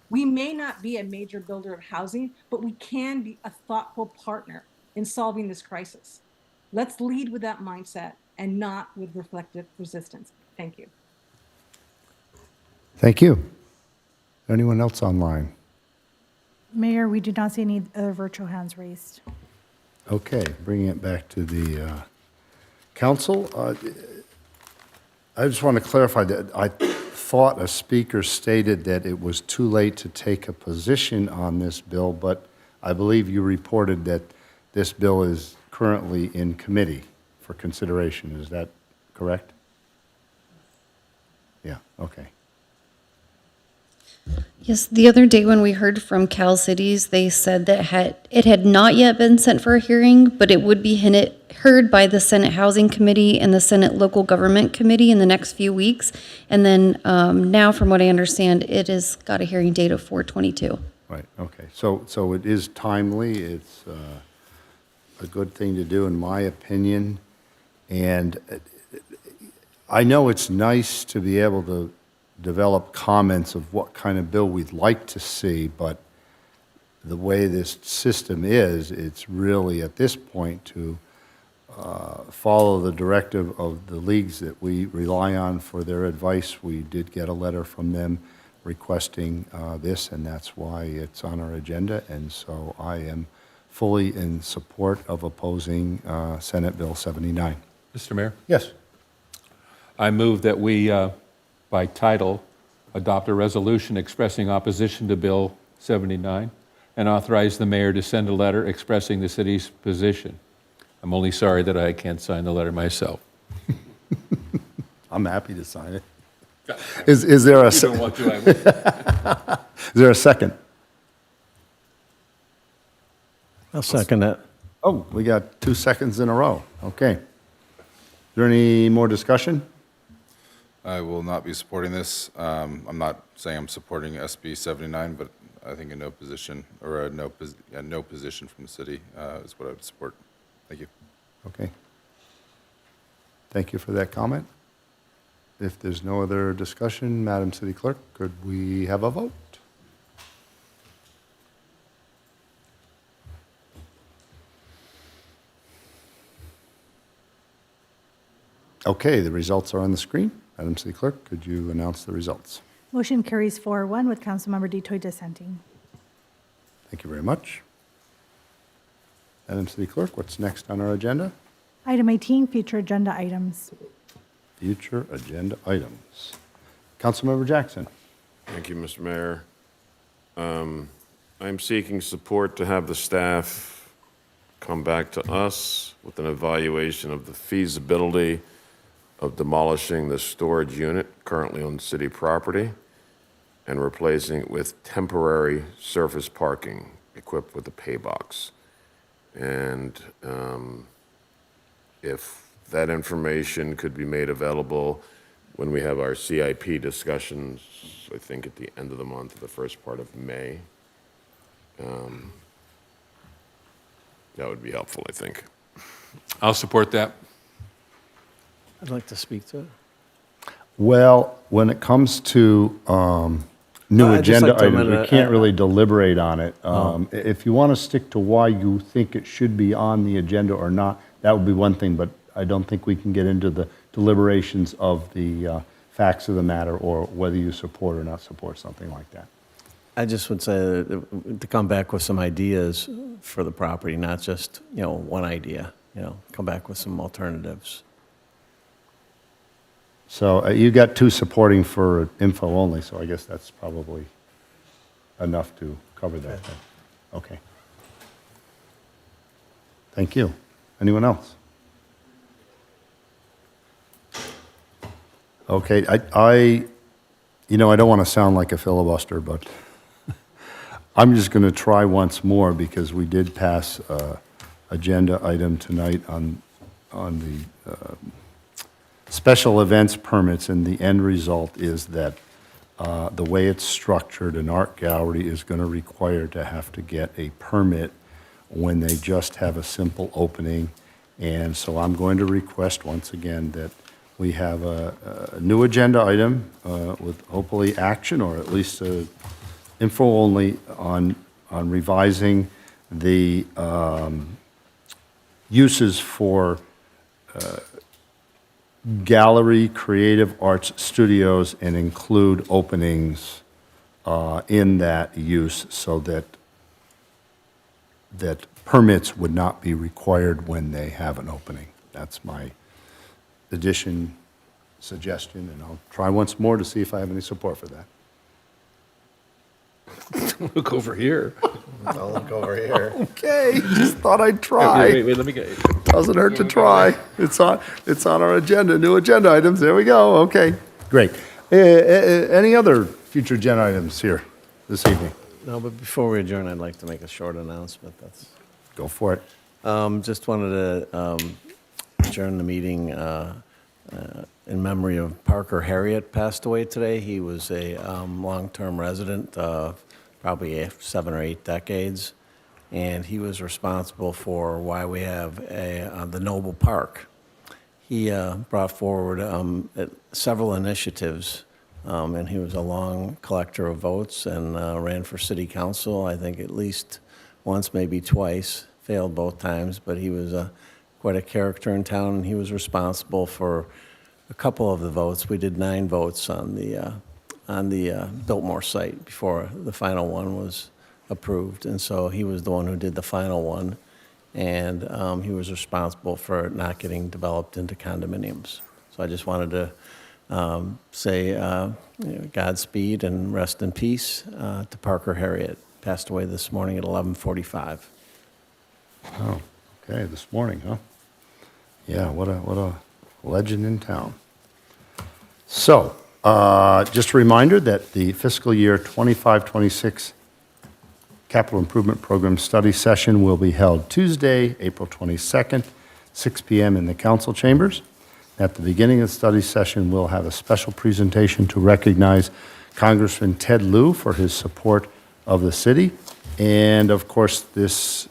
We may not be a major builder of housing, but we can be a thoughtful partner in solving this crisis. Let's lead with that mindset and not with reflective resistance. Thank you. Thank you. Anyone else online? Mayor, we do not see any other virtual hands raised. Okay, bringing it back to the council. I just want to clarify that I thought a speaker stated that it was too late to take a position on this bill, but I believe you reported that this bill is currently in committee for consideration. Is that correct? Yeah, okay. Yes, the other day when we heard from Cal Cities, they said that it had not yet been sent for a hearing, but it would be heard by the Senate Housing Committee and the Senate Local Government Committee in the next few weeks. And then now, from what I understand, it has got a hearing date of 4/22. Right, okay. So it is timely. It's a good thing to do, in my opinion. And I know it's nice to be able to develop comments of what kind of bill we'd like to see, but the way this system is, it's really at this point to follow the directive of the leagues that we rely on for their advice. We did get a letter from them requesting this, and that's why it's on our agenda. And so I am fully in support of opposing Senate Bill 79. Mr. Mayor? Yes. I move that we, by title, adopt a resolution expressing opposition to Bill 79 and authorize the mayor to send a letter expressing the city's position. I'm only sorry that I can't sign the letter myself. I'm happy to sign it. Is there a Is there a second? I'll second that. Oh, we got 2 seconds in a row. Okay. Is there any more discussion? I will not be supporting this. I'm not saying I'm supporting SB 79, but I think a no position or a no position from the city is what I would support. Thank you. Okay. Thank you for that comment. If there's no other discussion, Madam City Clerk, could we have a vote? Okay, the results are on the screen. Madam City Clerk, could you announce the results? Motion carries 4-1 with Councilmember Detoy dissenting. Thank you very much. Madam City Clerk, what's next on our agenda? Item 18, future agenda items. Future agenda items. Councilmember Jackson. Thank you, Mr. Mayor. I'm seeking support to have the staff come back to us with an evaluation of the feasibility of demolishing the storage unit currently on city property and replacing it with temporary surface parking equipped with a pay box. And if that information could be made available when we have our CIP discussions, I think at the end of the month, or the first part of May, that would be helpful, I think. I'll support that. I'd like to speak to it. Well, when it comes to new I'd just agenda like to items, we amend it. can't really deliberate on it. If you want to stick to why you think it should be on the agenda or not, that would be one thing, but I don't think we can get into the deliberations of the facts of the matter or whether you support or not support something like that. I just would say to come back with some ideas for the property, not just, one idea, come back with some alternatives. So you got two supporting for info only, so I guess that's probably enough to cover that. Then. Okay. Thank you. Anyone else? Okay, I don't want to sound like a filibuster, but I'm just going to try once more because we did pass agenda item tonight on the special events permits, and the end result is that the way it's structured, an art gallery is going to require to have to get a permit when they just have a simple opening. And so I'm going to request once again that we have a new agenda item with hopefully action or at least info only on revising the uses for gallery, creative arts studios, and include openings in that use so that permits would not be required when they have an opening. That's my suggestion, and I'll try once more to see if I have any support for that. Look over here. I'll look over here. Okay, just thought I'd try. Wait, let me get it. Doesn't hurt to try. It's on our agenda, new agenda items. There we go. Okay, great. Any other future agenda items here this evening? No, but before we adjourn, I'd like to make a short announcement. Go for it. Just wanted to adjourn the meeting in memory of Parker Harriet passed away today. He was a long-term resident, probably 7 or 8 decades, and he was responsible for why we have the Noble Park. He brought forward several initiatives, and he was a long collector of votes and ran for city council, I think at least once, maybe twice, failed both times, but he was quite a character in town, and he was responsible for a couple of the votes. We did 9 votes on the Biltmore site before the final one was approved, and so he was the one who did the final one, and he was responsible for it not getting developed into condominiums. So I just wanted to say Godspeed and rest in peace to Parker Harriet. Passed away this morning at 11:45. Oh, okay, this morning, huh? Yeah, what a legend in town. So, just a reminder that the fiscal year 25-26 Capital Improvement Program study session will be held Tuesday, April 22nd, 6 p.m. in the council chambers. At the beginning of the study session, we'll have a special presentation to recognize Congressman Ted Lieu for his support of the city. And of course, this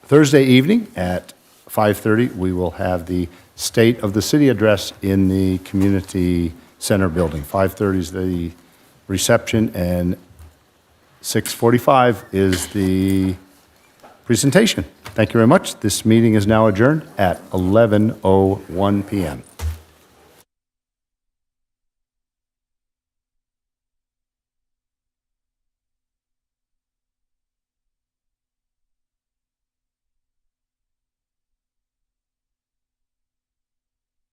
Thursday evening at 5:30, we will have the State of the City address in the Community Center building. 5:30 is the reception, and 6:45 is the presentation. Thank you very much. This meeting is now adjourned at 11:01 p.m.